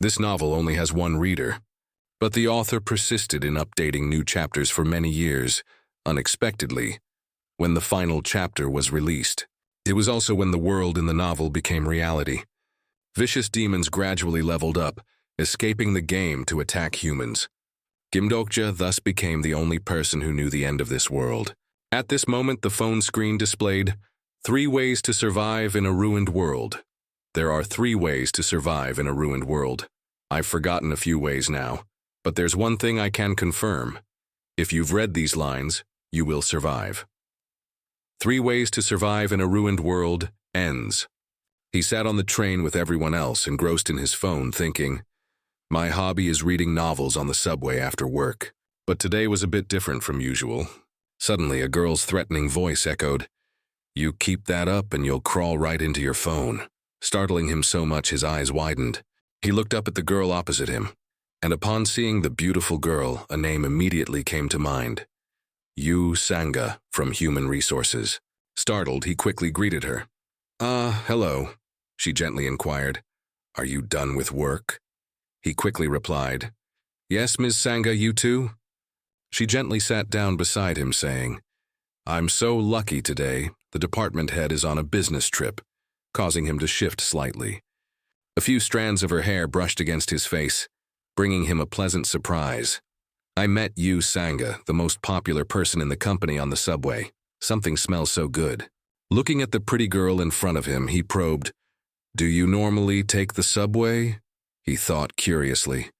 This novel only has one reader, but the author persisted in updating new chapters for many years, unexpectedly, when the final chapter was released. It was also when the world in the novel became reality. Vicious demons gradually leveled up, escaping the game to attack humans. Dokja thus became the only person who knew the end of this world. At this moment, the phone screen displayed 3 ways to survive in a ruined world. There are 3 ways to survive in a ruined world. I've forgotten a few ways now, but there's one thing I can confirm. If you've read these lines, you will survive. 3 ways to survive in a ruined world ends. He sat on the train with everyone else, engrossed in his phone, thinking, "My hobby is reading novels on the subway after work." But today was a bit different from usual. Suddenly, a girl's threatening voice echoed, "You keep that up and you'll crawl right into your phone." Startling him so much his eyes widened. He looked up at the girl opposite him, and upon seeing the beautiful girl, a name immediately came to mind. Yu Sanga from Human Resources. Startled, he quickly greeted her. Hello," she gently inquired. "Are you done with work?" He quickly replied, "Yes, Ms. Sanga, you too?" She gently sat down beside him, saying, "I'm so lucky today. The department head is on a business trip," causing him to shift slightly. A few strands of her hair brushed against his face, bringing him a pleasant surprise. "I met Yu Sanga, the most popular person in the company, on the subway. Something smells so good." Looking at the pretty girl in front of him, he probed, "Do you normally take the subway?" He thought curiously.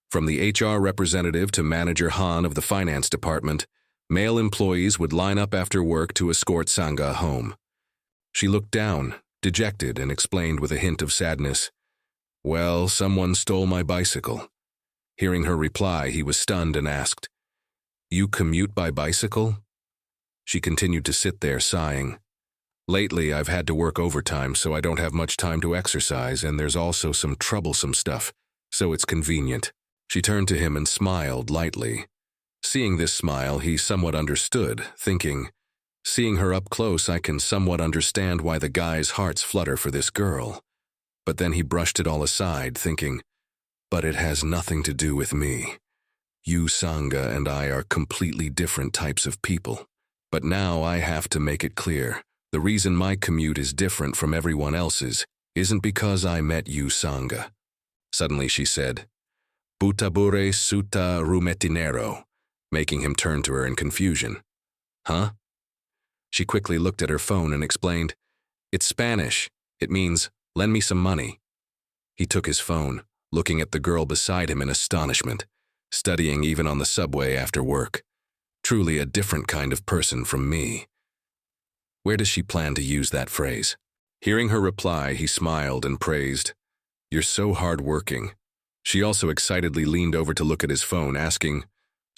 From the HR representative to Manager Han of the finance department, male employees would line up after work to escort Sanga home. She looked down, dejected, and explained with a hint of sadness, "Well, someone stole my bicycle." Hearing her reply, he was stunned and asked, "You commute by bicycle?" She continued to sit there, sighing. "Lately, I've had to work overtime, so I don't have much time to exercise, and there's also some troublesome stuff, so it's convenient." She turned to him and smiled lightly. Seeing this smile, he somewhat understood, thinking, "Seeing her up close, I can somewhat understand why the guys' hearts flutter for this girl." But then he brushed it all aside, thinking, "But it has nothing to do with me. Yu Sanga and I are completely different types of people. But now I have to make it clear. The reason my commute is different from everyone else's isn't because I met Yu Sanga." Suddenly she said, "Butabure suta rumetinero," making him turn to her in confusion. "Huh?" She quickly looked at her phone and explained, "It's Spanish. It means, lend me some money." He took his phone, looking at the girl beside him in astonishment, studying even on the subway after work. Truly a different kind of person from me. Where does she plan to use that phrase? Hearing her reply, he smiled and praised, "You're so hard-working." She also excitedly leaned over to look at his phone, asking,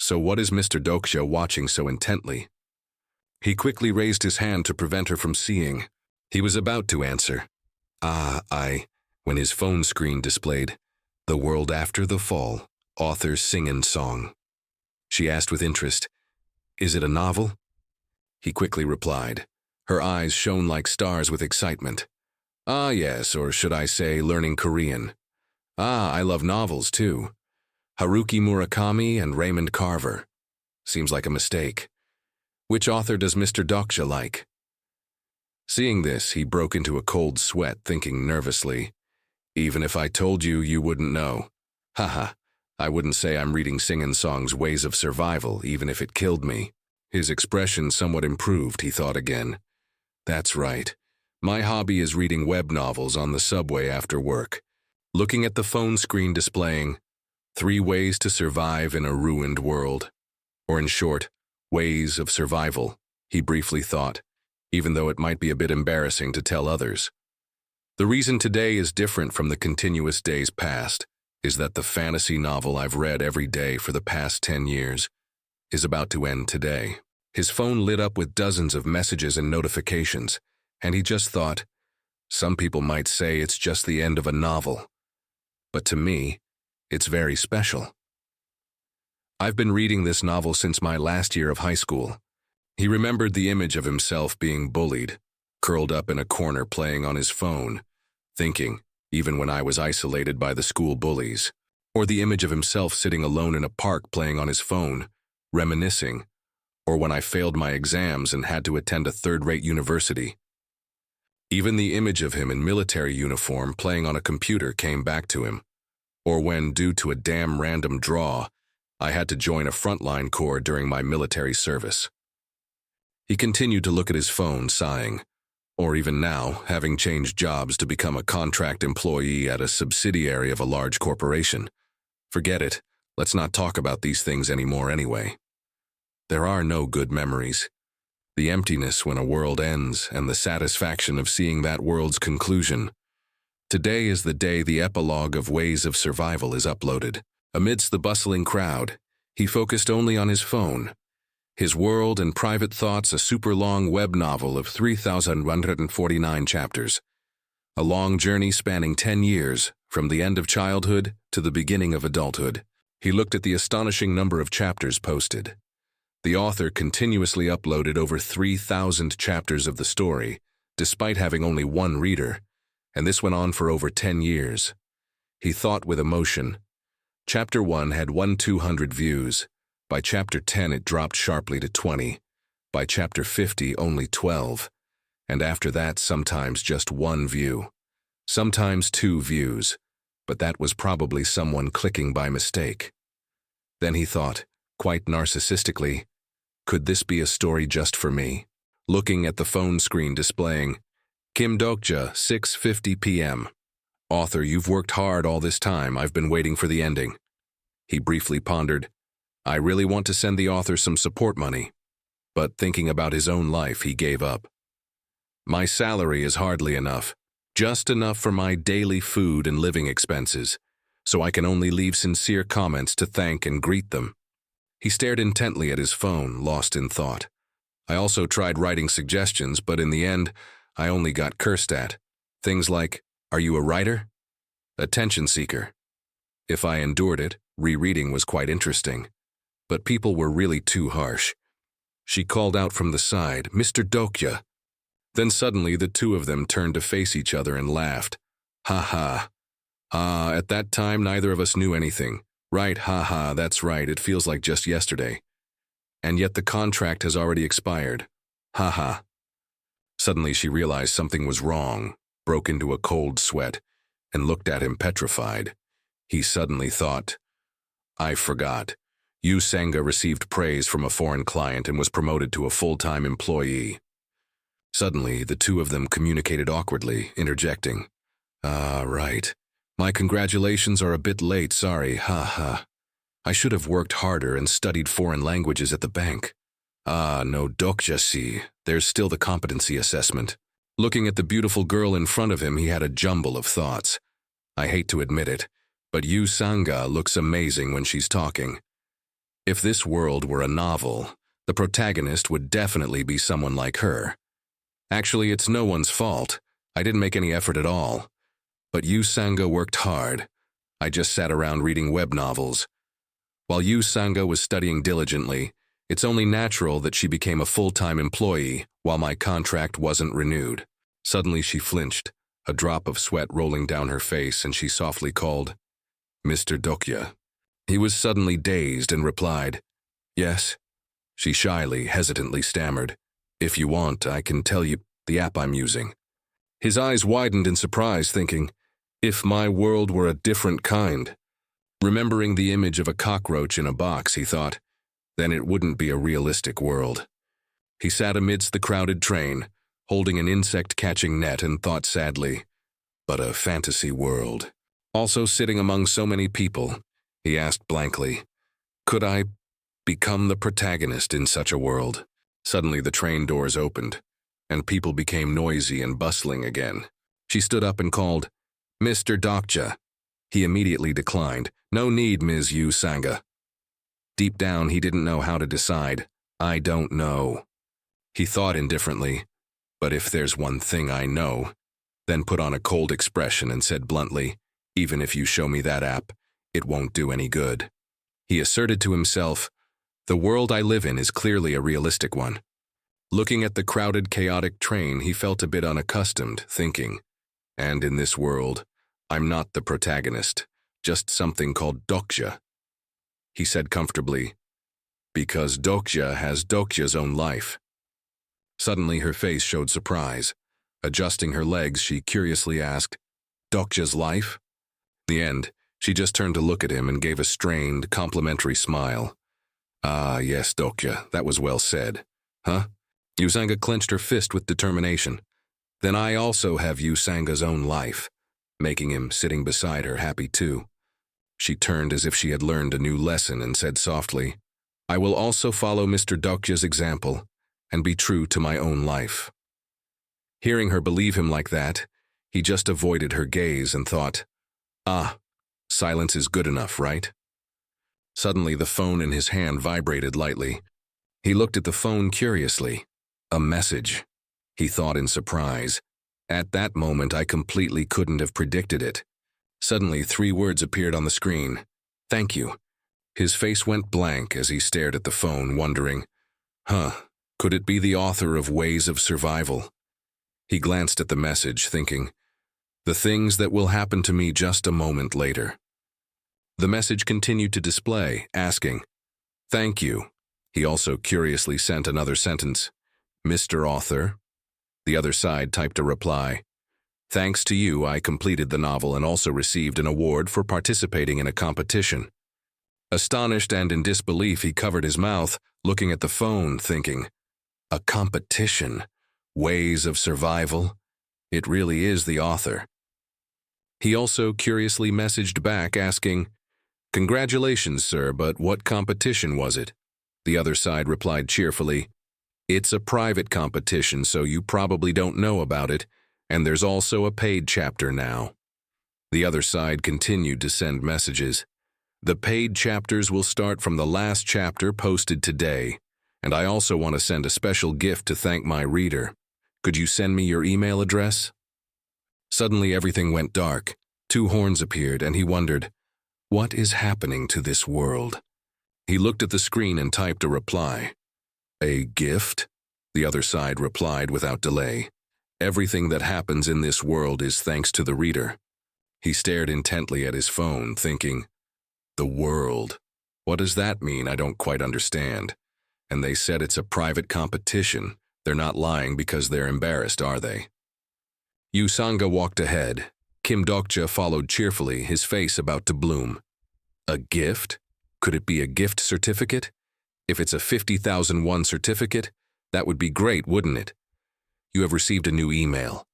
"So what is Mr. Dokja watching so intently?" He quickly raised his hand to prevent her from seeing. He was about to answer, when his phone screen displayed, "The World After the Fall, Author's Singin' Song." She asked with interest, "Is it a novel?" He quickly replied. Her eyes shone like stars with excitement. Yes, or should I say learning Korean. I love novels too. Haruki Murakami and Raymond Carver. Seems like a mistake. Which author does Mr. Dokja like?" Seeing this, he broke into a cold sweat, thinking nervously, "Even if I told you, you wouldn't know. Haha, I wouldn't say I'm reading Singin' Song's Ways of Survival, even if it killed me." His expression somewhat improved, he thought again. "That's right. My hobby is reading web novels on the subway after work." Looking at the phone screen displaying 3 ways to survive in a ruined world, or in short, ways of survival, he briefly thought, even though it might be a bit embarrassing to tell others. The reason today is different from the continuous days past is that the fantasy novel I've read every day for the past 10 years is about to end today. His phone lit up with dozens of messages and notifications, and he just thought, some people might say it's just the end of a novel. But to me, it's very special. I've been reading this novel since my last year of high school. He remembered the image of himself being bullied, curled up in a corner playing on his phone, thinking, even when I was isolated by the school bullies. Or the image of himself sitting alone in a park playing on his phone, reminiscing. Or when I failed my exams and had to attend a third-rate university. Even the image of him in military uniform playing on a computer came back to him. Or when, due to a damn random draw, I had to join a frontline corps during my military service. He continued to look at his phone, sighing. Or even now, having changed jobs to become a contract employee at a subsidiary of a large corporation. Forget it, let's not talk about these things anymore anyway. There are no good memories. The emptiness when a world ends and the satisfaction of seeing that world's conclusion. Today is the day the epilogue of Ways of Survival is uploaded. Amidst the bustling crowd, he focused only on his phone. His world and private thoughts, a super-long web novel of 3,149 chapters. A long journey spanning 10 years, from the end of childhood to the beginning of adulthood. He looked at the astonishing number of chapters posted. The author continuously uploaded over 3,000 chapters of the story, despite having only one reader, and this went on for over 10 years. He thought with emotion. Chapter 1 had 1,200 views. By chapter 10 it dropped sharply to 20. By chapter 50 only 12. And after that sometimes just 1 view. Sometimes 2 views, but that was probably someone clicking by mistake. Then he thought, quite narcissistically, could this be a story just for me? Looking at the phone screen displaying, Kim Dokja, 6:50 p.m. Author, you've worked hard all this time. I've been waiting for the ending. He briefly pondered. I really want to send the author some support money. But thinking about his own life, he gave up. My salary is hardly enough. Just enough for my daily food and living expenses, so I can only leave sincere comments to thank and greet them. He stared intently at his phone, lost in thought. I also tried writing suggestions, but in the end, I only got cursed at. Things like, are you a writer? Attention seeker. If I endured it, rereading was quite interesting. But people were really too harsh. She called out from the side, Mr. Dokja. Then suddenly the two of them turned to face each other and laughed. Ha ha. At that time neither of us knew anything. Right, ha ha, that's right, it feels like just yesterday. And yet the contract has already expired. Ha ha. Suddenly she realized something was wrong, broke into a cold sweat, and looked at him petrified. He suddenly thought, I forgot. Yu Sangha received praise from a foreign client and was promoted to a full-time employee. Suddenly, the two of them communicated awkwardly, interjecting. Right. My congratulations are a bit late, sorry, ha ha. I should have worked harder and studied foreign languages at the bank. No, Dokja, see, there's still the competency assessment. Looking at the beautiful girl in front of him, he had a jumble of thoughts. I hate to admit it, but Yu Sangha looks amazing when she's talking. If this world were a novel, the protagonist would definitely be someone like her. Actually, it's no one's fault. I didn't make any effort at all. But Yu Sangha worked hard. I just sat around reading web novels. While Yu Sangha was studying diligently, it's only natural that she became a full-time employee while my contract wasn't renewed. Suddenly she flinched, a drop of sweat rolling down her face, and she softly called, Mr. Dokja. He was suddenly dazed and replied, Yes. She shyly, hesitantly stammered, If you want, I can tell you the app I'm using. His eyes widened in surprise, thinking, if my world were a different kind. Remembering the image of a cockroach in a box, he thought, then it wouldn't be a realistic world. He sat amidst the crowded train, holding an insect-catching net, and thought sadly, but a fantasy world. Also sitting among so many people, he asked blankly, could I become the protagonist in such a world? Suddenly the train doors opened, and people became noisy and bustling again. She stood up and called, Mr. Dokja. He immediately declined. No need, Ms. Yu Sangha. Deep down, he didn't know how to decide. I don't know. He thought indifferently, but if there's one thing I know, then put on a cold expression and said bluntly, even if you show me that app, it won't do any good. He asserted to himself, the world I live in is clearly a realistic one. Looking at the crowded, chaotic train, he felt a bit unaccustomed, thinking, and in this world, I'm not the protagonist, just something called Dokja. He said comfortably, because Dokja has Dokja's own life. Suddenly her face showed surprise. Adjusting her legs, she curiously asked, Dokja's life? In the end, she just turned to look at him and gave a strained, complimentary smile. Ah, yes, Dokja, that was well said. Huh? Yusanga clenched her fist with determination. Then I also have Yusanga's own life, making him, sitting beside her, happy too. She turned as if she had learned a new lesson and said softly, I will also follow Mr. Dokja's example and be true to my own life. Hearing her believe him like that, he just avoided her gaze and thought, ah, silence is good enough, right? Suddenly the phone in his hand vibrated lightly. He looked at the phone curiously. A message, he thought in surprise. At that moment, I completely couldn't have predicted it. Suddenly, 3 words appeared on the screen. Thank you. His face went blank as he stared at the phone, wondering, could it be the author of Ways of Survival? He glanced at the message, thinking, the things that will happen to me just a moment later. The message continued to display, asking, thank you. He also curiously sent another sentence, Mr. Author. The other side typed a reply. Thanks to you, I completed the novel and also received an award for participating in a competition. Astonished and in disbelief, he covered his mouth, looking at the phone, thinking, a competition? Ways of Survival? It really is the author. He also curiously messaged back, asking, congratulations, sir, but what competition was it? The other side replied cheerfully, it's a private competition, so you probably don't know about it, and there's also a paid chapter now. The other side continued to send messages. The paid chapters will start from the last chapter posted today, and I also want to send a special gift to thank my reader. Could you send me your email address? Suddenly everything went dark. 2 horns appeared, and he wondered, what is happening to this world? He looked at the screen and typed a reply. A gift? The other side replied without delay. Everything that happens in this world is thanks to the reader. He stared intently at his phone, thinking, the world. What does that mean? I don't quite understand. And they said it's a private competition. They're not lying because they're embarrassed, are they? Yusanga walked ahead. Kim Dokja followed cheerfully, his face about to bloom. A gift? Could it be a gift certificate? If it's a 50,000 won certificate, that would be great, wouldn't it? You have received a new email.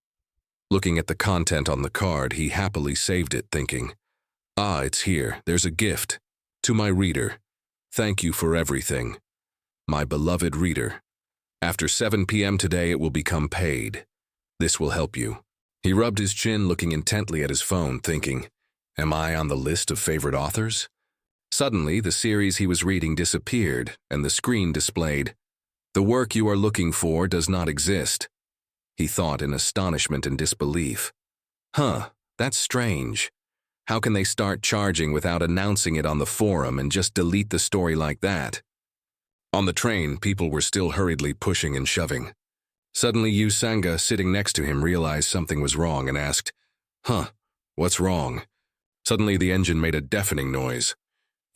Looking at the content on the card, he happily saved it, thinking, ah, it's here. There's a gift. To my reader. Thank you for everything. My beloved reader. After 7 p.m. today, it will become paid. This will help you. He rubbed his chin, looking intently at his phone, thinking, am I on the list of favorite authors? Suddenly, the series he was reading disappeared, and the screen displayed, the work you are looking for does not exist. He thought in astonishment and disbelief. That's strange. How can they start charging without announcing it on the forum and just delete the story like that? On the train, people were still hurriedly pushing and shoving. Suddenly, Yusanga, sitting next to him, realized something was wrong and asked, what's wrong? Suddenly, the engine made a deafening noise.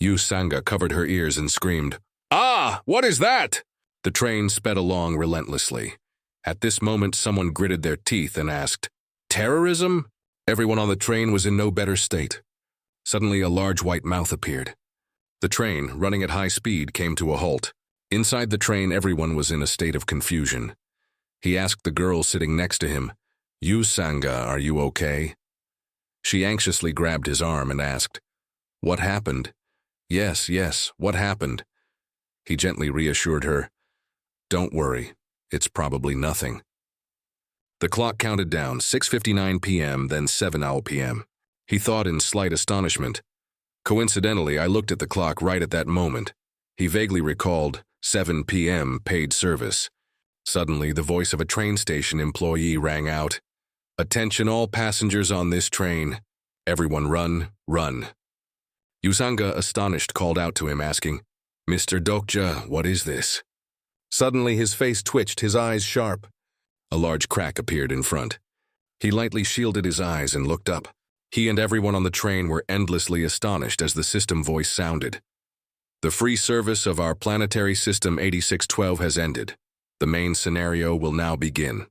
Yusanga covered her ears and screamed, ah, what is that? The train sped along relentlessly. At this moment, someone gritted their teeth and asked, terrorism? Everyone on the train was in no better state. Suddenly, a large white mouth appeared. The train, running at high speed, came to a halt. Inside the train, everyone was in a state of confusion. He asked the girl sitting next to him, Yusanga, are you okay? She anxiously grabbed his arm and asked, what happened? Yes, what happened? He gently reassured her, don't worry, it's probably nothing. The clock counted down, 6:59 p.m., then 7 p.m. He thought in slight astonishment. Coincidentally, I looked at the clock right at that moment. He vaguely recalled 7 p.m. paid service. Suddenly, the voice of a train station employee rang out, attention all passengers on this train. Everyone run, run. Yusanga, astonished, called out to him, asking, Mr. Dokja, what is this? Suddenly, his face twitched, his eyes sharp. A large crack appeared in front. He lightly shielded his eyes and looked up. He and everyone on the train were endlessly astonished as the system voice sounded. The free service of our planetary system 8612 has ended. The main scenario will now begin.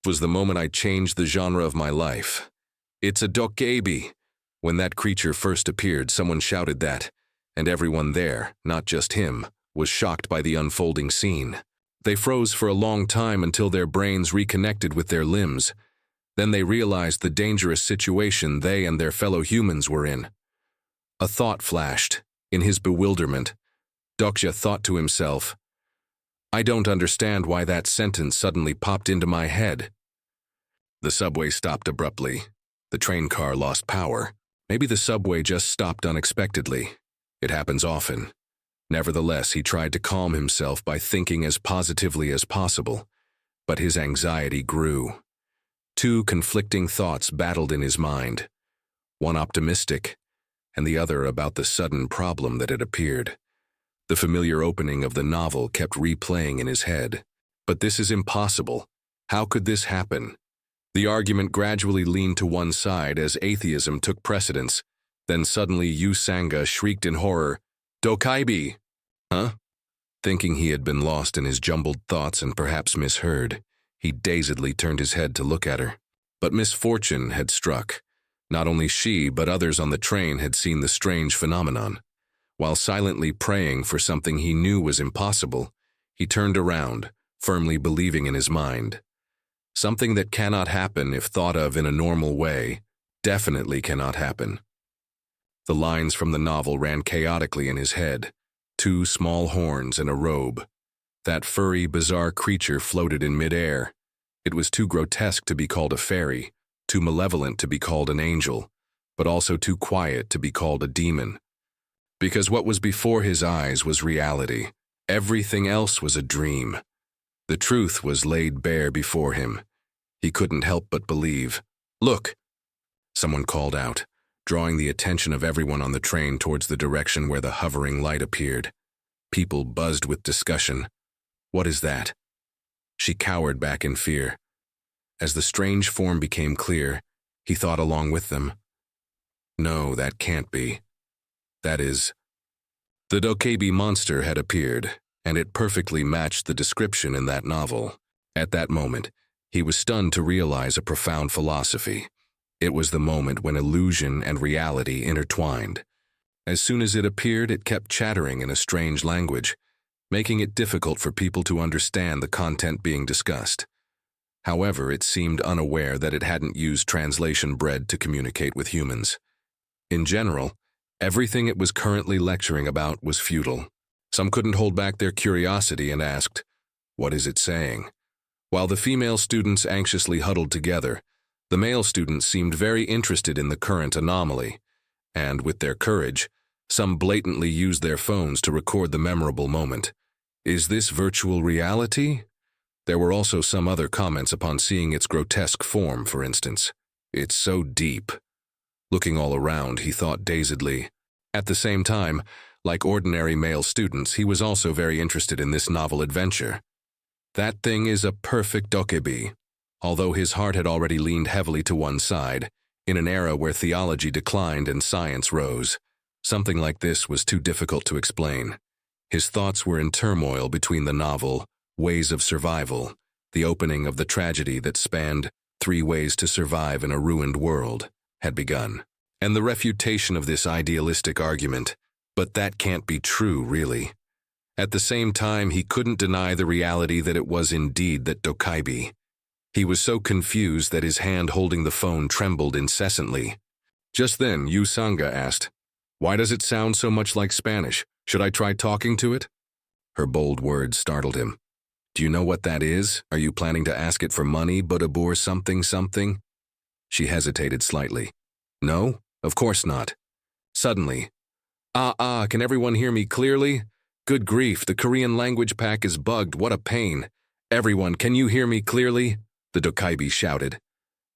It was the moment I changed the genre of my life. It's a Dokja. When that creature first appeared, someone shouted that, and everyone there, not just him, was shocked by the unfolding scene. They froze for a long time until their brains reconnected with their limbs. Then they realized the dangerous situation they and their fellow humans were in. A thought flashed. In his bewilderment, Dokja thought to himself, I don't understand why that sentence suddenly popped into my head. The subway stopped abruptly. The train car lost power. Maybe the subway just stopped unexpectedly. It happens often. Nevertheless, he tried to calm himself by thinking as positively as possible, but his anxiety grew. Two conflicting thoughts battled in his mind, one optimistic, and the other about the sudden problem that had appeared. The familiar opening of the novel kept replaying in his head. But this is impossible. How could this happen? The argument gradually leaned to one side as atheism took precedence. Then suddenly Yu Sanga shrieked in horror, Dokja! Huh? Thinking he had been lost in his jumbled thoughts and perhaps misheard, he dazedly turned his head to look at her. But misfortune had struck. Not only she, but others on the train had seen the strange phenomenon. While silently praying for something he knew was impossible, he turned around, firmly believing in his mind. Something that cannot happen if thought of in a normal way definitely cannot happen. The lines from the novel ran chaotically in his head. Two small horns and a robe. That furry, bizarre creature floated in midair. It was too grotesque to be called a fairy, too malevolent to be called an angel, but also too quiet to be called a demon. Because what was before his eyes was reality. Everything else was a dream. The truth was laid bare before him. He couldn't help but believe. Look! Someone called out, drawing the attention of everyone on the train towards the direction where the hovering light appeared. People buzzed with discussion. What is that? She cowered back in fear. As the strange form became clear, he thought along with them. No, that can't be. That is... The Dokja monster had appeared, and it perfectly matched the description in that novel. At that moment, he was stunned to realize a profound philosophy. It was the moment when illusion and reality intertwined. As soon as it appeared, it kept chattering in a strange language, making it difficult for people to understand the content being discussed. However, it seemed unaware that it hadn't used translation bread to communicate with humans. In general, everything it was currently lecturing about was futile. Some couldn't hold back their curiosity and asked, "What is it saying?" While the female students anxiously huddled together, the male students seemed very interested in the current anomaly, and with their courage, some blatantly used their phones to record the memorable moment. Is this virtual reality? There were also some other comments upon seeing its grotesque form, for instance. It's so deep. Looking all around, he thought dazedly. At the same time, like ordinary male students, he was also very interested in this novel adventure. That thing is a perfect Dokja. Although his heart had already leaned heavily to one side, in an era where theology declined and science rose, something like this was too difficult to explain. His thoughts were in turmoil between the novel, Ways of Survival, the opening of the tragedy that spanned 3 ways to survive in a ruined world, had begun, and the refutation of this idealistic argument, but that can't be true, really. At the same time, he couldn't deny the reality that it was indeed that Dokja. He was so confused that his hand holding the phone trembled incessantly. Just then, Yu Sanga asked, "Why does it sound so much like Spanish? Should I try talking to it?" Her bold words startled him. "Do you know what that is? Are you planning to ask it for money, Budabur something something?" She hesitated slightly. "No, of course not." Suddenly, can everyone hear me clearly? Good grief, the Korean language pack is bugged, what a pain. Everyone, can you hear me clearly? The Dokja shouted.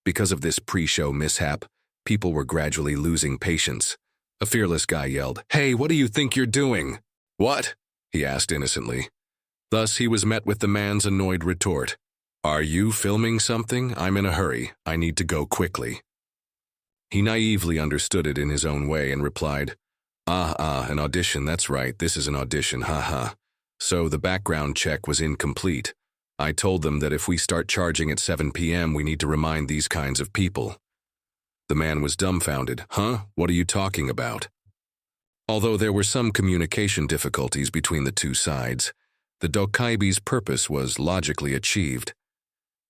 Because of this pre-show mishap, people were gradually losing patience. A fearless guy yelled, "Hey, what do you think you're doing?" "What?" he asked innocently. Thus he was met with the man's annoyed retort. "Are you filming something? I'm in a hurry. I need to go quickly." He naively understood it in his own way and replied, an audition, that's right, this is an audition, haha. So the background check was incomplete. I told them that if we start charging at 7 p.m., we need to remind these kinds of people. The man was dumbfounded. Huh? What are you talking about? Although there were some communication difficulties between the two sides, the Dokjai's purpose was logically achieved.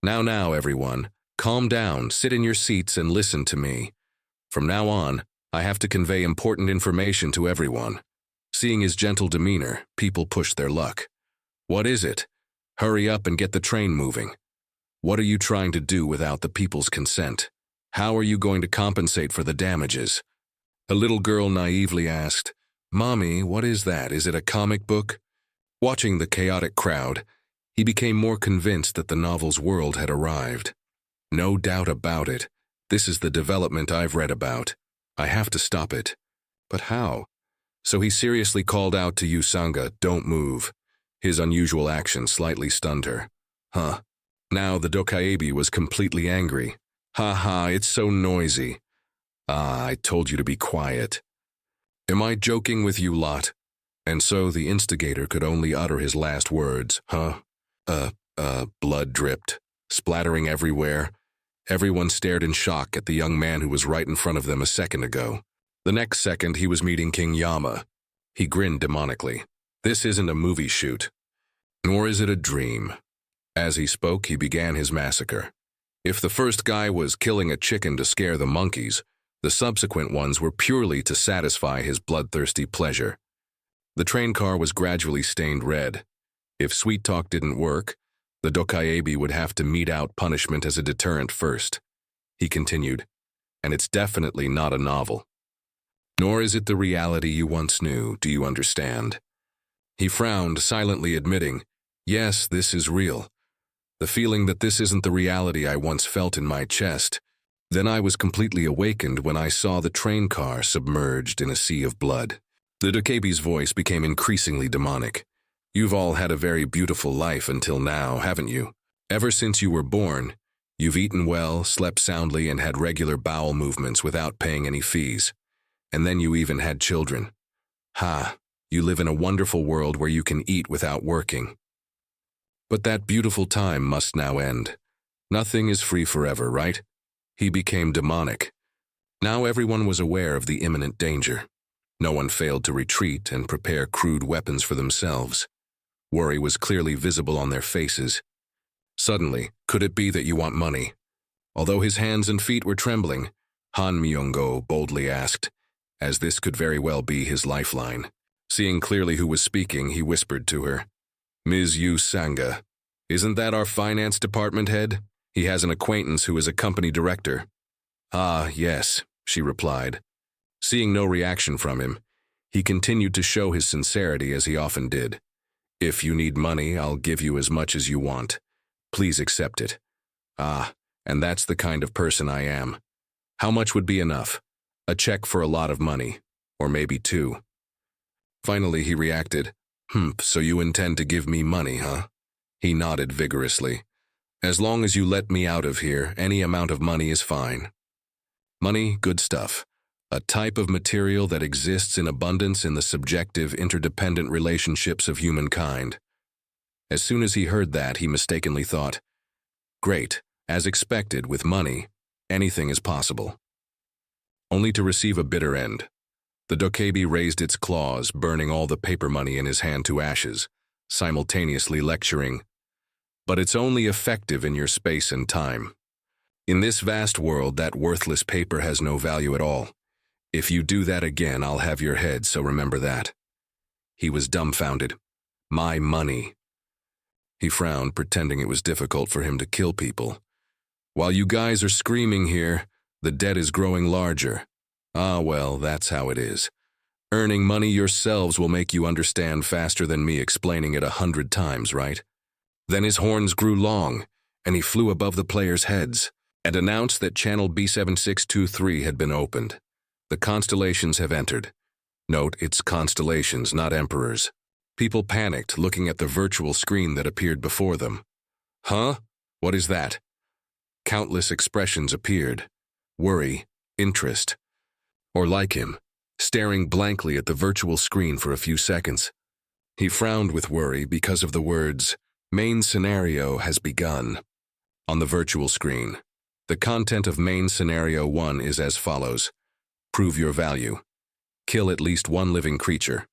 Now, everyone, calm down, sit in your seats and listen to me. From now on, I have to convey important information to everyone. Seeing his gentle demeanor, people pushed their luck. What is it? Hurry up and get the train moving. What are you trying to do without the people's consent? How are you going to compensate for the damages? A little girl naively asked, Mommy, what is that? Is it a comic book? Watching the chaotic crowd, he became more convinced that the novel's world had arrived. No doubt about it. This is the development I've read about. I have to stop it. But how? So he seriously called out to Usanga, don't move. His unusual action slightly stunned her. Huh. Now the Dokja was completely angry. Ha, it's so noisy. I told you to be quiet. Am I joking with you lot? And so the instigator could only utter his last words. Huh? Blood dripped, splattering everywhere. Everyone stared in shock at the young man who was right in front of them a second ago. The next second, he was meeting King Yama. He grinned demonically. This isn't a movie shoot. Nor is it a dream. As he spoke, he began his massacre. If the first guy was killing a chicken to scare the monkeys, the subsequent ones were purely to satisfy his bloodthirsty pleasure. The train car was gradually stained red. If sweet talk didn't work, the Dokja would have to mete out punishment as a deterrent first. He continued, and it's definitely not a novel. Nor is it the reality you once knew, do you understand? He frowned, silently admitting, yes, this is real. The feeling that this isn't the reality I once felt in my chest. Then I was completely awakened when I saw the train car submerged in a sea of blood. The Dokja's voice became increasingly demonic. You've all had a very beautiful life until now, haven't you? Ever since you were born, you've eaten well, slept soundly, and had regular bowel movements without paying any fees. And then you even had children. Ha, you live in a wonderful world where you can eat without working. But that beautiful time must now end. Nothing is free forever, right? He became demonic. Now everyone was aware of the imminent danger. No one failed to retreat and prepare crude weapons for themselves. Worry was clearly visible on their faces. Suddenly, could it be that you want money? Although his hands and feet were trembling, Han Myung-go boldly asked, as this could very well be his lifeline. Seeing clearly who was speaking, he whispered to her, Ms. Usanga, isn't that our finance department head? He has an acquaintance who is a company director. Ah, yes, she replied. Seeing no reaction from him, he continued to show his sincerity as he often did. If you need money, I'll give you as much as you want. Please accept it. Ah, and that's the kind of person I am. How much would be enough? A check for a lot of money, or maybe 2. Finally, he reacted, so you intend to give me money, huh? He nodded vigorously. As long as you let me out of here, any amount of money is fine. Money, good stuff. A type of material that exists in abundance in the subjective, interdependent relationships of humankind. As soon as he heard that, he mistakenly thought, great, as expected, with money, anything is possible. Only to receive a bitter end. The Dokja raised its claws, burning all the paper money in his hand to ashes, simultaneously lecturing, but it's only effective in your space and time. In this vast world, that worthless paper has no value at all. If you do that again, I'll have your head, so remember that. He was dumbfounded. My money. He frowned, pretending it was difficult for him to kill people. While you guys are screaming here, the debt is growing larger. Ah, well, that's how it is. Earning money yourselves will make you understand faster than me explaining it 100 times, right? Then his horns grew long, and he flew above the players' heads, and announced that channel B7623 had been opened. The constellations have entered. Note, it's constellations, not emperors. People panicked, looking at the virtual screen that appeared before them. Huh? What is that? Countless expressions appeared. Worry, interest, or like him, staring blankly at the virtual screen for a few seconds. He frowned with worry because of the words, "Main scenario has begun." On the virtual screen, the content of main scenario 1 is as follows. Prove your value. Kill at least one living creature.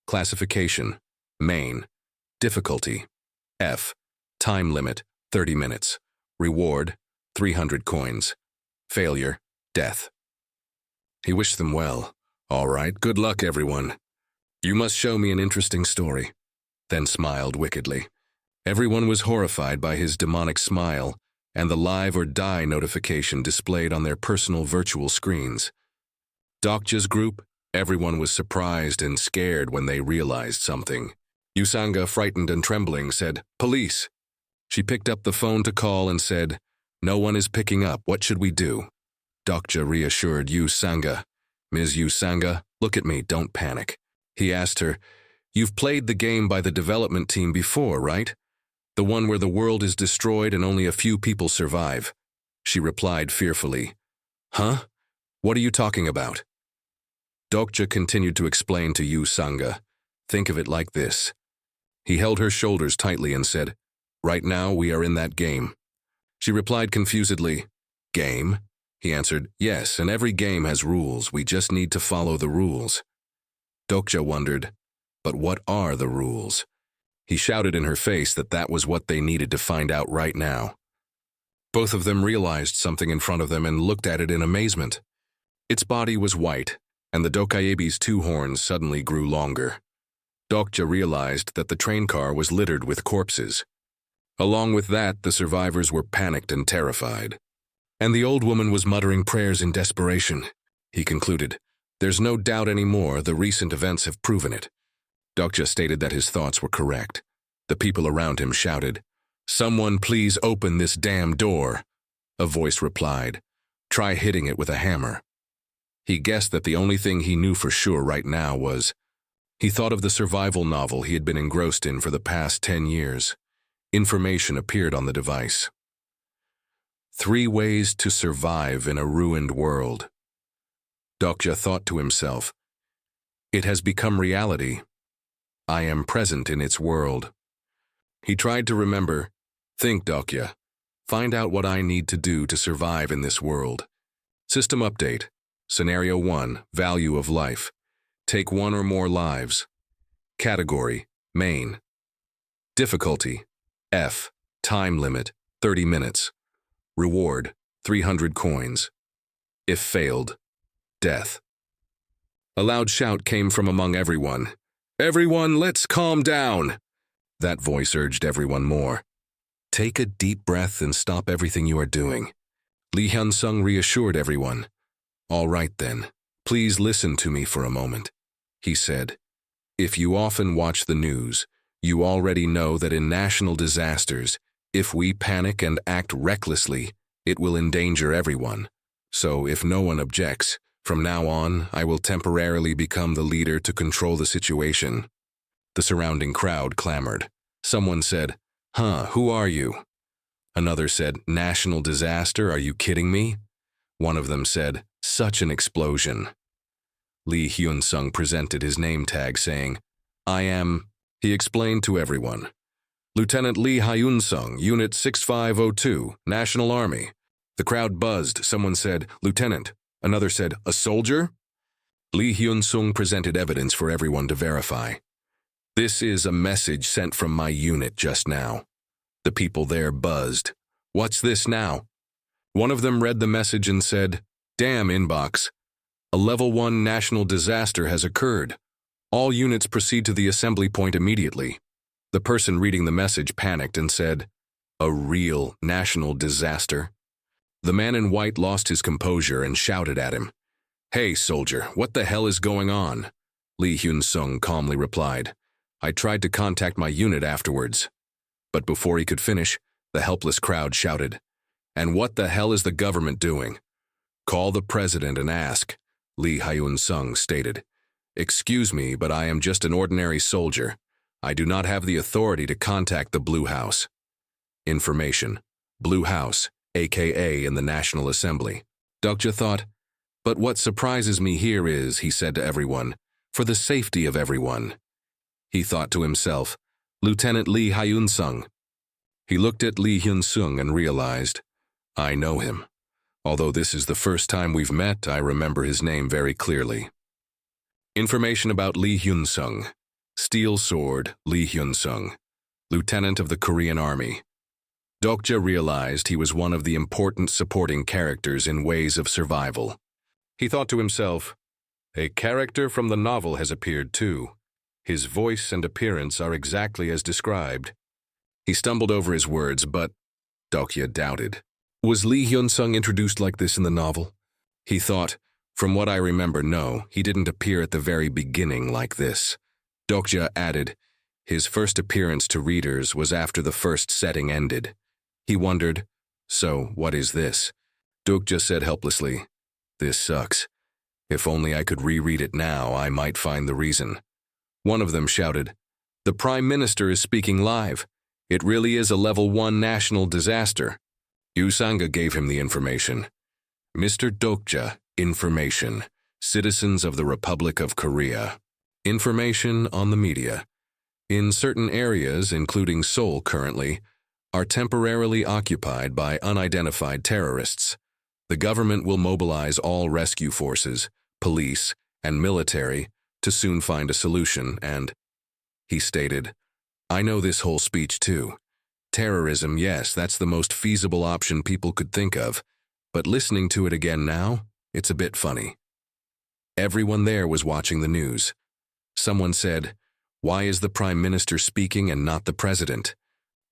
Classification, main. Difficulty, F. Time limit, 30 minutes. Reward, 300 coins. Failure, death. He wished them well. All right, good luck, everyone. You must show me an interesting story. Then smiled wickedly. Everyone was horrified by his demonic smile and the live or die notification displayed on their personal virtual screens. Dokja's group, everyone was surprised and scared when they realized something. Usanga, frightened and trembling, said, "Police." She picked up the phone to call and said, "No one is picking up. What should we do?" Dokja reassured Usanga. "Ms. Usanga, look at me, don't panic." He asked her, "You've played the game by the development team before, right? The one where the world is destroyed and only a few people survive." She replied fearfully, "Huh? What are you talking about?" Dokja continued to explain to Usanga, "Think of it like this." He held her shoulders tightly and said, "Right now we are in that game." She replied confusedly, "Game?" He answered, "Yes, and every game has rules. We just need to follow the rules." Dokja wondered, "But what are the rules?" He shouted in her face that was what they needed to find out right now. Both of them realized something in front of them and looked at it in amazement. Its body was white, and the Dokkaebi's two horns suddenly grew longer. Dokja realized that the train car was littered with corpses. Along with that, the survivors were panicked and terrified. And the old woman was muttering prayers in desperation. He concluded, "There's no doubt anymore, the recent events have proven it." Dokja stated that his thoughts were correct. The people around him shouted, "Someone please open this damn door." A voice replied, "Try hitting it with a hammer." He guessed that the only thing he knew for sure right now was, he thought of the survival novel he had been engrossed in for the past 10 years. Information appeared on the device. 3 ways to survive in a ruined world. Dokja thought to himself, "It has become reality. I am present in its world." He tried to remember, "Think, Dokja. Find out what I need to do to survive in this world." System update. Scenario 1, value of life. Take 1 or more lives. Category, main. Difficulty, F. Time limit, 30 minutes. Reward, 300 coins. If failed, death. A loud shout came from among everyone. "Everyone, let's calm down." That voice urged everyone more. Take a deep breath and stop everything you are doing. Lee Hyun-sung reassured everyone. "All right then, please listen to me for a moment," he said. "If you often watch the news, you already know that in national disasters, if we panic and act recklessly, it will endanger everyone. So if no one objects, from now on, I will temporarily become the leader to control the situation." The surrounding crowd clamored. Someone said, "Huh, who are you?" Another said, "National disaster, are you kidding me?" One of them said, "Such an explosion." Lee Hyun-sung presented his name tag saying, "I am," he explained to everyone, "Lieutenant Lee Hyun-sung, Unit 6502, National Army." The crowd buzzed. Someone said, "Lieutenant." Another said, "A soldier?" Lee Hyun-sung presented evidence for everyone to verify. "This is a message sent from my unit just now." The people there buzzed. "What's this now?" One of them read the message and said, "Damn inbox. A level 1 national disaster has occurred. All units proceed to the assembly point immediately." The person reading the message panicked and said, "A real national disaster?" The man in white lost his composure and shouted at him, "Hey, soldier, what the hell is going on?" Lee Hyun-sung calmly replied, "I tried to contact my unit afterwards." But before he could finish, the helpless crowd shouted, "And what the hell is the government doing?" "Call the president and ask," Lee Hyun-sung stated. "Excuse me, but I am just an ordinary soldier. I do not have the authority to contact the Blue House." Information. Blue House, aka in the National Assembly. Dokja thought, But what surprises me here is, he said to everyone, for the safety of everyone. He thought to himself, Lieutenant Lee Hyun-sung. He looked at Lee Hyun-sung and realized, I know him. Although this is the first time we've met, I remember his name very clearly. Information about Lee Hyun-sung. Steel Sword, Lee Hyun-sung, Lieutenant of the Korean Army. Dokja realized he was one of the important supporting characters in Ways of Survival. He thought to himself, a character from the novel has appeared too. His voice and appearance are exactly as described. He stumbled over his words, but Dokja doubted. Was Lee Hyun-sung introduced like this in the novel? He thought, from what I remember, no, he didn't appear at the very beginning like this. Dokja added, his first appearance to readers was after the first setting ended. He wondered, so what is this? Dokja said helplessly, this sucks. If only I could reread it now, I might find the reason. One of them shouted, the Prime Minister is speaking live. It really is a level 1 national disaster. Usanga gave him the information. Mr. Dokja, information. Citizens of the Republic of Korea. Information on the media. In certain areas, including Seoul currently, are temporarily occupied by unidentified terrorists. The government will mobilize all rescue forces, police, and military to soon find a solution and, he stated, I know this whole speech too. Terrorism, yes, that's the most feasible option people could think of, but listening to it again now, it's a bit funny. Everyone there was watching the news. Someone said, why is the Prime Minister speaking and not the President?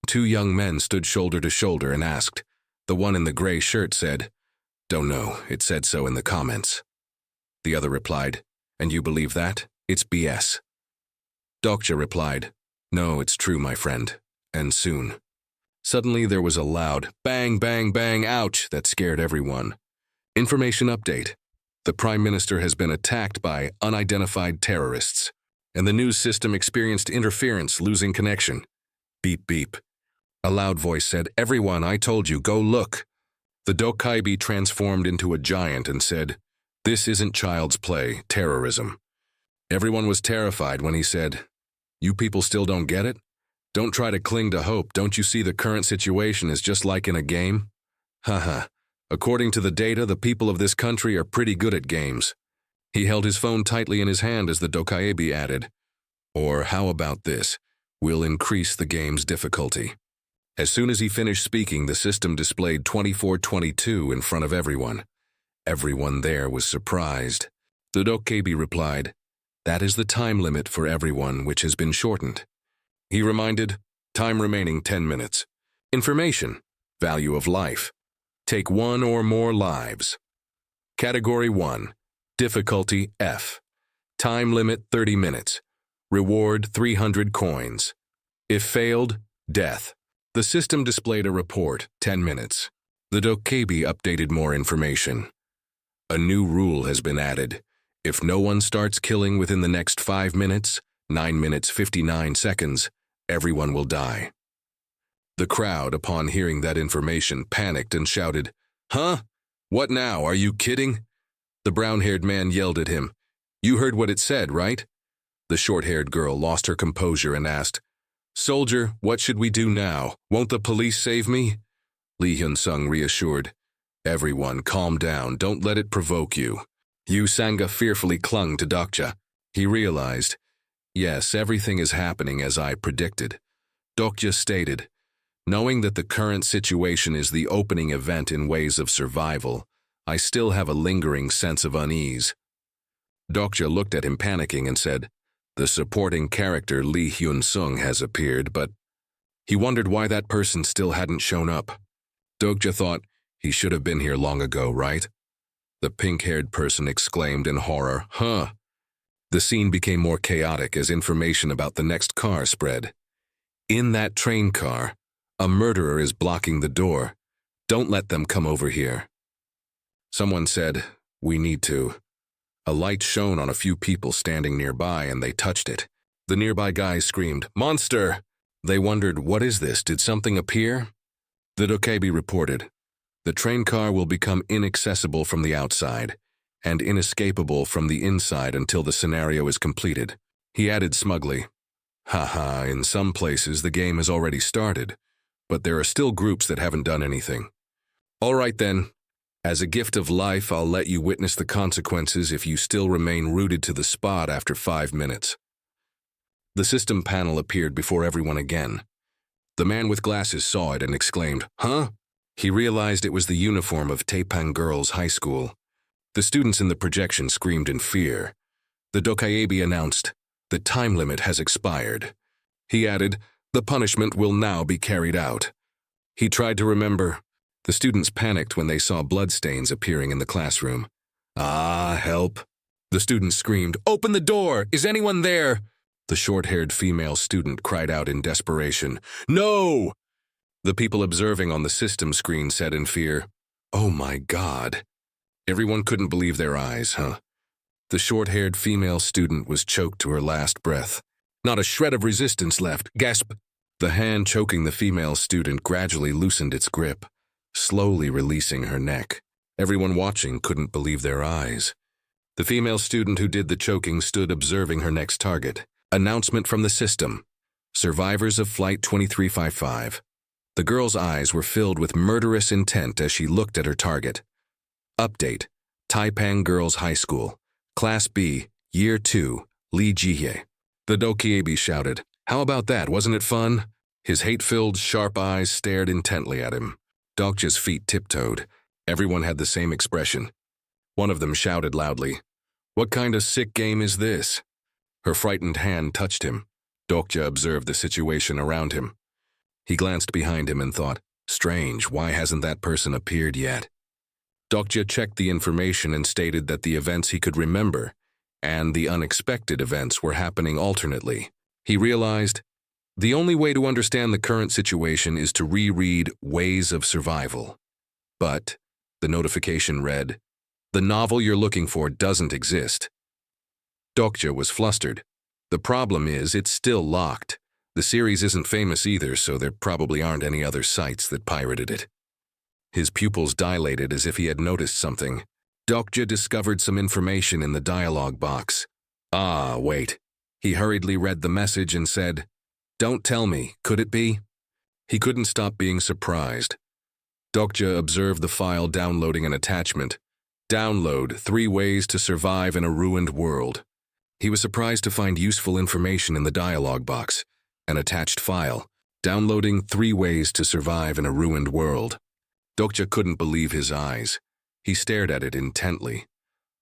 2 young men stood shoulder to shoulder and asked. The one in the gray shirt said, don't know, it said so in the comments. The other replied, and you believe that? It's BS. Dokja replied, no, it's true, my friend, and soon. Suddenly there was a loud bang, bang, bang, ouch that scared everyone. Information update. The Prime Minister has been attacked by unidentified terrorists, and the news system experienced interference, losing connection. Beep, beep. A loud voice said, everyone, I told you, go look. The Dokja transformed into a giant and said, this isn't child's play, terrorism. Everyone was terrified when he said, you people still don't get it? Don't try to cling to hope. Don't you see the current situation is just like in a game? Haha. According to the data, the people of this country are pretty good at games. He held his phone tightly in his hand as the Dokja added, or how about this? We'll increase the game's difficulty. As soon as he finished speaking, the system displayed 2422 in front of everyone. Everyone there was surprised. The Dokja replied, that is the time limit for everyone, which has been shortened. He reminded, time remaining 10 minutes. Information, value of life. Take 1 or more lives. Category 1, difficulty F. Time limit 30 minutes. Reward 300 coins. If failed, death. The system displayed a report, 10 minutes. The Dokja updated more information. A new rule has been added. If no one starts killing within the next 5 minutes, 9 minutes 59 seconds, everyone will die. The crowd, upon hearing that information, panicked and shouted, huh? What now? Are you kidding? The brown-haired man yelled at him. You heard what it said, right? The short-haired girl lost her composure and asked, Soldier, what should we do now? Won't the police save me? Lee Hyun-sung reassured. Everyone, calm down. Don't let it provoke you. Usanga fearfully clung to Dokja. He realized, yes, everything is happening as I predicted. Dokja stated, knowing that the current situation is the opening event in Ways of Survival, I still have a lingering sense of unease. Dokja looked at him panicking and said, the supporting character Lee Hyun-sung has appeared, but he wondered why that person still hadn't shown up. Dokja thought, he should have been here long ago, right? The pink-haired person exclaimed in horror, huh? The scene became more chaotic as information about the next car spread. In that train car, a murderer is blocking the door. Don't let them come over here. Someone said, we need to. A light shone on a few people standing nearby and they touched it. The nearby guys screamed, monster! They wondered, what is this? Did something appear? The Dokja reported, the train car will become inaccessible from the outside, and inescapable from the inside until the scenario is completed. He added smugly, "Haha, in some places the game has already started, but there are still groups that haven't done anything. All right then, as a gift of life, I'll let you witness the consequences if you still remain rooted to the spot after 5 minutes." The system panel appeared before everyone again. The man with glasses saw it and exclaimed, "Huh?" He realized it was the uniform of Taepang Girls' High School. The students in the projection screamed in fear. The Dokja announced, "The time limit has expired." He added, "The punishment will now be carried out." He tried to remember. The students panicked when they saw bloodstains appearing in the classroom. "Ah, help!" The students screamed, "Open the door! Is anyone there?" The short-haired female student cried out in desperation, "No!" The people observing on the system screen said in fear, "Oh my God." Everyone couldn't believe their eyes, huh? The short-haired female student was choked to her last breath. Not a shred of resistance left. Gasp! The hand choking the female student gradually loosened its grip, slowly releasing her neck. Everyone watching couldn't believe their eyes. The female student who did the choking stood observing her next target. Announcement from the system. Survivors of Flight 2355. The girl's eyes were filled with murderous intent as she looked at her target. Update. Taepang Girls' High School. Class B, Year 2, Lee Jihye. The Dokja shouted, "How about that? Wasn't it fun?" His hate-filled, sharp eyes stared intently at him. Dokja's feet tiptoed. Everyone had the same expression. One of them shouted loudly, "What kind of sick game is this?" Her frightened hand touched him. Dokja observed the situation around him. He glanced behind him and thought, "Strange, why hasn't that person appeared yet?" Dokja checked the information and stated that the events he could remember and the unexpected events were happening alternately. He realized, the only way to understand the current situation is to reread Ways of Survival. But, the notification read, "The novel you're looking for doesn't exist." Dokja was flustered. The problem is, it's still locked. The series isn't famous either, so there probably aren't any other sites that pirated it. His pupils dilated as if he had noticed something. Dokja discovered some information in the dialogue box. Ah, wait. He hurriedly read the message and said, "Don't tell me, could it be?" He couldn't stop being surprised. Dokja observed the file downloading an attachment. Download 3 Ways to Survive in a Ruined World. He was surprised to find useful information in the dialogue box. An attached file, downloading 3 Ways to Survive in a Ruined World. Dokja couldn't believe his eyes. He stared at it intently.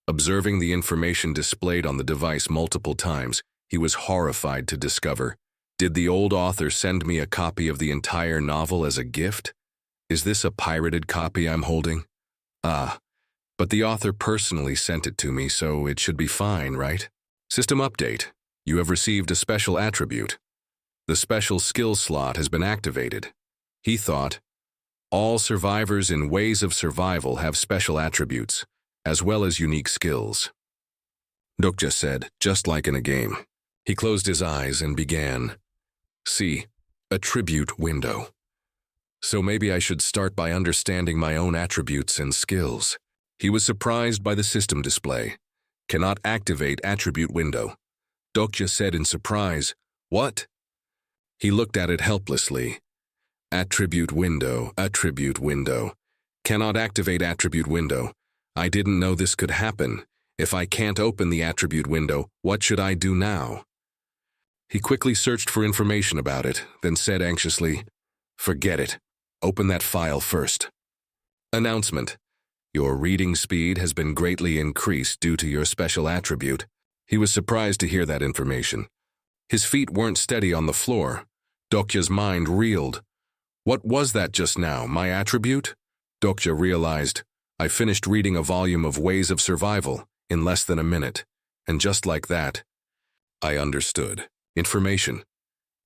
Observing the information displayed on the device multiple times, he was horrified to discover, did the old author send me a copy of the entire novel as a gift? Is this a pirated copy I'm holding? Ah, but the author personally sent it to me, so it should be fine, right? System update. You have received a special attribute. The special skill slot has been activated. He thought, all survivors in Ways of Survival have special attributes, as well as unique skills. Dokja said, just like in a game. He closed his eyes and began. See, attribute window. So maybe I should start by understanding my own attributes and skills. He was surprised by the system display. Cannot activate attribute window. Dokja said in surprise, "What?" He looked at it helplessly. Attribute window. Cannot activate attribute window. I didn't know this could happen. If I can't open the attribute window, what should I do now? He quickly searched for information about it, then said anxiously, "Forget it. Open that file first." Announcement. Your reading speed has been greatly increased due to your special attribute. He was surprised to hear that information. His feet weren't steady on the floor. Dokja's mind reeled. What was that just now, my attribute? Dokja realized, I finished reading a volume of Ways of Survival in less than a minute, and just like that, I understood. Information.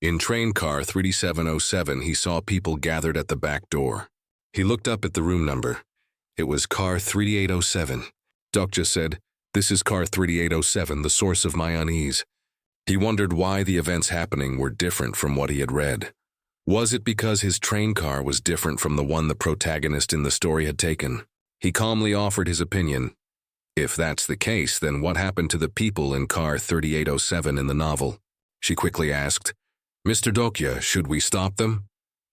In train car 3707, he saw people gathered at the back door. He looked up at the room number. It was car 3807. Dokja said, "This is car 3807, the source of my unease." He wondered why the events happening were different from what he had read. Was it because his train car was different from the one the protagonist in the story had taken? He calmly offered his opinion. If that's the case, then what happened to the people in car 3807 in the novel? She quickly asked. Mr. Dokja, should we stop them?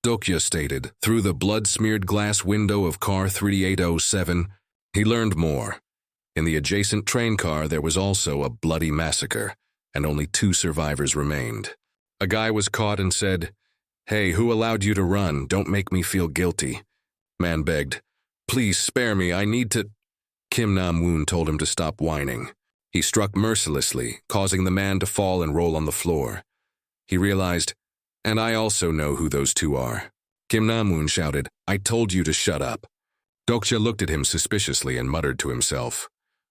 Dokja stated, through the blood-smeared glass window of car 3807, he learned more. In the adjacent train car, there was also a bloody massacre, and only 2 survivors remained. A guy was caught and said, "Hey, who allowed you to run? Don't make me feel guilty." Man begged, "Please spare me, I need to—" Kim Nam-woon told him to stop whining. He struck mercilessly, causing the man to fall and roll on the floor. He realized, "And I also know who those 2 are." Kim Nam-woon shouted, "I told you to shut up." Dokja looked at him suspiciously and muttered to himself,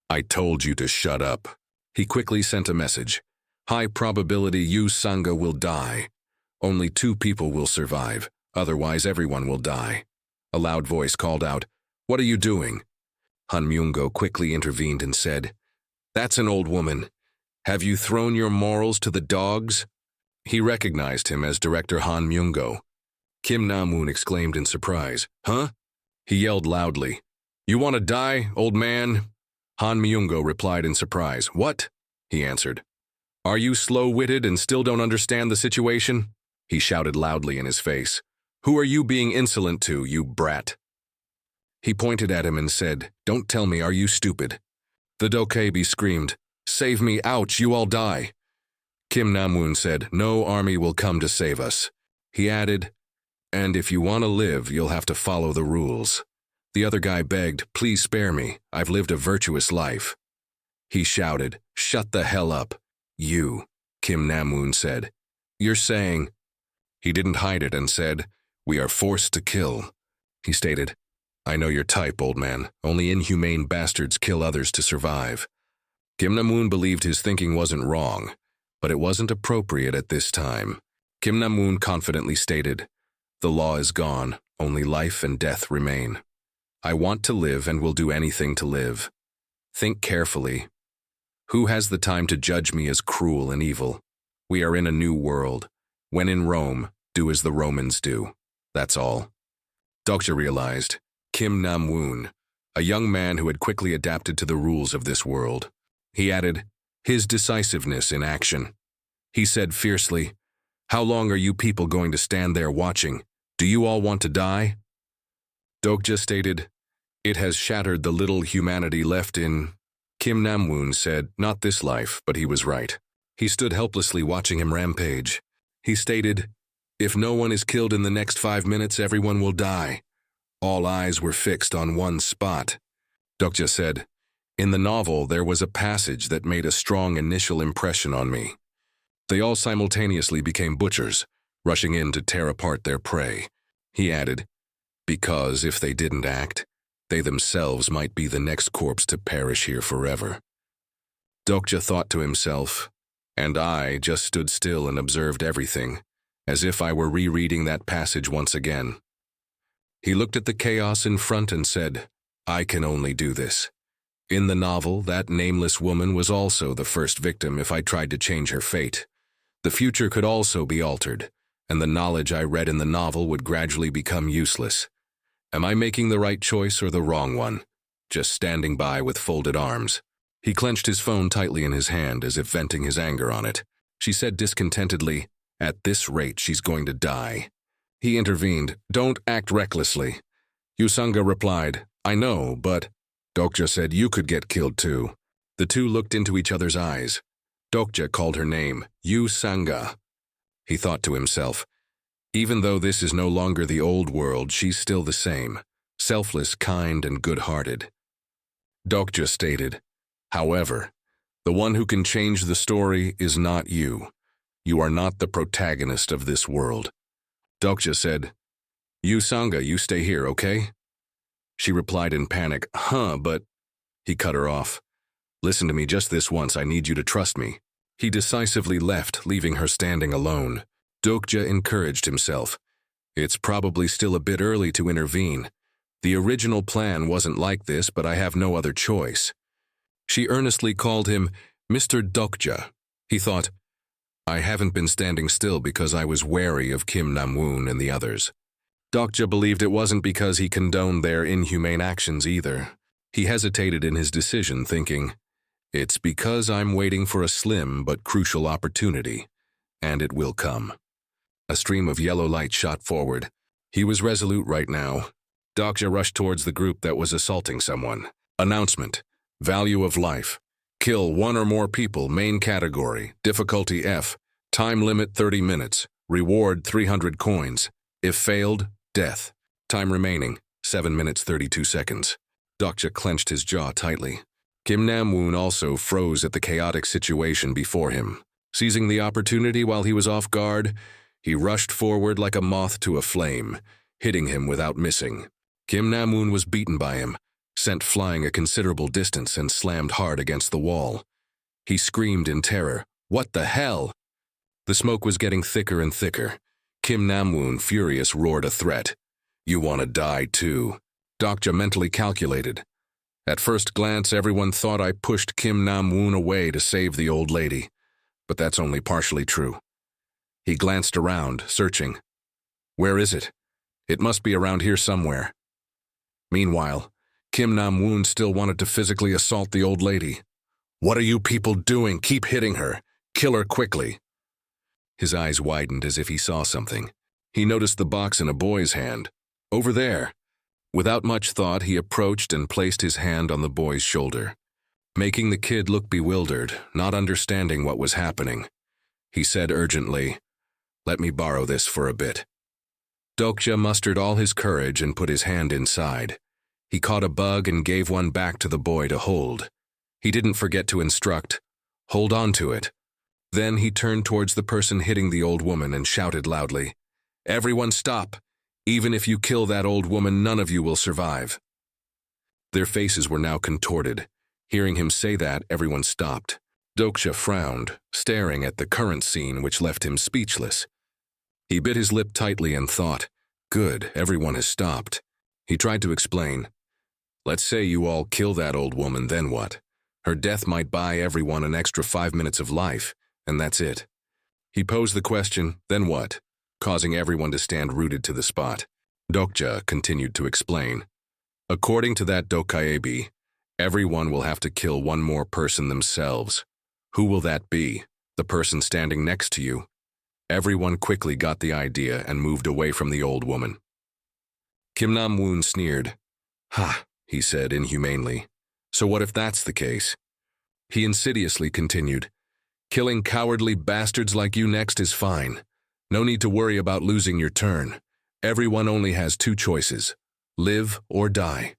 "I told you to shut up." He quickly sent a message. "High probability Yu Sangha will die. Only 2 people will survive, otherwise everyone will die." A loud voice called out, "What are you doing?" Han Myung-go quickly intervened and said, "That's an old woman. Have you thrown your morals to the dogs?" He recognized him as Director Han Myung-go. Kim Nam-woon exclaimed in surprise, "Huh?" He yelled loudly, "You want to die, old man?" Han Myung-go replied in surprise, "What?" he answered. "Are you slow-witted and still don't understand the situation?" He shouted loudly in his face. "Who are you being insolent to, you brat?" He pointed at him and said, "Don't tell me, are you stupid?" The Dokja screamed, "Save me, ouch, you all die." Kim Nam-woon said, "No army will come to save us." He added, "And if you want to live, you'll have to follow the rules." The other guy begged, "Please spare me, I've lived a virtuous life." He shouted, "Shut the hell up." "You," Kim Nam-woon said. "You're saying—" He didn't hide it and said, "We are forced to kill." He stated, "I know your type, old man. Only inhumane bastards kill others to survive." Kim Nam-woon believed his thinking wasn't wrong, but it wasn't appropriate at this time. Kim Nam-woon confidently stated, "The law is gone, only life and death remain. I want to live and will do anything to live. Think carefully. Who has the time to judge me as cruel and evil? We are in a new world. When in Rome, do as the Romans do. That's all." Dokja realized, Kim Nam-woon, a young man who had quickly adapted to the rules of this world. He added, his decisiveness in action. He said fiercely, "How long are you people going to stand there watching? Do you all want to die?" Dokja stated, "It has shattered the little humanity left in—" Kim Nam-woon said, "Not this life," but he was right. He stood helplessly watching him rampage. He stated, "If no one is killed in the next 5 minutes, everyone will die." All eyes were fixed on one spot. Dokja said, "In the novel, there was a passage that made a strong initial impression on me." They all simultaneously became butchers, rushing in to tear apart their prey. He added, "Because if they didn't act, they themselves might be the next corpse to perish here forever." Dokja thought to himself, and I just stood still and observed everything, as if I were rereading that passage once again. He looked at the chaos in front and said, "I can only do this." In the novel, that nameless woman was also the first victim if I tried to change her fate. The future could also be altered, and the knowledge I read in the novel would gradually become useless. Am I making the right choice or the wrong one? Just standing by with folded arms. He clenched his phone tightly in his hand as if venting his anger on it. She said discontentedly, "At this rate, she's going to die." He intervened, "Don't act recklessly." Yusanga replied, "I know, but—" Dokja said, "You could get killed too." The two looked into each other's eyes. Dokja called her name, Yusanga. He thought to himself, even though this is no longer the old world, she's still the same, selfless, kind, and good-hearted. Dokja stated, "However, the one who can change the story is not you. You are not the protagonist of this world." Dokja said, "Yusanga, you stay here, okay?" She replied in panic, but—" He cut her off. "Listen to me just this once, I need you to trust me." He decisively left, leaving her standing alone. Dokja encouraged himself. It's probably still a bit early to intervene. The original plan wasn't like this, but I have no other choice. She earnestly called him Mr. Dokja. He thought, I haven't been standing still because I was wary of Kim Nam-woon and the others. Dokja believed it wasn't because he condoned their inhumane actions either. He hesitated in his decision, thinking, "It's because I'm waiting for a slim but crucial opportunity, and it will come." A stream of yellow light shot forward. He was resolute right now. Dokja rushed towards the group that was assaulting someone. Announcement. Value of life. Kill 1 or more people, main category, difficulty F, time limit 30 minutes, reward 300 coins. If failed, death. Time remaining, 7 minutes 32 seconds. Dokja clenched his jaw tightly. Kim Nam-woon also froze at the chaotic situation before him. Seizing the opportunity while he was off guard, he rushed forward like a moth to a flame, hitting him without missing. Kim Nam-woon was beaten by him, sent flying a considerable distance and slammed hard against the wall. He screamed in terror, "What the hell?" The smoke was getting thicker and thicker. Kim Nam-woon, furious, roared a threat. "You want to die too?" Dokja mentally calculated. At first glance, everyone thought I pushed Kim Nam-woon away to save the old lady, but that's only partially true. He glanced around, searching. Where is it? It must be around here somewhere. Meanwhile, Kim Nam-woon still wanted to physically assault the old lady. "What are you people doing? Keep hitting her. Kill her quickly." His eyes widened as if he saw something. He noticed the box in a boy's hand. Over there. Without much thought, he approached and placed his hand on the boy's shoulder, making the kid look bewildered, not understanding what was happening. He said urgently, "Let me borrow this for a bit." Dokja mustered all his courage and put his hand inside. He caught a bug and gave one back to the boy to hold. He didn't forget to instruct, "Hold on to it." Then he turned towards the person hitting the old woman and shouted loudly, "Everyone stop! Even if you kill that old woman, none of you will survive." Their faces were now contorted. Hearing him say that, everyone stopped. Dokja frowned, staring at the current scene which left him speechless. He bit his lip tightly and thought, "Good, everyone has stopped." He tried to explain. "Let's say you all kill that old woman, then what? Her death might buy everyone an extra 5 minutes of life, and that's it." He posed the question, "Then what?" causing everyone to stand rooted to the spot. Dokja continued to explain. "According to that Dokja, everyone will have to kill one more person themselves. Who will that be? The person standing next to you?" Everyone quickly got the idea and moved away from the old woman. Kim Nam-woon sneered. "Ha," he said inhumanely. "So what if that's the case?" He insidiously continued, "Killing cowardly bastards like you next is fine. No need to worry about losing your turn. Everyone only has 2 choices, live or die."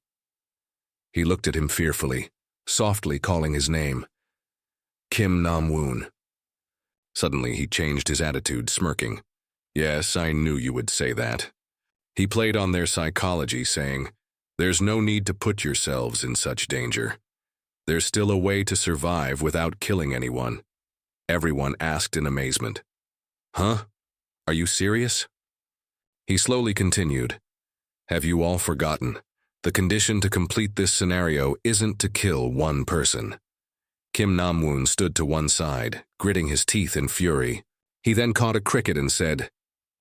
He looked at him fearfully, softly calling his name. Kim Nam-woon. Suddenly he changed his attitude, smirking. "Yes, I knew you would say that." He played on their psychology, saying, "There's no need to put yourselves in such danger. There's still a way to survive without killing anyone." Everyone asked in amazement. "Huh? Are you serious?" He slowly continued, "Have you all forgotten? The condition to complete this scenario isn't to kill one person." Kim Nam-woon stood to one side, gritting his teeth in fury. He then caught a cricket and said,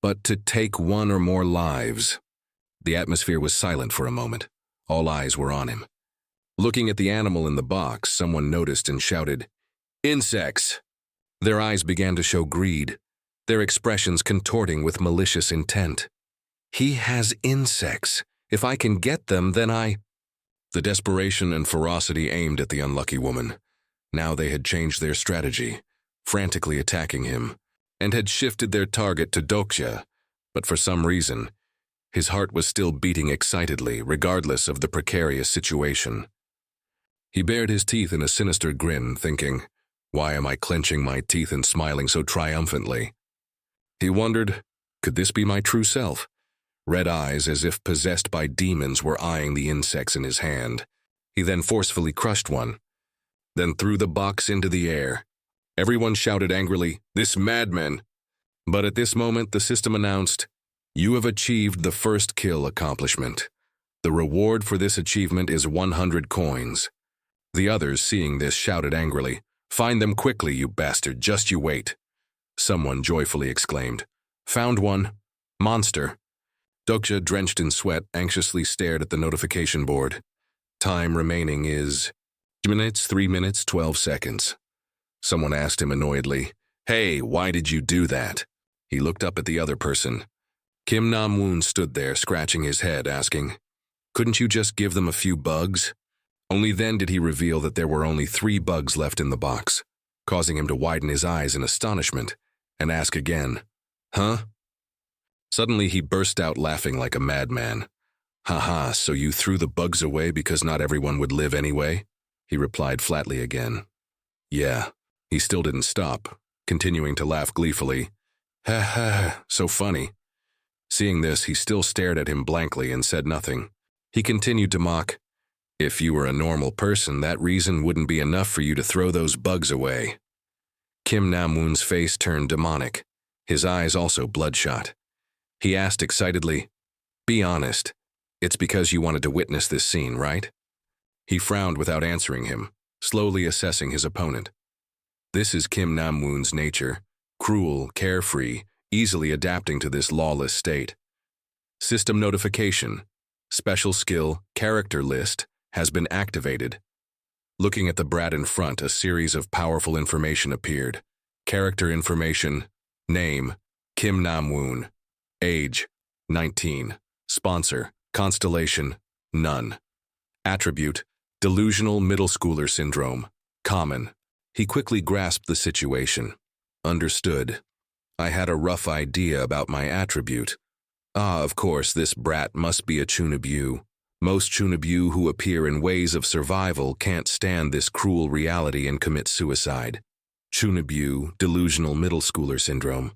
"But to take 1 or more lives." The atmosphere was silent for a moment. All eyes were on him. Looking at the animal in the box, someone noticed and shouted, "Insects!" Their eyes began to show greed, their expressions contorting with malicious intent. "He has insects. If I can get them, then I—" The desperation and ferocity aimed at the unlucky woman. Now they had changed their strategy, frantically attacking him, and had shifted their target to Dokja, but for some reason, his heart was still beating excitedly, regardless of the precarious situation. He bared his teeth in a sinister grin, thinking, "Why am I clenching my teeth and smiling so triumphantly?" He wondered, could this be my true self? Red eyes, as if possessed by demons, were eyeing the insects in his hand. He then forcefully crushed one, then threw the box into the air. Everyone shouted angrily, "This madman!" But at this moment, the system announced, "You have achieved the first kill accomplishment. The reward for this achievement is 100 coins. The others, seeing this, shouted angrily, "Find them quickly, you bastard, just you wait." Someone joyfully exclaimed, "Found one. Monster." Dokja, drenched in sweat, anxiously stared at the notification board. Time remaining is 3 minutes, 12 seconds. Someone asked him annoyedly, "Hey, why did you do that?" He looked up at the other person. Kim Nam-woon stood there, scratching his head, asking, "Couldn't you just give them a few bugs?" Only then did he reveal that there were only 3 bugs left in the box, causing him to widen his eyes in astonishment and ask again, "Huh?" Suddenly he burst out laughing like a madman. "Haha, so you threw the bugs away because not everyone would live anyway?" He replied flatly again. "Yeah." He still didn't stop, continuing to laugh gleefully. "Ha ha, so funny." Seeing this, he still stared at him blankly and said nothing. He continued to mock, "If you were a normal person, that reason wouldn't be enough for you to throw those bugs away." Kim Nam-woon's face turned demonic, his eyes also bloodshot. He asked excitedly, "Be honest, it's because you wanted to witness this scene, right?" He frowned without answering him, slowly assessing his opponent. This is Kim Nam-woon's nature, cruel, carefree, easily adapting to this lawless state. System notification, special skill, character list, has been activated. Looking at the brat in front, a series of powerful information appeared. Character information, name, Kim Nam-woon. Age, 19. Sponsor, constellation, none. Attribute, delusional middle schooler syndrome, common. He quickly grasped the situation. Understood. I had a rough idea about my attribute. Of course, this brat must be a Chunibyu. Most Chunibyu who appear in ways of survival can't stand this cruel reality and commit suicide. Chunibyu, delusional middle schooler syndrome.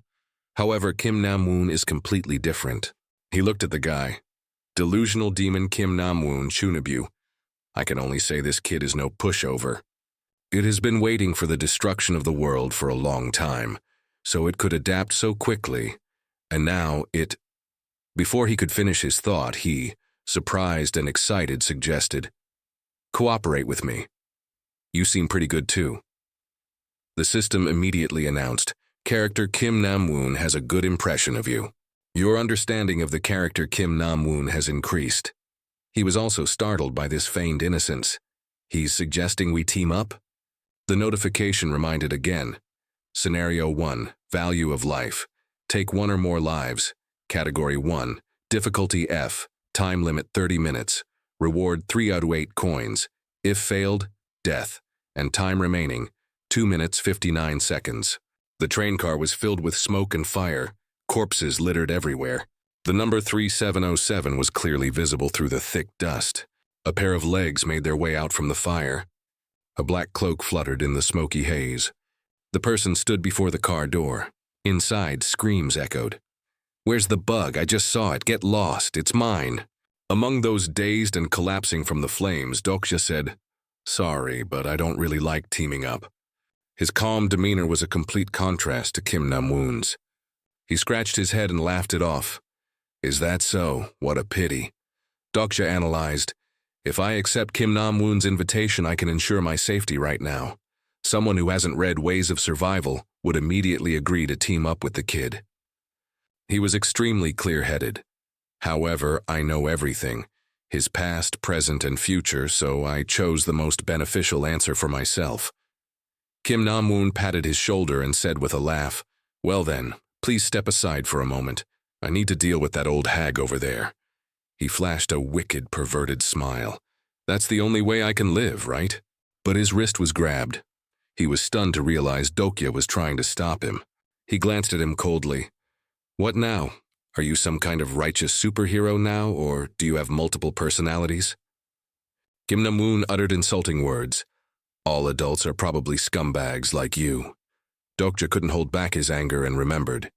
However, Kim Nam-woon is completely different. He looked at the guy. Delusional demon Kim Nam-woon, Chunibyu. I can only say this kid is no pushover. It has been waiting for the destruction of the world for a long time, so it could adapt so quickly, and now it... Before he could finish his thought, he, surprised and excited, suggested, "Cooperate with me. You seem pretty good too." The system immediately announced, "Character Kim Nam-woon has a good impression of you." Your understanding of the character Kim Nam-woon has increased. He was also startled by this feigned innocence. He's suggesting we team up? The notification reminded again. Scenario 1, value of life. Take 1 or more lives. Category 1, difficulty F, time limit 30 minutes. Reward 3 out of 8 coins. If failed, death. And time remaining, 2 minutes 59 seconds. The train car was filled with smoke and fire. Corpses littered everywhere. The number 3707 was clearly visible through the thick dust. A pair of legs made their way out from the fire. A black cloak fluttered in the smoky haze. The person stood before the car door. Inside, screams echoed. "Where's the bug? I just saw it. Get lost. It's mine." Among those dazed and collapsing from the flames, Dokja said, "Sorry, but I don't really like teaming up." His calm demeanor was a complete contrast to Kim Nam-woon's. He scratched his head and laughed it off. "Is that so? What a pity." Dokja analyzed, "If I accept Kim Nam-woon's invitation, I can ensure my safety right now. Someone who hasn't read Ways of Survival would immediately agree to team up with the kid." He was extremely clear-headed. "However, I know everything, his past, present, and future, so I chose the most beneficial answer for myself." Kim Nam-woon patted his shoulder and said with a laugh, "Well then, please step aside for a moment. I need to deal with that old hag over there." He flashed a wicked, perverted smile. "That's the only way I can live, right?" But his wrist was grabbed. He was stunned to realize Dokja was trying to stop him. He glanced at him coldly. "What now? Are you some kind of righteous superhero now, or do you have multiple personalities?" Kim Nam-woon uttered insulting words. "All adults are probably scumbags like you." Dokja couldn't hold back his anger and remembered.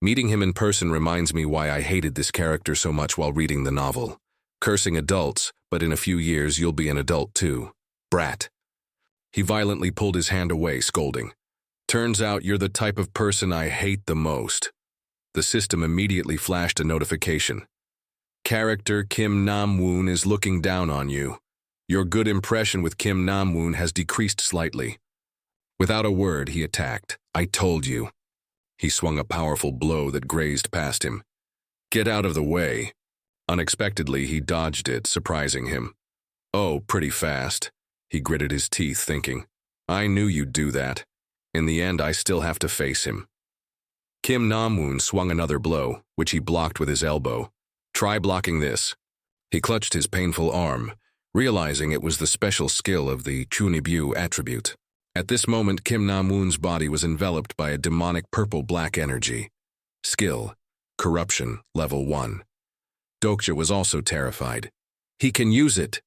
Meeting him in person reminds me why I hated this character so much while reading the novel. Cursing adults, but in a few years you'll be an adult too. Brat. He violently pulled his hand away, scolding. "Turns out you're the type of person I hate the most." The system immediately flashed a notification. "Character Kim Nam-woon is looking down on you. Your good impression with Kim Nam-woon has decreased slightly." Without a word, he attacked. "I told you." He swung a powerful blow that grazed past him. "Get out of the way." Unexpectedly, he dodged it, surprising him. Oh, pretty fast. He gritted his teeth, thinking, I knew you'd do that. In the end, I still have to face him. Kim Nam-woon swung another blow, which he blocked with his elbow. Try blocking this. He clutched his painful arm, realizing it was the special skill of the Chunibyu attribute. At this moment, Kim Nam-woon's body was enveloped by a demonic purple-black energy. Skill, Corruption, Level 1. Dokja was also terrified. He can use it!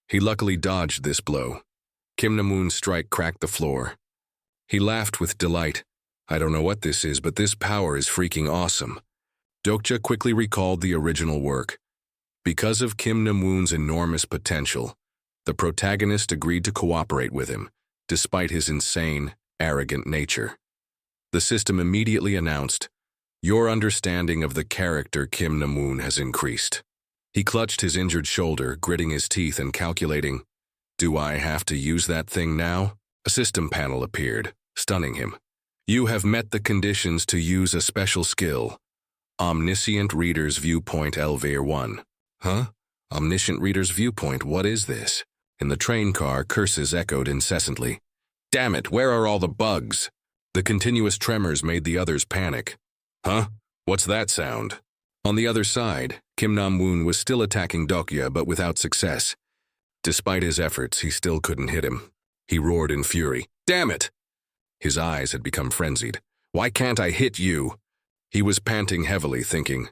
He luckily dodged this blow. Kim Nam-woon's strike cracked the floor. He laughed with delight. I don't know what this is, but this power is freaking awesome. Dokja quickly recalled the original work. Because of Kim Nam-woon's enormous potential, the protagonist agreed to cooperate with him, despite his insane, arrogant nature. The system immediately announced, your understanding of the character Kim Nam-woon has increased. He clutched his injured shoulder, gritting his teeth and calculating, do I have to use that thing now? A system panel appeared, stunning him. You have met the conditions to use a special skill. Omniscient Reader's Viewpoint Elvire 1. Huh? Omniscient Reader's Viewpoint, what is this? In the train car, curses echoed incessantly. Damn it, where are all the bugs? The continuous tremors made the others panic. Huh? What's that sound? On the other side, Kim Nam-woon was still attacking Dokja, but without success. Despite his efforts, he still couldn't hit him. He roared in fury. Damn it! His eyes had become frenzied. Why can't I hit you? He was panting heavily, thinking,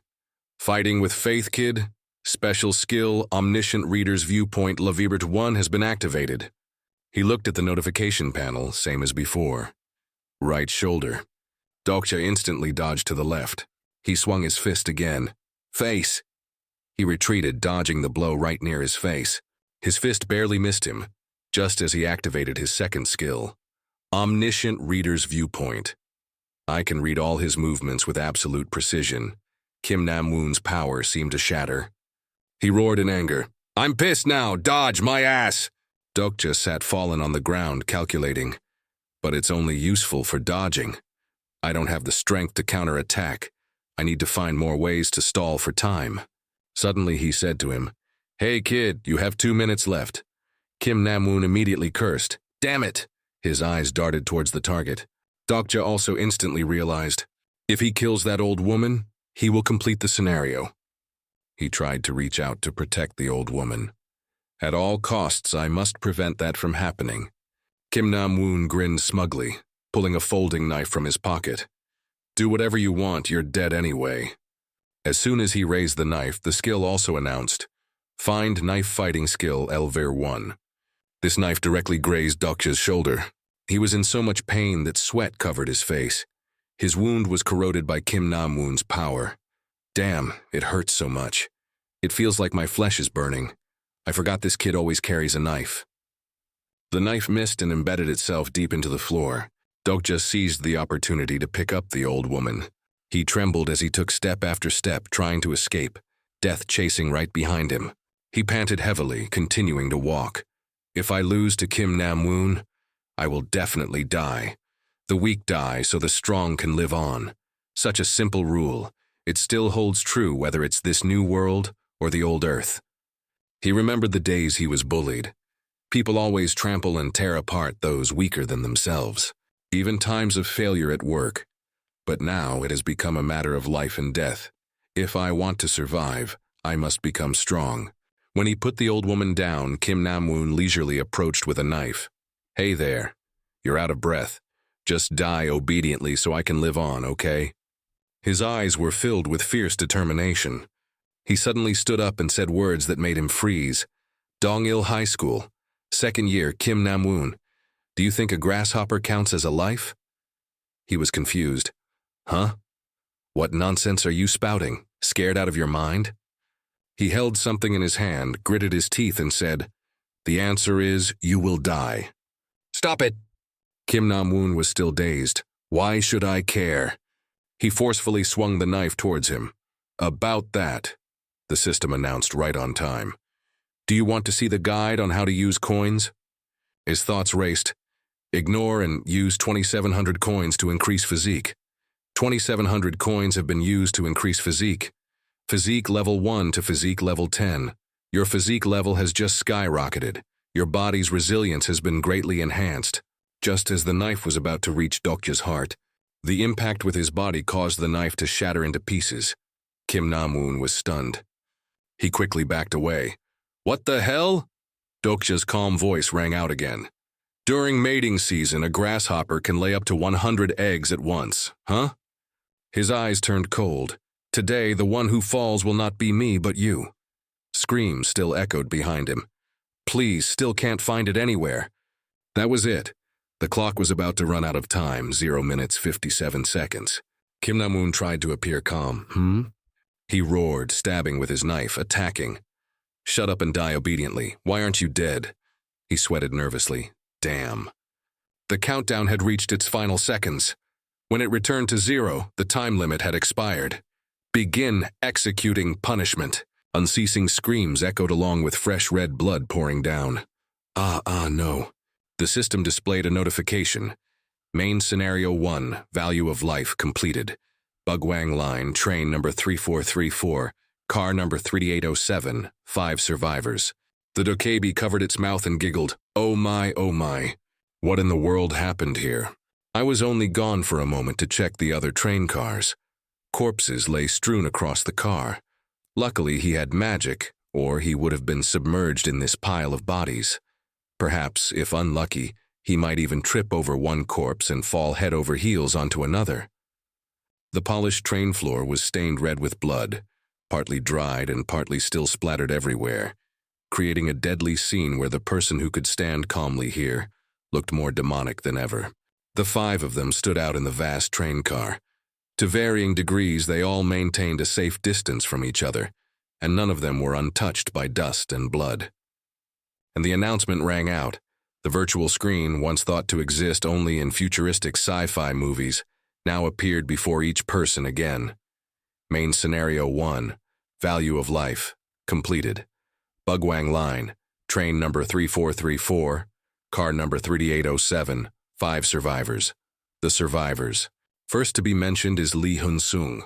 fighting with faith, kid? Special skill, Omniscient Reader's Viewpoint Levibert 1 has been activated. He looked at the notification panel, same as before. Right shoulder. Dokja instantly dodged to the left. He swung his fist again. Face! He retreated, dodging the blow right near his face. His fist barely missed him, just as he activated his second skill. Omniscient Reader's Viewpoint. I can read all his movements with absolute precision. Kim Nam-woon's power seemed to shatter. He roared in anger. I'm pissed now! Dodge my ass! Dokja sat fallen on the ground, calculating. But it's only useful for dodging. I don't have the strength to counterattack. I need to find more ways to stall for time. Suddenly he said to him, Hey kid, you have 2 minutes left. Kim Nam-woon immediately cursed. Damn it! His eyes darted towards the target. Dokja also instantly realized, if he kills that old woman, he will complete the scenario. He tried to reach out to protect the old woman. At all costs, I must prevent that from happening. Kim Nam-woon grinned smugly, pulling a folding knife from his pocket. Do whatever you want, you're dead anyway. As soon as he raised the knife, the skill also announced, Find Knife Fighting Skill Elvire 1. This knife directly grazed Dokja's shoulder. He was in so much pain that sweat covered his face. His wound was corroded by Kim Nam-woon's power. Damn, it hurts so much. It feels like my flesh is burning. I forgot this kid always carries a knife. The knife missed and embedded itself deep into the floor. Dokja seized the opportunity to pick up the old woman. He trembled as he took step after step, trying to escape, death chasing right behind him. He panted heavily, continuing to walk. If I lose to Kim Nam-woon, I will definitely die. The weak die so the strong can live on. Such a simple rule. It still holds true whether it's this new world or the old Earth. He remembered the days he was bullied. People always trample and tear apart those weaker than themselves, even times of failure at work. But now it has become a matter of life and death. If I want to survive, I must become strong. When he put the old woman down, Kim Nam-woon leisurely approached with a knife. Hey there. You're out of breath. Just die obediently so I can live on, okay? His eyes were filled with fierce determination. He suddenly stood up and said words that made him freeze. Dongil High School. Second year, Kim Nam-woon. Do you think a grasshopper counts as a life? He was confused. Huh? What nonsense are you spouting? Scared out of your mind? He held something in his hand, gritted his teeth, and said, The answer is, you will die. Stop it! Kim Nam-woon was still dazed. Why should I care? He forcefully swung the knife towards him. About that, the system announced right on time. Do you want to see the guide on how to use coins? His thoughts raced. Ignore and use 2,700 coins to increase physique. 2,700 coins have been used to increase physique. Physique level 1 to physique level 10. Your physique level has just skyrocketed. Your body's resilience has been greatly enhanced. Just as the knife was about to reach Dokja's heart, the impact with his body caused the knife to shatter into pieces. Kim Nam-woon was stunned. He quickly backed away. "What the hell?" Dokja's calm voice rang out again. "During mating season, a grasshopper can lay up to 100 eggs at once, huh?" His eyes turned cold. "Today, the one who falls will not be me, but you." Screams still echoed behind him. "Please, still can't find it anywhere." That was it. The clock was about to run out of time, 0 minutes 57 seconds. Kim Nam-woon tried to appear calm. He roared, stabbing with his knife, attacking. "Shut up and die obediently. Why aren't you dead?" He sweated nervously. Damn. The countdown had reached its final seconds. When it returned to 0, the time limit had expired. "Begin executing punishment." Unceasing screams echoed along with fresh red blood pouring down. No. The system displayed a notification. Main Scenario 1, Value of Life completed. Bugwang Line, train number 3434, car number 3807, 5 survivors. The Dokja covered its mouth and giggled. Oh my. What in the world happened here? I was only gone for a moment to check the other train cars. Corpses lay strewn across the car. Luckily, he had magic, or he would have been submerged in this pile of bodies. Perhaps, if unlucky, he might even trip over one corpse and fall head over heels onto another. The polished train floor was stained red with blood, partly dried and partly still splattered everywhere, creating a deadly scene where the person who could stand calmly here looked more demonic than ever. The 5 of them stood out in the vast train car. To varying degrees, they all maintained a safe distance from each other, and none of them were untouched by dust and blood. And the announcement rang out. The virtual screen, once thought to exist only in futuristic sci-fi movies, now appeared before each person again. Main Scenario 1, Value of Life, completed. Bugwang Line, train number 3434, car number 3807, 5 survivors. The survivors. First to be mentioned is Lee Hun-sung,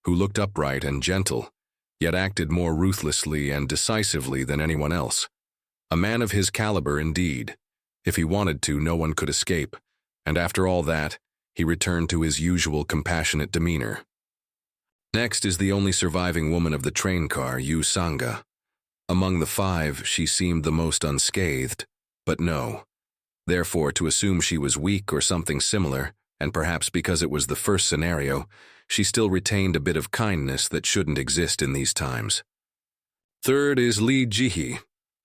who looked upright and gentle, yet acted more ruthlessly and decisively than anyone else. A man of his caliber indeed. If he wanted to, no one could escape, and after all that, he returned to his usual compassionate demeanor. Next is the only surviving woman of the train car, Yu Sanga. Among the 5, she seemed the most unscathed, but no. Therefore, to assume she was weak or something similar, and perhaps because it was the first scenario, she still retained a bit of kindness that shouldn't exist in these times. Third is Lee Ji-hee,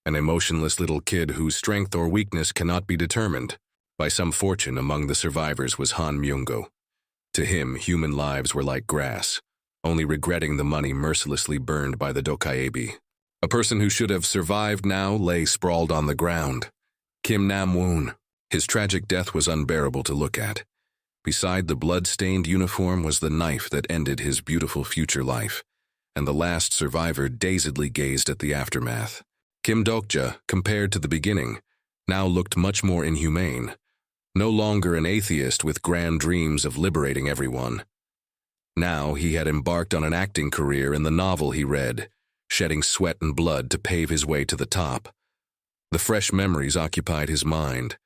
an emotionless little kid whose strength or weakness cannot be determined. By some fortune, among the survivors was Han Myung-go. To him, human lives were like grass, only regretting the money mercilessly burned by the Dokja. A person who should have survived now lay sprawled on the ground. Kim Nam-woon. His tragic death was unbearable to look at. Beside the blood-stained uniform was the knife that ended his beautiful future life, and the last survivor dazedly gazed at the aftermath. Kim Dokja, compared to the beginning, now looked much more inhumane, no longer an atheist with grand dreams of liberating everyone. Now he had embarked on an acting career in the novel he read, shedding sweat and blood to pave his way to the top. The fresh memories occupied his mind.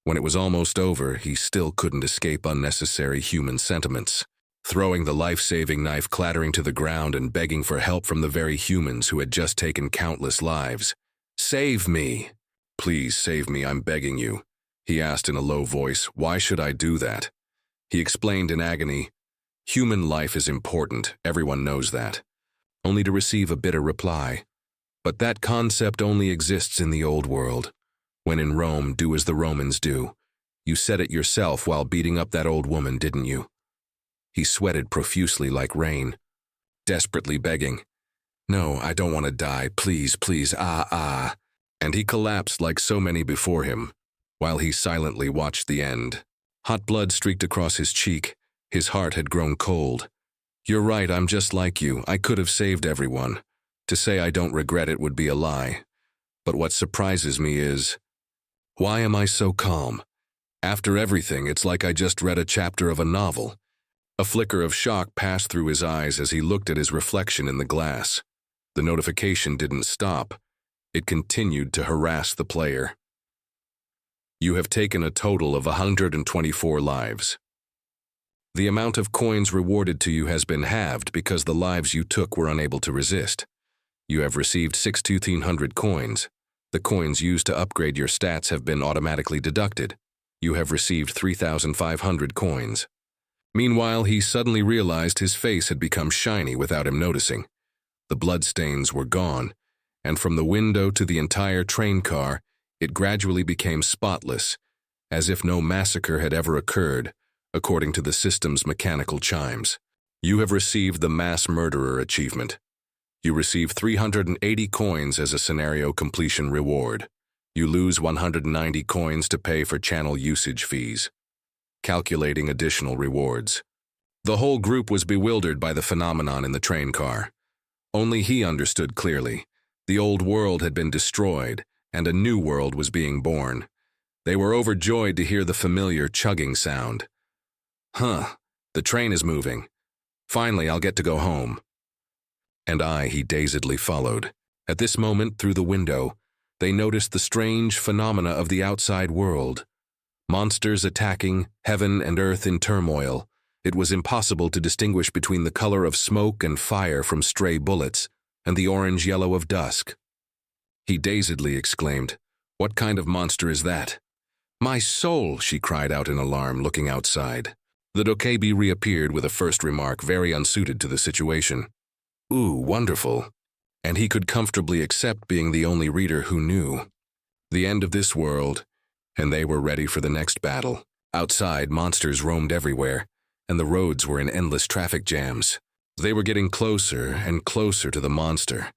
When it was almost over, he still couldn't escape unnecessary human sentiments, throwing the life-saving knife clattering to the ground and begging for help from the very humans who had just taken countless lives. "Save me! Please save me, I'm begging you," he asked in a low voice. "Why should I do that?" He explained in agony, "Human life is important, everyone knows that," only to receive a bitter reply. "But that concept only exists in the old world. When in Rome, do as the Romans do. You said it yourself while beating up that old woman, didn't you?" He sweated profusely like rain, desperately begging, "No, I don't want to die, please, please, And he collapsed like so many before him, while he silently watched the end. Hot blood streaked across his cheek. His heart had grown cold. "You're right, I'm just like you. I could have saved everyone. To say I don't regret it would be a lie. But what surprises me is, why am I so calm? After everything, it's like I just read a chapter of a novel." A flicker of shock passed through his eyes as he looked at his reflection in the glass. The notification didn't stop. It continued to harass the player. You have taken a total of 124 lives. The amount of coins rewarded to you has been halved because the lives you took were unable to resist. You have received 1,600 coins. The coins used to upgrade your stats have been automatically deducted. You have received 3,500 coins. Meanwhile, he suddenly realized his face had become shiny without him noticing. The bloodstains were gone, and from the window to the entire train car, it gradually became spotless, as if no massacre had ever occurred, according to the system's mechanical chimes. You have received the Mass Murderer achievement. You receive 380 coins as a scenario completion reward. You lose 190 coins to pay for channel usage fees. Calculating additional rewards. The whole group was bewildered by the phenomenon in the train car. Only he understood clearly. The old world had been destroyed, and a new world was being born. They were overjoyed to hear the familiar chugging sound. Huh, the train is moving. Finally, I'll get to go home. And he dazedly followed. At this moment, through the window, they noticed the strange phenomena of the outside world. Monsters attacking, heaven and earth in turmoil. It was impossible to distinguish between the color of smoke and fire from stray bullets and the orange-yellow of dusk. He dazedly exclaimed, "What kind of monster is that?" "My soul," she cried out in alarm, looking outside. The Dokja reappeared with a first remark very unsuited to the situation. "Ooh, wonderful." And he could comfortably accept being the only reader who knew. The end of this world, and they were ready for the next battle. Outside, monsters roamed everywhere, and the roads were in endless traffic jams. They were getting closer and closer to the monster,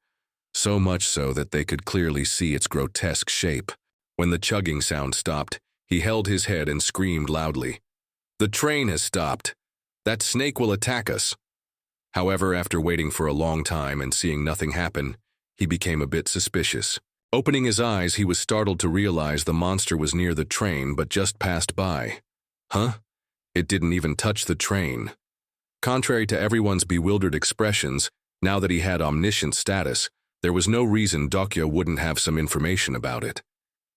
so much so that they could clearly see its grotesque shape. When the chugging sound stopped, he held his head and screamed loudly, "The train has stopped. That snake will attack us." However, after waiting for a long time and seeing nothing happen, he became a bit suspicious. Opening his eyes, he was startled to realize the monster was near the train but just passed by. Huh? It didn't even touch the train. Contrary to everyone's bewildered expressions, now that he had omniscient status, there was no reason Dokja wouldn't have some information about it.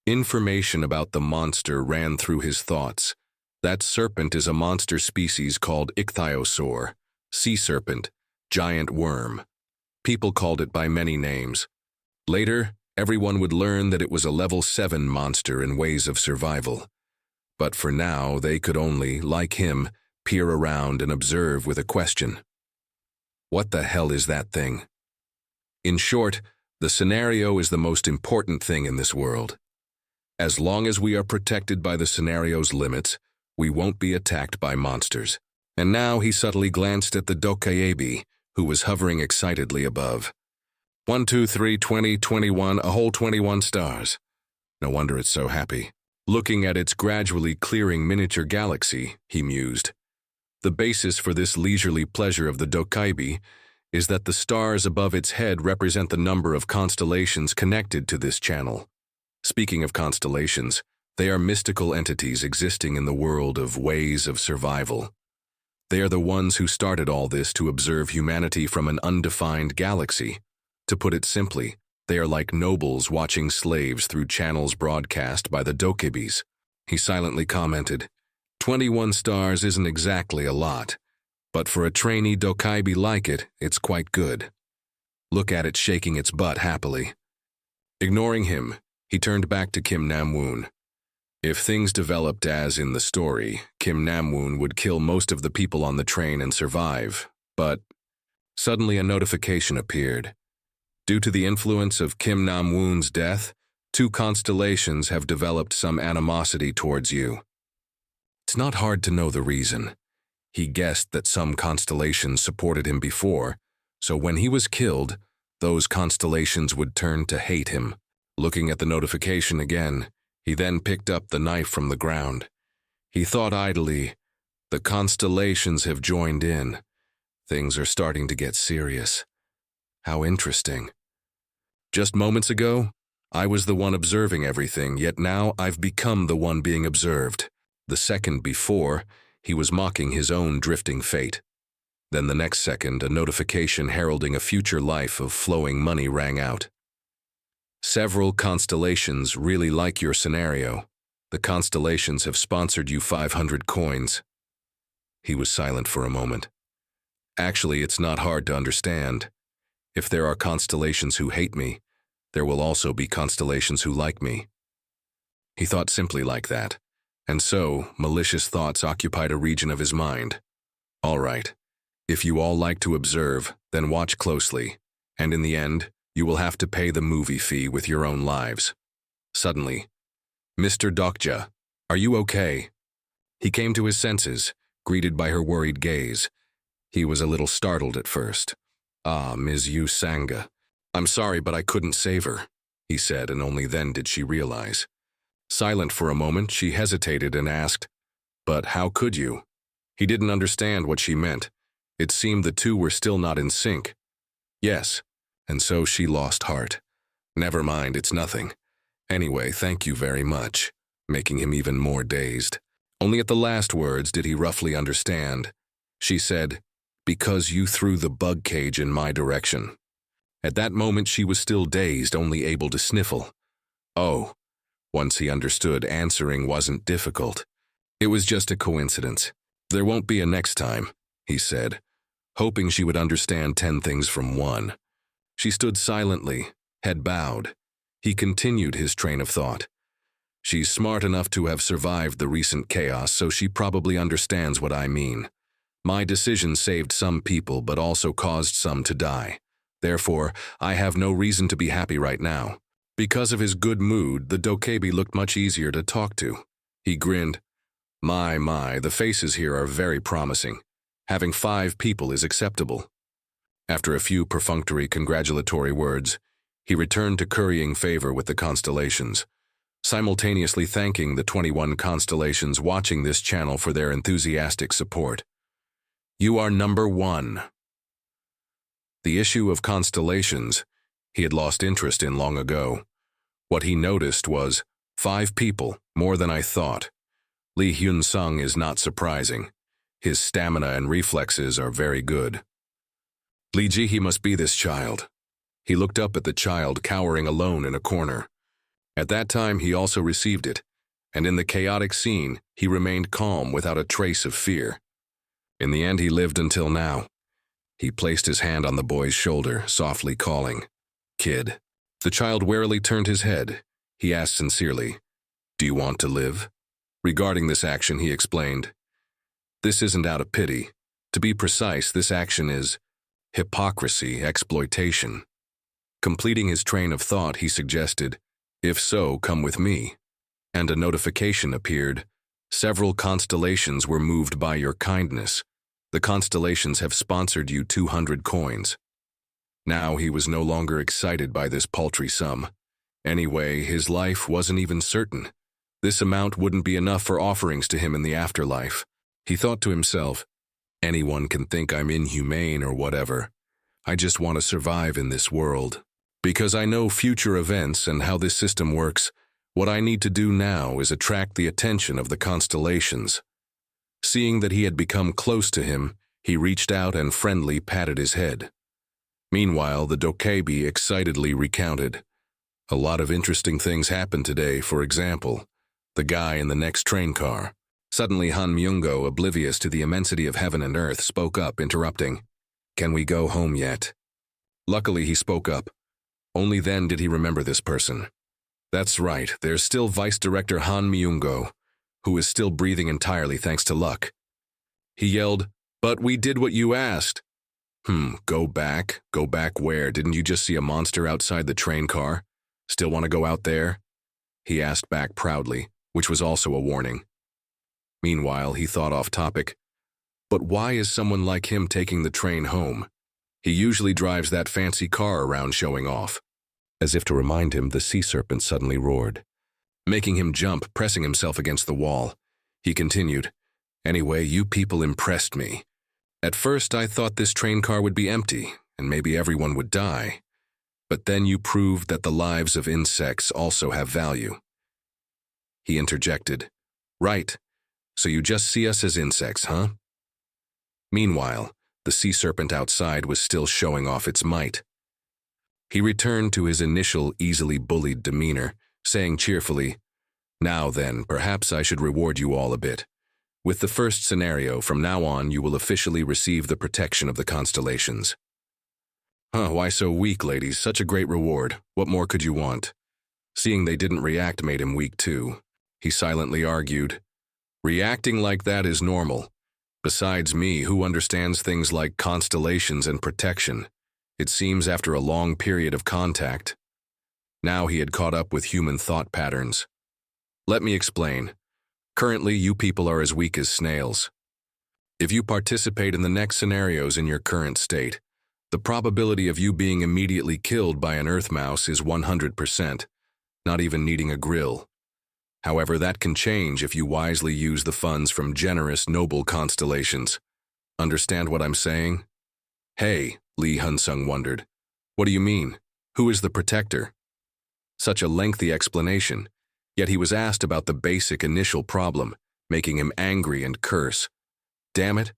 Information about the monster ran through his thoughts. That serpent is a monster species called ichthyosaur, sea serpent, giant worm. People called it by many names. Later, everyone would learn that it was a level 7 monster in ways of survival. But for now, they could only, like him, peer around and observe with a question. What the hell is that thing? In short, the scenario is the most important thing in this world. As long as we are protected by the scenario's limits, we won't be attacked by monsters. And now he subtly glanced at the Dokja, who was hovering excitedly above. 1, 2, 3, 20, 21, a whole 21 stars. No wonder it's so happy. Looking at its gradually clearing miniature galaxy, he mused. The basis for this leisurely pleasure of the Dokja is that the stars above its head represent the number of constellations connected to this channel. Speaking of constellations, they are mystical entities existing in the world of ways of survival. They are the ones who started all this to observe humanity from an undefined galaxy. To put it simply, they are like nobles watching slaves through channels broadcast by the Dokja. He silently commented, 21 stars isn't exactly a lot, but for a trainee Dokja like it, it's quite good. Look at it shaking its butt happily. Ignoring him, he turned back to Kim Nam-woon. If things developed as in the story, Kim Nam-woon would kill most of the people on the train and survive, but suddenly a notification appeared. Due to the influence of Kim Nam-woon's death, 2 constellations have developed some animosity towards you. It's not hard to know the reason. He guessed that some constellations supported him before, so when he was killed, those constellations would turn to hate him. Looking at the notification again, he then picked up the knife from the ground. He thought idly, the constellations have joined in. Things are starting to get serious. How interesting. Just moments ago, I was the one observing everything, yet now I've become the one being observed. The second before, he was mocking his own drifting fate. Then the next second, a notification heralding a future life of flowing money rang out. Several constellations really like your scenario. The constellations have sponsored you 500 coins. He was silent for a moment. Actually, it's not hard to understand. If there are constellations who hate me, there will also be constellations who like me. He thought simply like that, and so malicious thoughts occupied a region of his mind. All right, if you all like to observe, then watch closely, and in the end, you will have to pay the movie fee with your own lives. Suddenly, Mr. Dokja, are you okay? He came to his senses, greeted by her worried gaze. He was a little startled at first. Ah, Ms. Yu Sangha. I'm sorry, but I couldn't save her, he said, and only then did she realize. Silent for a moment, she hesitated and asked, but how could you? He didn't understand what she meant. It seemed the two were still not in sync. Yes, and so she lost heart. Never mind, it's nothing. Anyway, thank you very much, making him even more dazed. Only at the last words did he roughly understand. She said, because you threw the bug cage in my direction. At that moment she was still dazed, only able to sniffle. Oh. Once he understood, answering wasn't difficult. It was just a coincidence. There won't be a next time, he said, hoping she would understand 10 things from 1. She stood silently, head bowed. He continued his train of thought. She's smart enough to have survived the recent chaos, so she probably understands what I mean. My decision saved some people, but also caused some to die. Therefore, I have no reason to be happy right now. Because of his good mood, the Dokja looked much easier to talk to. He grinned. My, the faces here are very promising. Having 5 people is acceptable. After a few perfunctory congratulatory words, he returned to currying favor with the constellations, simultaneously thanking the 21 constellations watching this channel for their enthusiastic support. You are number 1. The issue of constellations he had lost interest in long ago. What he noticed was 5 people, more than I thought. Lee Hyun-sung is not surprising. His stamina and reflexes are very good. Lee Ji-hee must be this child. He looked up at the child cowering alone in a corner. At that time he also received it, and in the chaotic scene he remained calm without a trace of fear. In the end he lived until now. He placed his hand on the boy's shoulder, softly calling, "Kid." The child warily turned his head. He asked sincerely, "Do you want to live?" Regarding this action, he explained, "This isn't out of pity. To be precise, this action is hypocrisy, exploitation." Completing his train of thought, he suggested, "If so, come with me." And a notification appeared. Several constellations were moved by your kindness. The constellations have sponsored you 200 coins. Now he was no longer excited by this paltry sum. Anyway, his life wasn't even certain. This amount wouldn't be enough for offerings to him in the afterlife. He thought to himself, anyone can think I'm inhumane or whatever. I just want to survive in this world. Because I know future events and how this system works, what I need to do now is attract the attention of the constellations. Seeing that he had become close to him, he reached out and friendly patted his head. Meanwhile, the Dokja excitedly recounted. A lot of interesting things happened today. For example, the guy in the next train car. Suddenly Han Myung-go, oblivious to the immensity of heaven and earth, spoke up, interrupting. Can we go home yet? Luckily he spoke up. Only then did he remember this person. That's right, there's still Vice Director Han Myung-go, who is still breathing entirely thanks to luck. He yelled, but we did what you asked. Go back? Go back where? Didn't you just see a monster outside the train car? Still want to go out there? He asked back proudly, which was also a warning. Meanwhile, he thought off topic. But why is someone like him taking the train home? He usually drives that fancy car around showing off. As if to remind him, the sea serpent suddenly roared, making him jump, pressing himself against the wall. He continued, anyway, you people impressed me. At first, I thought this train car would be empty, and maybe everyone would die. But then you proved that the lives of insects also have value. He interjected, right, so you just see us as insects, huh? Meanwhile, the sea serpent outside was still showing off its might. He returned to his initial easily bullied demeanor, saying cheerfully, "Now then, perhaps I should reward you all a bit. With the first scenario, from now on you will officially receive the protection of the constellations." "Huh, why so weak, ladies? Such a great reward. What more could you want?" Seeing they didn't react made him weak too. He silently argued, "Reacting like that is normal. Besides me, who understands things like constellations and protection? It seems after a long period of contact." Now he had caught up with human thought patterns. "Let me explain. Currently, you people are as weak as snails. If you participate in the next scenarios in your current state, the probability of you being immediately killed by an earth mouse is 100%, not even needing a grill. However, that can change if you wisely use the funds from generous, noble constellations. Understand what I'm saying?" "Hey," Lee Hunsung wondered. "What do you mean? Who is the protector?" Such a lengthy explanation, yet he was asked about the basic initial problem, making him angry and curse. "Damn it,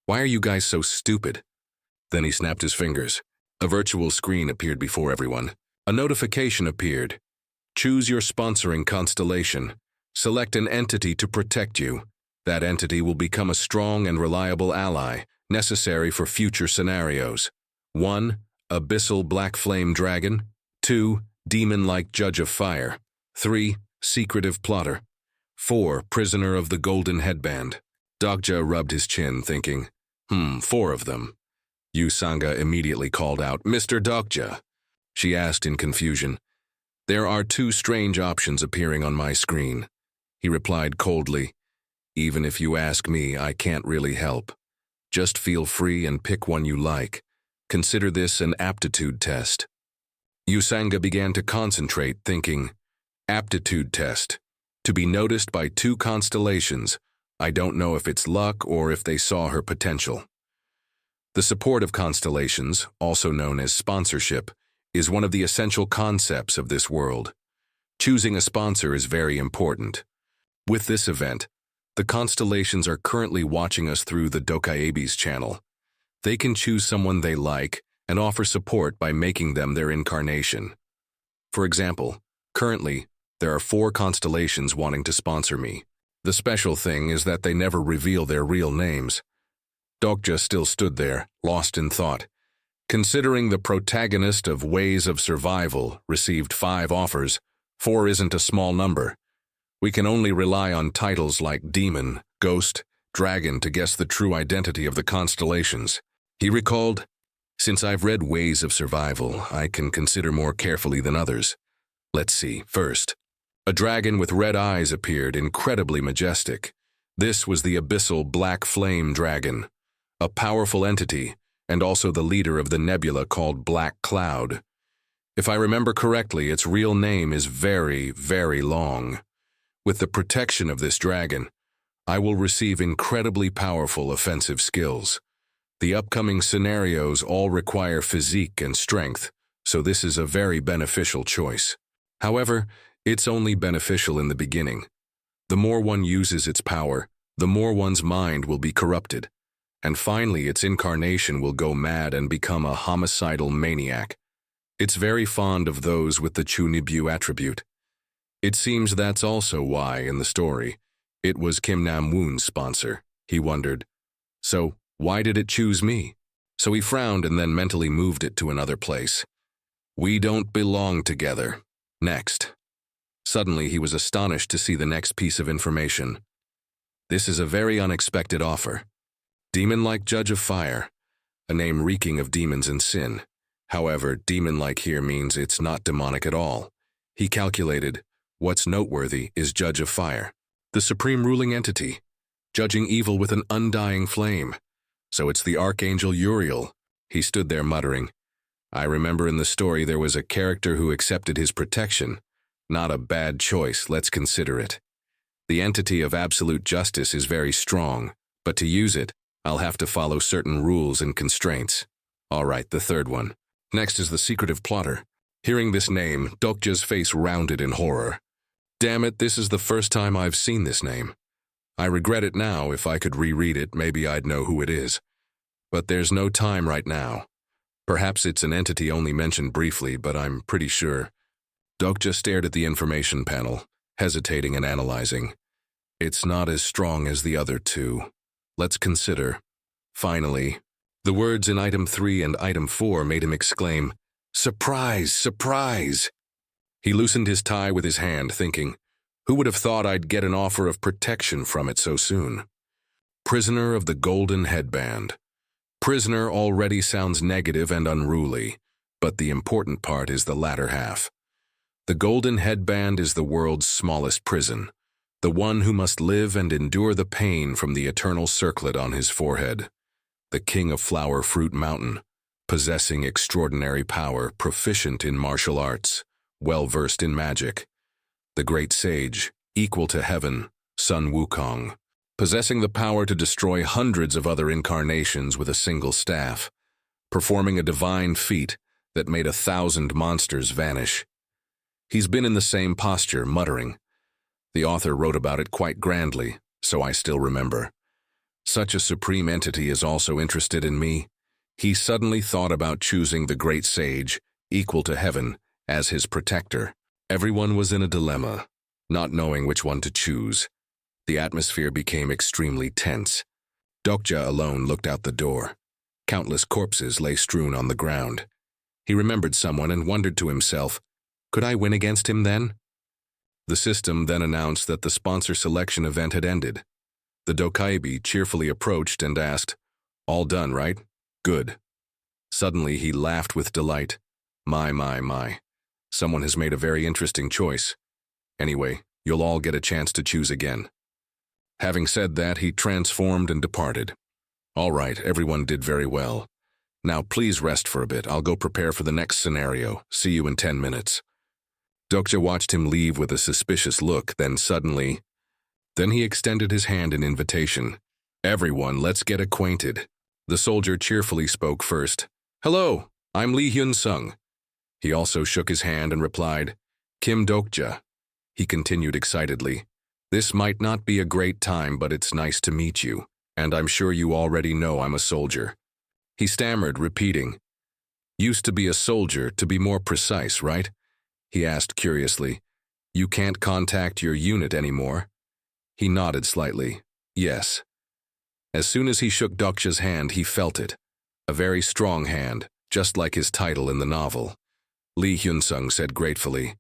why are you guys so stupid?" Then he snapped his fingers. A virtual screen appeared before everyone. A notification appeared. "Choose your sponsoring constellation. Select an entity to protect you. That entity will become a strong and reliable ally, necessary for future scenarios. 1. Abyssal Black Flame Dragon. 2. Demon-like Judge of Fire. 3. Secretive Plotter. 4. Prisoner of the Golden Headband." Dokja rubbed his chin, thinking, 4 of them. Yusanga immediately called out, "Mr. Dokja." She asked in confusion, "There are 2 strange options appearing on my screen." He replied coldly, "Even if you ask me, I can't really help. Just feel free and pick one you like. Consider this an aptitude test." Yusanga began to concentrate, thinking, "Aptitude test. To be noticed by 2 constellations. I don't know if it's luck or if they saw her potential." The support of constellations, also known as sponsorship, is one of the essential concepts of this world. Choosing a sponsor is very important. With this event, the constellations are currently watching us through the Dokja's channel. They can choose someone they like and offer support by making them their incarnation. For example, currently, there are 4 constellations wanting to sponsor me. The special thing is that they never reveal their real names. Dokja still stood there, lost in thought. Considering the protagonist of Ways of Survival received 5 offers, 4 isn't a small number. We can only rely on titles like Demon, Ghost, Dragon to guess the true identity of the constellations. He recalled, "Since I've read Ways of Survival, I can consider more carefully than others. Let's see, first. A dragon with red eyes appeared, incredibly majestic. This was the Abyssal Black Flame Dragon, a powerful entity, and also the leader of the nebula called Black Cloud. If I remember correctly, its real name is very, very long. With the protection of this dragon, I will receive incredibly powerful offensive skills. The upcoming scenarios all require physique and strength, so this is a very beneficial choice. However, it's only beneficial in the beginning. The more one uses its power, the more one's mind will be corrupted, and finally its incarnation will go mad and become a homicidal maniac. It's very fond of those with the Chunibu attribute. It seems that's also why, in the story, it was Kim Nam-woon's sponsor. He wondered, so why did it choose me? So he frowned and then mentally moved it to another place. We don't belong together. Next. Suddenly he was astonished to see the next piece of information. This is a very unexpected offer. Demon-like Judge of Fire, a name reeking of demons and sin. However, demon-like here means it's not demonic at all. He calculated, what's noteworthy is Judge of Fire, the supreme ruling entity, judging evil with an undying flame. So it's the Archangel Uriel. He stood there muttering, I remember in the story there was a character who accepted his protection. Not a bad choice, let's consider it. The entity of absolute justice is very strong, but to use it, I'll have to follow certain rules and constraints. All right, the third one. Next is the secretive plotter. Hearing this name, Dokja's face rounded in horror. Damn it, this is the first time I've seen this name. I regret it now. If I could reread it, maybe I'd know who it is. But there's no time right now. Perhaps it's an entity only mentioned briefly, but I'm pretty sure. Dokja stared at the information panel, hesitating and analyzing. It's not as strong as the other two. Let's consider. Finally, the words in item 3 and item 4 made him exclaim, "Surprise! Surprise!" He loosened his tie with his hand, thinking, who would have thought I'd get an offer of protection from it so soon? Prisoner of the Golden Headband. Prisoner already sounds negative and unruly, but the important part is the latter half. The Golden Headband is the world's smallest prison, the one who must live and endure the pain from the eternal circlet on his forehead. The king of Flower Fruit Mountain, possessing extraordinary power, proficient in martial arts, well-versed in magic. The great sage, equal to heaven, Sun Wukong, possessing the power to destroy hundreds of other incarnations with a single staff, performing a divine feat that made 1,000 monsters vanish. He's been in the same posture, muttering. The author wrote about it quite grandly, so I still remember. Such a supreme entity is also interested in me. He suddenly thought about choosing the great sage, equal to heaven, as his protector. Everyone was in a dilemma, not knowing which one to choose. The atmosphere became extremely tense. Dokja alone looked out the door. Countless corpses lay strewn on the ground. He remembered someone and wondered to himself, could I win against him then? The system then announced that the sponsor selection event had ended. The Dokaibi cheerfully approached and asked, all done, right? Good. Suddenly he laughed with delight. My. Someone has made a very interesting choice. Anyway, you'll all get a chance to choose again. Having said that, he transformed and departed. All right, everyone did very well. Now please rest for a bit. I'll go prepare for the next scenario. See you in 10 minutes. Dokja watched him leave with a suspicious look, then he extended his hand in invitation. Everyone, let's get acquainted. The soldier cheerfully spoke first. Hello, I'm Lee Hyun-sung. He also shook his hand and replied, Kim Dokja. He continued excitedly. This might not be a great time, but it's nice to meet you, and I'm sure you already know I'm a soldier. He stammered, repeating, Used to be a soldier, to be more precise, right? He asked curiously. You can't contact your unit anymore? He nodded slightly. Yes. As soon as he shook Dokja's hand, he felt it. A very strong hand, just like his title in the novel. Lee Hyun-sung said gratefully,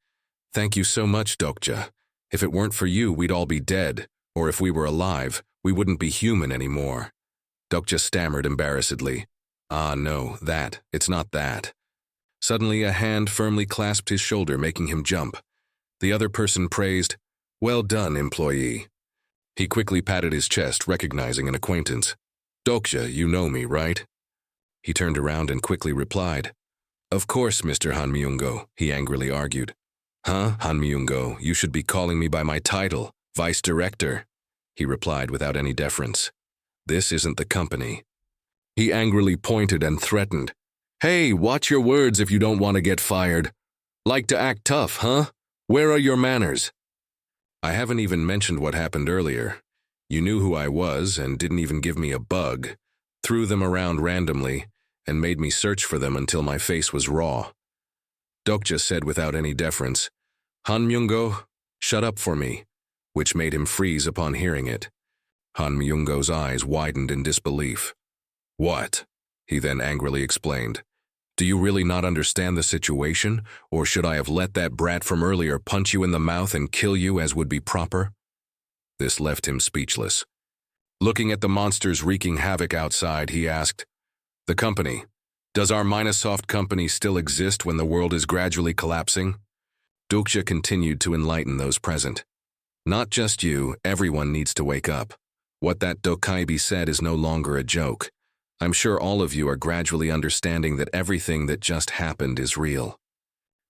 Thank you so much, Dokja. If it weren't for you, we'd all be dead, or if we were alive, we wouldn't be human anymore. Dokja stammered embarrassedly. No, it's not that. Suddenly a hand firmly clasped his shoulder, making him jump. The other person praised, Well done, employee. He quickly patted his chest, recognizing an acquaintance. Dokja, you know me, right? He turned around and quickly replied, Of course, Mr. Han Myung-go, he angrily argued. Huh, Han Myung-go, you should be calling me by my title, Vice Director, he replied without any deference. This isn't the company. He angrily pointed and threatened. Hey, watch your words if you don't want to get fired. Like to act tough, huh? Where are your manners? I haven't even mentioned what happened earlier. You knew who I was and didn't even give me a bug, threw them around randomly, and made me search for them until my face was raw. Dokja said without any deference, Han Myung-go, shut up for me, which made him freeze upon hearing it. Han Myung-go's eyes widened in disbelief. What? He then angrily explained. Do you really not understand the situation, or should I have let that brat from earlier punch you in the mouth and kill you as would be proper? This left him speechless. Looking at the monsters wreaking havoc outside, he asked, The company. Does our Microsoft company still exist when the world is gradually collapsing? Dokja continued to enlighten those present. Not just you, everyone needs to wake up. What that Dokaibi said is no longer a joke. I'm sure all of you are gradually understanding that everything that just happened is real.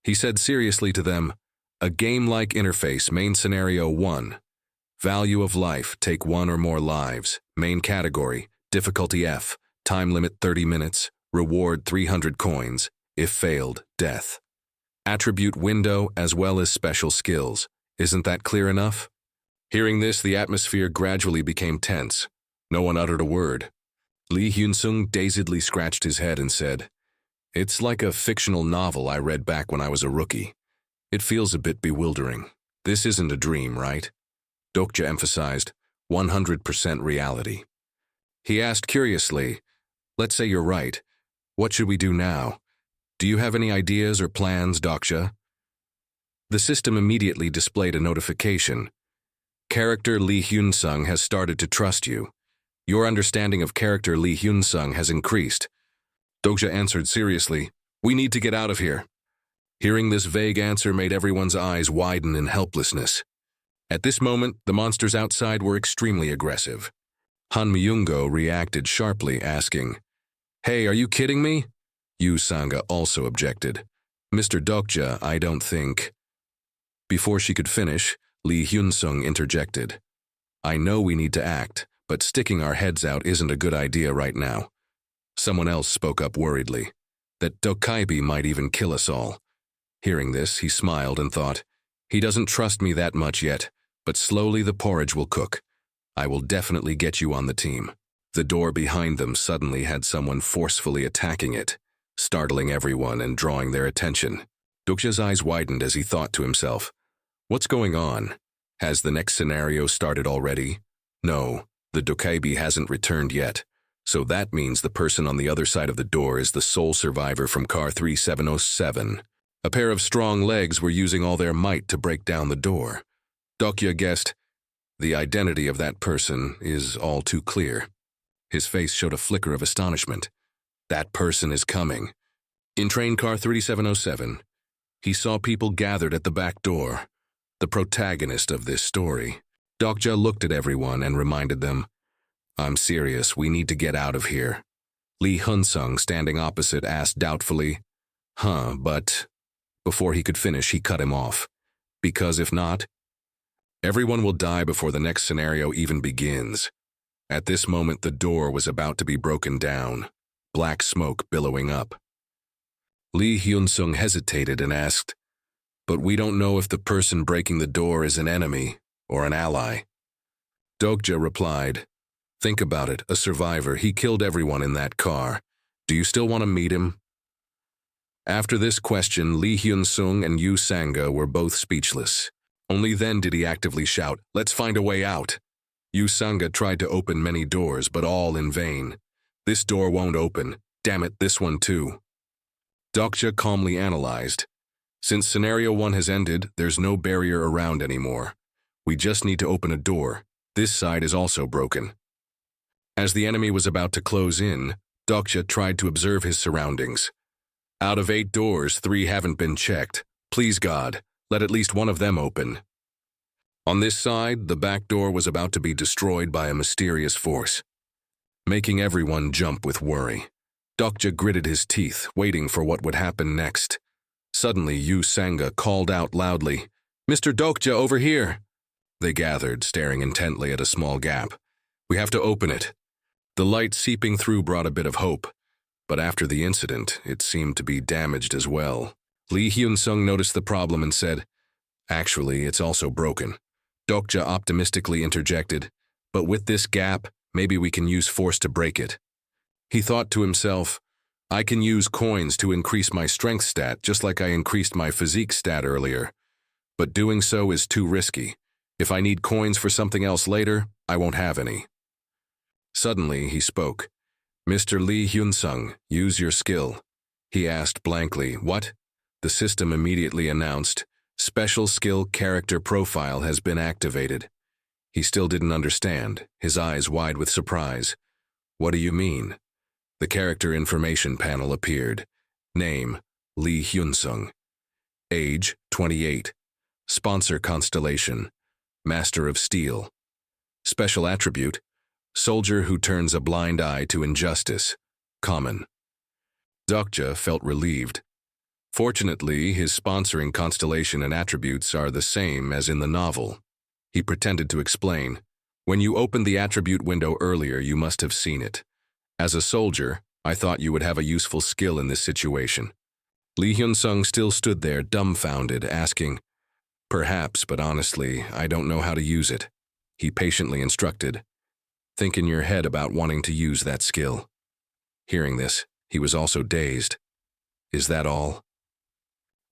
He said seriously to them, A game-like interface, main scenario 1. Value of life, take 1 or more lives. Main category, difficulty F, time limit 30 minutes, reward 300 coins, if failed, death. Attribute window as well as special skills. Isn't that clear enough? Hearing this, the atmosphere gradually became tense. No one uttered a word. Lee Hyun-sung dazedly scratched his head and said, It's like a fictional novel I read back when I was a rookie. It feels a bit bewildering. This isn't a dream, right? Dokja emphasized, 100% reality. He asked curiously, let's say you're right. What should we do now? Do you have any ideas or plans, Dokja? The system immediately displayed a notification. Character Lee Hyun-sung has started to trust you. Your understanding of character Lee Hyun-sung has increased. Dokja answered seriously, we need to get out of here. Hearing this vague answer made everyone's eyes widen in helplessness. At this moment, the monsters outside were extremely aggressive. Han Myung-go reacted sharply, asking, Hey, are you kidding me? Yu Sanga also objected. Mr. Dokja, I don't think. Before she could finish, Lee Hyun-sung interjected. I know we need to act, but sticking our heads out isn't a good idea right now. Someone else spoke up worriedly, that Dokja might even kill us all. Hearing this, he smiled and thought, he doesn't trust me that much yet, but slowly the porridge will cook. I will definitely get you on the team. The door behind them suddenly had someone forcefully attacking it, startling everyone and drawing their attention. Dokja's eyes widened as he thought to himself, what's going on? Has the next scenario started already? No, the Dokja hasn't returned yet, so that means the person on the other side of the door is the sole survivor from car 3707. A pair of strong legs were using all their might to break down the door. Dokja guessed, the identity of that person is all too clear. His face showed a flicker of astonishment. That person is coming. In train car 3707, he saw people gathered at the back door, the protagonist of this story. Dokja looked at everyone and reminded them, I'm serious, we need to get out of here. Lee Hyun-sung, standing opposite, asked doubtfully, but... Before he could finish, he cut him off. Because if not, everyone will die before the next scenario even begins. At this moment, the door was about to be broken down, black smoke billowing up. Lee Hyun-sung hesitated and asked, but we don't know if the person breaking the door is an enemy or an ally. Dokja replied, think about it, a survivor, he killed everyone in that car. Do you still want to meet him? After this question, Lee Hyun-sung and Yu Sanga were both speechless. Only then did he actively shout, let's find a way out. Yu Sanga tried to open many doors, but all in vain. This door won't open. Damn it, this one too. Dokja calmly analyzed. Since scenario 1 has ended, there's no barrier around anymore. We just need to open a door. This side is also broken. As the enemy was about to close in, Dokja tried to observe his surroundings. Out of 8 doors, 3 haven't been checked. Please God, let at least one of them open. On this side, the back door was about to be destroyed by a mysterious force, making everyone jump with worry. Dokja gritted his teeth, waiting for what would happen next. Suddenly, Yu Sanga called out loudly, Mr. Dokja, over here! They gathered, staring intently at a small gap. We have to open it. The light seeping through brought a bit of hope. But after the incident, it seemed to be damaged as well. Lee Hyun-sung noticed the problem and said, actually, it's also broken. Dokja optimistically interjected, but with this gap, maybe we can use force to break it. He thought to himself, I can use coins to increase my strength stat just like I increased my physique stat earlier. But doing so is too risky. If I need coins for something else later, I won't have any. Suddenly, he spoke. Mr. Lee Hyun-sung, use your skill. He asked blankly, what? The system immediately announced, special skill character profile has been activated. He still didn't understand, his eyes wide with surprise. What do you mean? The character information panel appeared. Name, Lee Hyun-sung. Age, 28. Sponsor constellation, Master of Steel. Special attribute, soldier who turns a blind eye to injustice, common. Dokja felt relieved. Fortunately, his sponsoring constellation and attributes are the same as in the novel. He pretended to explain. When you opened the attribute window earlier, you must have seen it. As a soldier, I thought you would have a useful skill in this situation. Lee Hyun-sung still stood there, dumbfounded, asking, perhaps, but honestly, I don't know how to use it. He patiently instructed. Think in your head about wanting to use that skill. Hearing this, he was also dazed. Is that all?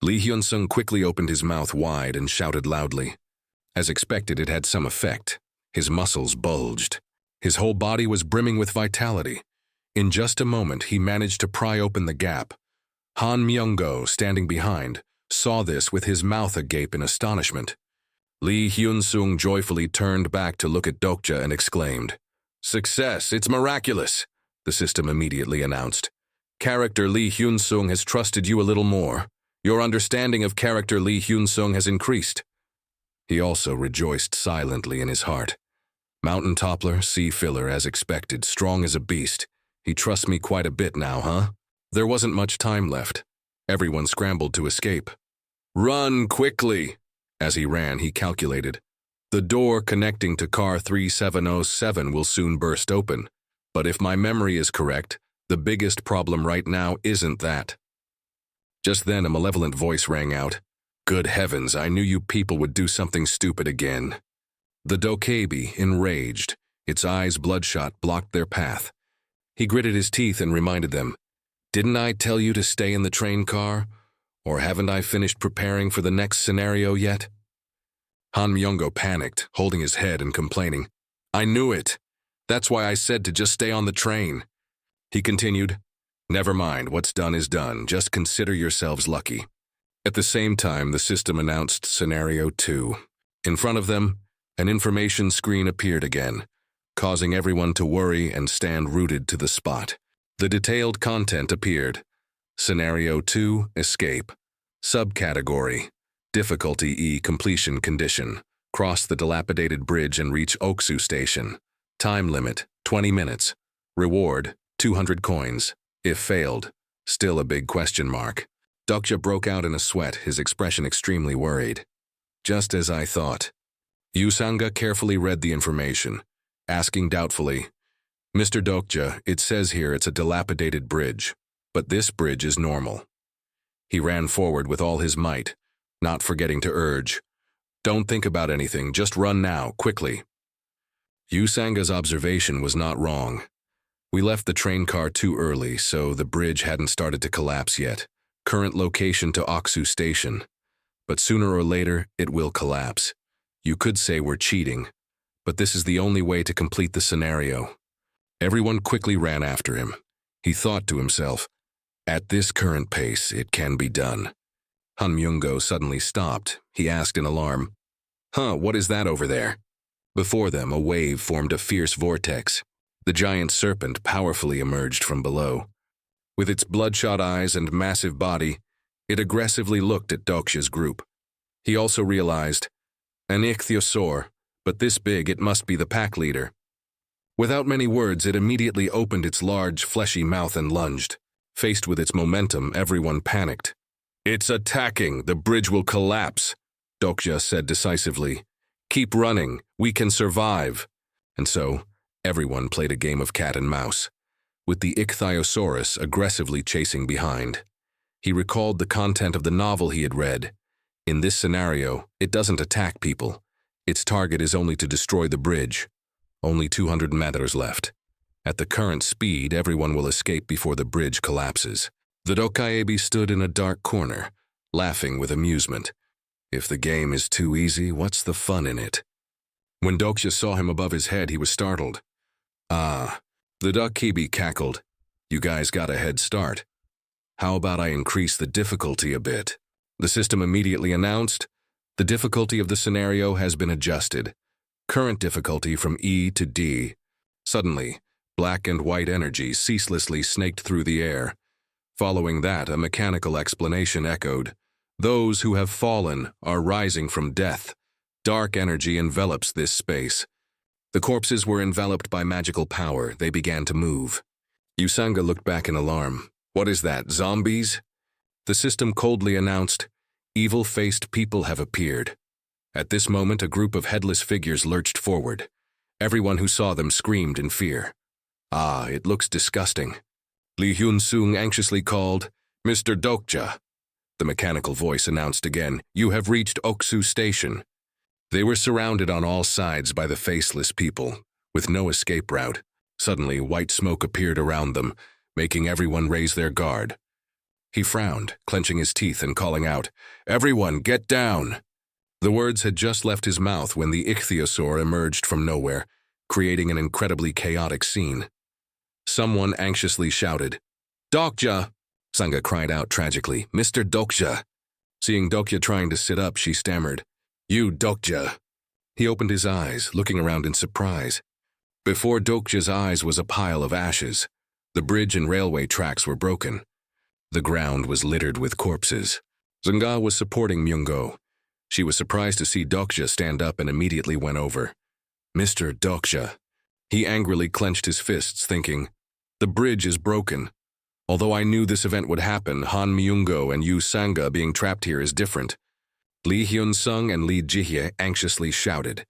Lee Hyun-sung quickly opened his mouth wide and shouted loudly. As expected, it had some effect. His muscles bulged. His whole body was brimming with vitality. In just a moment, he managed to pry open the gap. Han Myung-go, standing behind, saw this with his mouth agape in astonishment. Lee Hyun-sung joyfully turned back to look at Dokja and exclaimed, "Success! It's miraculous!" The system immediately announced. "Character Lee Hyun-sung has trusted you a little more. Your understanding of character Lee Hyun-sung has increased." He also rejoiced silently in his heart. "Mountain toppler, sea filler, as expected, strong as a beast. He trusts me quite a bit now, huh?" There wasn't much time left. Everyone scrambled to escape. "Run quickly!" As he ran, he calculated. The door connecting to car 3707 will soon burst open. But if my memory is correct, the biggest problem right now isn't that. Just then, a malevolent voice rang out. "Good heavens, I knew you people would do something stupid again." The Dokja, enraged, its eyes bloodshot, blocked their path. He gritted his teeth and reminded them, "Didn't I tell you to stay in the train car? Or haven't I finished preparing for the next scenario yet?" Han Myung-go panicked, holding his head and complaining, "I knew it. That's why I said to just stay on the train." He continued, "Never mind, what's done is done. Just consider yourselves lucky." At the same time, the system announced Scenario 2. In front of them, an information screen appeared again, causing everyone to worry and stand rooted to the spot. The detailed content appeared. Scenario 2, Escape. Subcategory, Difficulty E, Completion Condition. Cross the dilapidated bridge and reach Oksu Station. Time limit, 20 minutes. Reward, 200 coins. If failed, still a big question mark. Dokja broke out in a sweat, his expression extremely worried. Just as I thought. Yusanga carefully read the information, asking doubtfully, "Mr. Dokja, it says here it's a dilapidated bridge, but this bridge is normal." He ran forward with all his might, not forgetting to urge, "Don't think about anything, just run now, quickly." Yusanga's observation was not wrong. We left the train car too early, so the bridge hadn't started to collapse yet. Current location to Oksu Station. But sooner or later, it will collapse. You could say we're cheating, but this is the only way to complete the scenario. Everyone quickly ran after him. He thought to himself, "At this current pace, it can be done." Han Myung-go suddenly stopped. He asked in alarm, What is that over there?" Before them, a wave formed a fierce vortex. The giant serpent powerfully emerged from below. With its bloodshot eyes and massive body, it aggressively looked at Dokja's group. He also realized, an ichthyosaur, but this big it must be the pack leader. Without many words, it immediately opened its large, fleshy mouth and lunged. Faced with its momentum, everyone panicked. "It's attacking! The bridge will collapse!" Dokja said decisively. "Keep running! We can survive!" And so, everyone played a game of cat and mouse, with the ichthyosaurus aggressively chasing behind. He recalled the content of the novel he had read. In this scenario, it doesn't attack people. Its target is only to destroy the bridge. Only 200 meters left. At the current speed, everyone will escape before the bridge collapses. The Dokja stood in a dark corner, laughing with amusement. If the game is too easy, what's the fun in it? When Dokja saw him above his head, he was startled. "Ah," the Dokja cackled. "You guys got a head start. How about I increase the difficulty a bit?" The system immediately announced, "The difficulty of the scenario has been adjusted. Current difficulty from E to D." Suddenly, black and white energy ceaselessly snaked through the air. Following that, a mechanical explanation echoed. "Those who have fallen are rising from death. Dark energy envelops this space." The corpses were enveloped by magical power. They began to move. Yusanga looked back in alarm. "What is that, zombies?" The system coldly announced, "Evil-faced people have appeared." At this moment, a group of headless figures lurched forward. Everyone who saw them screamed in fear. "Ah, it looks disgusting." Lee Hyun-sung anxiously called, "Mr. Dokja." The mechanical voice announced again, "You have reached Oksu Station." They were surrounded on all sides by the faceless people, with no escape route. Suddenly, white smoke appeared around them, making everyone raise their guard. He frowned, clenching his teeth and calling out, "Everyone, get down!" The words had just left his mouth when the ichthyosaur emerged from nowhere, creating an incredibly chaotic scene. Someone anxiously shouted, "Dokja!" Sangha cried out tragically, "Mr. Dokja!" Seeing Dokja trying to sit up, she stammered, "You, Dokja!" He opened his eyes, looking around in surprise. Before Dokja's eyes was a pile of ashes. The bridge and railway tracks were broken. The ground was littered with corpses. Sangha was supporting Myungo. She was surprised to see Dokja stand up and immediately went over. "Mr. Dokja." He angrily clenched his fists, thinking, "The bridge is broken. Although I knew this event would happen, Han Myungo and Yu Sangha being trapped here is different." Lee Hyun-sung and Lee Jihye anxiously shouted.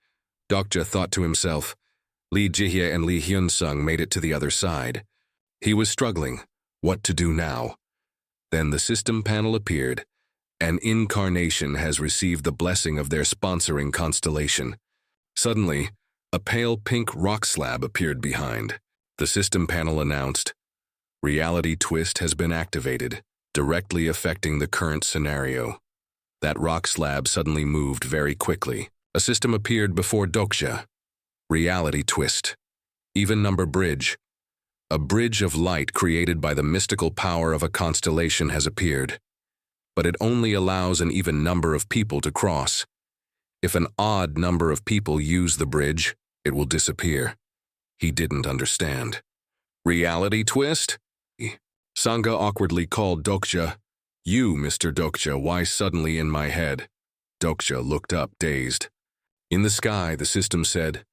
Dokja thought to himself, Lee Jihye and Lee Hyun-sung made it to the other side. He was struggling. What to do now? Then the system panel appeared. An incarnation has received the blessing of their sponsoring constellation. Suddenly, a pale pink rock slab appeared behind. The system panel announced, "Reality twist has been activated, directly affecting the current scenario." That rock slab suddenly moved very quickly. A system appeared before Dokja. Reality twist. Even number bridge. A bridge of light created by the mystical power of a constellation has appeared. But it only allows an even number of people to cross. If an odd number of people use the bridge, it will disappear. He didn't understand. Reality twist? Sangha awkwardly called Dokja. "You, Mr. Dokja, why suddenly in my head?" Dokja looked up, dazed. In the sky, the system said,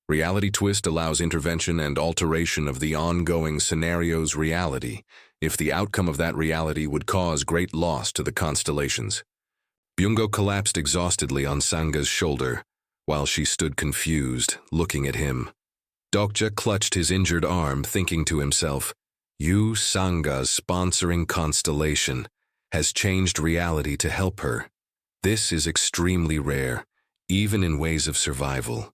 "Reality twist allows intervention and alteration of the ongoing scenario's reality, if the outcome of that reality would cause great loss to the constellations." Byungo collapsed exhaustedly on Sangha's shoulder, while she stood confused, looking at him. Dokja clutched his injured arm, thinking to himself, Yu Sangha's sponsoring constellation has changed reality to help her. This is extremely rare, even in ways of survival.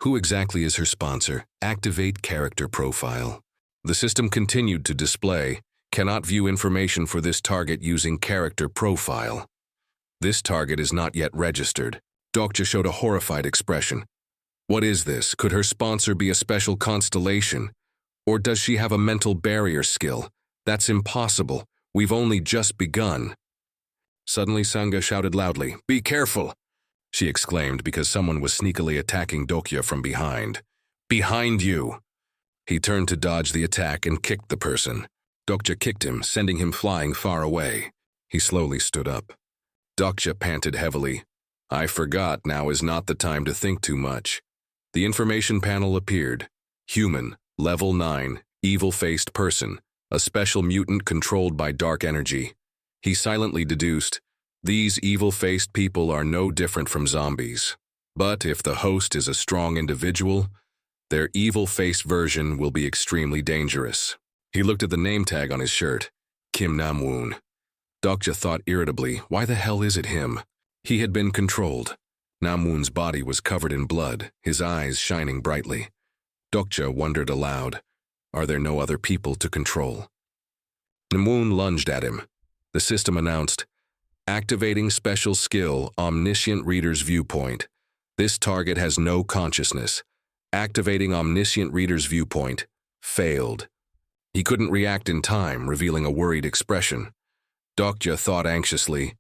Who exactly is her sponsor? Activate character profile. The system continued to display, "Cannot view information for this target using character profile. This target is not yet registered." Dokja showed a horrified expression. What is this? Could her sponsor be a special constellation? Or does she have a mental barrier skill? That's impossible. We've only just begun. Suddenly Sangha shouted loudly, "Be careful!" She exclaimed because someone was sneakily attacking Dokja from behind. "Behind you!" He turned to dodge the attack and kicked the person. Dokja kicked him, sending him flying far away. He slowly stood up. Dokja panted heavily. "I forgot now is not the time to think too much." The information panel appeared. Human, level 9, evil-faced person, a special mutant controlled by dark energy. He silently deduced, these evil-faced people are no different from zombies. But if the host is a strong individual, their evil-faced version will be extremely dangerous. He looked at the name tag on his shirt, Kim Nam-woon. Dokja thought irritably, why the hell is it him? He had been controlled. Nam-woon's body was covered in blood, his eyes shining brightly. Dokja wondered aloud, are there no other people to control? Nam-woon lunged at him. The system announced, activating special skill, Omniscient Reader's Viewpoint. This target has no consciousness. Activating Omniscient Reader's Viewpoint. Failed. He couldn't react in time, revealing a worried expression. Dokja thought anxiously,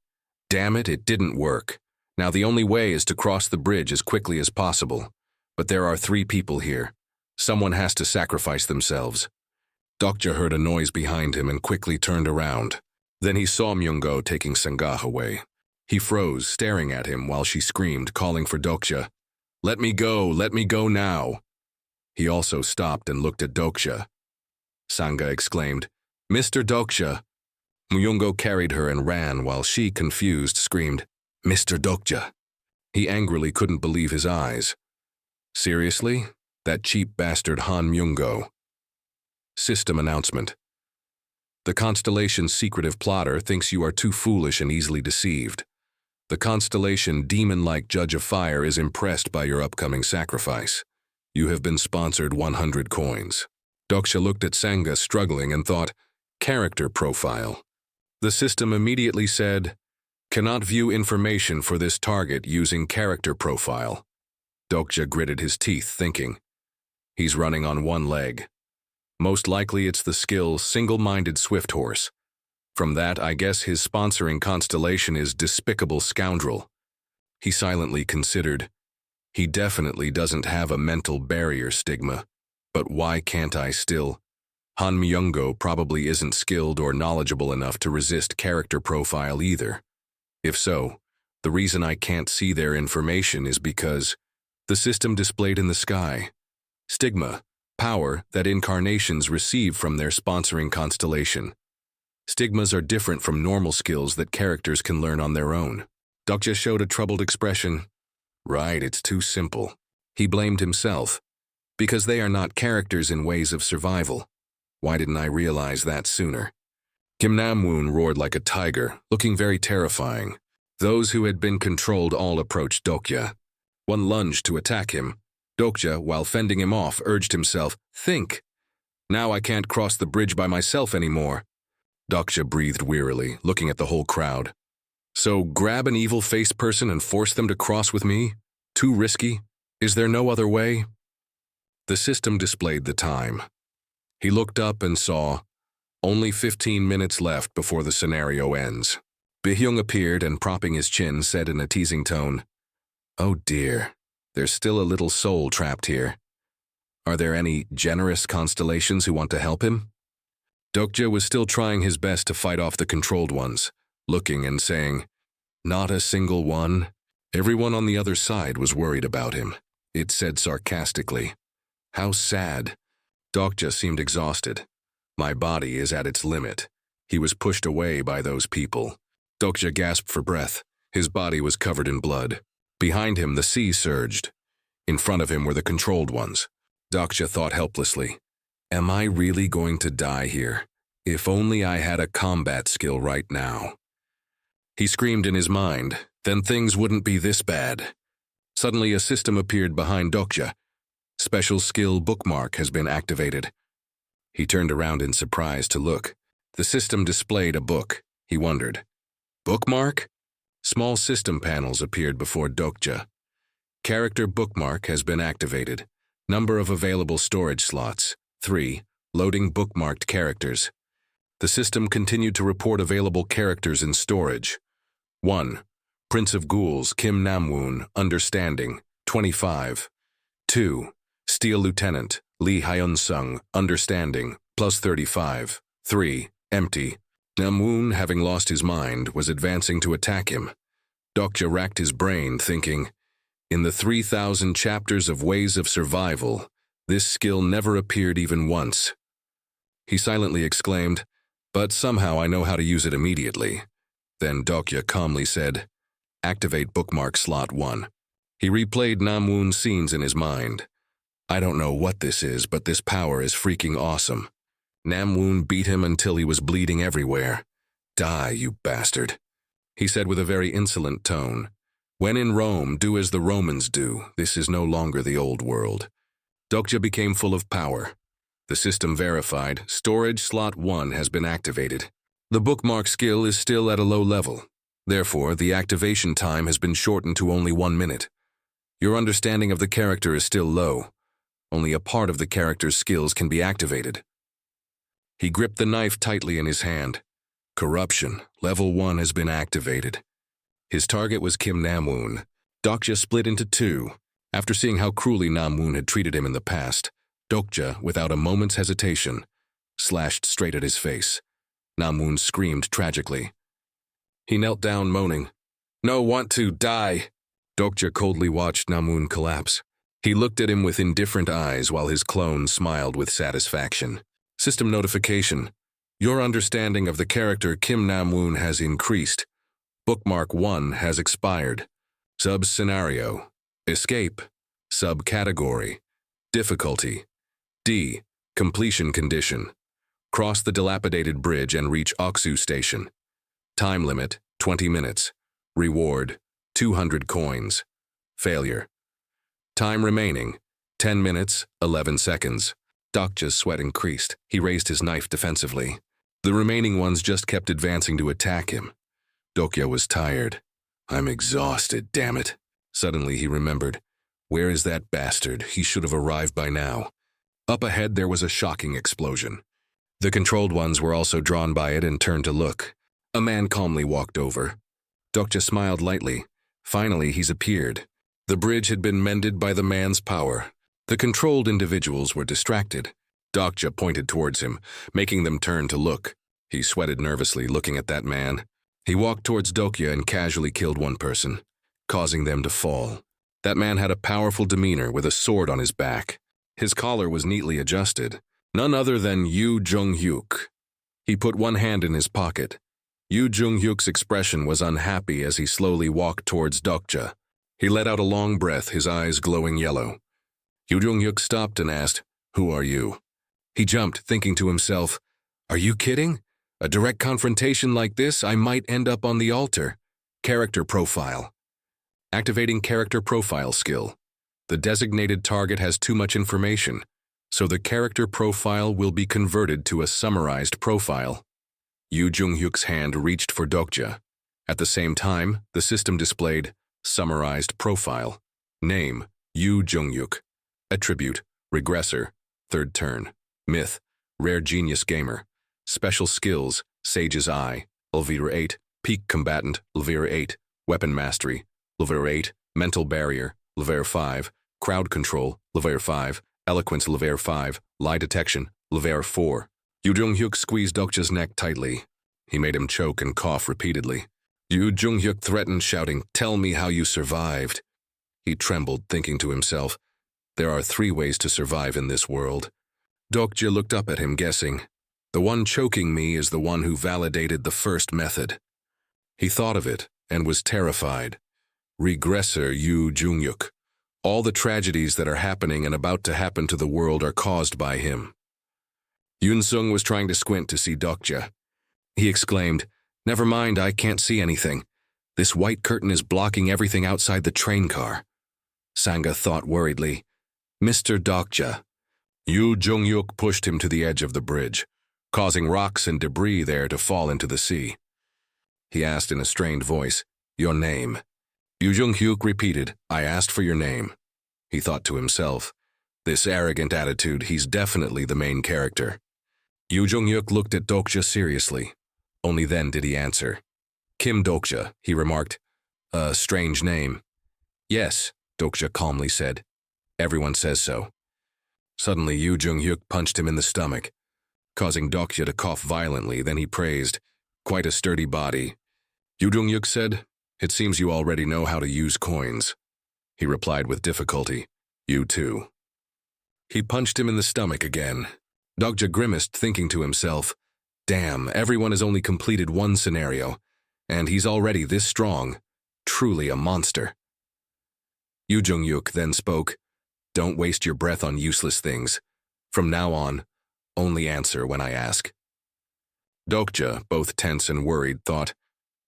damn it, it didn't work. Now the only way is to cross the bridge as quickly as possible. But there are 3 people here. Someone has to sacrifice themselves. Dokja heard a noise behind him and quickly turned around. Then he saw Myungo taking Sangha away. He froze, staring at him while she screamed, calling for Dokja. Let me go now. He also stopped and looked at Dokja. Sangha exclaimed, Mr. Dokja. Myungo carried her and ran while she, confused, screamed, Mr. Dokja. He angrily couldn't believe his eyes. Seriously? That cheap bastard Han Myungo. System announcement. The constellation's secretive plotter thinks you are too foolish and easily deceived. The constellation demon-like Judge of Fire is impressed by your upcoming sacrifice. You have been sponsored 100 coins. Dokja looked at Sangha struggling and thought, character profile. The system immediately said, "Cannot view information for this target using character profile." Dokja gritted his teeth, thinking, he's running on one leg. Most likely it's the skill Single-Minded Swift Horse. From that, I guess his sponsoring constellation is Despicable Scoundrel. He silently considered, he definitely doesn't have a mental barrier stigma, but why can't I still? Han Myungo probably isn't skilled or knowledgeable enough to resist character profile either. If so, the reason I can't see their information is because the system displayed in the sky. Stigma, power that incarnations receive from their sponsoring constellation. Stigmas are different from normal skills that characters can learn on their own. Dokja showed a troubled expression. Right, it's too simple. He blamed himself. Because they are not characters in ways of survival. Why didn't I realize that sooner? Kim Nam-woon roared like a tiger, looking very terrifying. Those who had been controlled all approached Dokja. One lunged to attack him. Dokja, while fending him off, urged himself, "Think. Now I can't cross the bridge by myself anymore." Dokja breathed wearily, looking at the whole crowd. So grab an evil-faced person and force them to cross with me? Too risky? Is there no other way? The system displayed the time. He looked up and saw only 15 minutes left before the scenario ends. Bi-hyung appeared and, propping his chin, said in a teasing tone, "Oh dear, there's still a little soul trapped here. Are there any generous constellations who want to help him?" Dokja was still trying his best to fight off the controlled ones, looking and saying, "Not a single one." Everyone on the other side was worried about him. It said sarcastically, "How sad." Dokja seemed exhausted. "My body is at its limit." He was pushed away by those people. Dokja gasped for breath. His body was covered in blood. Behind him, the sea surged. In front of him were the controlled ones. Dokja thought helplessly, "Am I really going to die here? If only I had a combat skill right now." He screamed in his mind, then things wouldn't be this bad. Suddenly, a system appeared behind Dokja. Special skill bookmark has been activated. He turned around in surprise to look. The system displayed a book. He wondered, bookmark? Small system panels appeared before Dokja. Character bookmark has been activated. Number of available storage slots, 3. Loading bookmarked characters. The system continued to report available characters in storage. 1. Prince of Ghouls, Kim Nam-woon, understanding, 25. 2. Steel Lieutenant, Lee Hyun-sung, understanding, plus 35. 3. Empty. Nam-woon, having lost his mind, was advancing to attack him. Dokja racked his brain, thinking, in the 3,000 chapters of Ways of Survival, this skill never appeared even once. He silently exclaimed, "But somehow I know how to use it immediately." Then Dokja calmly said, "Activate bookmark slot 1. He replayed Nam-woon's scenes in his mind. I don't know what this is, but this power is freaking awesome. Nam-woon beat him until he was bleeding everywhere. Die, you bastard. He said with a very insolent tone, "When in Rome, do as the Romans do. This is no longer the old world." Dokja became full of power. The system verified, storage slot 1 has been activated. The bookmark skill is still at a low level. Therefore, the activation time has been shortened to only 1 minute. Your understanding of the character is still low. Only a part of the character's skills can be activated. He gripped the knife tightly in his hand. Corruption, level 1 has been activated. His target was Kim Nam-woon. Dokja split into 2. After seeing how cruelly Nam-woon had treated him in the past, Dokja, without a moment's hesitation, slashed straight at his face. Nam-woon screamed tragically. He knelt down, moaning, "No, want to die." Dokja coldly watched Nam-woon collapse. He looked at him with indifferent eyes while his clone smiled with satisfaction. System notification. Your understanding of the character Kim Nam-woon has increased. Bookmark 1 has expired. Sub-scenario. Escape. Subcategory. Difficulty. D. Completion condition. Cross the dilapidated bridge and reach Oksu Station. Time limit, 20 minutes. Reward, 200 coins. Failure. Time remaining, 10 minutes, 11 seconds. Dokja's sweat increased. He raised his knife defensively. The remaining ones just kept advancing to attack him. Dokja was tired. I'm exhausted, damn it. Suddenly he remembered. Where is that bastard? He should have arrived by now. Up ahead there was a shocking explosion. The controlled ones were also drawn by it and turned to look. A man calmly walked over. Dokja smiled lightly. Finally he's appeared. The bridge had been mended by the man's power. The controlled individuals were distracted. Dokja pointed towards him, making them turn to look. He sweated nervously, looking at that man. He walked towards Dokja and casually killed one person, causing them to fall. That man had a powerful demeanor with a sword on his back. His collar was neatly adjusted. None other than Yu Jung-hyuk. He put one hand in his pocket. Yu Jung-hyuk's expression was unhappy as he slowly walked towards Dokja. He let out a long breath, his eyes glowing yellow. Yu Jung-hyuk stopped and asked, "Who are you?" He jumped, thinking to himself, "Are you kidding? A direct confrontation like this, I might end up on the altar." Character profile. Activating character profile skill. The designated target has too much information, so the character profile will be converted to a summarized profile. Yu Jung-hyuk's hand reached for Dokja. At the same time, the system displayed summarized profile. Name, Yu Jung-hyuk. Attribute, regressor, third turn. Myth, rare genius gamer. Special skills, Sage's Eye, level 8. Peak combatant, level 8. Weapon mastery, level 8. Mental barrier, level 5. Crowd control, level 5. Eloquence, level 5. Lie detection, level 4. Yu Jung-hyuk squeezed Dokja's neck tightly. He made him choke and cough repeatedly. Yu Jung-hyuk threatened, shouting, "Tell me how you survived." He trembled, thinking to himself, there are 3 ways to survive in this world. Dokja looked up at him, guessing. The one choking me is the one who validated the first method. He thought of it and was terrified. Regressor Yu Jung-hyuk. All the tragedies that are happening and about to happen to the world are caused by him. Yun-sung was trying to squint to see Dokja. He exclaimed, "Never mind, I can't see anything. This white curtain is blocking everything outside the train car." Sangha thought worriedly, "Mr. Dokja." Yu Jung-hyuk pushed him to the edge of the bridge, causing rocks and debris there to fall into the sea. He asked in a strained voice, "Your name?" Yu Jung-hyuk repeated, "I asked for your name." He thought to himself, this arrogant attitude, he's definitely the main character. Yu Jung-hyuk looked at Dokja seriously. Only then did he answer. "Kim Dokja," he remarked. "A strange name." "Yes," Dokja calmly said. "Everyone says so." Suddenly Yu Jung-hyuk punched him in the stomach, causing Dokja to cough violently. Then he praised, "Quite a sturdy body." Yu Jung-hyuk said, "It seems you already know how to use coins." He replied with difficulty, "You too." He punched him in the stomach again. Dokja grimaced, thinking to himself, "Damn, everyone has only completed one scenario, and he's already this strong. Truly a monster." Yu Jung-hyuk then spoke, "Don't waste your breath on useless things. From now on, only answer when I ask." Dokja, both tense and worried, thought,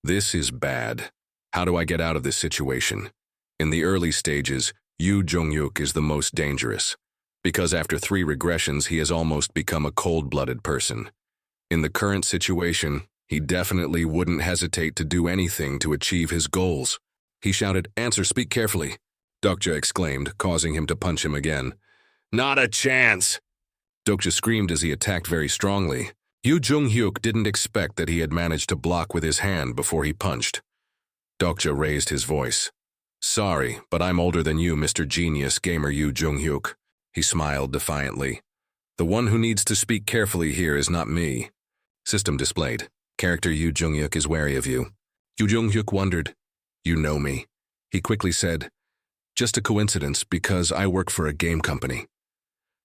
"This is bad. How do I get out of this situation?" In the early stages, Yu Jung-hyuk is the most dangerous, because after 3 regressions he has almost become a cold-blooded person. In the current situation, he definitely wouldn't hesitate to do anything to achieve his goals. He shouted, "Answer, speak carefully." Dokja exclaimed, causing him to punch him again. "Not a chance!" Dokja screamed as he attacked very strongly. Yu Jung-hyuk didn't expect that he had managed to block with his hand before he punched. Dokja raised his voice. "Sorry, but I'm older than you, Mr. Genius Gamer Yu Jung-hyuk." He smiled defiantly. "The one who needs to speak carefully here is not me." System displayed. Character Yu Jung-hyuk is wary of you. Yu Jung-hyuk wondered, "You know me?" He quickly said, "Just a coincidence because I work for a game company."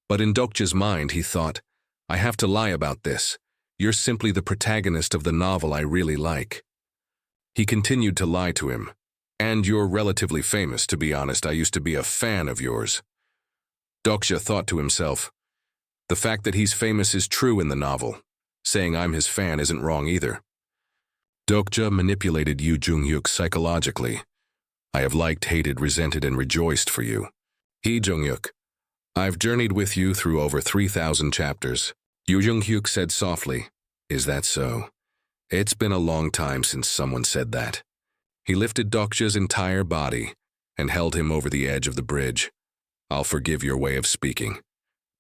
But in Dokja's mind he thought, "I have to lie about this. You're simply the protagonist of the novel I really like." He continued to lie to him. "And you're relatively famous, to be honest. I used to be a fan of yours." Dokja thought to himself, "The fact that he's famous is true in the novel. Saying I'm his fan isn't wrong either." Dokja manipulated Yu Jung-hyuk psychologically. "I have liked, hated, resented, and rejoiced for you. Yu Jung-hyuk, I've journeyed with you through over 3,000 chapters." Yu Jung-hyuk said softly, Is that so? It's been a long time since someone said that. He lifted Dokja's entire body and held him over the edge of the bridge. I'll forgive your way of speaking,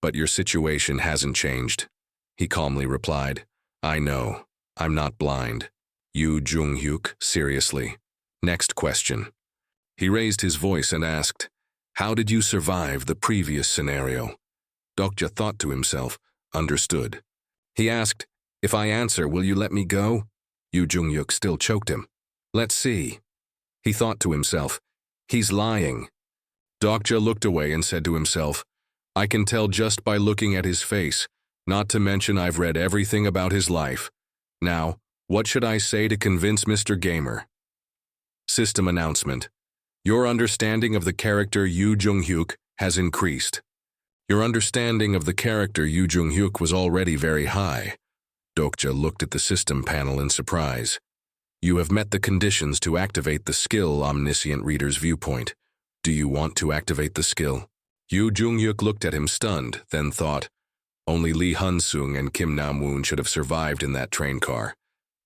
but your situation hasn't changed. He calmly replied, I know. I'm not blind. Yu Jung-hyuk, seriously. Next question. He raised his voice and asked, how did you survive the previous scenario? Dokja thought to himself, understood. He asked, if I answer, will you let me go? Yu Jung-hyuk still choked him. Let's see. He thought to himself, he's lying. Dokja looked away and said to himself, I can tell just by looking at his face, not to mention I've read everything about his life. Now, what should I say to convince Mr. Gamer? System announcement. Your understanding of the character Yu Jung-hyuk has increased. Your understanding of the character Yu Jung-hyuk was already very high. Dokja looked at the system panel in surprise. You have met the conditions to activate the skill Omniscient Reader's Viewpoint. Do you want to activate the skill? Yu Jung-hyuk looked at him stunned, then thought, only Lee Hun-sung and Kim Nam-woon should have survived in that train car.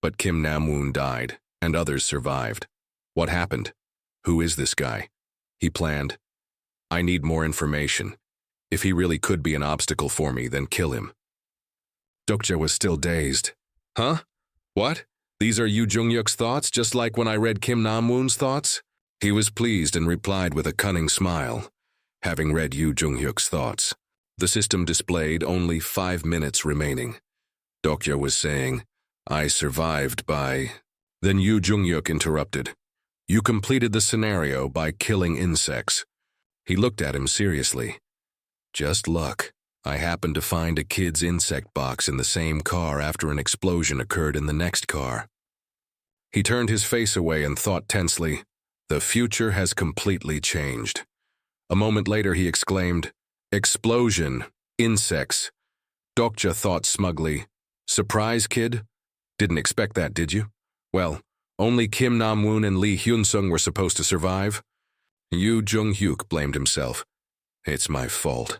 But Kim Nam-woon died, and others survived. What happened? Who is this guy? He planned. I need more information. If he really could be an obstacle for me, then kill him. Dokja was still dazed. Huh? What? These are Yu Jung-hyuk's thoughts, just like when I read Kim Nam-woon's thoughts? He was pleased and replied with a cunning smile. Having read Yu Jung-hyuk's thoughts, the system displayed only 5 minutes remaining. Dokja was saying, I survived by... Then Yu Jung-hyuk interrupted. You completed the scenario by killing insects. He looked at him seriously. Just luck. I happened to find a kid's insect box in the same car after an explosion occurred in the next car. He turned his face away and thought tensely, the future has completely changed. A moment later he exclaimed, explosion, insects. Dokja thought smugly, surprise, kid? Didn't expect that, did you? Well, only Kim Nam-woon and Lee Hyun-sung were supposed to survive. Yu Jung-hyuk blamed himself. It's my fault.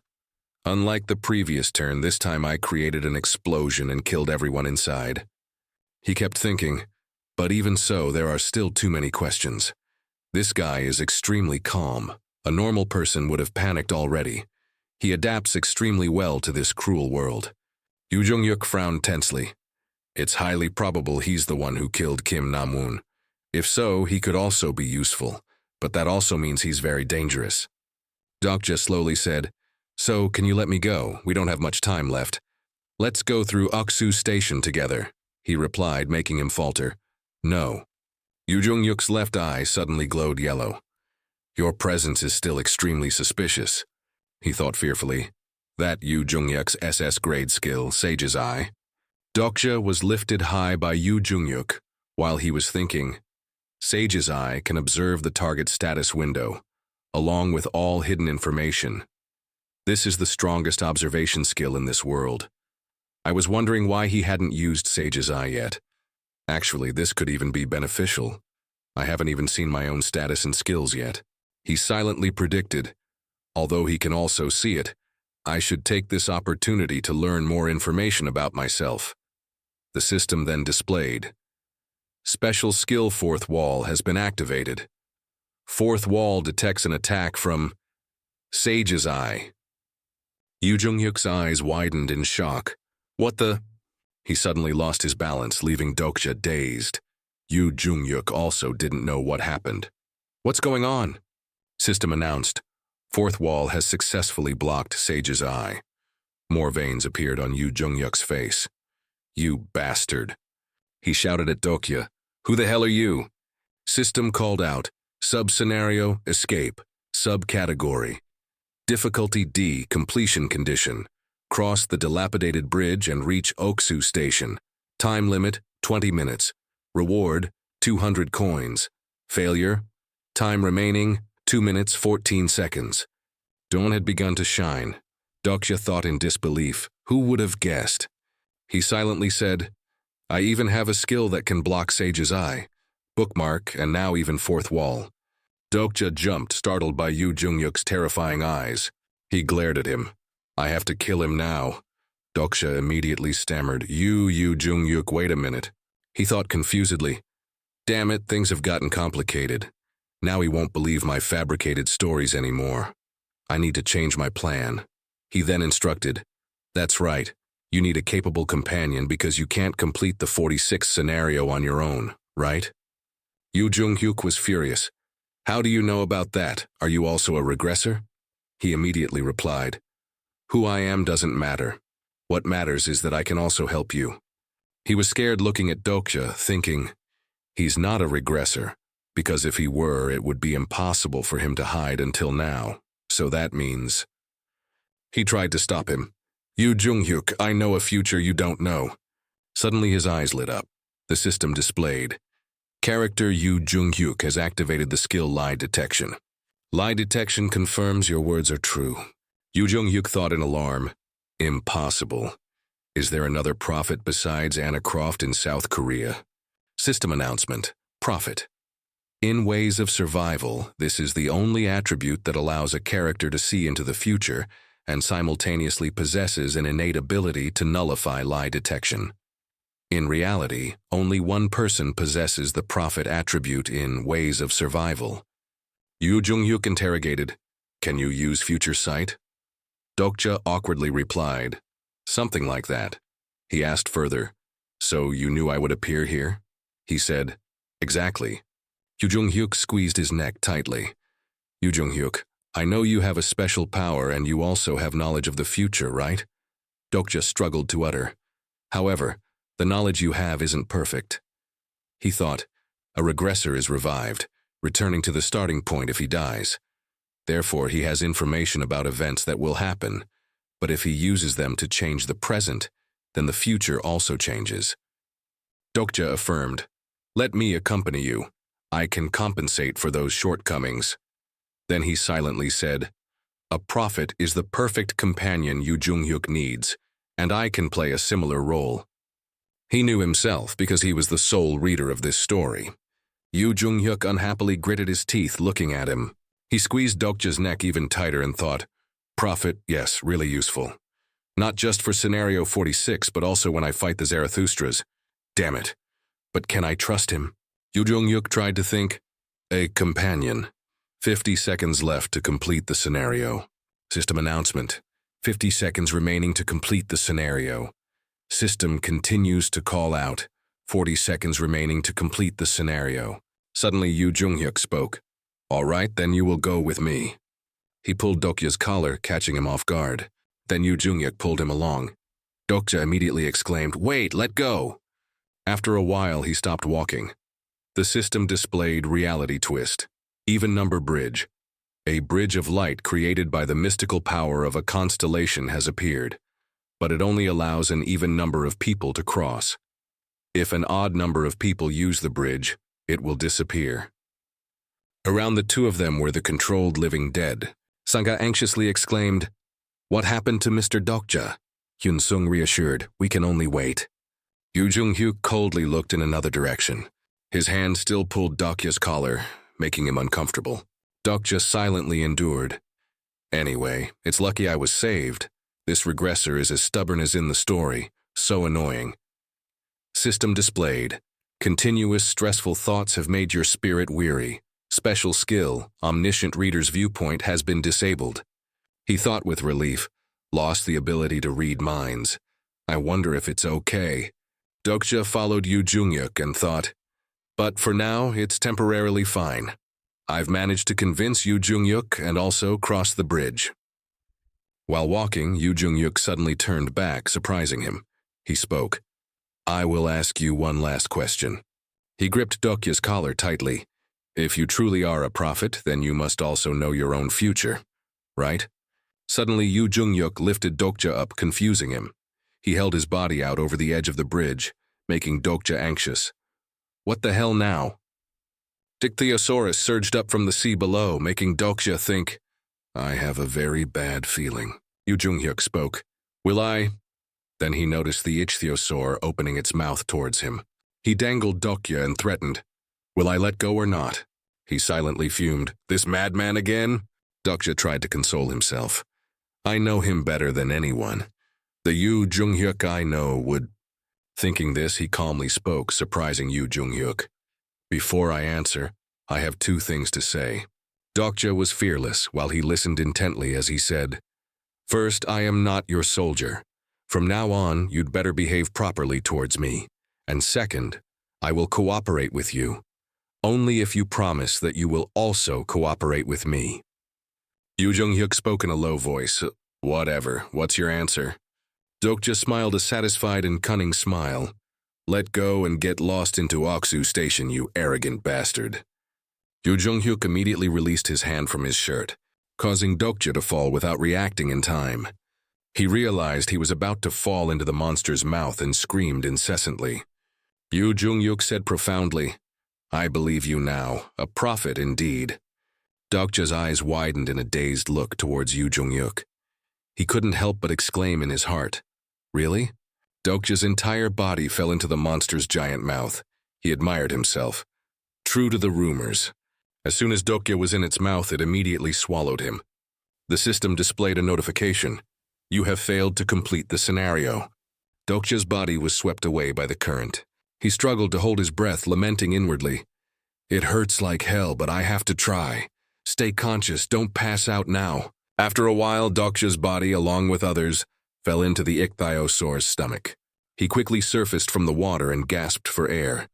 Unlike the previous turn, this time I created an explosion and killed everyone inside. He kept thinking, but even so, there are still too many questions. This guy is extremely calm. A normal person would have panicked already. He adapts extremely well to this cruel world. Yu Jung-hyuk frowned tensely. It's highly probable he's the one who killed Kim Nam-woon. If so, he could also be useful, but that also means he's very dangerous. Dokja slowly said, so, can you let me go? We don't have much time left. Let's go through Oksu Station together, he replied, making him falter. No. Yu Jung-hyuk's left eye suddenly glowed yellow. Your presence is still extremely suspicious, he thought fearfully. That Yu Jung-hyuk's SS grade skill, Sage's Eye. Dokja was lifted high by Yu Jung-hyuk. While he was thinking, Sage's Eye can observe the target status window, along with all hidden information. This is the strongest observation skill in this world. I was wondering why he hadn't used Sage's Eye yet. Actually, this could even be beneficial. I haven't even seen my own status and skills yet. He silently predicted, although he can also see it, I should take this opportunity to learn more information about myself. The system then displayed. Special skill Fourth Wall has been activated. Fourth Wall detects an attack from Sage's Eye. Yu Jung-hyuk's eyes widened in shock. What the? He suddenly lost his balance, leaving Dokja dazed. Yu Jung-hyuk also didn't know what happened. What's going on? System announced. Fourth Wall has successfully blocked Sage's Eye. More veins appeared on Yu Jung-hyuk's face. You bastard. He shouted at Dokja. Who the hell are you? System called out. Sub-scenario, escape. Subcategory. Difficulty D, completion condition. Cross the dilapidated bridge and reach Oksu Station. Time limit, 20 minutes. Reward, 200 coins. Failure. Time remaining, 2 minutes, 14 seconds. Dawn had begun to shine. Dokja thought in disbelief. Who would have guessed? He silently said, I even have a skill that can block Sage's Eye. Bookmark, and now even Fourth Wall. Dokja jumped, startled by Yu Jung-hyuk's terrifying eyes. He glared at him. I have to kill him now. Dokja immediately stammered, You Jung-yuk, wait a minute. He thought confusedly, damn it, things have gotten complicated. Now he won't believe my fabricated stories anymore. I need to change my plan. He then instructed, that's right, you need a capable companion because you can't complete the 46th scenario on your own, right? Yu Jung-hyuk was furious. How do you know about that? Are you also a regressor? He immediately replied, who I am doesn't matter. What matters is that I can also help you. He was scared looking at Dokja, thinking, he's not a regressor, because if he were, it would be impossible for him to hide until now. So that means... He tried to stop him. Yu Jung-hyuk, I know a future you don't know. Suddenly his eyes lit up. The system displayed. Character Yu Jung-hyuk has activated the skill Lie Detection. Lie Detection confirms your words are true. Yu Jung-hyuk thought in alarm. Impossible. Is there another prophet besides Anna Croft in South Korea? System announcement. Prophet. In Ways of Survival, this is the only attribute that allows a character to see into the future and simultaneously possesses an innate ability to nullify lie detection. In reality, only one person possesses the prophet attribute in Ways of Survival. Yu Jung-hyuk interrogated, can you use future sight? Dokja awkwardly replied, something like that. He asked further, so you knew I would appear here? He said, exactly. Yu Jung-hyuk squeezed his neck tightly. Yu Jung-hyuk, I know you have a special power and you also have knowledge of the future, right? Dokja struggled to utter. However, the knowledge you have isn't perfect. He thought, a regressor is revived, returning to the starting point if he dies. Therefore, he has information about events that will happen, but if he uses them to change the present, then the future also changes. Dokja affirmed, let me accompany you. I can compensate for those shortcomings. Then he silently said, a prophet is the perfect companion Yu Jung-hyuk needs, and I can play a similar role. He knew himself because he was the sole reader of this story. Yu Jung-hyuk unhappily gritted his teeth looking at him. He squeezed Dokja's neck even tighter and thought, prophet, yes, really useful. Not just for scenario 46, but also when I fight the Zarathustras. Damn it. But can I trust him? Yu Jung-hyuk tried to think. A companion. 50 seconds left to complete the scenario. System announcement. 50 seconds remaining to complete the scenario. System continues to call out. 40 seconds remaining to complete the scenario. Suddenly Yu Jung-hyuk spoke. All right, then you will go with me. He pulled Dokja's collar, catching him off guard. Then Yu Jung-hyuk pulled him along. Dokja immediately exclaimed, wait, let go. After a while, he stopped walking. The system displayed reality twist. Even number bridge. A bridge of light created by the mystical power of a constellation has appeared, but it only allows an even number of people to cross. If an odd number of people use the bridge, it will disappear. Around the two of them were the controlled living dead. Sangha anxiously exclaimed, what happened to Mr. Dokja? Hyun-sung reassured, we can only wait. Yu Jung-hyuk coldly looked in another direction. His hand still pulled Dokja's collar, making him uncomfortable. Dokja silently endured. Anyway, it's lucky I was saved. This regressor is as stubborn as in the story, so annoying. System displayed. Continuous stressful thoughts have made your spirit weary. Special skill, omniscient reader's viewpoint, has been disabled. He thought with relief, lost the ability to read minds. I wonder if it's okay. Dokja followed Yu Jung-hyuk and thought, but for now, it's temporarily fine. I've managed to convince Yu Jung-hyuk and also cross the bridge. While walking, Yu Jung-hyuk suddenly turned back, surprising him. He spoke. I will ask you one last question. He gripped Dokja's collar tightly. If you truly are a prophet, then you must also know your own future, right? Suddenly, Yu Jung-hyuk lifted Dokja up, confusing him. He held his body out over the edge of the bridge, making Dokja anxious. What the hell now? Dictyosaurus surged up from the sea below, making Dokja think, I have a very bad feeling. Yu Jung-hyuk spoke. Will I? Then he noticed the ichthyosaur opening its mouth towards him. He dangled Dokja and threatened, will I let go or not? He silently fumed, this madman again? Dokja tried to console himself. I know him better than anyone. The Yu Jung-hyuk I know would. Thinking this, he calmly spoke, surprising Yu Jung-hyuk. Before I answer, I have two things to say. Dokja was fearless while he listened intently as he said, First, I am not your soldier. From now on, you'd better behave properly towards me. And second, I will cooperate with you. Only if you promise that you will also cooperate with me. Yu Jung-hyuk spoke in a low voice. Whatever, what's your answer? Dokja smiled a satisfied and cunning smile. Let go and get lost into Oksu Station, you arrogant bastard. Yu Jung-hyuk immediately released his hand from his shirt, causing Dokja to fall without reacting in time. He realized he was about to fall into the monster's mouth and screamed incessantly. Yu Jung-hyuk said profoundly, I believe you now, a prophet indeed. Dokja's eyes widened in a dazed look towards Yu Jung-hyuk. He couldn't help but exclaim in his heart, Really? Dokja's entire body fell into the monster's giant mouth. He admired himself. True to the rumors. As soon as Dokja was in its mouth, it immediately swallowed him. The system displayed a notification. You have failed to complete the scenario. Dokja's body was swept away by the current. He struggled to hold his breath, lamenting inwardly. It hurts like hell, but I have to try. Stay conscious, don't pass out now. After a while, Dokja's body, along with others, fell into the ichthyosaur's stomach. He quickly surfaced from the water and gasped for air.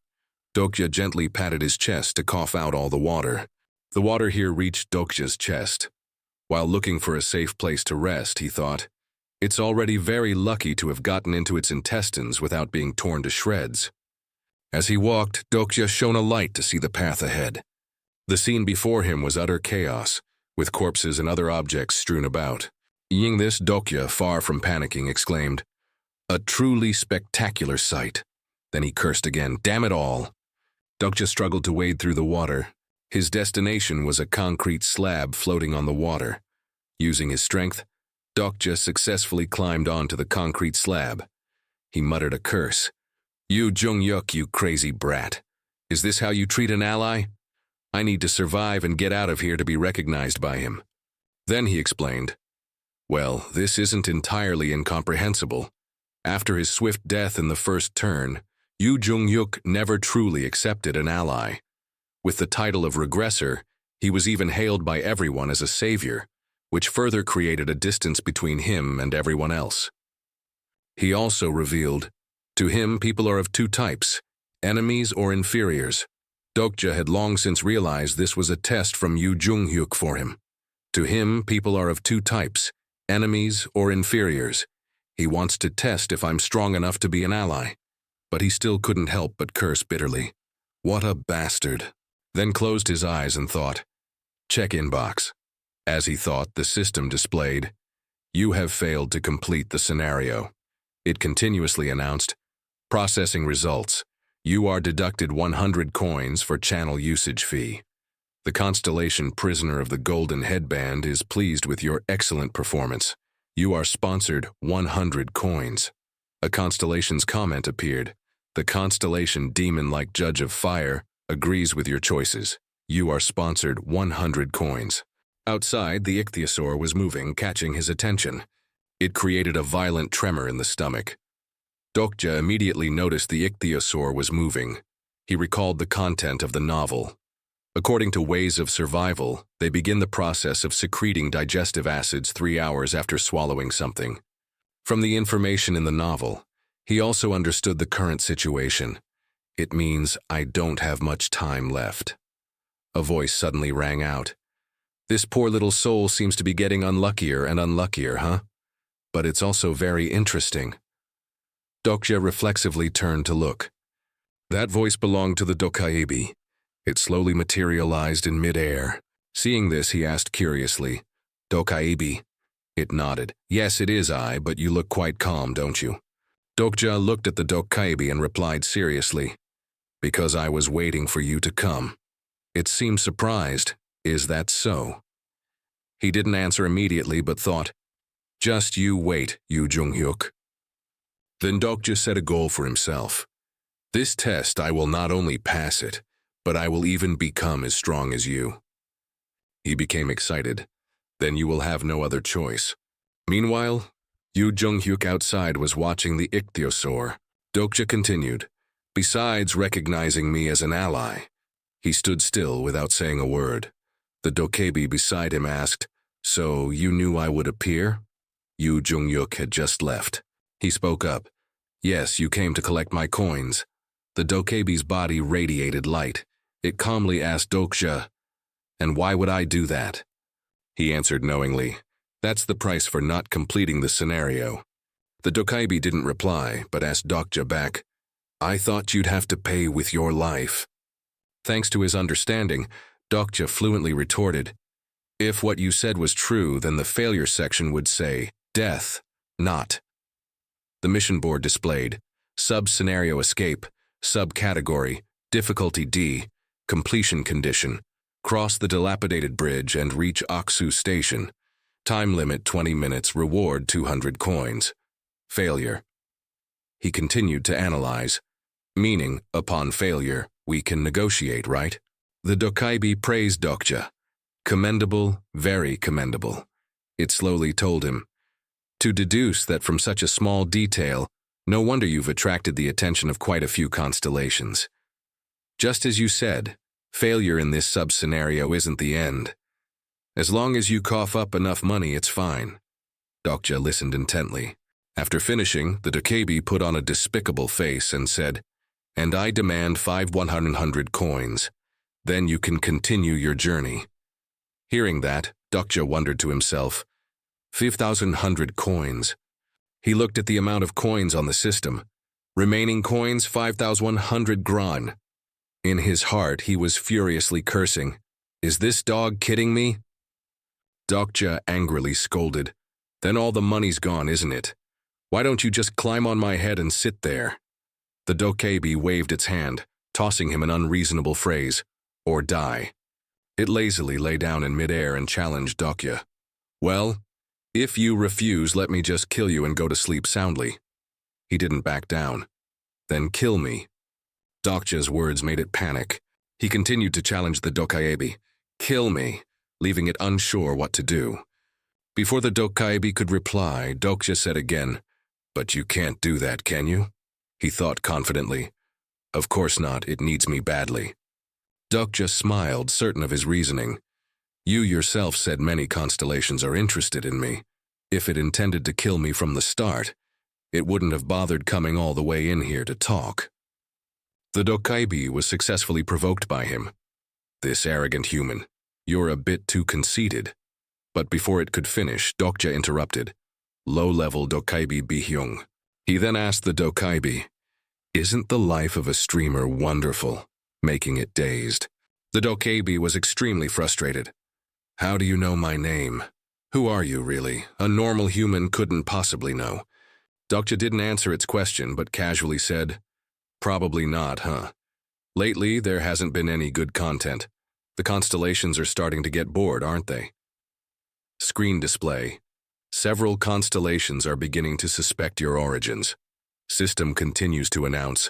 Dokja gently patted his chest to cough out all the water. The water here reached Dokja's chest. While looking for a safe place to rest, he thought, It's already very lucky to have gotten into its intestines without being torn to shreds. As he walked, Dokja shone a light to see the path ahead. The scene before him was utter chaos, with corpses and other objects strewn about. Seeing this, Dokja, far from panicking, exclaimed, A truly spectacular sight. Then he cursed again, Damn it all. Dokja struggled to wade through the water. His destination was a concrete slab floating on the water. Using his strength, Dokja successfully climbed onto the concrete slab. He muttered a curse. Yu Jung-hyuk, you crazy brat. Is this how you treat an ally? I need to survive and get out of here to be recognized by him. Then he explained, Well, this isn't entirely incomprehensible. After his swift death in the first turn, Yu Jung-hyuk never truly accepted an ally. With the title of regressor, he was even hailed by everyone as a savior, which further created a distance between him and everyone else. He also revealed, To him, people are of two types, enemies or inferiors. Dokja had long since realized this was a test from Yu Jung-hyuk for him. To him, people are of two types, enemies or inferiors. He wants to test if I'm strong enough to be an ally. But he still couldn't help but curse bitterly. What a bastard. Then closed his eyes and thought, Check-in box. As he thought, the system displayed, You have failed to complete the scenario. It continuously announced, Processing results. You are deducted 100 coins for channel usage fee. The constellation Prisoner of the Golden Headband is pleased with your excellent performance. You are sponsored 100 coins. A constellation's comment appeared. The constellation Demon-like Judge of Fire agrees with your choices. You are sponsored 100 coins. Outside, the ichthyosaur was moving, catching his attention. It created a violent tremor in the stomach. Dokja immediately noticed the ichthyosaur was moving. He recalled the content of the novel. According to Ways of Survival, they begin the process of secreting digestive acids 3 hours after swallowing something. From the information in the novel, he also understood the current situation. It means I don't have much time left. A voice suddenly rang out. This poor little soul seems to be getting unluckier and unluckier, huh? But it's also very interesting. Dokja reflexively turned to look. That voice belonged to the Dokja. It slowly materialized in mid-air. Seeing this, he asked curiously, Dokja? It nodded. Yes, it is I, but you look quite calm, don't you? Dokja looked at the Dokja and replied seriously, Because I was waiting for you to come. It seemed surprised. Is that so? He didn't answer immediately, but thought, Just you wait, Yu Jung-hyuk. Then Dokja set a goal for himself. This test, I will not only pass it, but I will even become as strong as you. He became excited. Then you will have no other choice. Meanwhile, Yu Jung-hyuk outside was watching the ichthyosaur. Dokja continued, besides recognizing me as an ally. He stood still without saying a word. The dokebi beside him asked, so you knew I would appear? Yu Jung-hyuk had just left. He spoke up. Yes, you came to collect my coins. The dokebi's body radiated light. It calmly asked Dokja, and why would I do that? He answered knowingly, that's the price for not completing the scenario. The dokebi didn't reply, but asked Dokja back, I thought you'd have to pay with your life. Thanks to his understanding, Dokja fluently retorted, if what you said was true, then the failure section would say, death, not. The mission board displayed, sub-scenario escape, subcategory, difficulty D, completion condition, cross the dilapidated bridge and reach Aksu Station. Time limit 20 minutes, reward 200 coins. Failure. He continued to analyze, meaning, upon failure, we can negotiate, right? The dokebi praised Dokja. Commendable, very commendable. It slowly told him, to deduce that from such a small detail, no wonder you've attracted the attention of quite a few constellations. Just as you said, failure in this sub-scenario isn't the end. As long as you cough up enough money, it's fine. Dokja listened intently. After finishing, the dokebi put on a despicable face and said, and I demand 100 coins. Then you can continue your journey. Hearing that, Dokja wondered to himself, 5,100 coins. He looked at the amount of coins on the system. Remaining coins 5,100 gran. In his heart, he was furiously cursing. Is this dog kidding me? Dokja angrily scolded. Then all the money's gone, isn't it? Why don't you just climb on my head and sit there? The dokebi waved its hand, tossing him an unreasonable phrase, or die. It lazily lay down in midair and challenged Dokja. Well, if you refuse, let me just kill you and go to sleep soundly. He didn't back down. Then kill me. Dokja's words made it panic. He continued to challenge the dokebi. Kill me, leaving it unsure what to do. Before the dokebi could reply, Dokja said again, but you can't do that, can you? He thought confidently. Of course not, it needs me badly. Dokja smiled, certain of his reasoning. You yourself said many constellations are interested in me. If it intended to kill me from the start, it wouldn't have bothered coming all the way in here to talk. The dokebi was successfully provoked by him. This arrogant human, you're a bit too conceited. But before it could finish, Dokja interrupted. Low-level dokebi Bihyung. He then asked the dokebi, isn't the life of a streamer wonderful? Making it dazed. The dokebi was extremely frustrated. How do you know my name? Who are you, really? A normal human couldn't possibly know. Dokja didn't answer its question, but casually said, probably not, huh? Lately, there hasn't been any good content. The constellations are starting to get bored, aren't they? Screen display. Several constellations are beginning to suspect your origins. System continues to announce,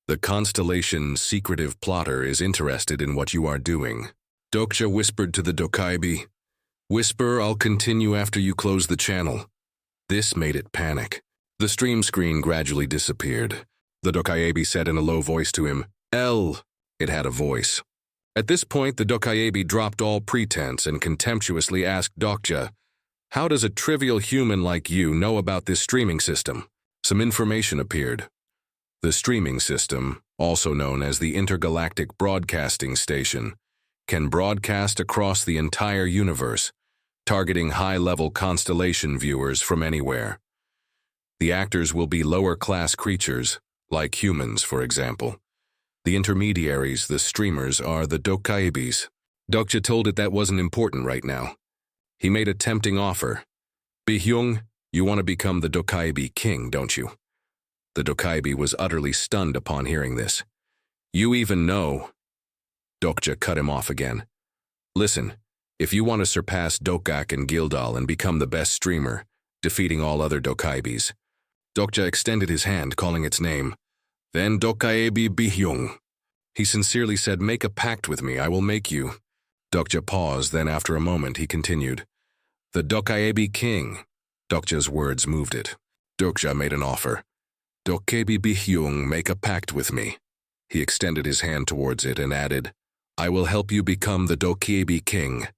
the constellation secretive plotter is interested in what you are doing. Dokja whispered to the dokebi, whisper, I'll continue after you close the channel. This made it panic. The stream screen gradually disappeared. The dokebi said in a low voice to him, L. It had a voice. At this point, the dokebi dropped all pretense and contemptuously asked Dokja, how does a trivial human like you know about this streaming system? Some information appeared. The streaming system, also known as the Intergalactic Broadcasting Station, can broadcast across the entire universe, targeting high-level constellation viewers from anywhere. The actors will be lower-class creatures, like humans, for example. The intermediaries, the streamers, are the dokebis. Dokja told it that wasn't important right now. He made a tempting offer. Bihyung, you want to become the dokebi king, don't you? The dokebi was utterly stunned upon hearing this. You even know. Dokja cut him off again. Listen, if you want to surpass Dokak and Gildal and become the best streamer, defeating all other dokebis. Dokja extended his hand, calling its name. Then dokebi Bihyung. He sincerely said, make a pact with me, I will make you. Dokja paused, then after a moment he continued. The dokebi king. Dokja's words moved it. Dokja made an offer. Dokkebi Bihyung, make a pact with me. He extended his hand towards it and added, I will help you become the Dokkebi king.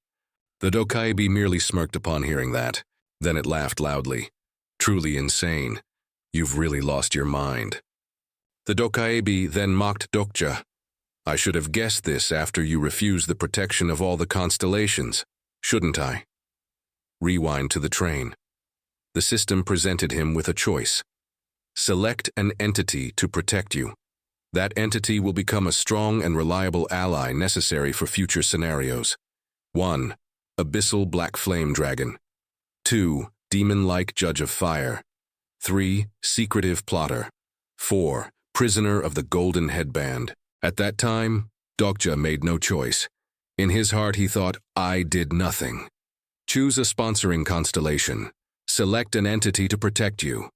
The Dokkebi merely smirked upon hearing that. Then it laughed loudly. Truly insane. You've really lost your mind. The Dokkebi then mocked Dokja. I should have guessed this after you refused the protection of all the constellations, shouldn't I? Rewind to the train. The system presented him with a choice. Select an entity to protect you. That entity will become a strong and reliable ally necessary for future scenarios. 1. Abyssal Black Flame Dragon. 2. Demon-like Judge of Fire. 3. Secretive Plotter. 4. Prisoner of the Golden Headband. At that time, Dokja made no choice. In his heart he thought, I did nothing. Choose a sponsoring constellation. Select an entity to protect you.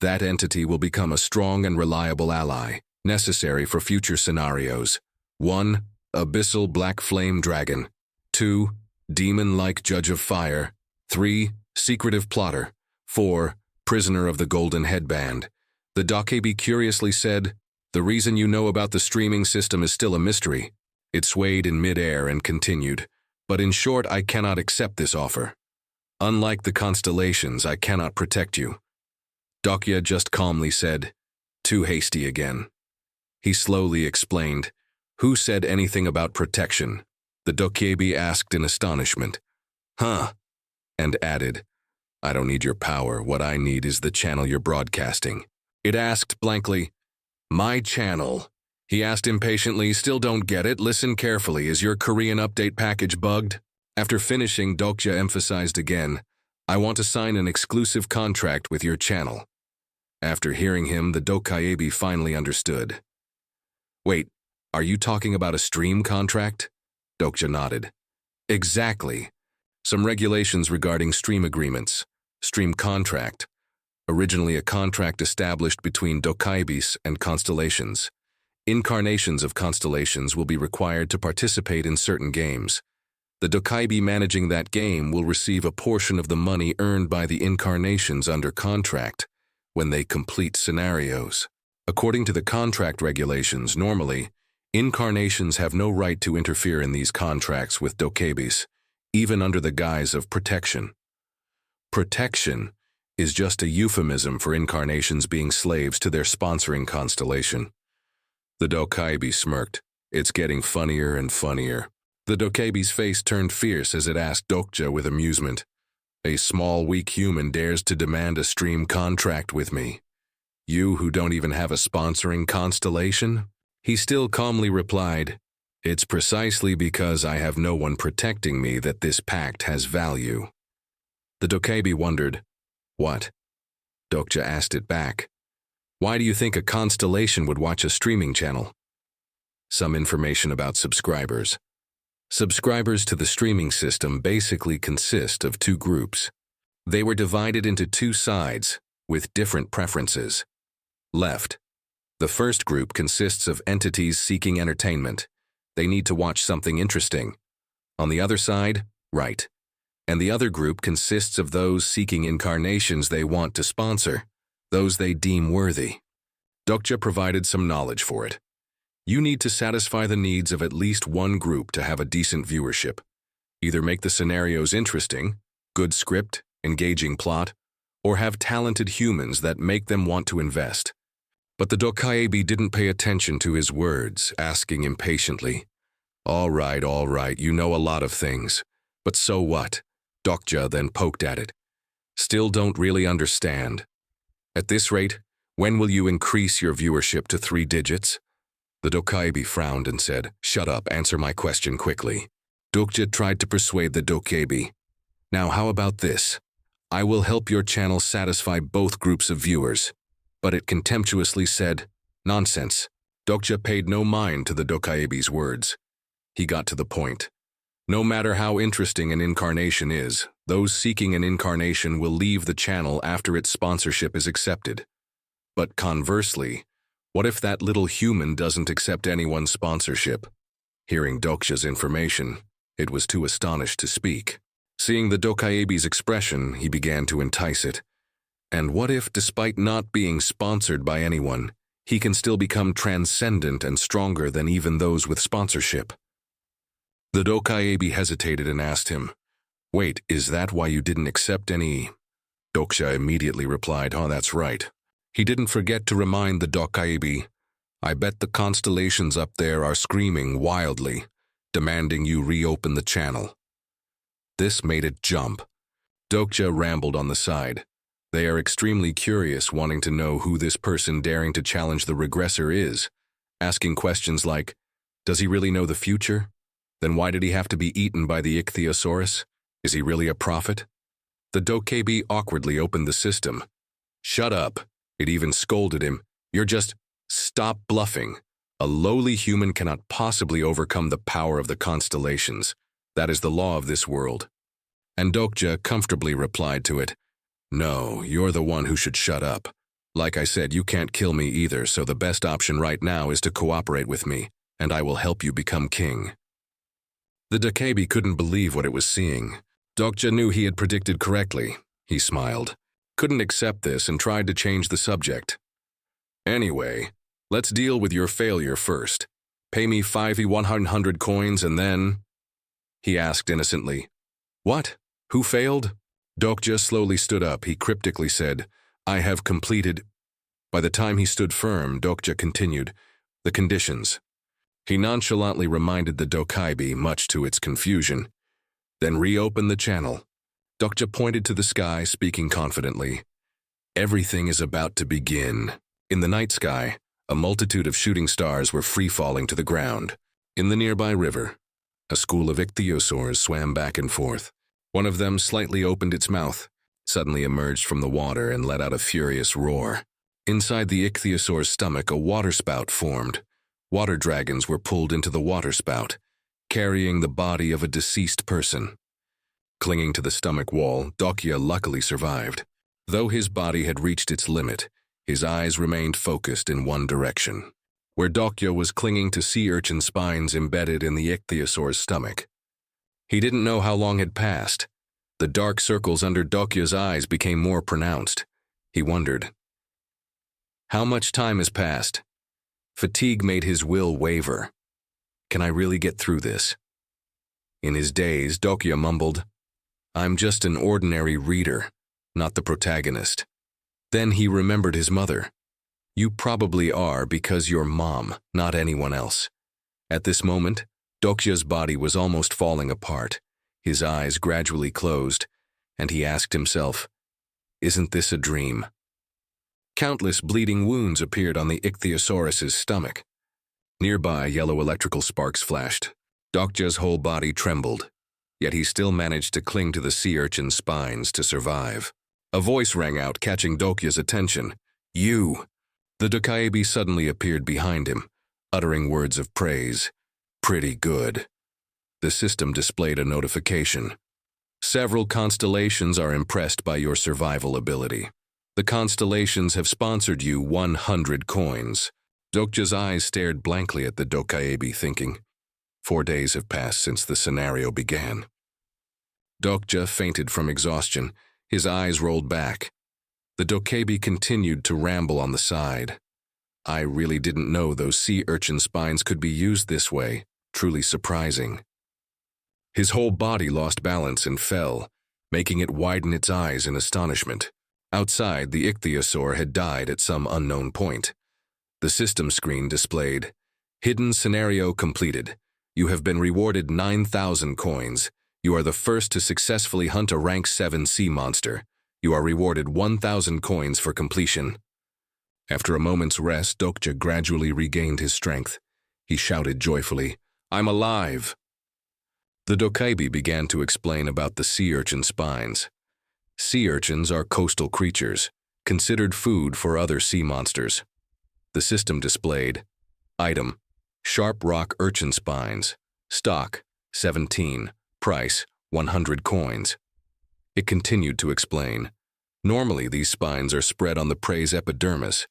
That entity will become a strong and reliable ally, necessary for future scenarios. 1. Abyssal Black Flame Dragon. 2. Demon-like Judge of Fire. 3. Secretive Plotter. 4. Prisoner of the Golden Headband. The Dokkebi curiously said, The reason you know about the streaming system is still a mystery. It swayed in mid-air and continued. But in short, I cannot accept this offer. Unlike the constellations, I cannot protect you. Dokja just calmly said, Too hasty again. He slowly explained, Who said anything about protection? The Dokkebi asked in astonishment. Huh? And added, I don't need your power. What I need is the channel you're broadcasting. It asked blankly, My channel? He asked impatiently, Still don't get it. Listen carefully. Is your Korean update package bugged? After finishing, Dokja emphasized again, I want to sign an exclusive contract with your channel. After hearing him, the Dokkebi finally understood. Wait, are you talking about a stream contract? Dokja nodded. Exactly. Some regulations regarding stream agreements. Stream contract. Originally a contract established between Dokkebis and constellations. Incarnations of constellations will be required to participate in certain games. The Dokkebi managing that game will receive a portion of the money earned by the incarnations under contract when they complete scenarios. According to the contract regulations, normally, incarnations have no right to interfere in these contracts with Dokkebis, even under the guise of protection. Protection is just a euphemism for incarnations being slaves to their sponsoring constellation. The Dokkebi smirked. It's getting funnier and funnier. The Dokkebi's face turned fierce as it asked Dokja with amusement, A small, weak human dares to demand a stream contract with me. You who don't even have a sponsoring constellation? He still calmly replied, It's precisely because I have no one protecting me that this pact has value. The Dokkebi wondered, What? Dokja asked it back. Why do you think a constellation would watch a streaming channel? Some information about subscribers. Subscribers to the streaming system basically consist of two groups. They were divided into two sides with different preferences. Left. The first group consists of entities seeking entertainment. They need to watch something interesting. On the other side, right. And the other group consists of those seeking incarnations they want to sponsor, those they deem worthy. Dokja provided some knowledge for it. You need to satisfy the needs of at least one group to have a decent viewership. Either make the scenarios interesting, good script, engaging plot, or have talented humans that make them want to invest. But the Dokkebi didn't pay attention to his words, asking impatiently, all right, you know a lot of things. But so what? Dokja then poked at it. Still don't really understand. At this rate, when will you increase your viewership to 3 digits? The Dokkebi frowned and said, Shut up, answer my question quickly. Dokja tried to persuade the Dokkebi. Now how about this? I will help your channel satisfy both groups of viewers. But it contemptuously said, Nonsense. Dokja paid no mind to the Dokkebi's words. He got to the point. No matter how interesting an incarnation is, those seeking an incarnation will leave the channel after its sponsorship is accepted. But conversely, what if that little human doesn't accept anyone's sponsorship? Hearing Dokja's information, it was too astonished to speak. Seeing the Dokaebi's expression, he began to entice it. And what if, despite not being sponsored by anyone, he can still become transcendent and stronger than even those with sponsorship? The Dokaebi hesitated and asked him, "Wait, is that why you didn't accept any?" Dokja immediately replied, "Oh, that's right." He didn't forget to remind the Dokaebi, "I bet the constellations up there are screaming wildly, demanding you reopen the channel." This made it jump. Dokja rambled on the side. They are extremely curious, wanting to know who this person daring to challenge the regressor is, asking questions like, does he really know the future? Then why did he have to be eaten by the ichthyosaurus? Is he really a prophet? The Dokaebi awkwardly opened the system. "Shut up." It even scolded him. "You're just... Stop bluffing. A lowly human cannot possibly overcome the power of the constellations. That is the law of this world." And Dokja comfortably replied to it, "No, you're the one who should shut up. Like I said, you can't kill me either, so the best option right now is to cooperate with me, and I will help you become king." The Dokaebi couldn't believe what it was seeing. Dokja knew he had predicted correctly. He smiled, couldn't accept this, and tried to change the subject. "Anyway, let's deal with your failure first. Pay me 5,100 coins and then—" He asked innocently. "What? Who failed?" Dokja slowly stood up. He cryptically said, "I have completed—" By the time he stood firm, Dokja continued, "The conditions." He nonchalantly reminded the Dokaebi, much to its confusion. "Then reopen the channel." Dokja pointed to the sky, speaking confidently. "Everything is about to begin." In the night sky, a multitude of shooting stars were free-falling to the ground. In the nearby river, a school of ichthyosaurs swam back and forth. One of them slightly opened its mouth, suddenly emerged from the water and let out a furious roar. Inside the ichthyosaur's stomach, a waterspout formed. Water dragons were pulled into the waterspout, carrying the body of a deceased person. Clinging to the stomach wall, Dokja luckily survived. Though his body had reached its limit, his eyes remained focused in one direction, where Dokja was clinging to sea urchin spines embedded in the ichthyosaur's stomach. He didn't know how long had passed. The dark circles under Dokja's eyes became more pronounced. He wondered, how much time has passed? Fatigue made his will waver. Can I really get through this? In his daze, Dokja mumbled, "I'm just an ordinary reader, not the protagonist." Then he remembered his mother. "You probably are because you're mom, not anyone else." At this moment, Dokja's body was almost falling apart. His eyes gradually closed, and he asked himself, "Isn't this a dream?" Countless bleeding wounds appeared on the ichthyosaurus's stomach. Nearby, yellow electrical sparks flashed. Dokja's whole body trembled, yet he still managed to cling to the sea urchin's spines to survive. A voice rang out, catching Dokja's attention. "You!" The Dokaebi suddenly appeared behind him, uttering words of praise. "Pretty good." The system displayed a notification. "Several constellations are impressed by your survival ability. The constellations have sponsored you 100 coins. Dokja's eyes stared blankly at the Dokaebi, thinking, 4 days have passed since the scenario began. Dokja fainted from exhaustion. His eyes rolled back. The Dokaebi continued to ramble on the side. "I really didn't know those sea urchin spines could be used this way. Truly surprising." His whole body lost balance and fell, making it widen its eyes in astonishment. Outside, the ichthyosaur had died at some unknown point. The system screen displayed, "Hidden scenario completed. You have been rewarded 9,000 coins. You are the first to successfully hunt a rank 7 sea monster. You are rewarded 1,000 coins for completion." After a moment's rest, Dokja gradually regained his strength. He shouted joyfully, "I'm alive!" The Dokaebi began to explain about the sea urchin spines. Sea urchins are coastal creatures, considered food for other sea monsters. The system displayed, item, sharp rock urchin spines, stock, 17, price, 100 coins. It continued to explain, normally these spines are spread on the prey's epidermis,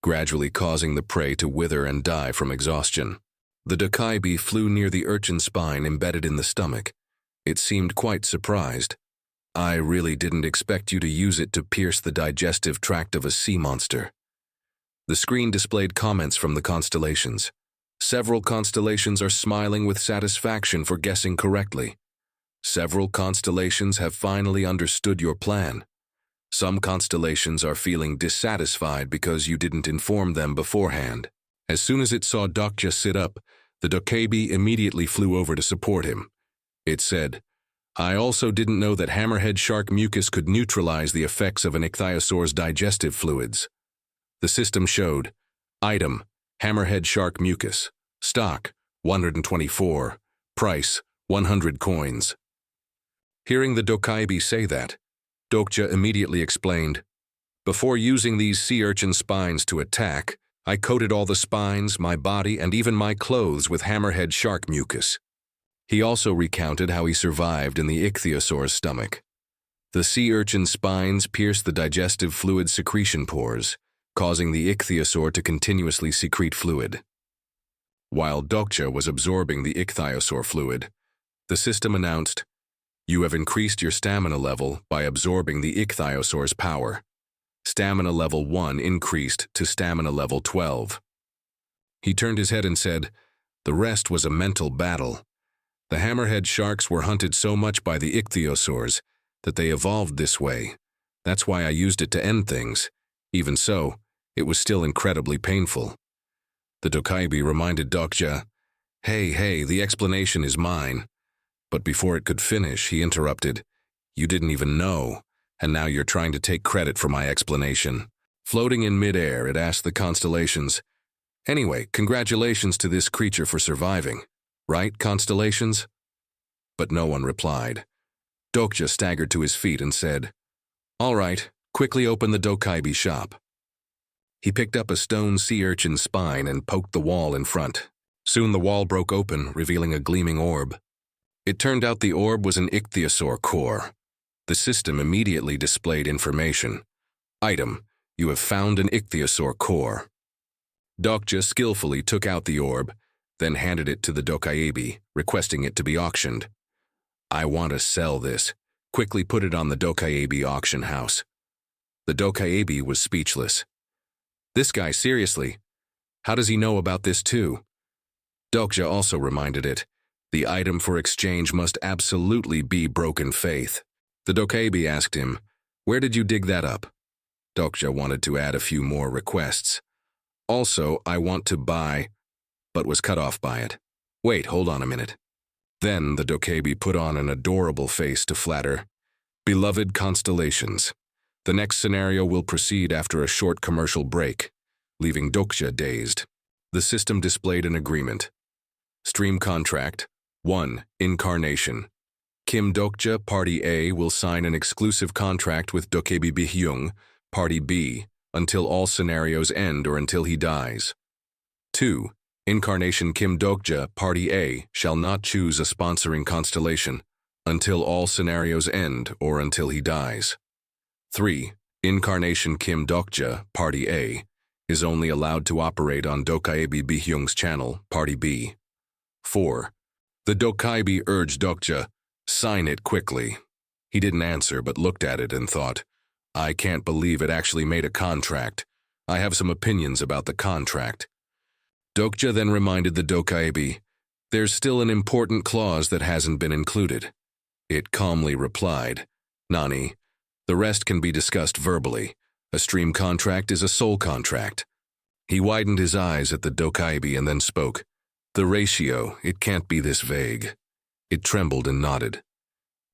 gradually causing the prey to wither and die from exhaustion. The Dokaebi flew near the urchin spine embedded in the stomach. It seemed quite surprised. I really didn't expect you to use it to pierce the digestive tract of a sea monster. The screen displayed comments from the constellations. Several constellations are smiling with satisfaction for guessing correctly. Several constellations have finally understood your plan. Some constellations are feeling dissatisfied because you didn't inform them beforehand. As soon as it saw Dokja sit up, the Dokkaebi immediately flew over to support him. It said, "I also didn't know that hammerhead shark mucus could neutralize the effects of an ichthyosaur's digestive fluids." The system showed, item, hammerhead shark mucus, stock, 124, price, 100 coins. Hearing the Dokkaebi say that, Dokja immediately explained, "Before using these sea urchin spines to attack, I coated all the spines, my body, and even my clothes with hammerhead shark mucus." He also recounted how he survived in the ichthyosaur's stomach. The sea urchin spines pierced the digestive fluid secretion pores, causing the ichthyosaur to continuously secrete fluid. While Dokja was absorbing the ichthyosaur fluid, the system announced, "You have increased your stamina level by absorbing the ichthyosaur's power. Stamina level 1 increased to stamina level 12. He turned his head and said, "The rest was a mental battle. The hammerhead sharks were hunted so much by the ichthyosaurs that they evolved this way. That's why I used it to end things. Even so, it was still incredibly painful." The Dokkaebi reminded Dokja, Hey, the explanation is mine." But before it could finish, he interrupted, "You didn't even know, and now you're trying to take credit for my explanation." Floating in midair, it asked the constellations, "Anyway, congratulations to this creature for surviving. Right, constellations?" But no one replied. Dokja staggered to his feet and said, "All right, quickly open the Dokkaebi shop." He picked up a stone sea urchin spine and poked the wall in front. Soon the wall broke open, revealing a gleaming orb. It turned out the orb was an ichthyosaur core. The system immediately displayed information. Item, you have found an ichthyosaur core. Dokja skillfully took out the orb, then handed it to the Dokkaebi, requesting it to be auctioned. "I want to sell this. Quickly put it on the Dokkaebi auction house." The Dokkaebi was speechless. "This guy, seriously? How does he know about this too?" Dokja also reminded it, the item for exchange must absolutely be broken faith. The Dokkaebi asked him, "Where did you dig that up?" Dokja wanted to add a few more requests. "Also, I want to buy," but was cut off by it. "Wait, hold on a minute." Then the Dokkaebi put on an adorable face to flatter. "Beloved constellations, the next scenario will proceed after a short commercial break," leaving Dokja dazed. The system displayed an agreement. Stream contract 1. Incarnation. Kim Dokja, Party A, will sign an exclusive contract with Dokkaebi Bihyung, Party B, until all scenarios end or until he dies. 2. Incarnation Kim Dokja, Party A, shall not choose a sponsoring constellation until all scenarios end or until he dies. 3. Incarnation Kim Dokja, Party A, is only allowed to operate on Dokkaebi Bihyung's channel, Party B. 4. The Dokkaebi urged Dokja, "Sign it quickly." He didn't answer but looked at it and thought, "I can't believe it actually made a contract. I have some opinions about the contract." Dokja then reminded the Dokkaebi, "There's still an important clause that hasn't been included." It calmly replied, "Nani, the rest can be discussed verbally. A stream contract is a soul contract." He widened his eyes at the Dokkaebi and then spoke. "The ratio, it can't be this vague." It trembled and nodded.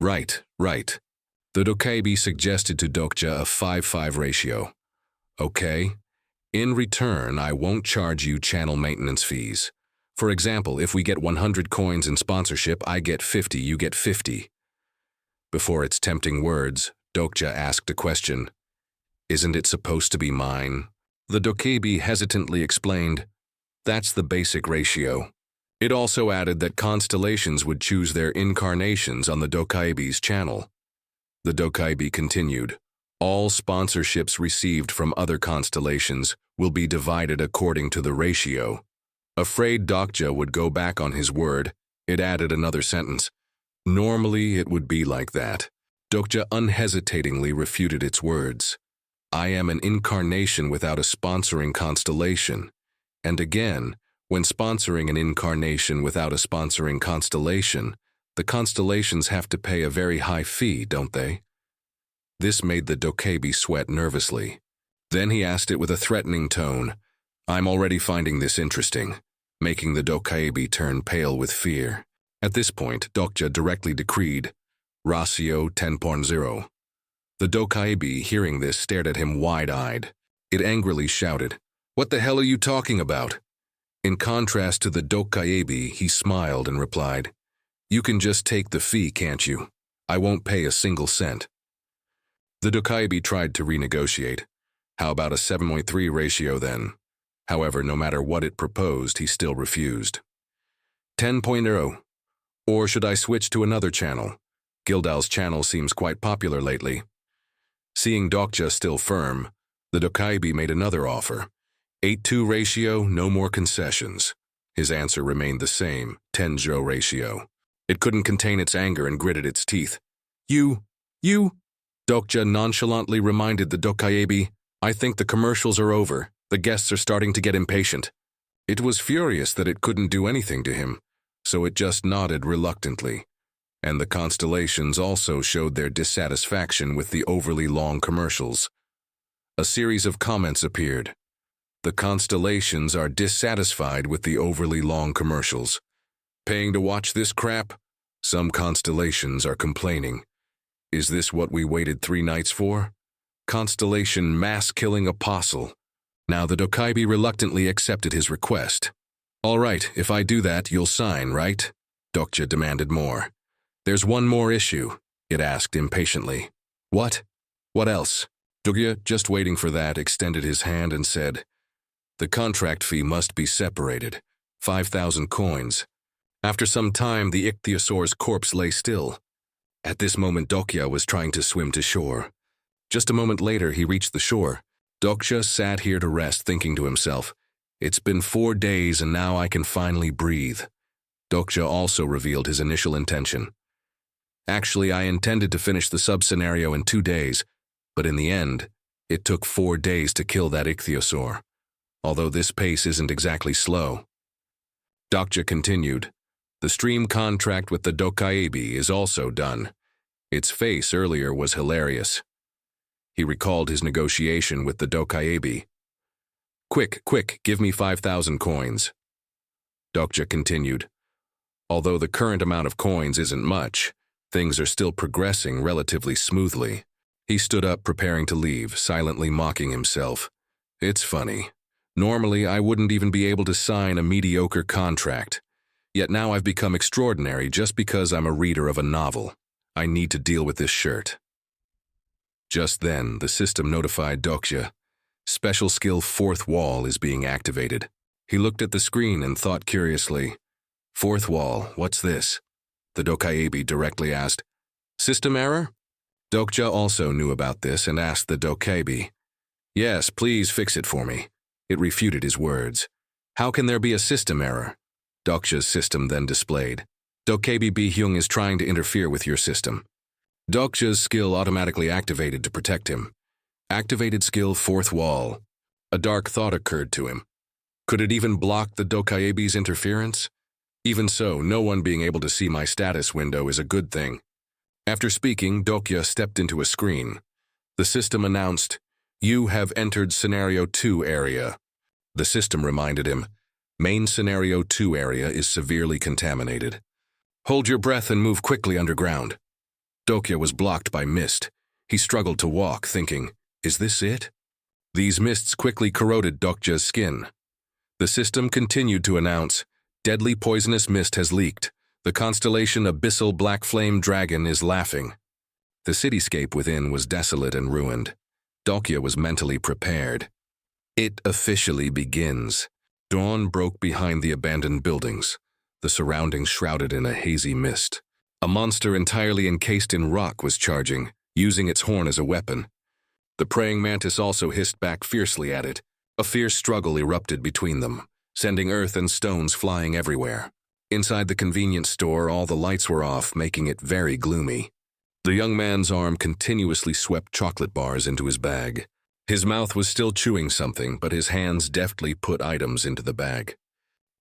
Right. The Dokkaebi suggested to Dokja a 5-5 ratio. "Okay. In return, I won't charge you channel maintenance fees. For example, if we get 100 coins in sponsorship, I get 50, you get 50. Before its tempting words, Dokja asked a question. "Isn't it supposed to be mine?" The Dokkaebi hesitantly explained, "That's the basic ratio." It also added that constellations would choose their incarnations on the Dokkaebi's channel. The Dokkaebi continued, "All sponsorships received from other constellations will be divided according to the ratio." Afraid Dokja would go back on his word, it added another sentence. Normally, it would be like that. Dokja unhesitatingly refuted its words. I am an incarnation without a sponsoring constellation. And again, when sponsoring an incarnation without a sponsoring constellation, the constellations have to pay a very high fee, don't they? This made the Dokkaebi sweat nervously. Then he asked it with a threatening tone. I'm already finding this interesting, making the Dokkaebi turn pale with fear. At this point, Dokja directly decreed, Ratio 10.0. The Dokkaebi, hearing this, stared at him wide-eyed. It angrily shouted, What the hell are you talking about? In contrast to the Dokkaebi, he smiled and replied, You can just take the fee, can't you? I won't pay a single cent. The Dokkaebi tried to renegotiate. How about a 7.3 ratio then? However, no matter what it proposed, he still refused. 10.0. Or should I switch to another channel? Gildal's channel seems quite popular lately. Seeing Dokja still firm, the Dokkaebi made another offer. 8:2 ratio, no more concessions. His answer remained the same, 10:0 ratio. It couldn't contain its anger and gritted its teeth. You! Dokja nonchalantly reminded the Dokkaebi, I think the commercials are over. The guests are starting to get impatient. It was furious that it couldn't do anything to him, so it just nodded reluctantly. And the constellations also showed their dissatisfaction with the overly long commercials. A series of comments appeared. The constellations are dissatisfied with the overly long commercials. Paying to watch this crap? Some constellations are complaining. Is this what we waited 3 nights for? Constellation mass-killing apostle. Now the Dokkaebi reluctantly accepted his request. All right, if I do that, you'll sign, right? Dokja demanded more. There's one more issue, it asked impatiently. What? What else? Dokja, just waiting for that, extended his hand and said, The contract fee must be separated. 5,000 coins. After some time, the ichthyosaur's corpse lay still. At this moment, Dokja was trying to swim to shore. Just a moment later, he reached the shore. Dokja sat here to rest, thinking to himself, It's been 4 days and now I can finally breathe. Dokja also revealed his initial intention. Actually, I intended to finish the sub-scenario in 2 days, but in the end, it took 4 days to kill that ichthyosaur. Although this pace isn't exactly slow. Dokja continued, The stream contract with the Dokkaebi is also done. Its face earlier was hilarious. He recalled his negotiation with the Dokkaebi. Quick, give me 5,000 coins. Dokja continued, Although the current amount of coins isn't much, things are still progressing relatively smoothly. He stood up, preparing to leave, silently mocking himself. It's funny. Normally, I wouldn't even be able to sign a mediocre contract. Yet now I've become extraordinary just because I'm a reader of a novel. I need to deal with this shirt. Just then, the system notified Dokja. Special skill 4th wall is being activated. He looked at the screen and thought curiously, 4th wall, what's this? The Dokkaebi directly asked, System error? Dokja also knew about this and asked the Dokkaebi. Yes, please fix it for me. It refuted his words. How can there be a system error? Dokja's system then displayed. Dokkaebi Bi-hyung is trying to interfere with your system. Dokja's skill automatically activated to protect him. Activated skill 4th wall. A dark thought occurred to him. Could it even block the Dokkaebi's interference? Even so, no one being able to see my status window is a good thing. After speaking, Dokja stepped into a screen. The system announced, You have entered Scenario 2 area. The system reminded him, Main Scenario 2 area is severely contaminated. Hold your breath and move quickly underground. Dokja was blocked by mist. He struggled to walk, thinking, Is this it? These mists quickly corroded Dokja's skin. The system continued to announce, Deadly poisonous mist has leaked. The constellation Abyssal Black Flame Dragon is laughing. The cityscape within was desolate and ruined. Dokja was mentally prepared. It officially begins. Dawn broke behind the abandoned buildings, the surroundings shrouded in a hazy mist. A monster entirely encased in rock was charging, using its horn as a weapon. The praying mantis also hissed back fiercely at it. A fierce struggle erupted between them, sending earth and stones flying everywhere. Inside the convenience store, all the lights were off, making it very gloomy. The young man's arm continuously swept chocolate bars into his bag. His mouth was still chewing something, but his hands deftly put items into the bag.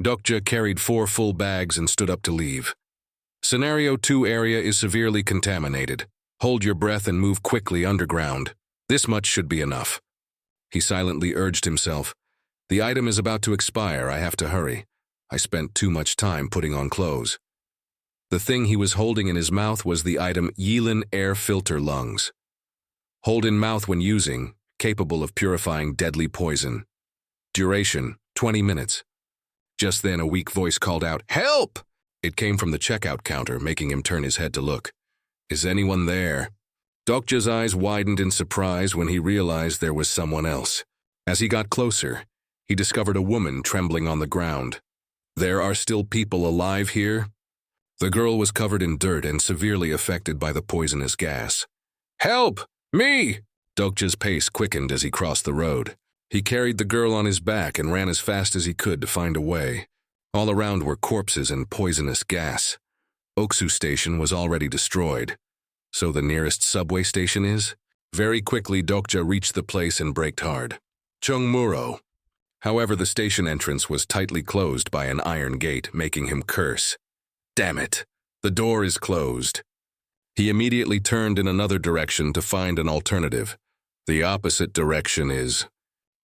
Dokja carried 4 full bags and stood up to leave. Scenario 2 area is severely contaminated. Hold your breath and move quickly underground. This much should be enough. He silently urged himself. The item is about to expire, I have to hurry. I spent too much time putting on clothes. The thing he was holding in his mouth was the item Yilin Air Filter Lungs. Hold in mouth when using, capable of purifying deadly poison. Duration, 20 minutes. Just then a weak voice called out, "Help!" It came from the checkout counter, making him turn his head to look. Is anyone there? Dokja's eyes widened in surprise when he realized there was someone else. As he got closer, he discovered a woman trembling on the ground. There are still people alive here? The girl was covered in dirt and severely affected by the poisonous gas. Help! Me! Dokja's pace quickened as he crossed the road. He carried the girl on his back and ran as fast as he could to find a way. All around were corpses and poisonous gas. Oksu Station was already destroyed. So the nearest subway station is? Very quickly, Dokja reached the place and braked hard. Chungmuro. However, the station entrance was tightly closed by an iron gate, making him curse. Damn it! The door is closed. He immediately turned in another direction to find an alternative. The opposite direction is...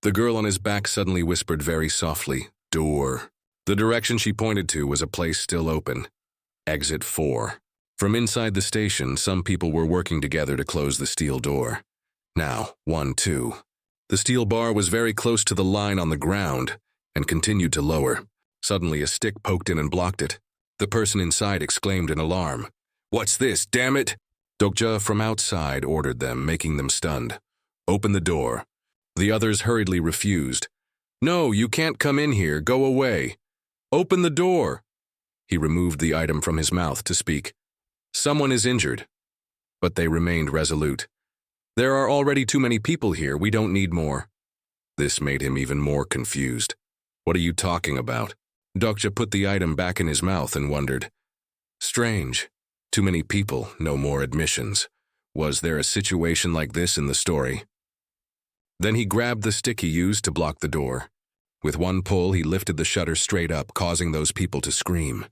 The girl on his back suddenly whispered very softly, "Door." The direction she pointed to was a place still open. Exit 4. From inside the station, some people were working together to close the steel door. Now, 1, 2. The steel bar was very close to the line on the ground and continued to lower. Suddenly, a stick poked in and blocked it. The person inside exclaimed in alarm. "What's this, damn it?" Dokja from outside ordered them, making them stunned. "Open the door." The others hurriedly refused. "No, you can't come in here. Go away. Open the door." He removed the item from his mouth to speak. "Someone is injured." But they remained resolute. "There are already too many people here. We don't need more." This made him even more confused. "What are you talking about?" Dokja put the item back in his mouth and wondered. Strange. Too many people, no more admissions. Was there a situation like this in the story? Then he grabbed the stick he used to block the door. With one pull, he lifted the shutter straight up, causing those people to scream.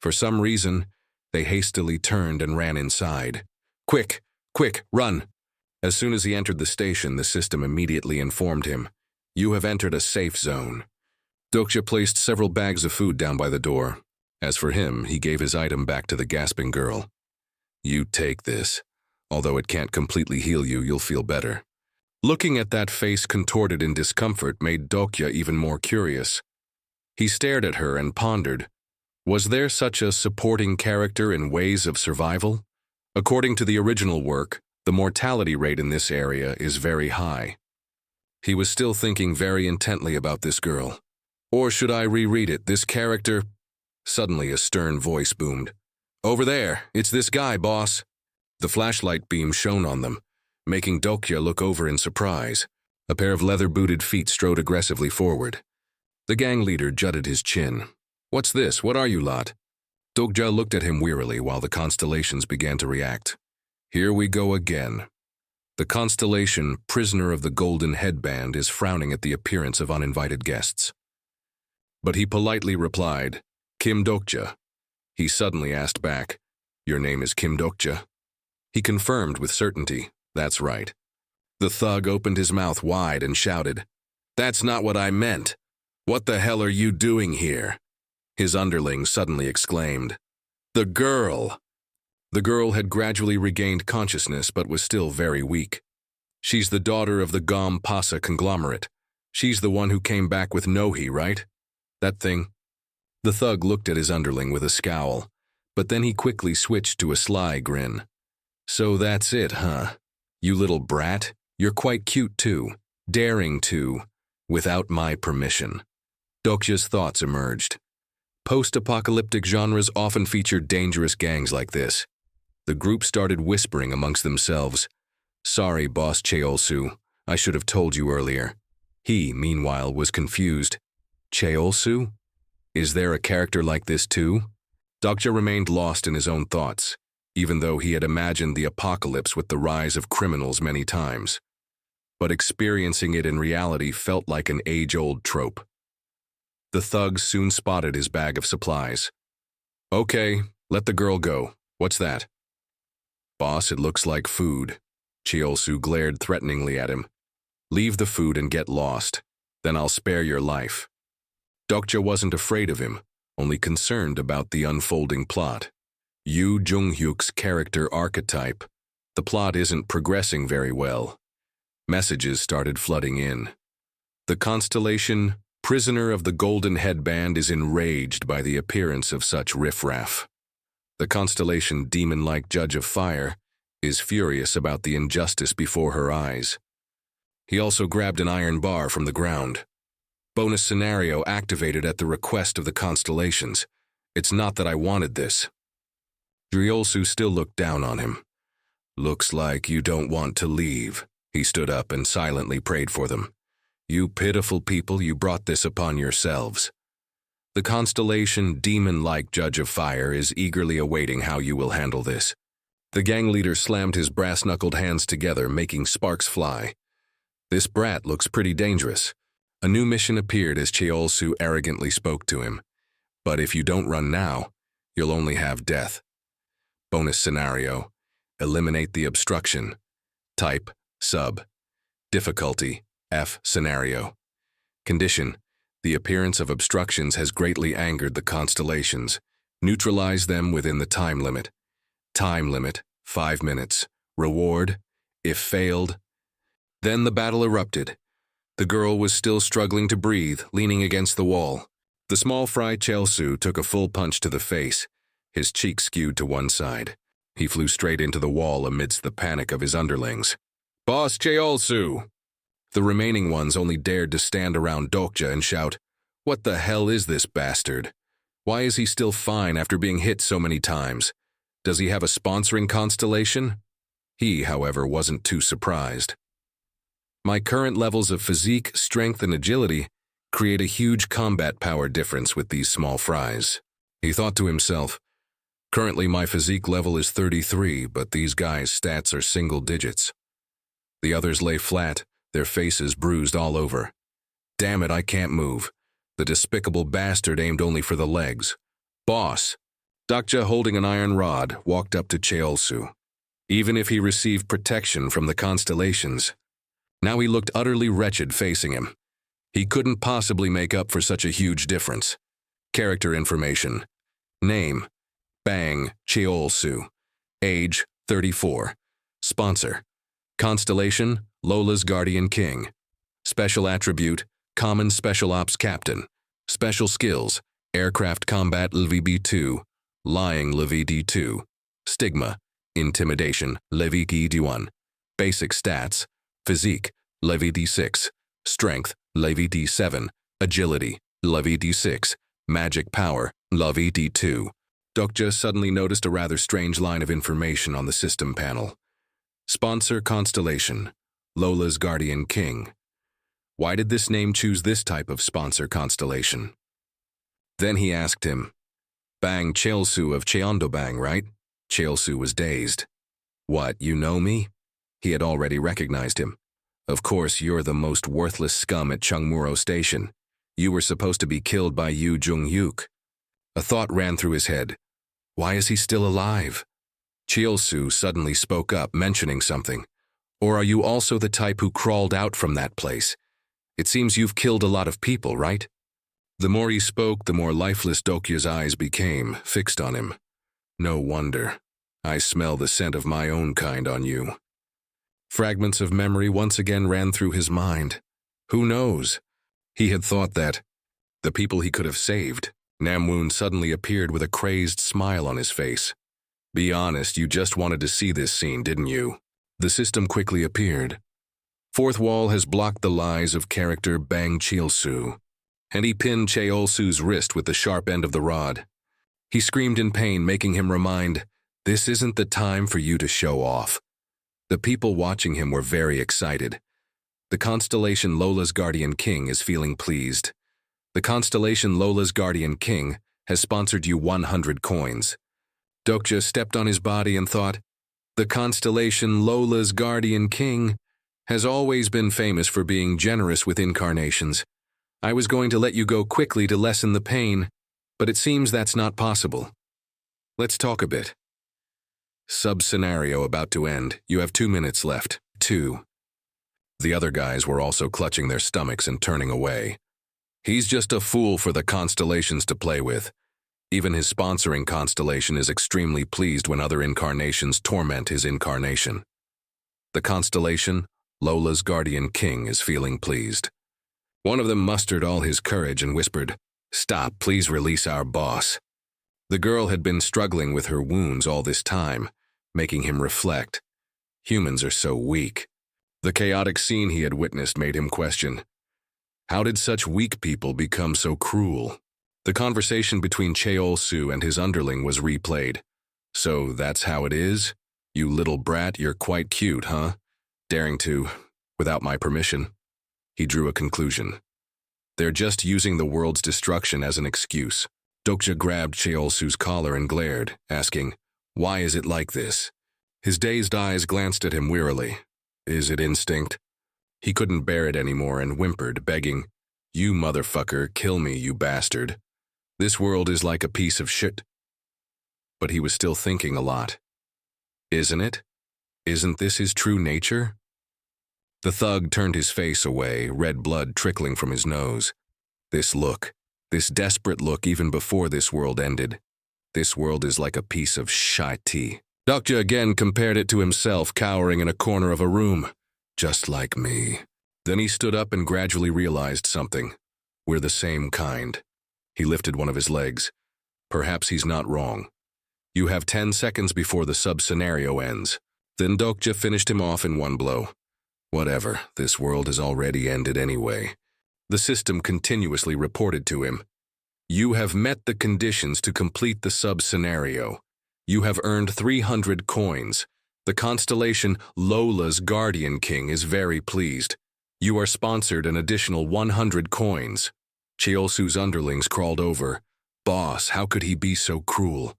For some reason, they hastily turned and ran inside. "Quick! Quick! Run!" As soon as he entered the station, the system immediately informed him, "You have entered a safe zone." Dokja placed several bags of food down by the door. As for him, he gave his item back to the gasping girl. "You take this. Although it can't completely heal you, you'll feel better." Looking at that face contorted in discomfort made Dokja even more curious. He stared at her and pondered, was there such a supporting character in Ways of Survival? According to the original work, the mortality rate in this area is very high. He was still thinking very intently about this girl. Or should I reread it, this character? Suddenly a stern voice boomed. "Over there, it's this guy, boss." The flashlight beam shone on them, making Dokja look over in surprise. A pair of leather-booted feet strode aggressively forward. The gang leader jutted his chin. "What's this? What are you lot?" Dokja looked at him wearily while the constellations began to react. Here we go again. The constellation, Prisoner of the Golden Headband, is frowning at the appearance of uninvited guests. But he politely replied, "Kim Dokja." He suddenly asked back, "Your name is Kim Dokja?" He confirmed with certainty, "That's right." The thug opened his mouth wide and shouted, "That's not what I meant. What the hell are you doing here?" His underling suddenly exclaimed, "The girl!" The girl had gradually regained consciousness but was still very weak. "She's the daughter of the Gom Pasa conglomerate. She's the one who came back with Nohi, right? That thing?" The thug looked at his underling with a scowl, but then he quickly switched to a sly grin. "So that's it, huh? You little brat, you're quite cute too, daring too, without my permission." Dokja's thoughts emerged. Post-apocalyptic genres often feature dangerous gangs like this. The group started whispering amongst themselves, "Sorry, Boss Cheolsu, I should have told you earlier." He, meanwhile, was confused. "Cheolsu? Is there a character like this too? Dokja remained lost in his own thoughts, even though he had imagined the apocalypse with the rise of criminals many times. But experiencing it in reality felt like an age-old trope. The thugs soon spotted his bag of supplies. Okay, let the girl go. What's that? Boss, it looks like food. Cheolsu glared threateningly at him. Leave the food and get lost. Then I'll spare your life. Dokja wasn't afraid of him, only concerned about the unfolding plot. Yoo Jung-hyuk's character archetype. The plot isn't progressing very well. Messages started flooding in. The constellation, Prisoner of the Golden Headband, is enraged by the appearance of such riffraff. The constellation, demon-like Judge of Fire, is furious about the injustice before her eyes. He also grabbed an iron bar from the ground. Bonus scenario activated at the request of the constellations. It's not that I wanted this. Cheolsu still looked down on him. Looks like you don't want to leave. He stood up and silently prayed for them. You pitiful people, you brought this upon yourselves. The constellation, demon-like Judge of Fire, is eagerly awaiting how you will handle this. The gang leader slammed his brass-knuckled hands together, making sparks fly. This brat looks pretty dangerous. A new mission appeared as Cheolsu arrogantly spoke to him. But if you don't run now, you'll only have death. Bonus scenario. Eliminate the obstruction. Type, sub. Difficulty, F scenario. Condition. The appearance of obstructions has greatly angered the constellations. Neutralize them within the time limit. Time limit, 5 minutes. Reward, if failed. Then the battle erupted. The girl was still struggling to breathe, leaning against the wall. The small fry Cheolsu took a full punch to the face, his cheek skewed to one side. He flew straight into the wall amidst the panic of his underlings. Boss Cheolsu! The remaining ones only dared to stand around Dokja and shout, What the hell is this bastard? Why is he still fine after being hit so many times? Does he have a sponsoring constellation? He, however, wasn't too surprised. My current levels of physique, strength, and agility create a huge combat power difference with these small fries. He thought to himself, currently my physique level is 33, but these guys' stats are single digits. The others lay flat, their faces bruised all over. Damn it, I can't move. The despicable bastard aimed only for the legs. Boss! Dokja, holding an iron rod, walked up to Cheolsu. Even if he received protection from the constellations, now he looked utterly wretched facing him. He couldn't possibly make up for such a huge difference. Character information. Name, Bang Cheolsu. Age, 34. Sponsor, Constellation, Lola's Guardian King. Special attribute, Common Special Ops Captain. Special skills, Aircraft Combat LVB2, Lying LVD2. Stigma, Intimidation LVD1. Basic stats, Physique, LVD6. Strength, LVD7. Agility, LVD6. Magic Power, LVD2. Dokja suddenly noticed a rather strange line of information on the system panel. Sponsor Constellation, Lola's Guardian King. Why did this name choose this type of sponsor constellation? Then he asked him, Bang Cheolsu of Cheondobang, right? Cheolsu was dazed. What, you know me? He had already recognized him. Of course, you're the most worthless scum at Chungmuro Station. You were supposed to be killed by Yoo Jung-hyuk. A thought ran through his head. Why is he still alive? Cheolsu suddenly spoke up, mentioning something. Or are you also the type who crawled out from that place? It seems you've killed a lot of people, right? The more he spoke, the more lifeless Dokja's eyes became, fixed on him. No wonder. I smell the scent of my own kind on you. Fragments of memory once again ran through his mind. Who knows? He had thought that the people he could have saved. Namwoon suddenly appeared with a crazed smile on his face. Be honest, you just wanted to see this scene, didn't you? The system quickly appeared. Fourth wall has blocked the lies of character Bang Cheolsu, and he pinned Cheolsu's wrist with the sharp end of the rod. He screamed in pain, making him remind, this isn't the time for you to show off. The people watching him were very excited. The constellation Lola's Guardian King is feeling pleased. The The constellation Lola's Guardian King has sponsored you 100 coins. Dokja stepped on his body and thought, the constellation Lola's Guardian King has always been famous for being generous with incarnations. I was going to let you go quickly to lessen the pain, but it seems that's not possible. Let's talk a bit. Sub-scenario about to end. You have 2 minutes left. 2. The other guys were also clutching their stomachs and turning away. He's just a fool for the constellations to play with. Even his sponsoring constellation is extremely pleased when other incarnations torment his incarnation. The constellation, Lola's Guardian King, is feeling pleased. One of them mustered all his courage and whispered, "Stop, please release our boss." The girl had been struggling with her wounds all this time, making him reflect. Humans are so weak. The chaotic scene he had witnessed made him question, how did such weak people become so cruel? The conversation between Cheol-su and his underling was replayed. So that's how it is? You little brat, you're quite cute, huh? Daring to, without my permission. He drew a conclusion. They're just using the world's destruction as an excuse. Dokja grabbed Cheol-su's collar and glared, asking, why is it like this? His dazed eyes glanced at him wearily. Is it instinct? He couldn't bear it anymore and whimpered, begging, you motherfucker, kill me, you bastard. This world is like a piece of shit. But he was still thinking a lot. Isn't it? Isn't this his true nature? The thug turned his face away, red blood trickling from his nose. This look, this desperate look even before this world ended. This world is like a piece of shit. Dokja again compared it to himself cowering in a corner of a room. Just like me. Then he stood up and gradually realized something. We're the same kind. He lifted one of his legs. Perhaps he's not wrong. You have 10 seconds before the sub-scenario ends. Then Dokja finished him off in one blow. Whatever, this world has already ended anyway. The system continuously reported to him. You have met the conditions to complete the sub-scenario. You have earned 300 coins. The constellation Lola's Guardian King is very pleased. You are sponsored an additional 100 coins. Cheol-su's underlings crawled over. Boss, how could he be so cruel?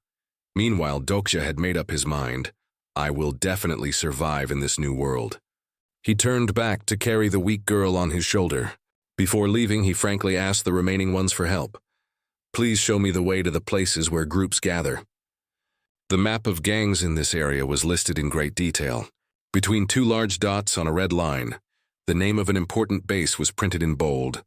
Meanwhile, Dokja had made up his mind. I will definitely survive in this new world. He turned back to carry the weak girl on his shoulder. Before leaving, he frankly asked the remaining ones for help. Please show me the way to the places where groups gather. The map of gangs in this area was listed in great detail. Between 2 large dots on a red line, the name of an important base was printed in bold.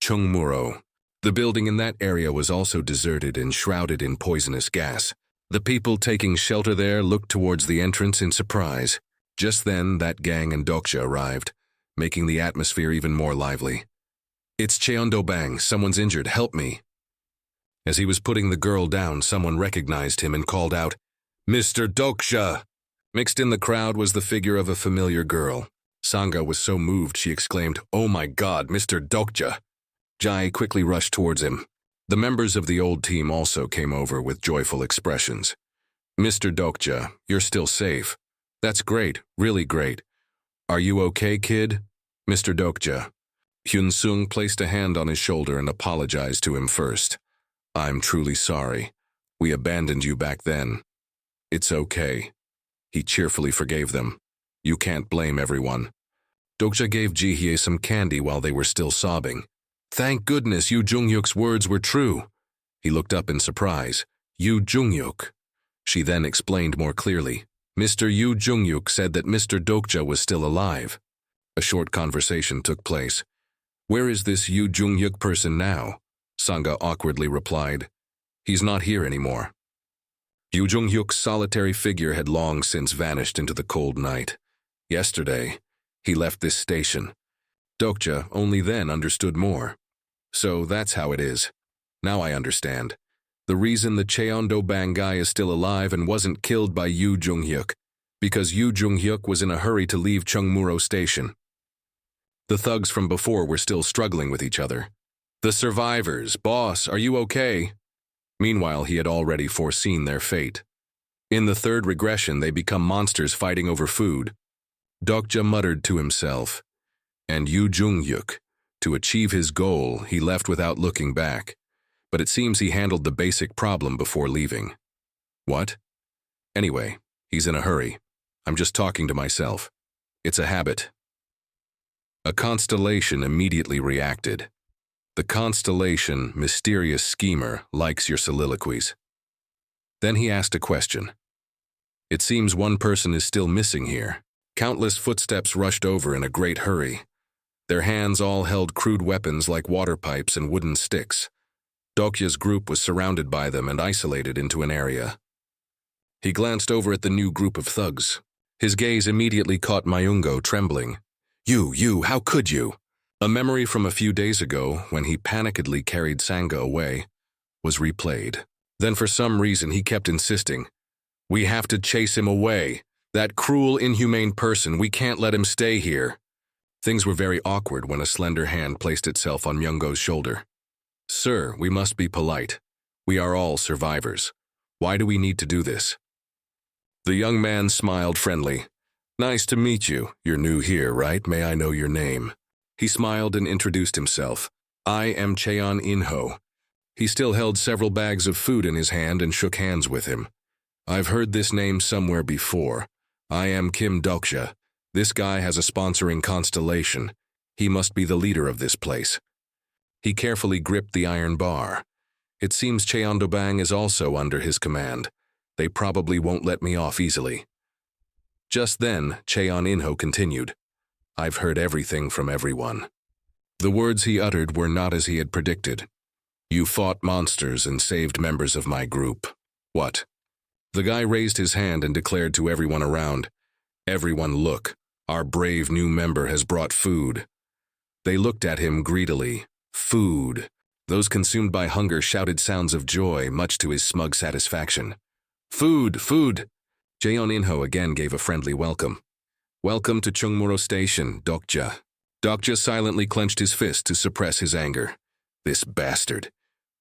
Chungmuro. The building in that area was also deserted and shrouded in poisonous gas. The people taking shelter there looked towards the entrance in surprise. Just then, that gang and Dokja arrived, making the atmosphere even more lively. It's Cheondobang, someone's injured, help me. As he was putting the girl down, someone recognized him and called out, Mr. Dokja! Mixed in the crowd was the figure of a familiar girl. Sangha was so moved she exclaimed, Oh my God, Mr. Dokja! Jai quickly rushed towards him. The members of the old team also came over with joyful expressions. Mr. Dokja, you're still safe. That's great, really great. Are you okay, kid? Mr. Dokja. Hyun-sung placed a hand on his shoulder and apologized to him first. I'm truly sorry. We abandoned you back then. It's okay. He cheerfully forgave them. You can't blame everyone. Dokja gave Ji-hye some candy while they were still sobbing. Thank goodness Yu Jung-yuk's words were true. He looked up in surprise. Yu Jung-yuk. She then explained more clearly. Mr. Yu Jung-yuk said that Mr. Dokja was still alive. A short conversation took place. Where is this Yu Jung-yuk person now? Sangha awkwardly replied. He's not here anymore. Yu Jung-yuk's solitary figure had long since vanished into the cold night. Yesterday, he left this station. Dokja only then understood more. So that's how it is. Now I understand. The reason the Cheondobang guy is still alive and wasn't killed by Yu Jung-hyuk, because Yu Jung-hyuk was in a hurry to leave Chungmuro Station. The thugs from before were still struggling with each other. The survivors, boss, are you okay? Meanwhile, he had already foreseen their fate. In the third regression, they become monsters fighting over food. Dokja muttered to himself. And Yu Jung-hyuk, To achieve his goal, he left without looking back. But it seems he handled the basic problem before leaving. What? Anyway, he's in a hurry. I'm just talking to myself. It's a habit. A constellation immediately reacted. The constellation, mysterious schemer, likes your soliloquies. Then he asked a question. It seems one person is still missing here. Countless footsteps rushed over in a great hurry. Their hands all held crude weapons like water pipes and wooden sticks. Dokja's group was surrounded by them and isolated into an area. He glanced over at the new group of thugs. His gaze immediately caught Mayungo trembling. You, how could you? A memory from a few days ago, when he panickedly carried Sangha away, was replayed. Then for some reason he kept insisting, "We have to chase him away. That cruel, inhumane person, we can't let him stay here." Things were very awkward when a slender hand placed itself on Myungo's shoulder. "Sir, we must be polite. We are all survivors. Why do we need to do this?" The young man smiled friendly. "Nice to meet you. You're new here, right? May I know your name?" He smiled and introduced himself. "I am Cheon In-ho." He still held several bags of food in his hand and shook hands with him. "I've heard this name somewhere before. I am Kim Dokja. This guy has a sponsoring constellation. He must be the leader of this place." He carefully gripped the iron bar. "It seems Cheondobang is also under his command. They probably won't let me off easily." Just then, Cheon In-ho continued, "I've heard everything from everyone." The words he uttered were not as he had predicted. "You fought monsters and saved members of my group. What?" The guy raised his hand and declared to everyone around, "Everyone look, our brave new member has brought food." They looked at him greedily. Food. Those consumed by hunger shouted sounds of joy, much to his smug satisfaction. "Food, food!" Cheon In-ho again gave a friendly welcome. "Welcome to Chungmuro Station, Dokja." Dokja silently clenched his fist to suppress his anger. This bastard.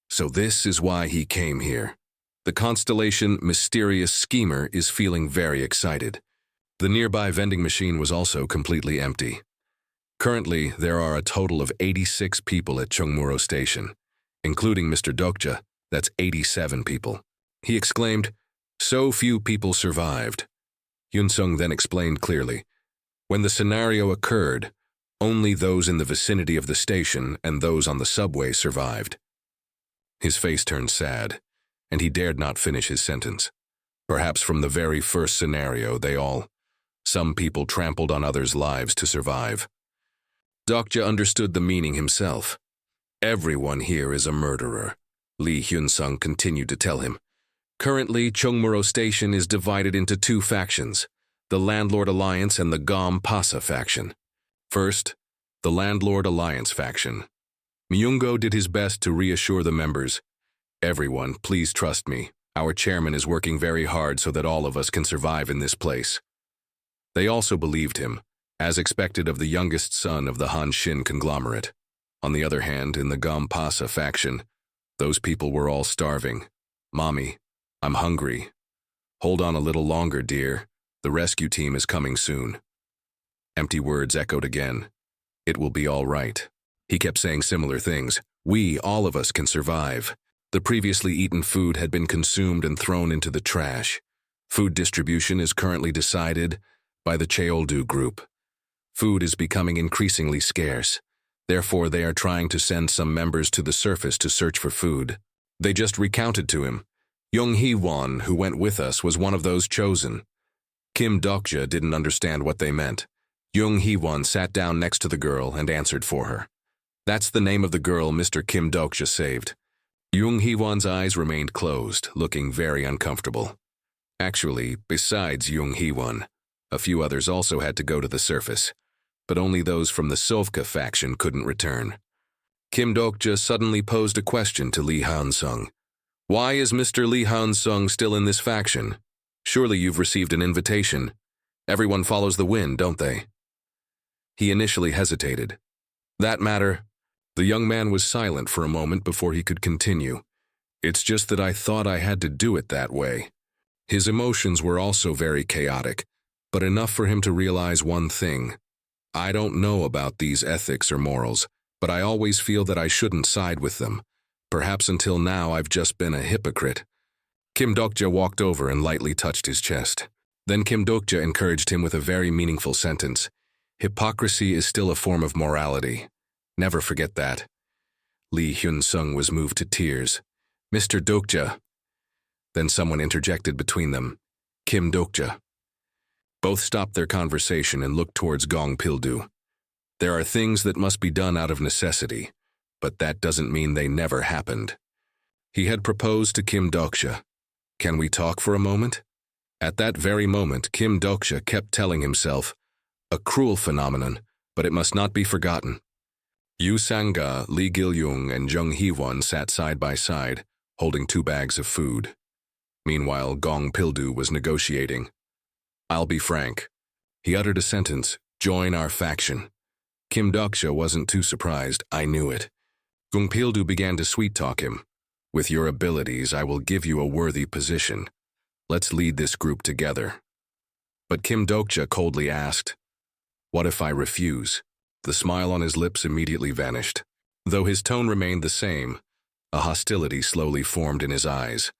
So this is why he came here. The constellation mysterious schemer is feeling very excited. The nearby vending machine was also completely empty. Currently, there are a total of 86 people at Chungmuro Station, including Mr. Dokja. That's 87 people. He exclaimed, "So few people survived." Yunsung then explained clearly, "When the scenario occurred, only those in the vicinity of the station and those on the subway survived." His face turned sad, and he dared not finish his sentence. Perhaps from the very first scenario, some people trampled on others' lives to survive. Dokja understood the meaning himself. "Everyone here is a murderer," Lee Hyun-sung continued to tell him. "Currently, Chungmuro Station is divided into two factions, the Landlord Alliance and the Gom Pasa faction. First, the Landlord Alliance faction. Myungo did his best to reassure the members. Everyone, please trust me. Our chairman is working very hard so that all of us can survive in this place." They also believed him, as expected of the youngest son of the Hanshin conglomerate. On the other hand, in the Gom Pasa faction, those people were all starving. "Mommy, I'm hungry." "Hold on a little longer, dear. The rescue team is coming soon." Empty words echoed again. "It will be all right." He kept saying similar things. "We, all of us, can survive." The previously eaten food had been consumed and thrown into the trash. Food distribution is currently decided by the Cheoldu group. Food is becoming increasingly scarce. Therefore, they are trying to send some members to the surface to search for food. They just recounted to him. Young Hee-won, who went with us, was one of those chosen. Kim Dokja didn't understand what they meant. Young Hee-won sat down next to the girl and answered for her. That's the name of the girl Mr. Kim Dokja saved. Young Hee-won's eyes remained closed, looking very uncomfortable. Actually, besides Young Hee-won, a few others also had to go to the surface, but only those from the Sovka faction couldn't return. Kim Dokja suddenly posed a question to Lee Han-sung. "Why is Mr. Lee Han-sung still in this faction? Surely you've received an invitation. Everyone follows the wind, don't they?" He initially hesitated. "That matter?" The young man was silent for a moment before he could continue. "It's just that I thought I had to do it that way." His emotions were also very chaotic, but enough for him to realize one thing. I don't know about these ethics or morals, but I always feel that I shouldn't side with them. Perhaps until now I've just been a hypocrite. Kim Dokja walked over and lightly touched his chest. Then Kim Dokja encouraged him with a very meaningful sentence. Hypocrisy is still a form of morality. Never forget that. Lee Hyun-sung was moved to tears. Mr. Dokja. Then someone interjected between them. Kim Dokja. Both stopped their conversation and looked towards Gong Pil-do. There are things that must be done out of necessity, but that doesn't mean they never happened. He had proposed to Kim Dokja. Can we talk for a moment? At that very moment, Kim Dokja kept telling himself, a cruel phenomenon, but it must not be forgotten. Yu Sang-ga, Lee Gil-young, and Jung Hee-won sat side by side, holding 2 bags of food. Meanwhile, Gong Pil-do was negotiating. I'll be frank. He uttered a sentence, join our faction. Kim Dokja wasn't too surprised, I knew it. Gong Pil-do began to sweet-talk him. With your abilities, I will give you a worthy position. Let's lead this group together. But Kim Dokja coldly asked, what if I refuse? The smile on his lips immediately vanished. Though his tone remained the same, a hostility slowly formed in his eyes.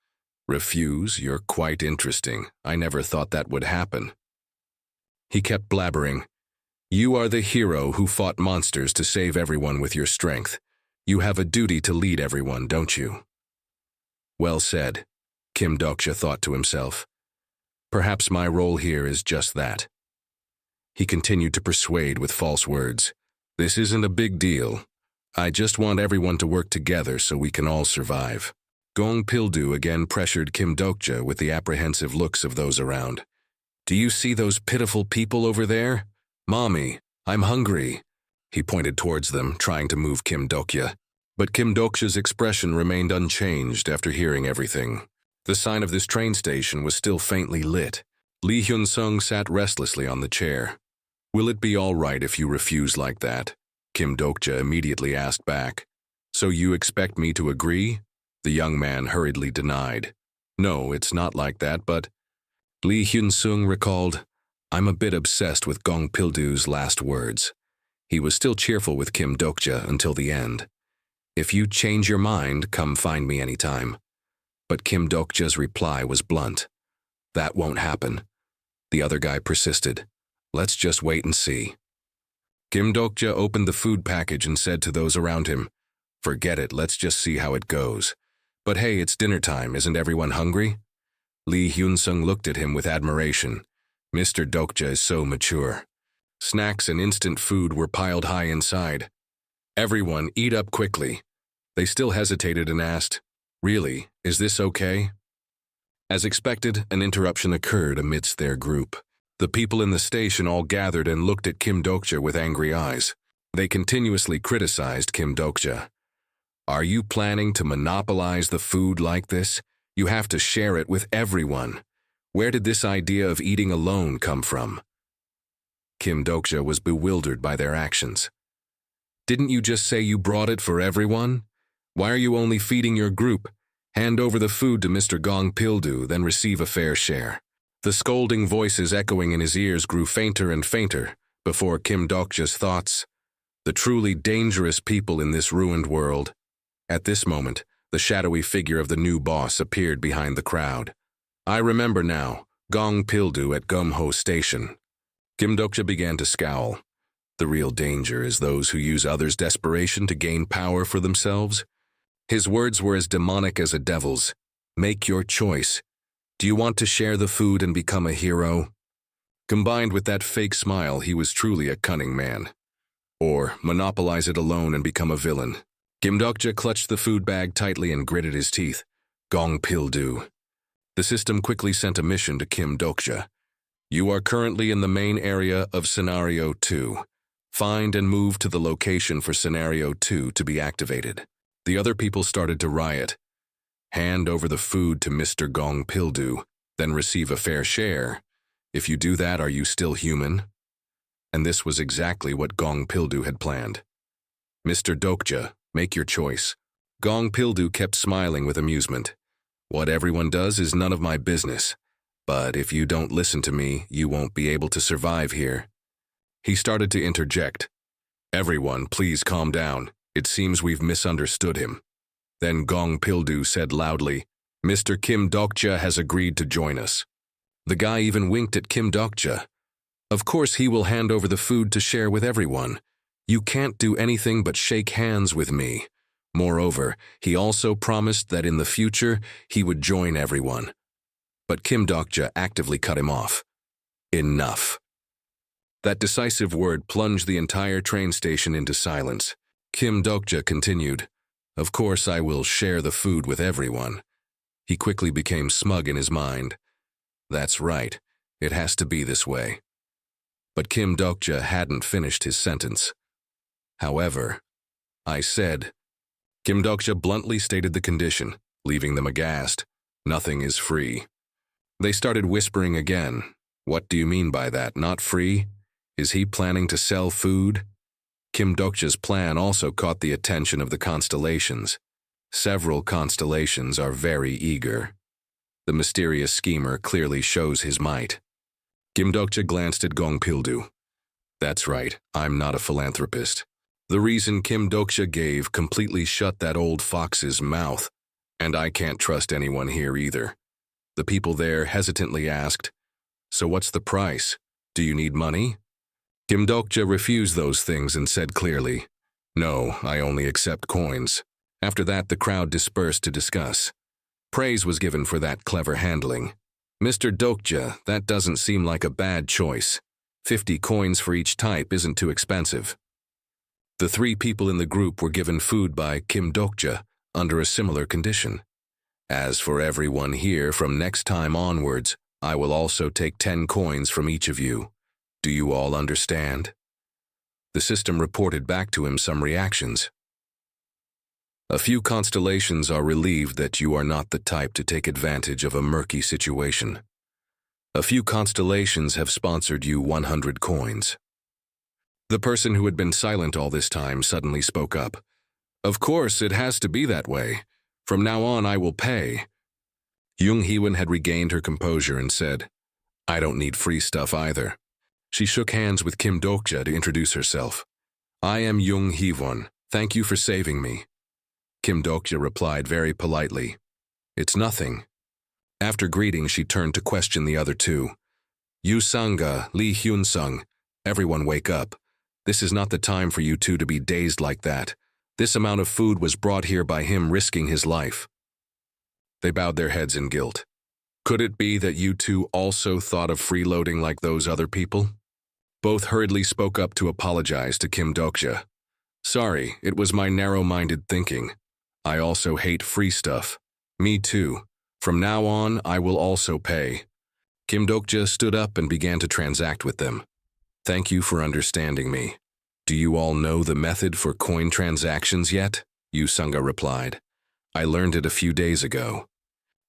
Refuse? You're quite interesting. I never thought that would happen. He kept blabbering. You are the hero who fought monsters to save everyone with your strength. You have a duty to lead everyone, don't you? Well said, Kim Dokja thought to himself. Perhaps my role here is just that. He continued to persuade with false words. This isn't a big deal. I just want everyone to work together so we can all survive. Gong Pil-do again pressured Kim Dokja with the apprehensive looks of those around. Do you see those pitiful people over there? Mommy, I'm hungry. He pointed towards them, trying to move Kim Dokja. But Kim Dokja's expression remained unchanged after hearing everything. The sign of this train station was still faintly lit. Lee Hyun-sung sat restlessly on the chair. Will it be all right if you refuse like that? Kim Dokja immediately asked back. So you expect me to agree? The young man hurriedly denied. No, it's not like that, but... Lee Hyun-sung recalled, I'm a bit obsessed with Gong Pil-do's last words. He was still cheerful with Kim Dokja until the end. If you change your mind, come find me anytime. But Kim Dokja's reply was blunt. That won't happen. The other guy persisted. Let's just wait and see. Kim Dokja opened the food package and said to those around him, forget it, let's just see how it goes. But hey, it's dinner time, isn't everyone hungry? Lee Hyun-sung looked at him with admiration. Mr. Dokja is so mature. Snacks and instant food were piled high inside. Everyone, eat up quickly. They still hesitated and asked, really, is this okay? As expected, an interruption occurred amidst their group. The people in the station all gathered and looked at Kim Dokja with angry eyes. They continuously criticized Kim Dokja. Are you planning to monopolize the food like this? You have to share it with everyone. Where did this idea of eating alone come from? Kim Dokja was bewildered by their actions. Didn't you just say you brought it for everyone? Why are you only feeding your group? Hand over the food to Mr. Gong Pil-do, then receive a fair share. The scolding voices echoing in his ears grew fainter and fainter before Kim Dokja's thoughts. The truly dangerous people in this ruined world. At this moment, the shadowy figure of the new boss appeared behind the crowd. I remember now, Gong Pil-do at Gum-ho Station. Kim Dokja began to scowl. The real danger is those who use others' desperation to gain power for themselves. His words were as demonic as a devil's. Make your choice. Do you want to share the food and become a hero? Combined with that fake smile, he was truly a cunning man. Or monopolize it alone and become a villain. Kim Dokja clutched the food bag tightly and gritted his teeth. Gong Pil-do. The system quickly sent a mission to Kim Dokja. You are currently in the main area of Scenario 2. Find and move to the location for Scenario 2 to be activated. The other people started to riot. Hand over the food to Mr. Gong Pil-do, then receive a fair share. If you do that, are you still human? And this was exactly what Gong Pil-do had planned. Mr. Dokja, make your choice. Gong Pil-do kept smiling with amusement. What everyone does is none of my business. But if you don't listen to me, you won't be able to survive here. He started to interject. Everyone, please calm down. It seems we've misunderstood him. Then Gong Pildu said loudly, Mr. Kim Dokja has agreed to join us. The guy even winked at Kim Dokja. Of course he will hand over the food to share with everyone. You can't do anything but shake hands with me. Moreover, he also promised that in the future he would join everyone. But Kim Dokja actively cut him off. Enough. That decisive word plunged the entire train station into silence. Kim Dokja continued, Of course I will share the food with everyone. He quickly became smug in his mind. That's right, it has to be this way. But Kim Dokja hadn't finished his sentence. However, I said, Kim Dokja bluntly stated the condition, leaving them aghast. Nothing is free. They started whispering again. What do you mean by that? Not free? Is he planning to sell food? Kim Dokja's plan also caught the attention of the constellations. Several constellations are very eager. The mysterious schemer clearly shows his might. Kim Dokja glanced at Gong Pildu. That's right, I'm not a philanthropist. The reason Kim Dokja gave completely shut that old fox's mouth, and I can't trust anyone here either. The people there hesitantly asked, So what's the price? Do you need money? Kim Dokja refused those things and said clearly, No, I only accept coins. After that, the crowd dispersed to discuss. Praise was given for that clever handling. Mr. Dokja, that doesn't seem like a bad choice. 50 coins for each type isn't too expensive. The 3 people in the group were given food by Kim Dokja under a similar condition. As for everyone here, from next time onwards, I will also take 10 coins from each of you. Do you all understand? The system reported back to him some reactions. A few constellations are relieved that you are not the type to take advantage of a murky situation. A few constellations have sponsored you 100 coins. The person who had been silent all this time suddenly spoke up. Of course, it has to be that way. From now on, I will pay. Jung Heewon had regained her composure and said, I don't need free stuff either. She shook hands with Kim Dokja to introduce herself. I am Jung Heewon. Thank you for saving me. Kim Dokja replied very politely, It's nothing. After greeting, she turned to question the other 2. Yu Sanga, Lee Hyun Sung, everyone wake up. This is not the time for you 2 to be dazed like that. This amount of food was brought here by him risking his life. They bowed their heads in guilt. Could it be that you 2 also thought of freeloading like those other people? Both hurriedly spoke up to apologize to Kim Dokja. Sorry, it was my narrow-minded thinking. I also hate free stuff. Me too. From now on, I will also pay. Kim Dokja stood up and began to transact with them. Thank you for understanding me. Do you all know the method for coin transactions yet? Yu Sunga replied. I learned it a few days ago.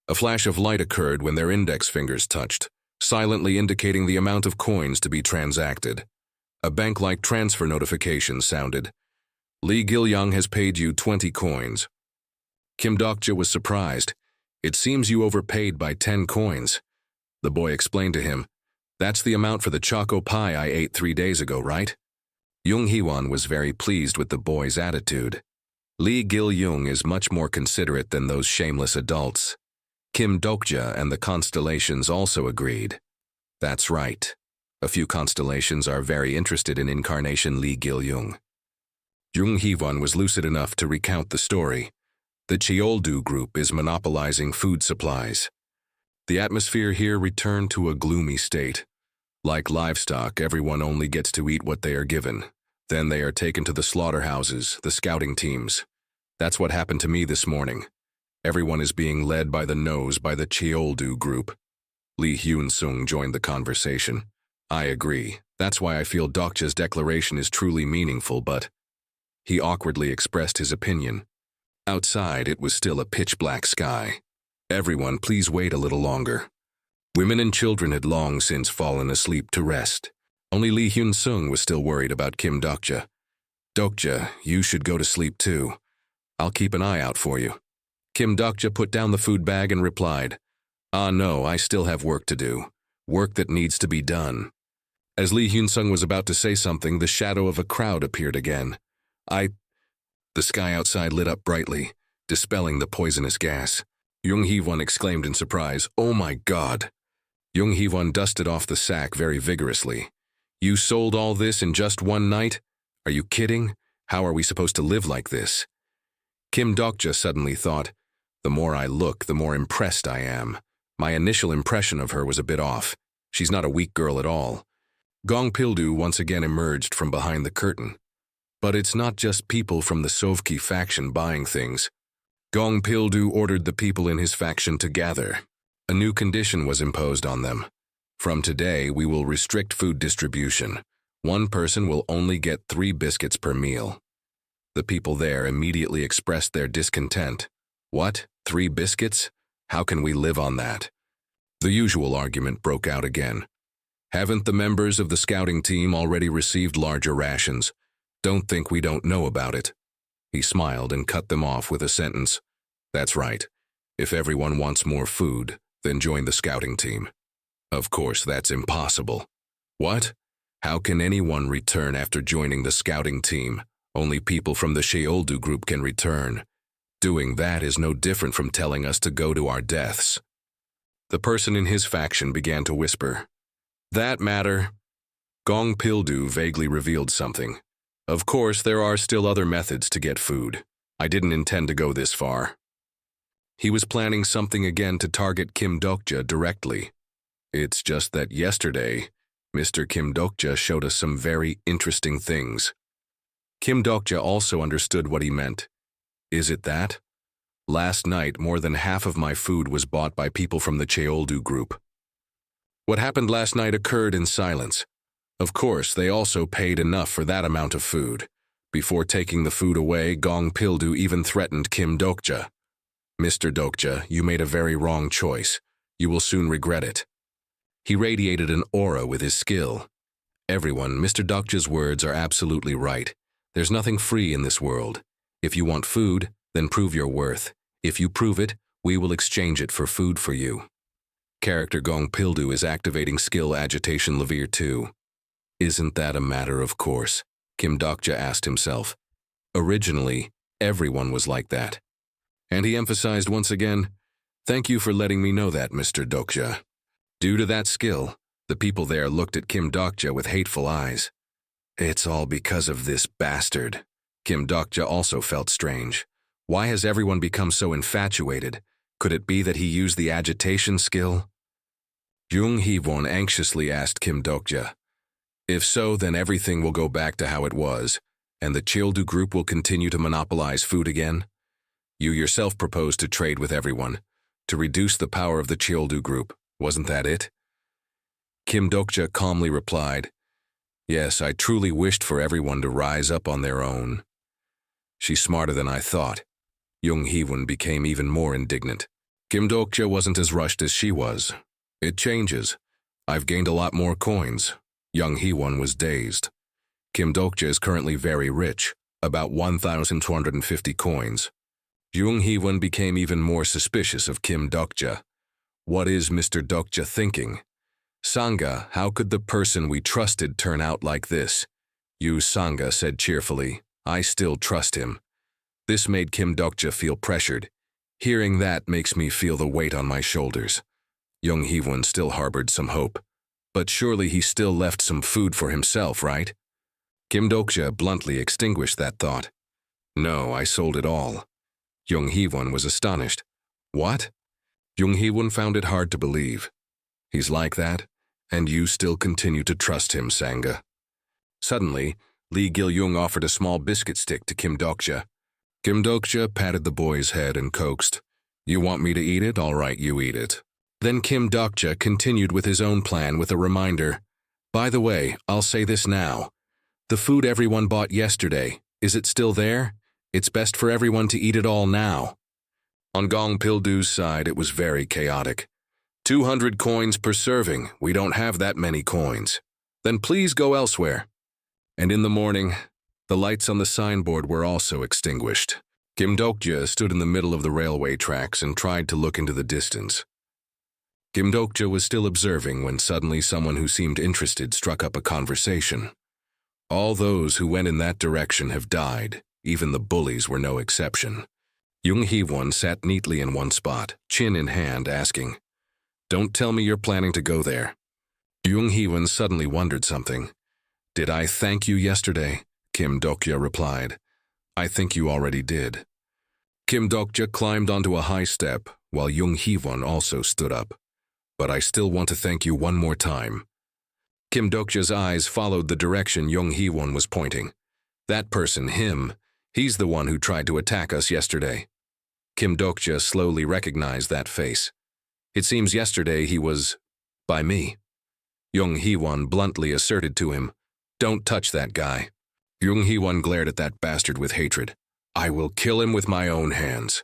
A flash of light occurred when their index fingers touched, silently indicating the amount of coins to be transacted. A bank-like transfer notification sounded. Lee Gil-young has paid you 20 coins. Kim Dokja was surprised. It seems you overpaid by 10 coins. The boy explained to him, That's the amount for the choco pie I ate 3 days ago, right? Jung Heewon was very pleased with the boy's attitude. Lee Gil-young is much more considerate than those shameless adults. Kim Dokja and the constellations also agreed. That's right. A few constellations are very interested in Incarnation Lee Gil-young. Jung Heewon was lucid enough to recount the story. The Cheoldu group is monopolizing food supplies. The atmosphere here returned to a gloomy state. Like livestock, everyone only gets to eat what they are given. Then they are taken to the slaughterhouses, the scouting teams. That's what happened to me this morning. Everyone is being led by the nose by the Cheoldu group. Lee Hyun-sung joined the conversation. I agree. That's why I feel Dokja's declaration is truly meaningful, but... He awkwardly expressed his opinion. Outside, it was still a pitch-black sky. Everyone, please wait a little longer. Women and children had long since fallen asleep to rest. Only Lee Hyun-sung was still worried about Kim Dokja. Dokja, you should go to sleep too. I'll keep an eye out for you. Kim Dokja put down the food bag and replied, Ah no, I still have work to do. Work that needs to be done. As Lee Hyun-sung was about to say something, the shadow of a crowd appeared again. The sky outside lit up brightly, dispelling the poisonous gas. Jung Hee-won exclaimed in surprise, "Oh my God!" Jung Hee-won dusted off the sack very vigorously. "You sold all this in just one night? Are you kidding? How are we supposed to live like this?" Kim Dokja suddenly thought, "The more I look, the more impressed I am. My initial impression of her was a bit off. She's not a weak girl at all." Gong Pil-do once again emerged from behind the curtain. But it's not just people from the Sovki faction buying things. Gong Pil-do ordered the people in his faction to gather. A new condition was imposed on them. From today, we will restrict food distribution. One person will only get 3 biscuits per meal. The people there immediately expressed their discontent. What? 3 biscuits? How can we live on that? The usual argument broke out again. Haven't the members of the scouting team already received larger rations? Don't think we don't know about it. He smiled and cut them off with a sentence. That's right. If everyone wants more food, then join the scouting team. Of course, that's impossible. What? How can anyone return after joining the scouting team? Only people from the Sheoldu group can return. Doing that is no different from telling us to go to our deaths. The person in his faction began to whisper. That matter. Gong Pil-do vaguely revealed something. Of course, there are still other methods to get food. I didn't intend to go this far. He was planning something again to target Kim Dokja directly. It's just that yesterday, Mr. Kim Dokja showed us some very interesting things. Kim Dokja also understood what he meant. Is it that? Last night, more than half of my food was bought by people from the Cheoldu group. What happened last night occurred in silence. Of course, they also paid enough for that amount of food. Before taking the food away, Gong Pil-do even threatened Kim Dokja. Mr. Dokja, you made a very wrong choice. You will soon regret it. He radiated an aura with his skill. Everyone, Mr. Dokja's words are absolutely right. There's nothing free in this world. If you want food, then prove your worth. If you prove it, we will exchange it for food for you. Character Gong Pil-do is activating skill Agitation Levere 2. Isn't that a matter of course? Kim Dokja asked himself. Originally, everyone was like that. And he emphasized once again, "Thank you for letting me know that, Mr. Dokja." Due to that skill, the people there looked at Kim Dokja with hateful eyes. It's all because of this bastard. Kim Dokja also felt strange. Why has everyone become so infatuated? Could it be that he used the agitation skill? Jung Hee-won anxiously asked Kim Dokja. If so, then everything will go back to how it was, and the Cheoldu group will continue to monopolize food again? You yourself proposed to trade with everyone, to reduce the power of the Cheoldu group, wasn't that it? Kim Dokja calmly replied, Yes, I truly wished for everyone to rise up on their own. She's smarter than I thought. Jung Hee-won became even more indignant. Kim Dokja wasn't as rushed as she was. It changes. I've gained a lot more coins. Jung Hee-won was dazed. Kim Dokja is currently very rich, about 1,250 coins. Jung Hee-won became even more suspicious of Kim Dokja. What is Mr. Dokja thinking? Sangha, how could the person we trusted turn out like this? You, Sangha, said cheerfully. I still trust him. This made Kim Dokja feel pressured. Hearing that makes me feel the weight on my shoulders. Jung Hee-won still harbored some hope. But surely he still left some food for himself, right? Kim Dokja bluntly extinguished that thought. No, I sold it all. Jung Hee-won was astonished. What? Jung Hee-won found it hard to believe. He's like that, and you still continue to trust him, Sangha. Suddenly, Lee Gil-young offered a small biscuit stick to Kim Dokja. Kim Dokja patted the boy's head and coaxed. You want me to eat it? All right, you eat it. Then Kim Dokja continued with his own plan with a reminder. By the way, I'll say this now. The food everyone bought yesterday, is it still there? It's best for everyone to eat it all now. On Gong Pil-do's side, it was very chaotic. 200 coins per serving. We don't have that many coins. Then please go elsewhere. And in the morning, the lights on the signboard were also extinguished. Kim Dokja stood in the middle of the railway tracks and tried to look into the distance. Kim Dokja was still observing when suddenly someone who seemed interested struck up a conversation. All those who went in that direction have died, even the bullies were no exception. Jung Hee-won sat neatly in one spot, chin in hand, asking, "Don't tell me you're planning to go there." Jung Hee-won suddenly wondered something. "Did I thank you yesterday?" Kim Dokja replied. "I think you already did." Kim Dokja climbed onto a high step, while Jung Hee-won also stood up. "But I still want to thank you one more time." Kim Dokja's eyes followed the direction Jung Hee-won was pointing. "That person, him, he's the one who tried to attack us yesterday." Kim Dokja slowly recognized that face. "It seems yesterday he was by me." Jung Hee-won bluntly asserted to him, "Don't touch that guy." Jung Hee-won glared at that bastard with hatred. "I will kill him with my own hands."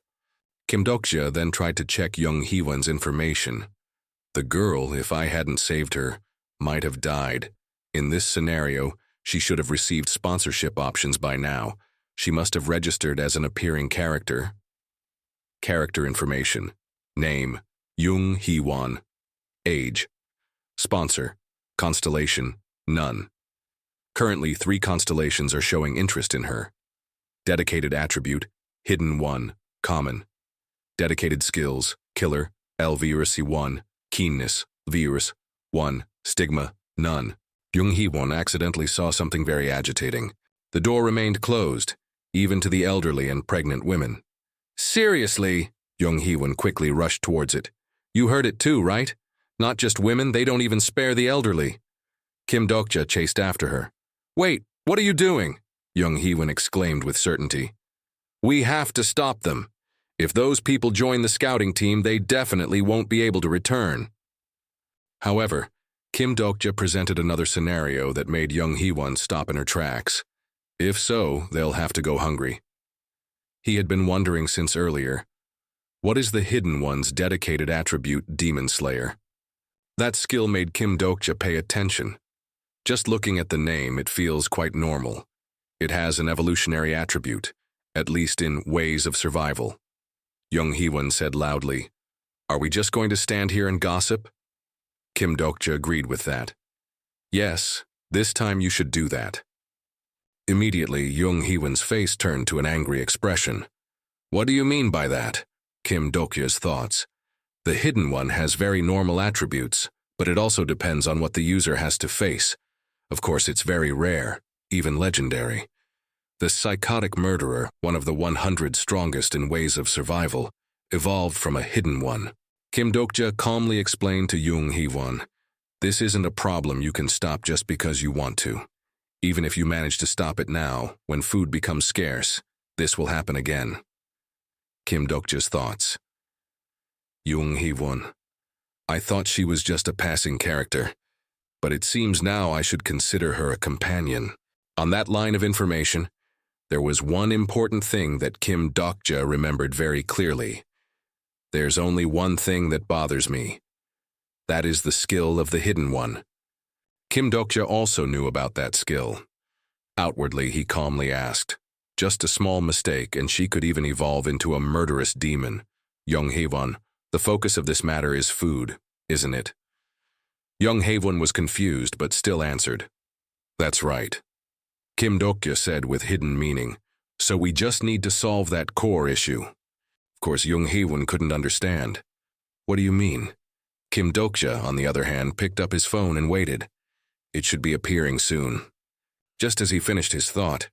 Kim Dokja then tried to check Jung Hee-won's information. The girl, if I hadn't saved her, might have died. In this scenario, she should have received sponsorship options by now. She must have registered as an appearing character. Character information. Name, Jung Hee-won. Age. Sponsor, constellation, none. Currently, 3 constellations are showing interest in her. Dedicated attribute, hidden 1, common. Dedicated skills, killer, L-virus 1, keenness, virus 1, stigma, none. Jung Hee-won accidentally saw something very agitating. The door remained closed, even to the elderly and pregnant women. "Seriously?" Jung Hee-won quickly rushed towards it. "You heard it too, right? Not just women, they don't even spare the elderly." Kim Dokja chased after her. "Wait, what are you doing?" Jung Hee-won exclaimed with certainty. "We have to stop them. If those people join the scouting team, they definitely won't be able to return." However, Kim Dokja presented another scenario that made Jung Hee-won stop in her tracks. If so, they'll have to go hungry. He had been wondering since earlier, what is the Hidden One's dedicated attribute, Demon Slayer? That skill made Kim Dokja pay attention. Just looking at the name, it feels quite normal. It has an evolutionary attribute, at least in ways of survival. Jung Hee-won said loudly, "Are we just going to stand here and gossip?" Kim Dokja agreed with that. "Yes, this time you should do that." Immediately, Jung Hee-won's face turned to an angry expression. "What do you mean by that?" Kim Dokja's thoughts. "The Hidden One has very normal attributes, but it also depends on what the user has to face. Of course, it's very rare, even legendary. The psychotic murderer, one of the 100 strongest in ways of survival, evolved from a Hidden One." Kim Dokja calmly explained to Jung Hee-won, "This isn't a problem you can stop just because you want to. Even if you manage to stop it now, when food becomes scarce, this will happen again." Kim Dokja's thoughts. Jung Hee-won, "I thought she was just a passing character, but it seems now I should consider her a companion." On that line of information, there was one important thing that Kim Dokja remembered very clearly. There's only one thing that bothers me. That is the skill of the Hidden One. Kim Dokja also knew about that skill. Outwardly, he calmly asked, "Just a small mistake, and she could even evolve into a murderous demon. Jung Hee-won, the focus of this matter is food, isn't it?" Jung Hee-won was confused, but still answered, "That's right." Kim Dokja said with hidden meaning, "So we just need to solve that core issue." Of course, Jung Hee-won couldn't understand. "What do you mean?" Kim Dokja, on the other hand, picked up his phone and waited. It should be appearing soon. Just as he finished his thought,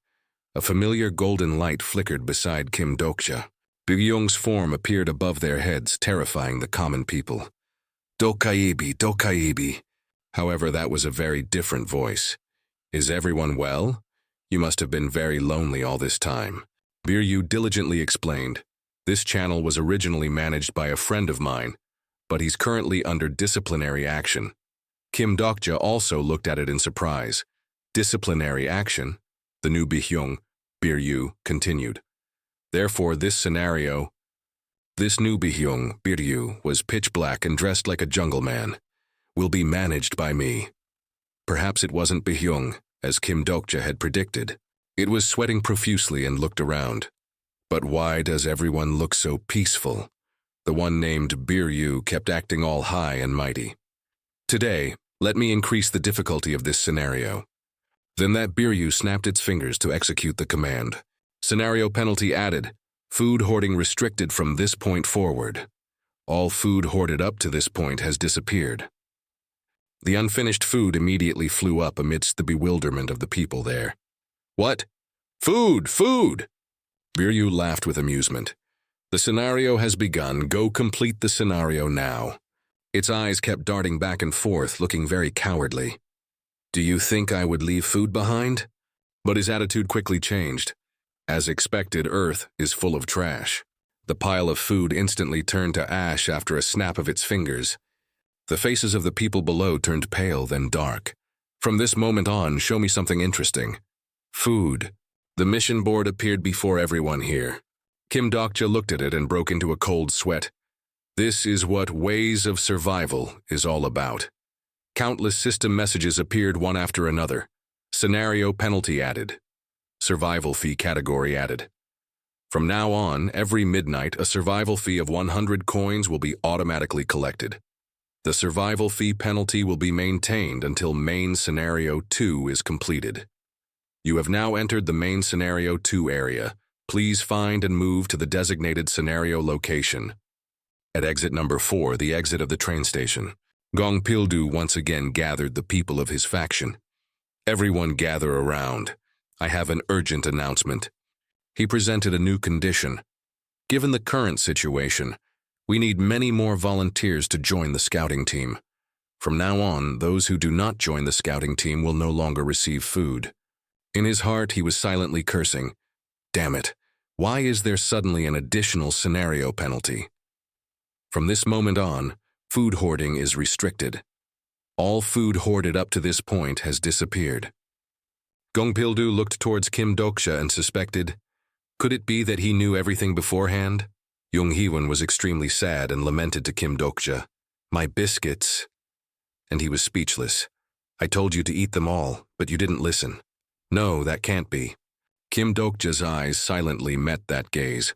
a familiar golden light flickered beside Kim Dokja. Byung-yung's form appeared above their heads, terrifying the common people. "Dokaibi, Dokaibi." However, that was a very different voice. "Is everyone well? You must have been very lonely all this time." Biryu diligently explained, "This channel was originally managed by a friend of mine, but he's currently under disciplinary action." Kim Dokja also looked at it in surprise. "Disciplinary action?" The new Byung, Biryu, continued. "Therefore, this new Byung, Biryu, was pitch black and dressed like a jungle man. Will be managed by me." Perhaps it wasn't Byung, as Kim Dokja had predicted. It was sweating profusely and looked around. "But why does everyone look so peaceful?" The one named Biryu kept acting all high and mighty. Today, let me increase the difficulty of this scenario. Then that Biryu snapped its fingers to execute the command. Scenario penalty added. Food hoarding restricted from this point forward. All food hoarded up to this point has disappeared. The unfinished food immediately flew up amidst the bewilderment of the people there. What? Food! Food! Biryu laughed with amusement. The scenario has begun. Go complete the scenario now. Its eyes kept darting back and forth, looking very cowardly. Do you think I would leave food behind? But his attitude quickly changed. As expected, Earth is full of trash. The pile of food instantly turned to ash after a snap of its fingers. The faces of the people below turned pale, then dark. From this moment on, show me something interesting. Food. The mission board appeared before everyone here. Kim Dokja looked at it and broke into a cold sweat. This is what Ways of Survival is all about. Countless system messages appeared one after another. Scenario penalty added. Survival fee category added. From now on, every midnight, a survival fee of 100 coins will be automatically collected. The survival fee penalty will be maintained until main scenario 2 is completed. You have now entered the main scenario 2 area. Please find and move to the designated scenario location. At exit number 4, the exit of the train station, Gong Pildu once again gathered the people of his faction. Everyone gather around. I have an urgent announcement. He presented a new condition. Given the current situation, we need many more volunteers to join the scouting team. From now on, those who do not join the scouting team will no longer receive food. In his heart, he was silently cursing. Damn it, why is there suddenly an additional scenario penalty? From this moment on, food hoarding is restricted. All food hoarded up to this point has disappeared. Gong Pildu looked towards Kim Dokja and suspected, could it be that he knew everything beforehand? Jung Heewon was extremely sad and lamented to Kim Dokja, my biscuits. And he was speechless. I told you to eat them all, but you didn't listen. No, that can't be. Kim Dokja's eyes silently met that gaze.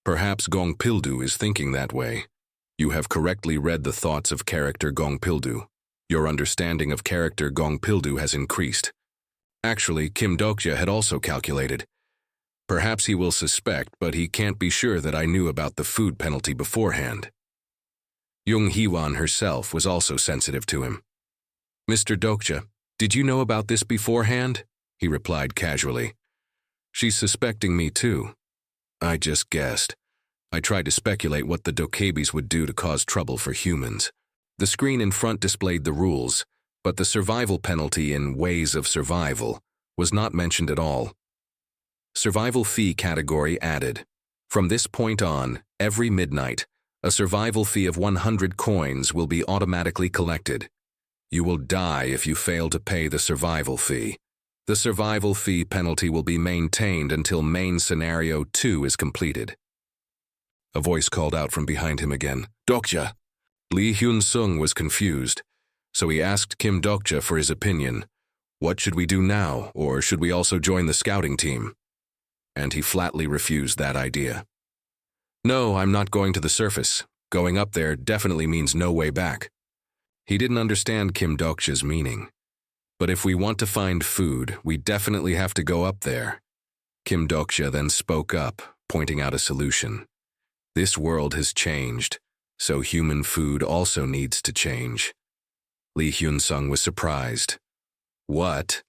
Perhaps Gong Pildu is thinking that way. You have correctly read the thoughts of character Gong Pildu. Your understanding of character Gong Pildu has increased. Actually, Kim Dokja had also calculated. Perhaps he will suspect, but he can't be sure that I knew about the food penalty beforehand. Jung Heewon herself was also sensitive to him. Mr. Dokja, did you know about this beforehand? He replied casually. She's suspecting me too. I just guessed. I tried to speculate what the Dokebis would do to cause trouble for humans. The screen in front displayed the rules, but the survival penalty in Ways of Survival was not mentioned at all. Survival fee category added. From this point on, every midnight, a survival fee of 100 coins will be automatically collected. You will die if you fail to pay the survival fee. The survival fee penalty will be maintained until main scenario 2 is completed. A voice called out from behind him again, Dokja. Lee Hyun-sung was confused, so he asked Kim Dokja for his opinion. What should we do now, or should we also join the scouting team? And he flatly refused that idea. No, I'm not going to the surface. Going up there definitely means no way back. He didn't understand Kim Dokja's meaning. But if we want to find food, we definitely have to go up there. Kim Dokja then spoke up, pointing out a solution. This world has changed, so human food also needs to change. Lee Hyun-sung was surprised. What?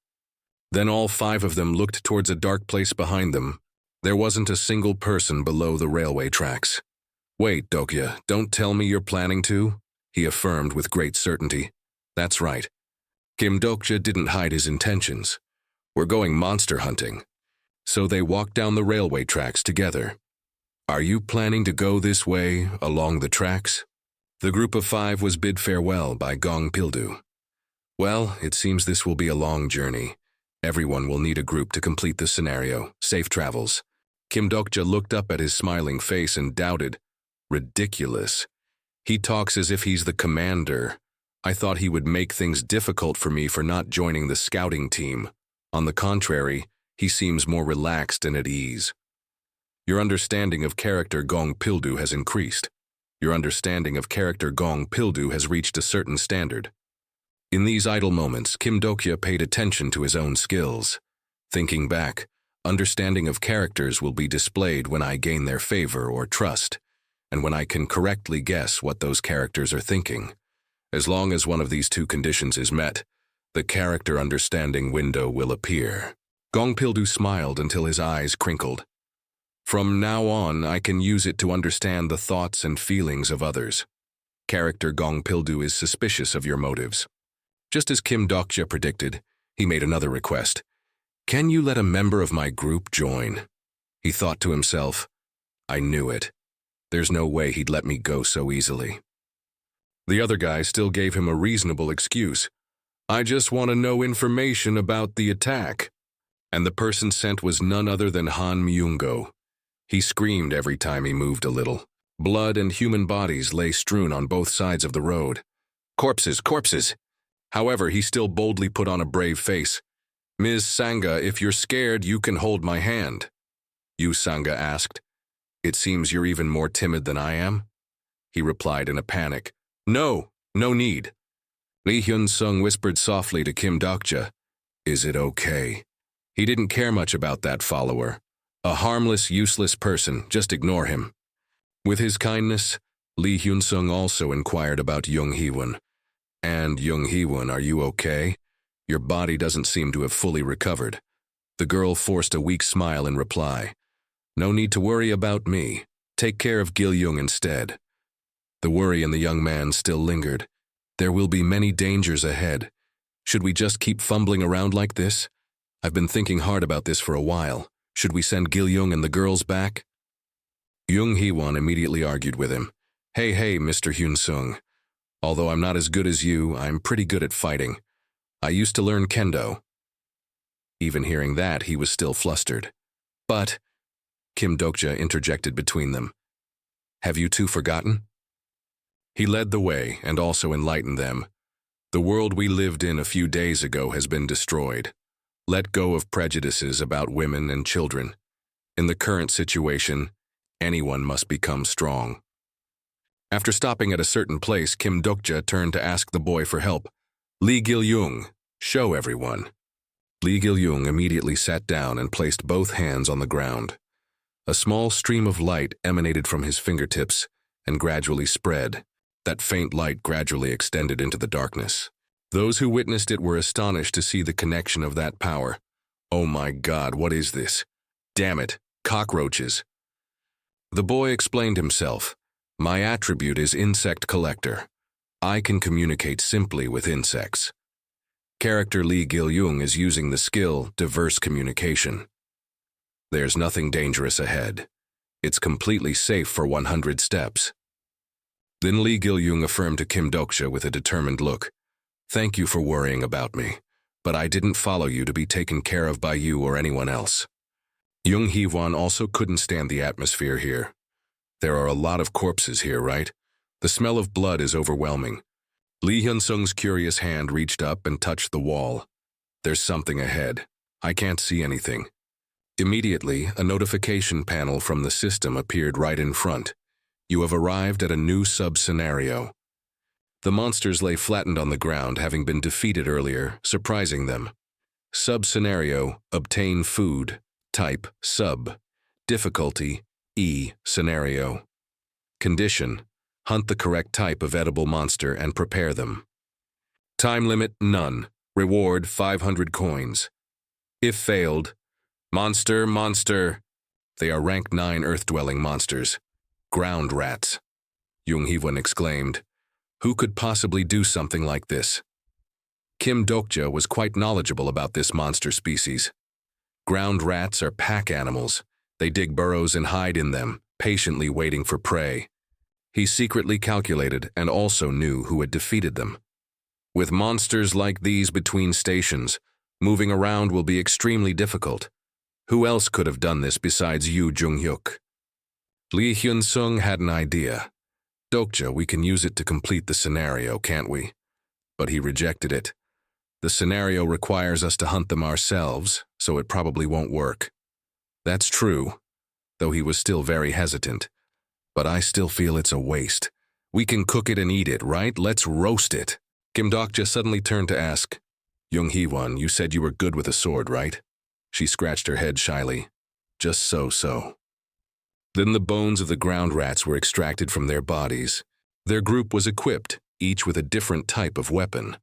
Then all 5 of them looked towards a dark place behind them. There wasn't a single person below the railway tracks. Wait, Dokja, don't tell me you're planning to, he affirmed with great certainty. That's right. Kim Dokja didn't hide his intentions. We're going monster hunting. So they walked down the railway tracks together. Are you planning to go this way, along the tracks? The group of 5 was bid farewell by Gong Pildu. Well, it seems this will be a long journey. Everyone will need a group to complete the scenario. Safe travels. Kim Dokja looked up at his smiling face and doubted. Ridiculous. He talks as if he's the commander. I thought he would make things difficult for me for not joining the scouting team. On the contrary, he seems more relaxed and at ease. Your understanding of character Gong Pildu has increased. Your understanding of character Gong Pildu has reached a certain standard. In these idle moments, Kim Dokja paid attention to his own skills. Thinking back, understanding of characters will be displayed when I gain their favor or trust, and when I can correctly guess what those characters are thinking. As long as one of these two conditions is met, the character understanding window will appear. Gong Pildu smiled until his eyes crinkled. From now on, I can use it to understand the thoughts and feelings of others. Character Gong Pildu is suspicious of your motives. Just as Kim Dokja predicted, he made another request. Can you let a member of my group join? He thought to himself, I knew it. There's no way he'd let me go so easily. The other guy still gave him a reasonable excuse. I just want to know information about the attack. And the person sent was none other than Han Myungo. He screamed every time he moved a little. Blood and human bodies lay strewn on both sides of the road. Corpses, corpses! However, he still boldly put on a brave face. Ms. Sangha, if you're scared, you can hold my hand. Yu Sangha asked. It seems you're even more timid than I am? He replied in a panic. No, no need. Lee Hyun-sung whispered softly to Kim Dokja. Is it okay? He didn't care much about that follower. A harmless, useless person, just ignore him. With his kindness, Lee Hyun-sung also inquired about Jung Hee-won. And Jung Hee-won, are you okay? Your body doesn't seem to have fully recovered. The girl forced a weak smile in reply. No need to worry about me. Take care of Gil-young instead. The worry in the young man still lingered. There will be many dangers ahead. Should we just keep fumbling around like this? I've been thinking hard about this for a while. Should we send Gil-young and the girls back? Jung Hee-won immediately argued with him. Hey, Mr. Hyun-sung. Although I'm not as good as you, I'm pretty good at fighting. I used to learn kendo. Even hearing that, he was still flustered. But, Kim Dokja interjected between them. Have you two forgotten? He led the way and also enlightened them. The world we lived in a few days ago has been destroyed. Let go of prejudices about women and children. In the current situation, anyone must become strong. After stopping at a certain place, Kim Dokja turned to ask the boy for help. Lee Gil-young, show everyone. Lee Gil-young immediately sat down and placed both hands on the ground. A small stream of light emanated from his fingertips and gradually spread. That faint light gradually extended into the darkness. Those who witnessed it were astonished to see the connection of that power. Oh my God, what is this? Damn it, cockroaches. The boy explained himself. My attribute is insect collector. I can communicate simply with insects. Character Lee Gil-young is using the skill diverse communication. There's nothing dangerous ahead. It's completely safe for 100 steps. Then Lee Gil-young affirmed to Kim Dokja with a determined look. Thank you for worrying about me, but I didn't follow you to be taken care of by you or anyone else. Jung Hee-won also couldn't stand the atmosphere here. There are a lot of corpses here, right? The smell of blood is overwhelming. Lee Hyun-sung's curious hand reached up and touched the wall. There's something ahead. I can't see anything. Immediately, a notification panel from the system appeared right in front. You have arrived at a new sub-scenario. The monsters lay flattened on the ground, having been defeated earlier, surprising them. Sub-scenario, obtain food. Type, sub. Difficulty, E, scenario. Condition, hunt the correct type of edible monster and prepare them. Time limit, none. Reward, 500 coins. If failed, monster. They are rank 9 earth-dwelling monsters. Ground rats. Jung Hee-won exclaimed. Who could possibly do something like this? Kim Dokja was quite knowledgeable about this monster species. Ground rats are pack animals. They dig burrows and hide in them, patiently waiting for prey. He secretly calculated and also knew who had defeated them. With monsters like these between stations, moving around will be extremely difficult. Who else could have done this besides Yu Jung-hyuk? Lee Hyun-sung had an idea. Dokja, we can use it to complete the scenario, can't we? But he rejected it. The scenario requires us to hunt them ourselves, so it probably won't work. That's true, though he was still very hesitant. but I still feel it's a waste. We can cook it and eat it, right? Let's roast it. Kim Dokja suddenly turned to ask, Young Hee-won, you said you were good with a sword, right? She scratched her head shyly. Just so. Then the bones of the ground rats were extracted from their bodies. Their group was equipped, each with a different type of weapon.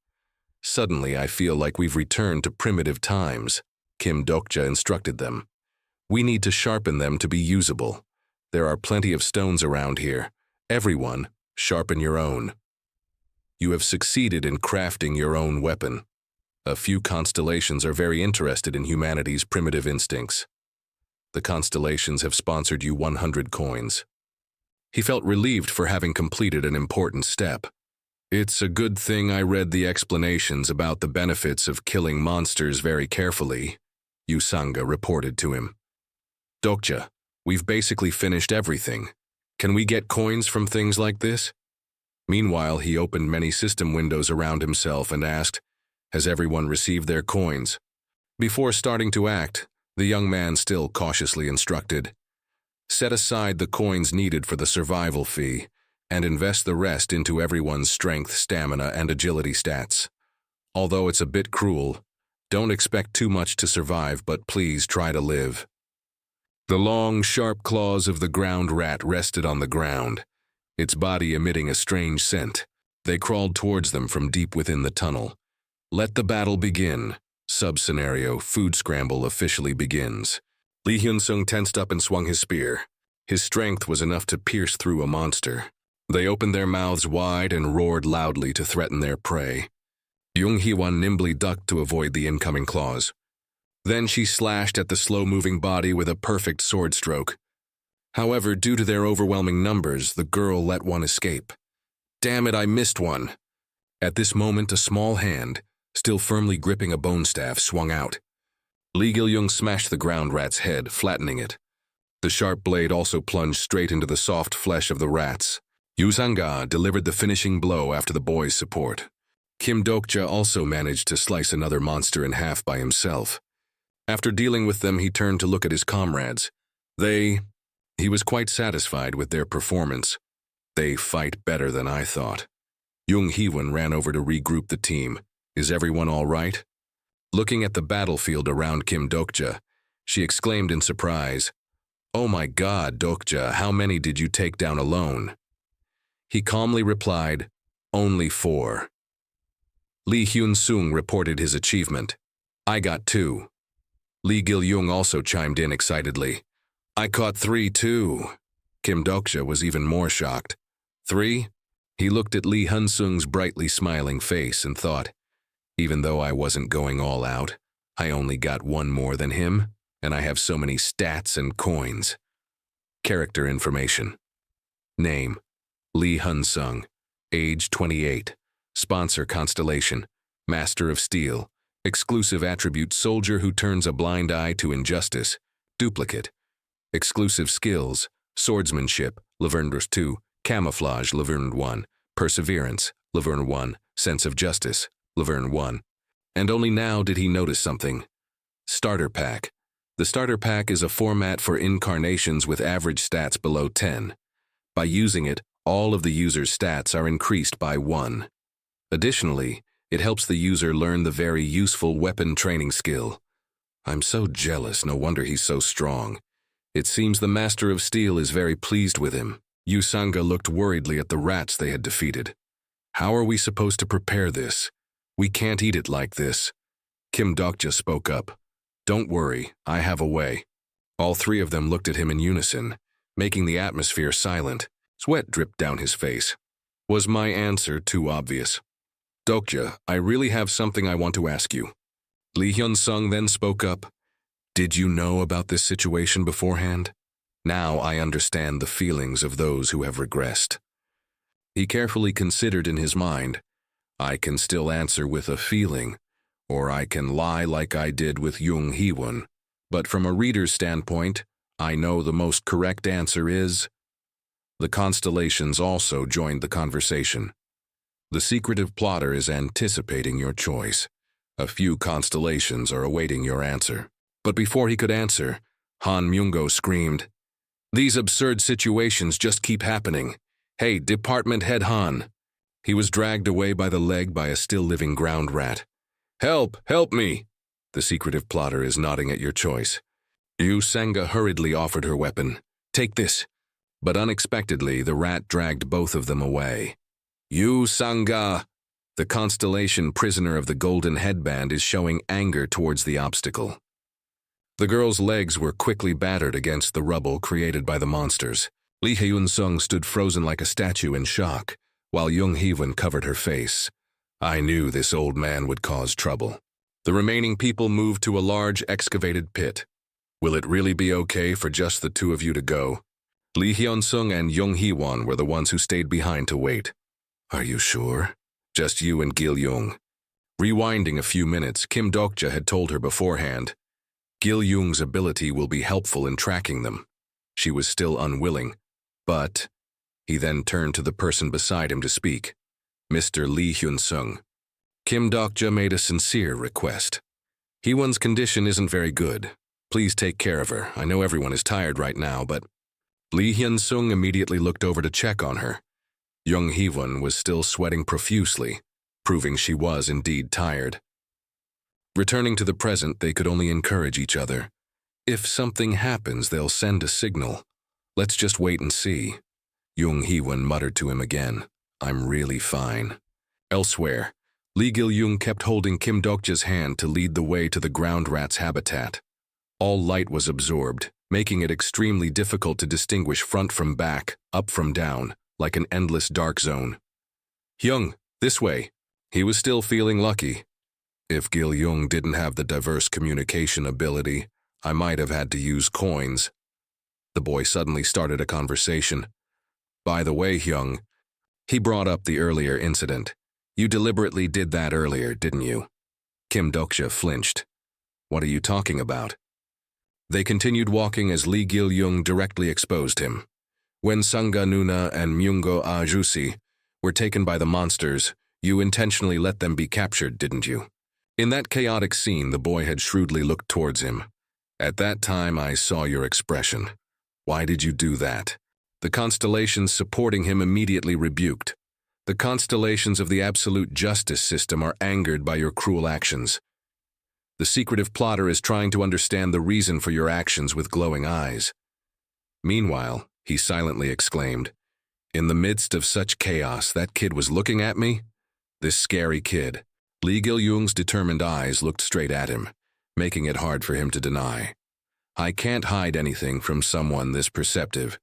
Suddenly, I feel like we've returned to primitive times, Kim Dokja instructed them. We need to sharpen them to be usable. There are plenty of stones around here. Everyone, sharpen your own. You have succeeded in crafting your own weapon. A few constellations are very interested in humanity's primitive instincts. The constellations have sponsored you 100 coins. He felt relieved for having completed an important step. It's a good thing I read the explanations about the benefits of killing monsters very carefully, Yusanga reported to him. Dokja, we've basically finished everything. Can we get coins from things like this? Meanwhile, he opened many system windows around himself and asked, Has everyone received their coins? Before starting to act, the young man still cautiously instructed, Set aside the coins needed for the survival fee and invest the rest into everyone's strength, stamina, and agility stats. Although it's a bit cruel, don't expect too much to survive, but please try to live. The long, sharp claws of the ground rat rested on the ground, its body emitting a strange scent. They crawled towards them from deep within the tunnel. Let the battle begin. Sub-scenario, food scramble officially begins. Lee Hyun-sung tensed up and swung his spear. His strength was enough to pierce through a monster. They opened their mouths wide and roared loudly to threaten their prey. Young Hee-won nimbly ducked to avoid the incoming claws. Then she slashed at the slow-moving body with a perfect sword stroke. However, due to their overwhelming numbers, the girl let one escape. Damn it, I missed one. At this moment, a small hand, still firmly gripping a bone staff, swung out. Lee Gil-young smashed the ground rat's head, flattening it. The sharp blade also plunged straight into the soft flesh of the rats. Yusanga delivered the finishing blow after the boy's support. Kim Dokja also managed to slice another monster in half by himself. After dealing with them, he turned to look at his comrades. He was quite satisfied with their performance. They fight better than I thought. Young Hee-won ran over to regroup the team. Is everyone all right? Looking at the battlefield around Kim Dokja, she exclaimed in surprise, Oh my God, Dokja, how many did you take down alone? He calmly replied, Only 4. Lee Hyun-sung reported his achievement. I got 2. Lee Gil-young also chimed in excitedly. I caught 3 too. Kim Dokja was even more shocked. 3? He looked at Lee Hyun-sung's brightly smiling face and thought, even though I wasn't going all out, I only got 1 more than him, and I have so many stats and coins. Character information. Name, Lee Hyun-sung. Age 28. Sponsor Constellation. Master of Steel. Exclusive attribute Soldier who turns a blind eye to injustice. Duplicate. Exclusive skills Swordsmanship, Laverne 2. Camouflage, Laverne 1. Perseverance, Laverne 1. Sense of Justice, Laverne 1. And only now did he notice something. Starter Pack. The Starter Pack is a format for incarnations with average stats below 10. By using it, all of the user's stats are increased by 1. Additionally, it helps the user learn the very useful weapon training skill. I'm so jealous, no wonder he's so strong. It seems the Master of Steel is very pleased with him. Yusanga looked worriedly at the rats they had defeated. How are we supposed to prepare this? We can't eat it like this. Kim Dokja spoke up. Don't worry, I have a way. All 3 of them looked at him in unison, making the atmosphere silent. Sweat dripped down his face. Was my answer too obvious? Dokja, I really have something I want to ask you. Lee Hyun-sung then spoke up. Did you know about this situation beforehand? Now I understand the feelings of those who have regressed. He carefully considered in his mind, I can still answer with a feeling, or I can lie like I did with Young Hee-won. But from a reader's standpoint, I know the most correct answer is... The constellations also joined the conversation. The secretive plotter is anticipating your choice. A few constellations are awaiting your answer. But before he could answer, Han Myung-go screamed, These absurd situations just keep happening. Hey, Department Head Han. He was dragged away by the leg by a still-living ground rat. Help! Help me! The secretive plotter is nodding at your choice. Yu Sanga hurriedly offered her weapon. Take this. But unexpectedly, the rat dragged both of them away. Yu Sanga! The constellation prisoner of the golden headband is showing anger towards the obstacle. The girl's legs were quickly battered against the rubble created by the monsters. Lee Hyun-sung stood frozen like a statue in shock, while Jung Hee-won covered her face. I knew this old man would cause trouble. The remaining people moved to a large excavated pit. Will it really be okay for just the two of you to go? Lee Hyun-sung and Jung Hee-won were the ones who stayed behind to wait. Are you sure? Just you and Gil-young. Rewinding a few minutes, Kim Dokja had told her beforehand, Gil-young's ability will be helpful in tracking them. She was still unwilling, but he then turned to the person beside him to speak, Mr. Lee Hyun-sung. Kim Dokja made a sincere request. Hee-won's condition isn't very good. Please take care of her. I know everyone is tired right now, but Lee Hyun-sung immediately looked over to check on her. Jung Hee-won was still sweating profusely, proving she was indeed tired. Returning to the present, they could only encourage each other. If something happens, they'll send a signal. Let's just wait and see. Jung Hee-won muttered to him again. I'm really fine. Elsewhere, Lee Gil-young kept holding Kim Dokja's hand to lead the way to the ground rat's habitat. All light was absorbed, making it extremely difficult to distinguish front from back, up from down, like an endless dark zone. Hyung, this way. He was still feeling lucky. If Gil-young didn't have the diverse communication ability, I might have had to use coins. The boy suddenly started a conversation. By the way, Hyung, he brought up the earlier incident. You deliberately did that earlier, didn't you? Kim Dokja flinched. What are you talking about? They continued walking as Lee Gil-young directly exposed him. When Sanga Nuna and Myungo Ajusi were taken by the monsters, you intentionally let them be captured, didn't you? In that chaotic scene, the boy had shrewdly looked towards him. At that time, I saw your expression. Why did you do that? The constellations supporting him immediately rebuked. The constellations of the absolute justice system are angered by your cruel actions. The secretive plotter is trying to understand the reason for your actions with glowing eyes. Meanwhile, he silently exclaimed, in the midst of such chaos, that kid was looking at me? This scary kid. Lee Gil-young's determined eyes looked straight at him, making it hard for him to deny. I can't hide anything from someone this perceptive.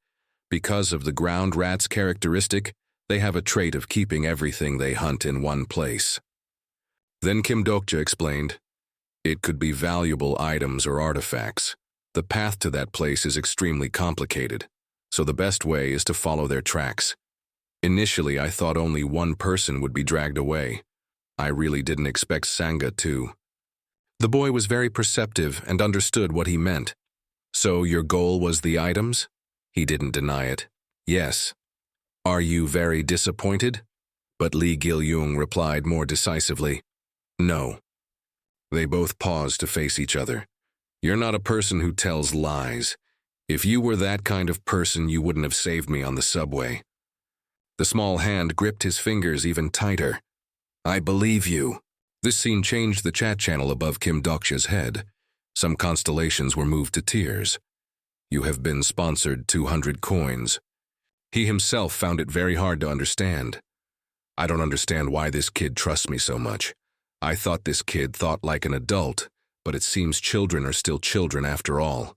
Because of the ground rat's characteristic, they have a trait of keeping everything they hunt in one place. Then Kim Dokja explained, it could be valuable items or artifacts. The path to that place is extremely complicated, so the best way is to follow their tracks. Initially, I thought only one person would be dragged away. I really didn't expect Sanga to. The boy was very perceptive and understood what he meant. So your goal was the items? He didn't deny it. Yes. Are you very disappointed? But Lee Gil-young replied more decisively. No. They both paused to face each other. You're not a person who tells lies. If you were that kind of person, you wouldn't have saved me on the subway. The small hand gripped his fingers even tighter. I believe you. This scene changed the chat channel above Kim Dokja's head. Some constellations were moved to tears. You have been sponsored 200 coins. He himself found it very hard to understand. I don't understand why this kid trusts me so much. I thought this kid thought like an adult, but it seems children are still children after all.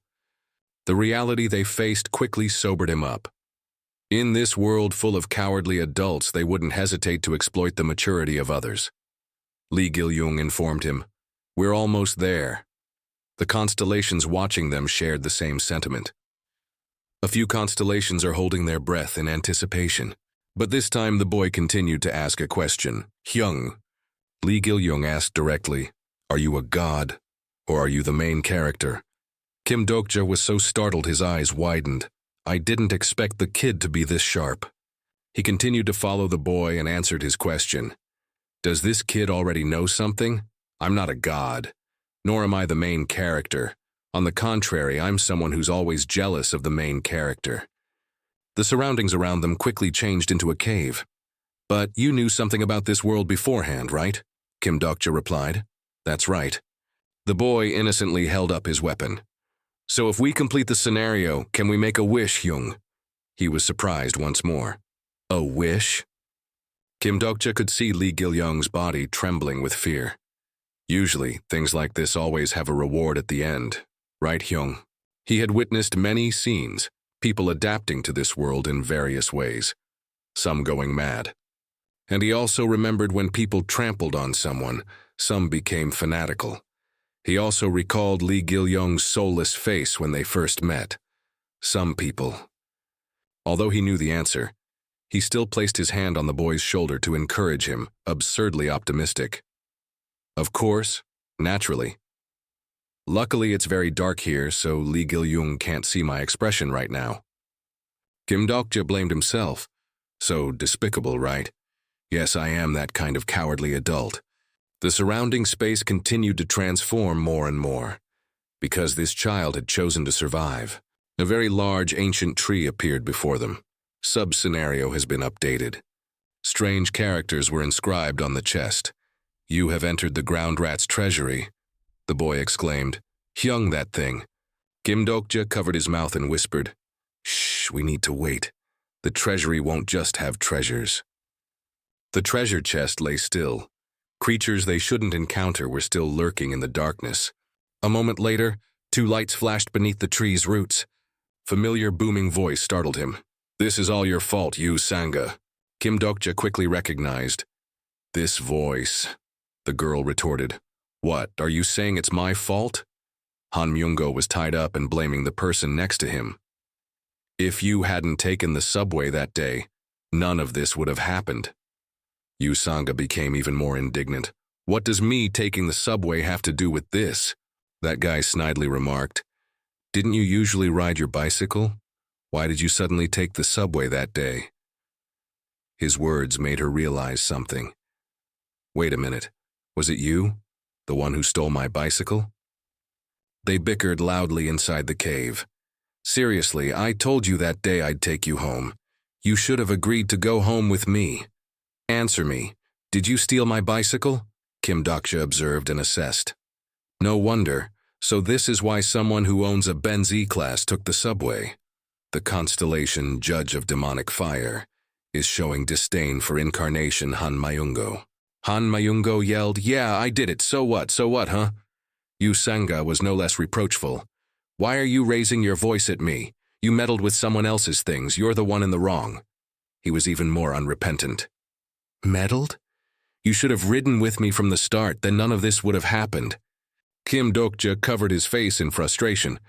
The reality they faced quickly sobered him up. In this world full of cowardly adults, they wouldn't hesitate to exploit the maturity of others. Lee Gil-young informed him, we're almost there. The constellations watching them shared the same sentiment. A few constellations are holding their breath in anticipation. But this time the boy continued to ask a question. Hyung. Lee Gil-young asked directly, are you a god, or are you the main character? Kim Dokja was so startled his eyes widened. I didn't expect the kid to be this sharp. He continued to follow the boy and answered his question. Does this kid already know something? I'm not a god, nor am I the main character. On the contrary, I'm someone who's always jealous of the main character. The surroundings around them quickly changed into a cave. But you knew something about this world beforehand, right? Kim Dokja replied. That's right. The boy innocently held up his weapon. So if we complete the scenario, can we make a wish, Hyung? He was surprised once more. A wish? Kim Dokja could see Lee Gil-young's body trembling with fear. Usually, things like this always have a reward at the end, right, Hyung? He had witnessed many scenes, people adapting to this world in various ways, some going mad. And he also remembered when people trampled on someone, some became fanatical. He also recalled Lee Gil-young's soulless face when they first met. Some people. Although he knew the answer, he still placed his hand on the boy's shoulder to encourage him, absurdly optimistic. Of course, naturally. Luckily, it's very dark here, so Lee Gil-young can't see my expression right now. Kim Dokja blamed himself. So despicable, right? Yes, I am that kind of cowardly adult. The surrounding space continued to transform more and more, because this child had chosen to survive. A very large ancient tree appeared before them. Sub-scenario has been updated. Strange characters were inscribed on the chest. You have entered the ground rat's treasury, the boy exclaimed. Hyung, that thing. Kim Dokja covered his mouth and whispered, Shh, we need to wait. The treasury won't just have treasures. The treasure chest lay still. Creatures they shouldn't encounter were still lurking in the darkness. A moment later, 2 lights flashed beneath the tree's roots. Familiar booming voice startled him. This is all your fault, you Sangha. Kim Dokja quickly recognized. This voice, the girl retorted. What, are you saying it's my fault? Han Myung-go was tied up and blaming the person next to him. If you hadn't taken the subway that day, none of this would have happened. Yu Sangha became even more indignant. What does me taking the subway have to do with this? That guy snidely remarked. Didn't you usually ride your bicycle? Why did you suddenly take the subway that day? His words made her realize something. Wait a minute, was it you? The one who stole my bicycle? They bickered loudly inside the cave. Seriously, I told you that day I'd take you home. You should have agreed to go home with me. Answer me, did you steal my bicycle? Kim Dokja observed and assessed. No wonder, so this is why someone who owns a Benz E-Class took the subway. The constellation Judge of Demonic Fire is showing disdain for incarnation Han Myung-go. Han Myung-go yelled, Yeah, I did it, so what, huh? Yu Sangha was no less reproachful. Why are you raising your voice at me? You meddled with someone else's things, you're the one in the wrong. He was even more unrepentant. Meddled? You should have ridden with me from the start, then none of this would have happened. Kim Dokja covered his face in frustration,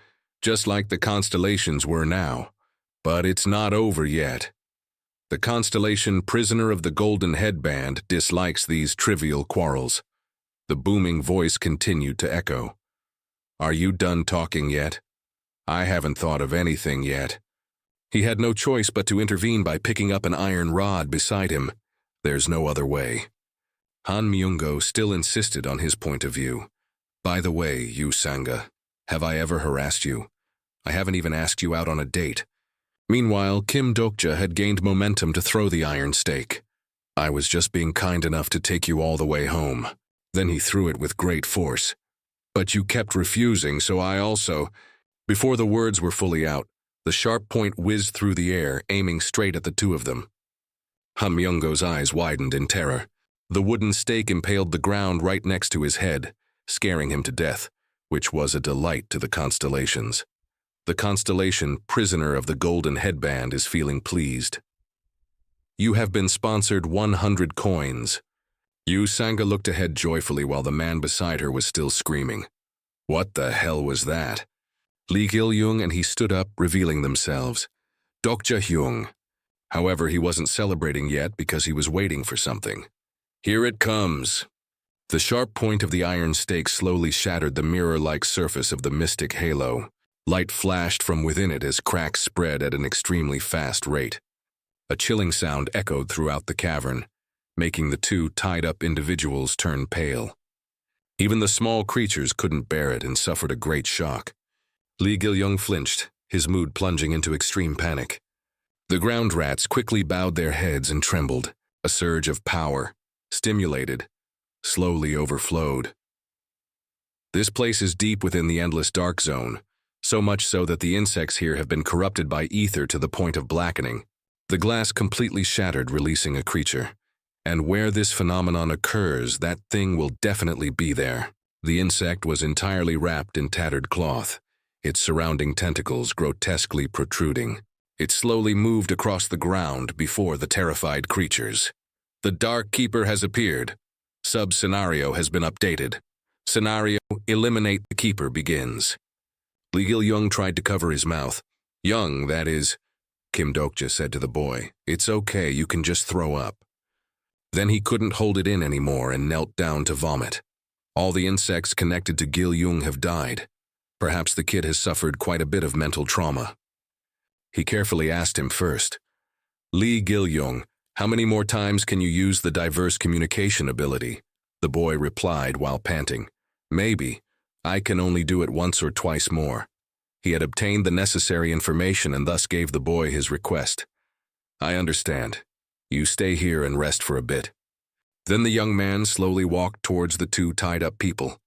just like the constellations were now. But it's not over yet. The constellation Prisoner of the Golden Headband dislikes these trivial quarrels. The booming voice continued to echo. Are you done talking yet? I haven't thought of anything yet. He had no choice but to intervene by picking up an iron rod beside him. There's no other way. Han Myung-go still insisted on his point of view. By the way, Yu Sangha, have I ever harassed you? I haven't even asked you out on a date. Meanwhile, Kim Dokja had gained momentum to throw the iron stake. I was just being kind enough to take you all the way home. Then he threw it with great force. But you kept refusing, so I also... Before the words were fully out, the sharp point whizzed through the air, aiming straight at the two of them. Han Myung-go's eyes widened in terror. The wooden stake impaled the ground right next to his head, scaring him to death, which was a delight to the constellations. The constellation Prisoner of the Golden Headband is feeling pleased. You have been sponsored 100 coins. Yu Sangha looked ahead joyfully while the man beside her was still screaming. What the hell was that? Lee Gil-young and he stood up, revealing themselves. Dokja Hyung. However, he wasn't celebrating yet because he was waiting for something. Here it comes. The sharp point of the iron stake slowly shattered the mirror-like surface of the mystic halo. Light flashed from within it as cracks spread at an extremely fast rate. A chilling sound echoed throughout the cavern, making the two tied-up individuals turn pale. Even the small creatures couldn't bear it and suffered a great shock. Li Gilyong flinched, his mood plunging into extreme panic. The ground rats quickly bowed their heads and trembled. A surge of power, stimulated, slowly overflowed. This place is deep within the endless dark zone, so much so that the insects here have been corrupted by ether to the point of blackening. The glass completely shattered, releasing a creature. And where this phenomenon occurs, that thing will definitely be there. The insect was entirely wrapped in tattered cloth, its surrounding tentacles grotesquely protruding. It slowly moved across the ground before the terrified creatures. The Dark Keeper has appeared. Sub-scenario has been updated. Scenario, eliminate the Keeper begins. Li Gilyong tried to cover his mouth. Young, that is, Kim Dokja said to the boy. It's okay, you can just throw up. Then he couldn't hold it in anymore and knelt down to vomit. All the insects connected to Gilyong have died. Perhaps the kid has suffered quite a bit of mental trauma. He carefully asked him first. Li Gilyong, how many more times can you use the diverse communication ability? The boy replied while panting. Maybe. I can only do it once or twice more. He had obtained the necessary information and thus gave the boy his request. I understand. You stay here and rest for a bit. Then the young man slowly walked towards the two tied-up people.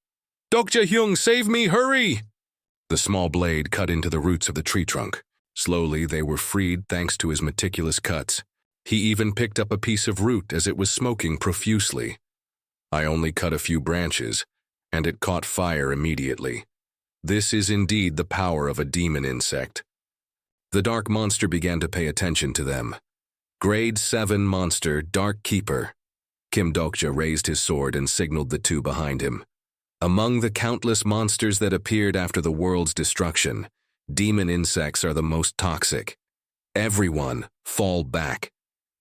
Dokja Hyung, save me, hurry! The small blade cut into the roots of the tree trunk. Slowly, they were freed thanks to his meticulous cuts. He even picked up a piece of root as it was smoking profusely. I only cut a few branches, and it caught fire immediately. This is indeed the power of a demon insect. The dark monster began to pay attention to them. Grade 7 monster, Dark Keeper. Kim Dokja raised his sword and signaled the two behind him. Among the countless monsters that appeared after the world's destruction, demon insects are the most toxic. Everyone, fall back.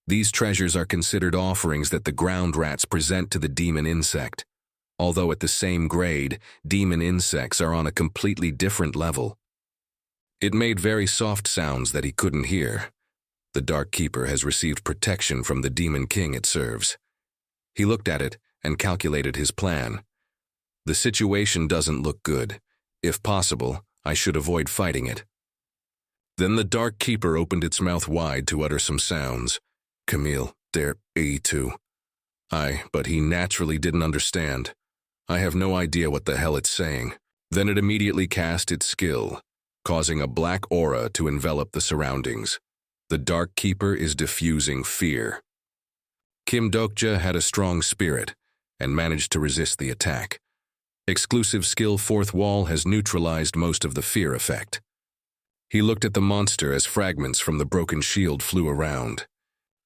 These treasures are considered offerings that the ground rats present to the demon insect. Although at the same grade, demon insects are on a completely different level. It made very soft sounds that he couldn't hear. The Dark Keeper has received protection from the demon king it serves. He looked at it and calculated his plan. The situation doesn't look good. If possible, I should avoid fighting it. Then the Dark Keeper opened its mouth wide to utter some sounds. Camille, der E2. But he naturally didn't understand. I have no idea what the hell it's saying. Then it immediately cast its skill, causing a black aura to envelop the surroundings. The Dark Keeper is diffusing fear. Kim Dokja had a strong spirit and managed to resist the attack. Exclusive skill Fourth Wall has neutralized most of the fear effect. He looked at the monster as fragments from the broken shield flew around.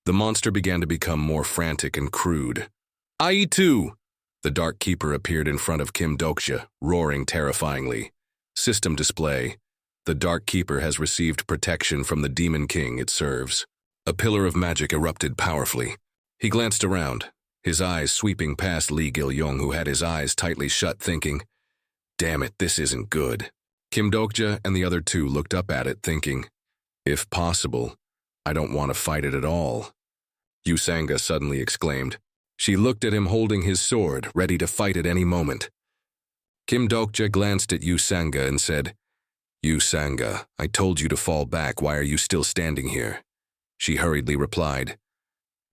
The monster began to become more frantic and crude. IE2! The Dark Keeper appeared in front of Kim Dokja, roaring terrifyingly. System display. The Dark Keeper has received protection from the Demon King it serves. A pillar of magic erupted powerfully. He glanced around, his eyes sweeping past Li Gilyong, who had his eyes tightly shut, thinking, damn it, this isn't good. Kim Dokja and the other two looked up at it, thinking, if possible, I don't want to fight it at all. Yusanga suddenly exclaimed. She looked at him holding his sword, ready to fight at any moment. Kim Dokja glanced at Yusanga and said, Yusanga, I told you to fall back, why are you still standing here? She hurriedly replied,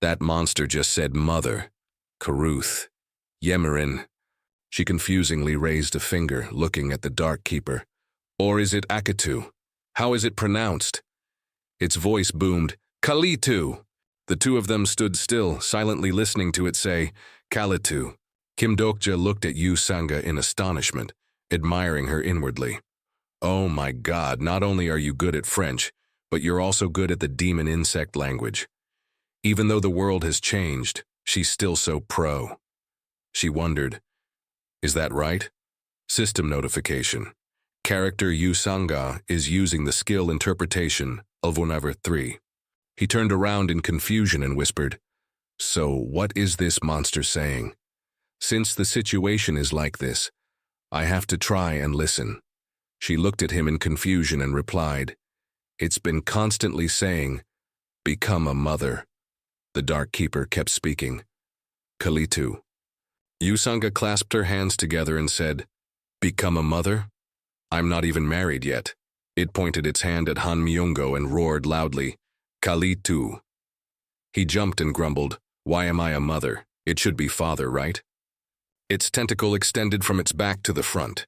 that monster just said mother, Karuth, Yemerin. She confusingly raised a finger, looking at the Dark Keeper. Or is it Akatu? How is it pronounced? Its voice boomed, Kalitu. The two of them stood still, silently listening to it say, Kalitu. Kim Dokja looked at Yusanga in astonishment, admiring her inwardly. Oh my God, not only are you good at French, but you're also good at the demon insect language. Even though the world has changed, she's still so pro. She wondered, is that right? System notification. Character Yusanga is using the skill interpretation of Vonever 3. He turned around in confusion and whispered, so what is this monster saying? Since the situation is like this, I have to try and listen. She looked at him in confusion and replied, it's been constantly saying, become a mother. The Dark Keeper kept speaking. Kalitu. Yusanga clasped her hands together and said, become a mother? I'm not even married yet. It pointed its hand at Han Myungo and roared loudly, Kali tu. He jumped and grumbled, why am I a mother? It should be father, right? Its tentacle extended from its back to the front.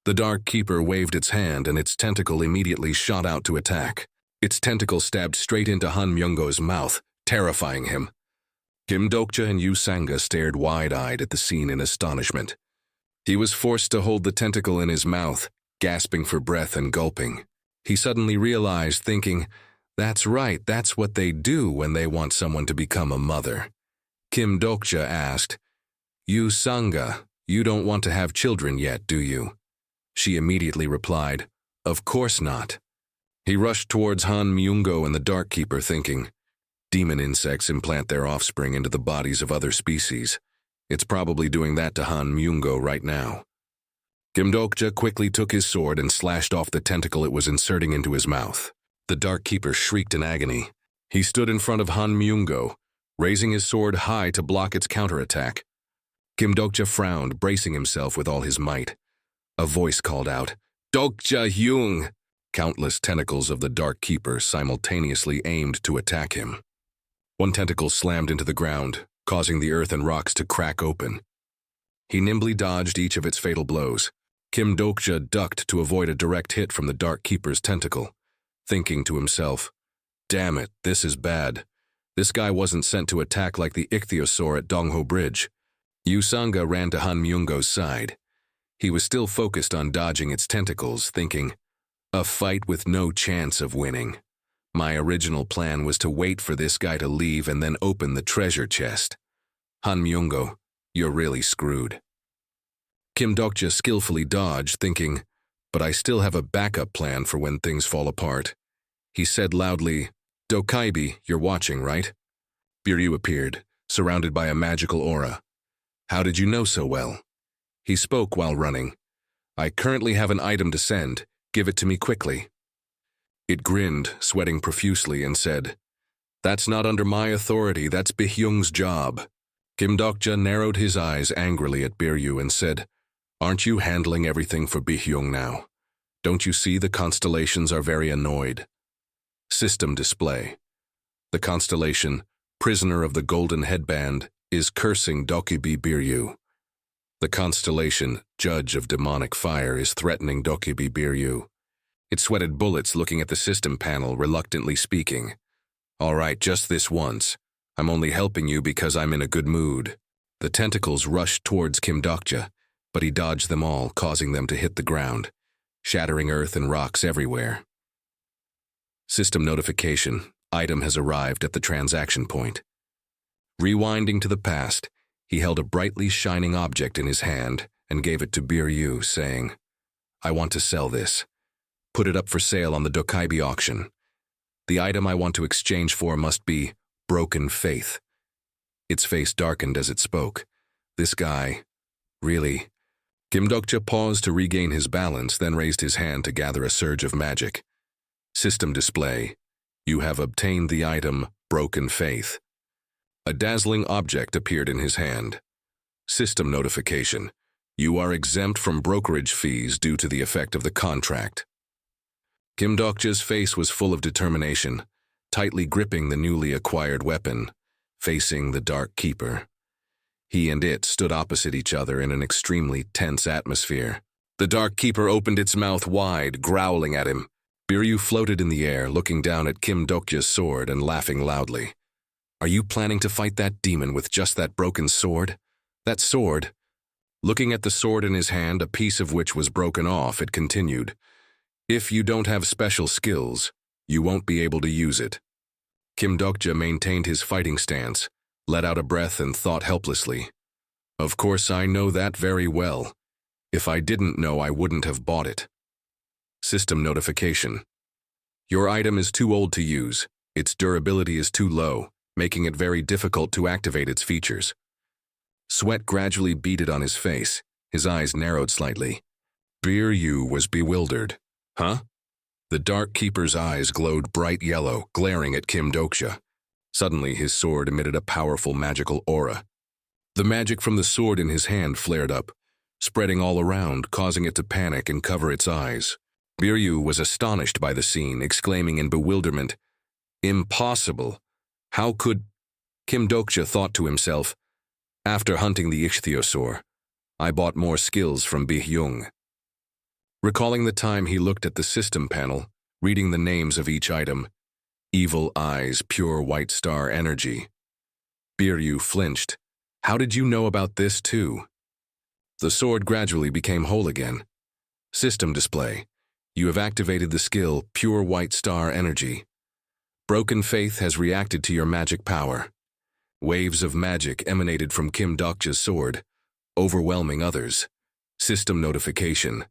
The Dark Keeper waved its hand and its tentacle immediately shot out to attack. Its tentacle stabbed straight into Han Myungo's mouth, terrifying him. Kim Dokja and Yu Sanga stared wide-eyed at the scene in astonishment. He was forced to hold the tentacle in his mouth, gasping for breath and gulping. He suddenly realized, thinking, that's right, that's what they do when they want someone to become a mother. Kim Dokja asked, Yu Sanga, you don't want to have children yet, do you? She immediately replied, of course not. He rushed towards Han Myungo and the Dark Keeper, thinking, demon insects implant their offspring into the bodies of other species. It's probably doing that to Han Myungo right now. Kim Dokja quickly took his sword and slashed off the tentacle it was inserting into his mouth. The Dark Keeper shrieked in agony. He stood in front of Han Myungo, raising his sword high to block its counterattack. Kim Dokja frowned, bracing himself with all his might. A voice called out, Dokja Hyung! Countless tentacles of the Dark Keeper simultaneously aimed to attack him. One tentacle slammed into the ground, causing the earth and rocks to crack open. He nimbly dodged each of its fatal blows. Kim Dokja ducked to avoid a direct hit from the Dark Keeper's tentacle, thinking to himself, damn it, this is bad. This guy wasn't sent to attack like the ichthyosaur at Dongho Bridge. Yu Sanga ran to Han Myungo's side. He was still focused on dodging its tentacles, thinking, a fight with no chance of winning. My original plan was to wait for this guy to leave and then open the treasure chest. Han Myungo, you're really screwed. Kim Dokja skillfully dodged, thinking, but I still have a backup plan for when things fall apart. He said loudly, Dokaibi, you're watching, right? Biryu appeared, surrounded by a magical aura. How did you know so well? He spoke while running. I currently have an item to send. Give it to me quickly. It grinned, sweating profusely, and said, that's not under my authority, that's Bihyung's job. Kim Dokja narrowed his eyes angrily at Biryu and said, aren't you handling everything for Bihyung now? Don't you see the constellations are very annoyed? System display. The constellation, prisoner of the golden headband, is cursing Dokkaebi Biryu. The constellation, judge of demonic fire, is threatening Dokkaebi Biryu. It sweated bullets looking at the system panel, reluctantly speaking. All right, just this once. I'm only helping you because I'm in a good mood. The tentacles rushed towards Kim Dokja, but he dodged them all, causing them to hit the ground, shattering earth and rocks everywhere. System notification. Item has arrived at the transaction point. Rewinding to the past, he held a brightly shining object in his hand and gave it to Biryu, saying, I want to sell this. Put it up for sale on the Dokaibi auction. The item I want to exchange for must be broken faith. Its face darkened as it spoke. This guy, really? Kim Dokja paused to regain his balance, then raised his hand to gather a surge of magic. System display. You have obtained the item broken faith. A dazzling object appeared in his hand. System notification. You are exempt from brokerage fees due to the effect of the contract. Kim Dokja's face was full of determination, tightly gripping the newly acquired weapon, facing the Dark Keeper. He and it stood opposite each other in an extremely tense atmosphere. The Dark Keeper opened its mouth wide, growling at him. Biryu floated in the air, looking down at Kim Dokja's sword and laughing loudly. Are you planning to fight that demon with just that broken sword? That sword? Looking at the sword in his hand, a piece of which was broken off, it continued. If you don't have special skills, you won't be able to use it. Kim Dokja maintained his fighting stance, let out a breath and thought helplessly. Of course I know that very well. If I didn't know, I wouldn't have bought it. System notification. Your item is too old to use. Its durability is too low, making it very difficult to activate its features. Sweat gradually beaded on his face. His eyes narrowed slightly. Biryu was bewildered. Huh? The Dark Keeper's eyes glowed bright yellow, glaring at Kim Dokja. Suddenly, his sword emitted a powerful magical aura. The magic from the sword in his hand flared up, spreading all around, causing it to panic and cover its eyes. Biryu was astonished by the scene, exclaiming in bewilderment, "Impossible! How could—" Kim Dokja thought to himself, "After hunting the ichthyosaur, I bought more skills from Bihyung." Recalling the time he looked at the system panel, reading the names of each item, Evil Eyes, Pure White Star Energy. Biryu flinched. "How did you know about this too?" The sword gradually became whole again. System display. You have activated the skill Pure White Star Energy. Broken Faith has reacted to your magic power. Waves of magic emanated from Kim Dokja's sword, overwhelming others. System notification.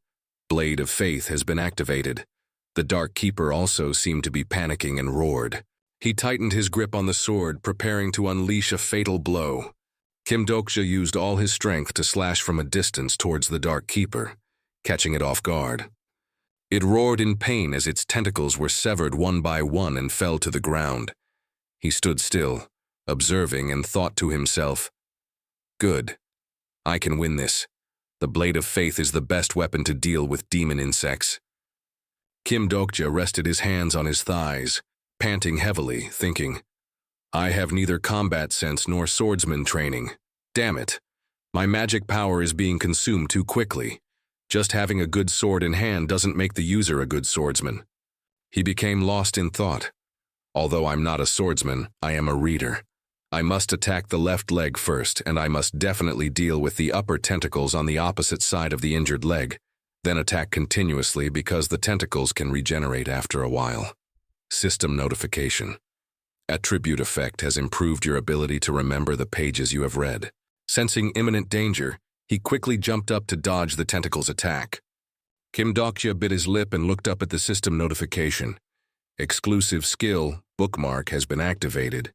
Blade of Faith has been activated. The Dark Keeper also seemed to be panicking and roared. He tightened his grip on the sword, preparing to unleash a fatal blow. Kim Dokja used all his strength to slash from a distance towards the Dark Keeper, catching it off guard. It roared in pain as its tentacles were severed one by one and fell to the ground. He stood still, observing, and thought to himself, "Good. I can win this. The Blade of Faith is the best weapon to deal with demon insects." Kim Dokja rested his hands on his thighs, panting heavily, thinking, "I have neither combat sense nor swordsman training. Damn it. My magic power is being consumed too quickly. Just having a good sword in hand doesn't make the user a good swordsman." He became lost in thought. "Although I'm not a swordsman, I am a reader. I must attack the left leg first, and I must definitely deal with the upper tentacles on the opposite side of the injured leg, then attack continuously because the tentacles can regenerate after a while." System notification. Attribute effect has improved your ability to remember the pages you have read. Sensing imminent danger, he quickly jumped up to dodge the tentacle's attack. Kim Dokja bit his lip and looked up at the system notification. Exclusive skill, bookmark, has been activated.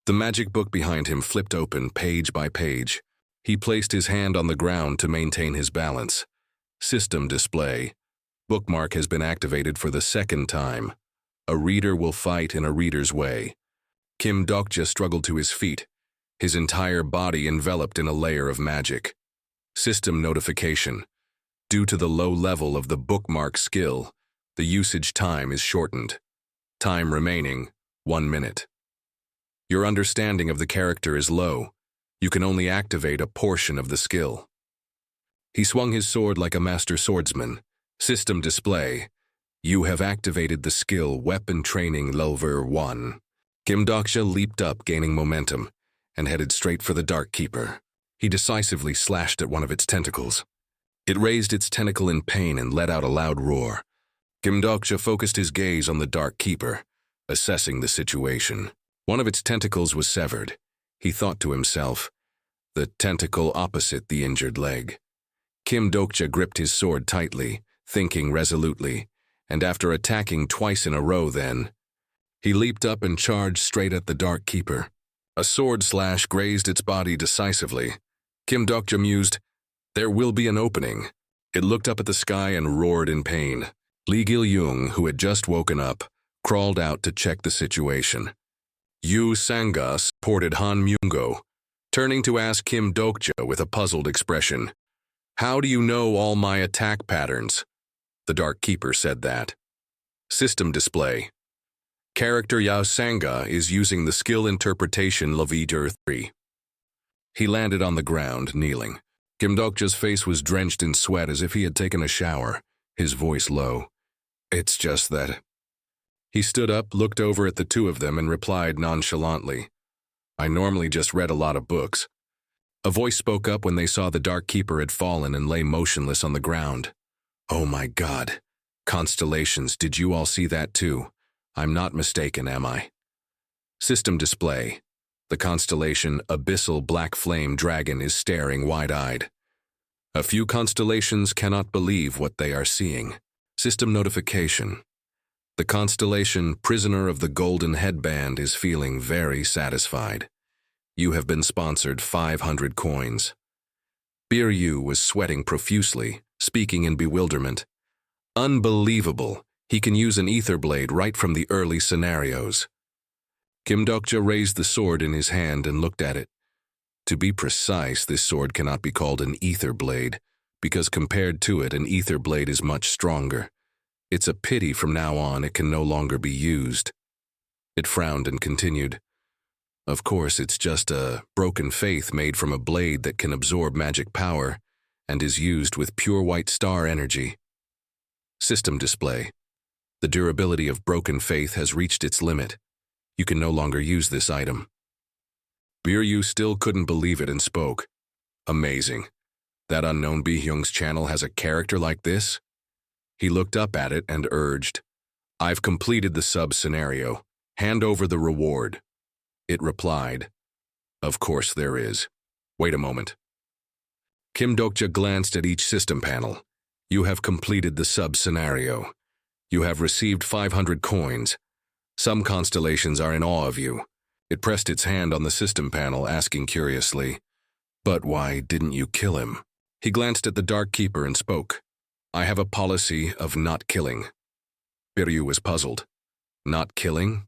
The magic book behind him flipped open page by page. He placed his hand on the ground to maintain his balance. System display. Bookmark has been activated for the second time. A reader will fight in a reader's way. Kim Dokja struggled to his feet, his entire body enveloped in a layer of magic. System notification. Due to the low level of the bookmark skill, the usage time is shortened. Time remaining, 1 minute. Your understanding of the character is low. You can only activate a portion of the skill. He swung his sword like a master swordsman. System display. You have activated the skill Weapon Training Level 1. Kim Dokja leaped up, gaining momentum, and headed straight for the Dark Keeper. He decisively slashed at one of its tentacles. It raised its tentacle in pain and let out a loud roar. Kim Dokja focused his gaze on the Dark Keeper, assessing the situation. One of its tentacles was severed. He thought to himself, the tentacle opposite the injured leg. Kim Dokja gripped his sword tightly, thinking resolutely, and after attacking twice in a row he leaped up and charged straight at the Dark Keeper. A sword slash grazed its body decisively. Kim Dokja mused, "There will be an opening." It looked up at the sky and roared in pain. Lee Gil-young, who had just woken up, crawled out to check the situation. Yu Sanga supported Han Myungo, turning to ask Kim Dokja with a puzzled expression, "How do you know all my attack patterns?" The Dark Keeper said that. System display. Character Yao Sanga is using the skill interpretation Levitur 3. He landed on the ground, kneeling. Kim Dokja's face was drenched in sweat as if he had taken a shower, his voice low. "It's just that." He stood up, looked over at the two of them, and replied nonchalantly, "I normally just read a lot of books." A voice spoke up when they saw the Dark Keeper had fallen and lay motionless on the ground. "Oh my God. Constellations, did you all see that too? I'm not mistaken, am I?" System display. The constellation Abyssal Black Flame Dragon is staring wide-eyed. A few constellations cannot believe what they are seeing. System notification. The constellation Prisoner of the Golden Headband is feeling very satisfied. You have been sponsored 500 coins. Biryu was sweating profusely, speaking in bewilderment. Unbelievable. He can use an ether blade right from the early scenarios. Kim Dokja raised the sword in his hand and looked at it. To be precise, this sword cannot be called an ether blade, because compared to it, an ether blade is much stronger. It's a pity from now on it can no longer be used. It frowned and continued. Of course, it's just a broken faith made from a blade that can absorb magic power and is used with pure white star energy. System display. The durability of broken faith has reached its limit. You can no longer use this item. Biryu still couldn't believe it and spoke. Amazing. That unknown Bihyung's channel has a character like this? He looked up at it and urged, I've completed the sub-scenario. Hand over the reward. It replied, Of course there is. Wait a moment. Kim Dokja glanced at each system panel. You have completed the sub-scenario. You have received 500 coins. Some constellations are in awe of you. It pressed its hand on the system panel, asking curiously, But why didn't you kill him? He glanced at the Dark Keeper and spoke. I have a policy of not killing. Biryu was puzzled. Not killing?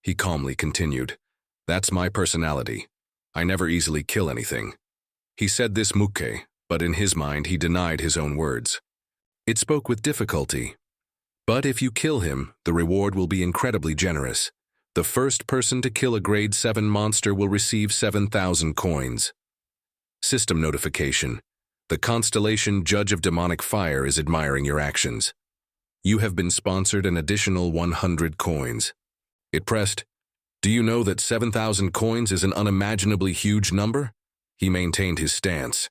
He calmly continued. That's my personality. I never easily kill anything. He said this muke, but in his mind he denied his own words. It spoke with difficulty. But if you kill him, the reward will be incredibly generous. The first person to kill a grade 7 monster will receive 7,000 coins. System notification. The constellation Judge of Demonic Fire is admiring your actions. You have been sponsored an additional 100 coins. It pressed, Do you know that 7,000 coins is an unimaginably huge number? He maintained his stance.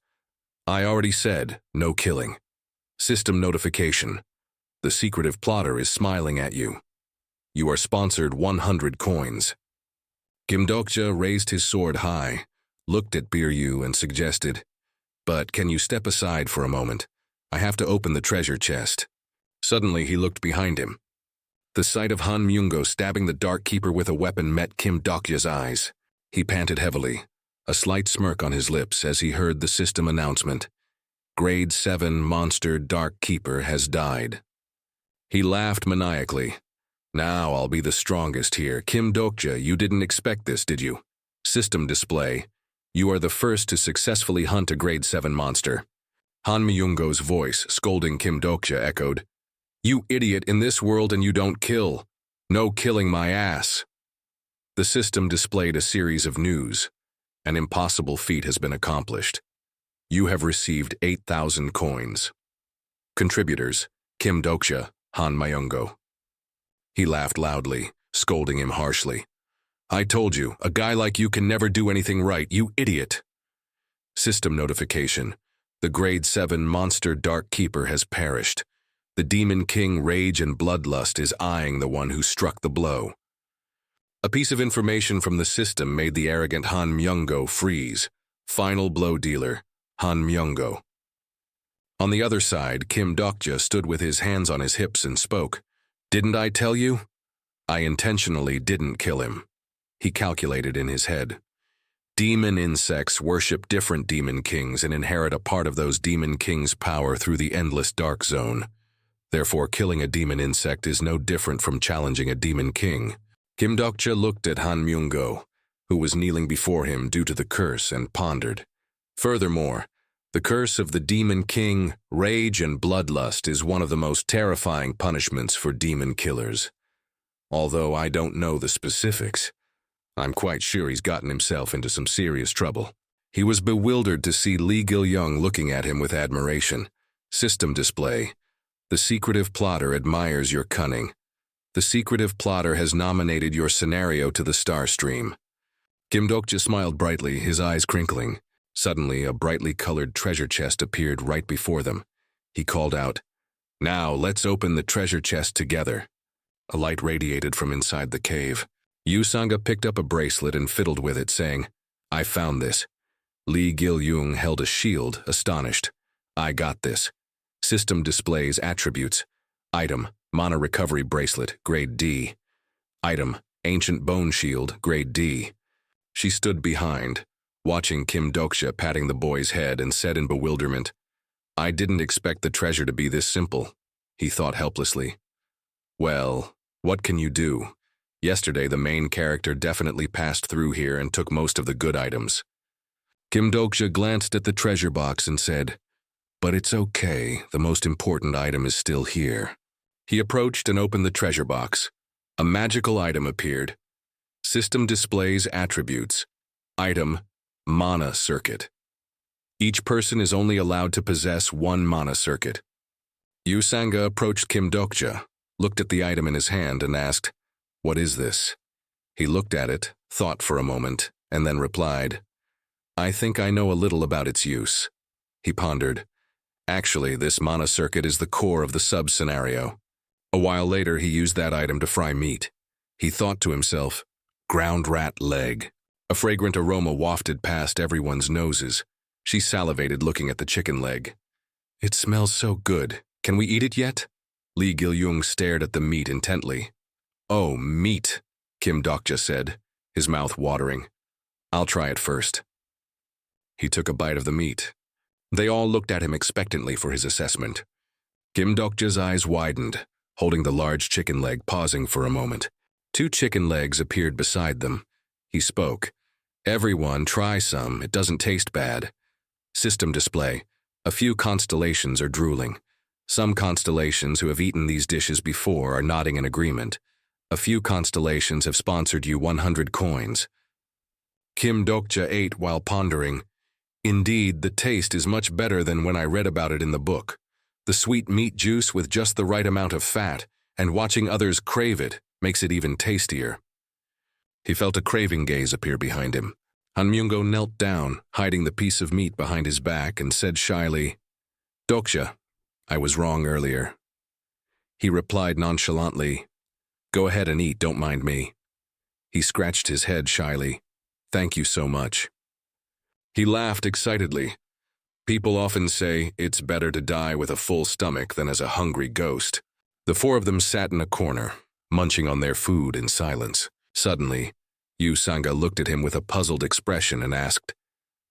I already said, no killing. System notification. The secretive plotter is smiling at you. You are sponsored 100 coins. Kim Dokja raised his sword high, looked at Biryu and suggested, But can you step aside for a moment? I have to open the treasure chest. Suddenly he looked behind him. The sight of Han Myungo stabbing the Dark Keeper with a weapon met Kim Dokja's eyes. He panted heavily, a slight smirk on his lips as he heard the system announcement. Grade 7 monster Dark Keeper has died. He laughed maniacally. Now I'll be the strongest here. Kim Dokja, you didn't expect this, did you? System display. You are the first to successfully hunt a grade 7 monster. Han Myungo's voice, scolding Kim Dokja, echoed, You idiot, in this world and you don't kill. No killing my ass. The system displayed a series of news. An impossible feat has been accomplished. You have received 8,000 coins. Contributors, Kim Dokja, Han Myungo. He laughed loudly, scolding him harshly. I told you, a guy like you can never do anything right, you idiot. System notification. The grade 7 monster Dark Keeper has perished. The Demon King Rage and Bloodlust is eyeing the one who struck the blow. A piece of information from the system made the arrogant Han Myungo freeze. Final blow dealer, Han Myungo. On the other side, Kim Dokja stood with his hands on his hips and spoke. Didn't I tell you? I intentionally didn't kill him. He calculated in his head. Demon insects worship different demon kings and inherit a part of those demon kings' power through the endless dark zone. Therefore, killing a demon insect is no different from challenging a demon king. Kim Dokja looked at Han Myungo, who was kneeling before him due to the curse, and pondered. Furthermore, the curse of the Demon King, Rage and Bloodlust is one of the most terrifying punishments for demon killers. Although I don't know the specifics, I'm quite sure he's gotten himself into some serious trouble. He was bewildered to see Lee Gil-young looking at him with admiration. System display. The secretive plotter admires your cunning. The secretive plotter has nominated your scenario to the star stream. Kim Dokja smiled brightly, his eyes crinkling. Suddenly, a brightly colored treasure chest appeared right before them. He called out, Now, let's open the treasure chest together. A light radiated from inside the cave. Yusanga picked up a bracelet and fiddled with it, saying, I found this. Lee Gil-young held a shield, astonished. I got this. System displays attributes. Item, Mana Recovery Bracelet, Grade D. Item, Ancient Bone Shield, Grade D. She stood behind, watching Kim Dokja patting the boy's head, and said in bewilderment, I didn't expect the treasure to be this simple. He thought helplessly. Well, what can you do? Yesterday the main character definitely passed through here and took most of the good items. Kim Dokja glanced at the treasure box and said, But it's okay, the most important item is still here. He approached and opened the treasure box. A magical item appeared. System displays attributes. Item, mana circuit. Each person is only allowed to possess one mana circuit. Usanga approached Kim Dokja, looked at the item in his hand and asked, "What is this?" He looked at it, thought for a moment, and then replied, "I think I know a little about its use." He pondered. Actually, this mana circuit is the core of the sub-scenario. A while later, he used that item to fry meat. He thought to himself, ground rat leg. A fragrant aroma wafted past everyone's noses. She salivated looking at the chicken leg. "It smells so good. Can we eat it yet?" Lee Gilyung stared at the meat intently. "Oh, meat," Kim Dokja said, his mouth watering. "I'll try it first." He took a bite of the meat. They all looked at him expectantly for his assessment. Kim Dokja's eyes widened, holding the large chicken leg, pausing for a moment. 2 chicken legs appeared beside them. He spoke. "Everyone, try some. It doesn't taste bad." System display. A few constellations are drooling. Some constellations who have eaten these dishes before are nodding in agreement. A few constellations have sponsored you 100 coins. Kim Dokja ate while pondering. Indeed, the taste is much better than when I read about it in the book. The sweet meat juice with just the right amount of fat, and watching others crave it, makes it even tastier. He felt a craving gaze appear behind him. Hanmyungo knelt down, hiding the piece of meat behind his back, and said shyly, "Dokja, I was wrong earlier." He replied nonchalantly, "Go ahead and eat, don't mind me." He scratched his head shyly. "Thank you so much." He laughed excitedly. People often say it's better to die with a full stomach than as a hungry ghost. The 4 of them sat in a corner, munching on their food in silence. Suddenly, Usanga looked at him with a puzzled expression and asked,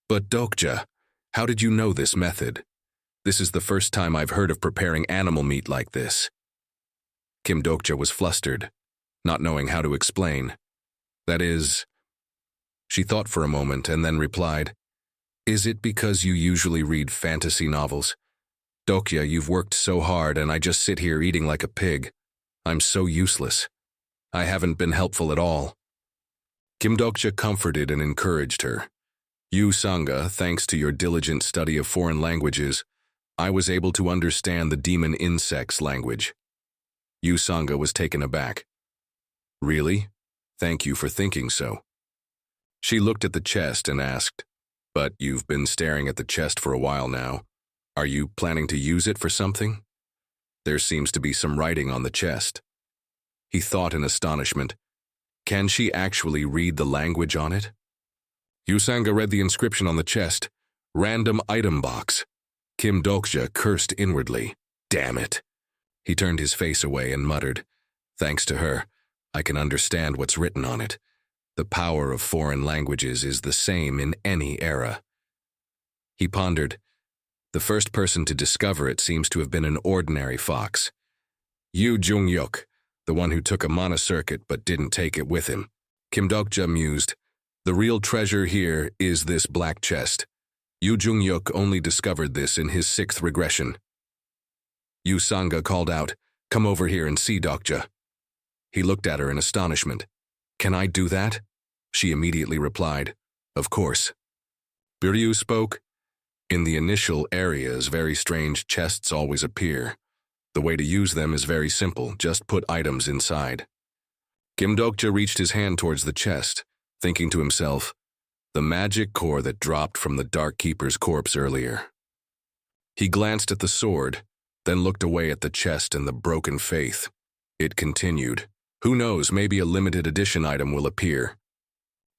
"But Dokja, how did you know this method? This is the first time I've heard of preparing animal meat like this." Kim Dokja was flustered, not knowing how to explain. "That is..." She thought for a moment and then replied, "Is it because you usually read fantasy novels? Dokja, you've worked so hard and I just sit here eating like a pig. I'm so useless. I haven't been helpful at all." Kim Dokja comforted and encouraged her. "Usanga, thanks to your diligent study of foreign languages, I was able to understand the demon insect's language." Usanga was taken aback. "Really? Thank you for thinking so." She looked at the chest and asked, "But you've been staring at the chest for a while now. Are you planning to use it for something? There seems to be some writing on the chest." He thought in astonishment, can she actually read the language on it? Usanga read the inscription on the chest, "Random item box." Kim Dokja cursed inwardly. Damn it. He turned his face away and muttered, "Thanks to her, I can understand what's written on it. The power of foreign languages is the same in any era." He pondered. The first person to discover it seems to have been an ordinary fox. Yu Jung-yuk, the one who took a mana circuit but didn't take it with him. Kim Dokja mused, "The real treasure here is this black chest. Yu Jung-yuk only discovered this in his 6th regression." Usanga called out, "Come over here and see, Dokja." He looked at her in astonishment. "Can I do that?" She immediately replied, "Of course." Biryu spoke, "In the initial areas, very strange chests always appear. The way to use them is very simple, just put items inside." Kim Dokja reached his hand towards the chest, thinking to himself, the magic core that dropped from the Dark Keeper's corpse earlier. He glanced at the sword, then looked away at the chest and the broken faith. It continued. Who knows, maybe a limited edition item will appear.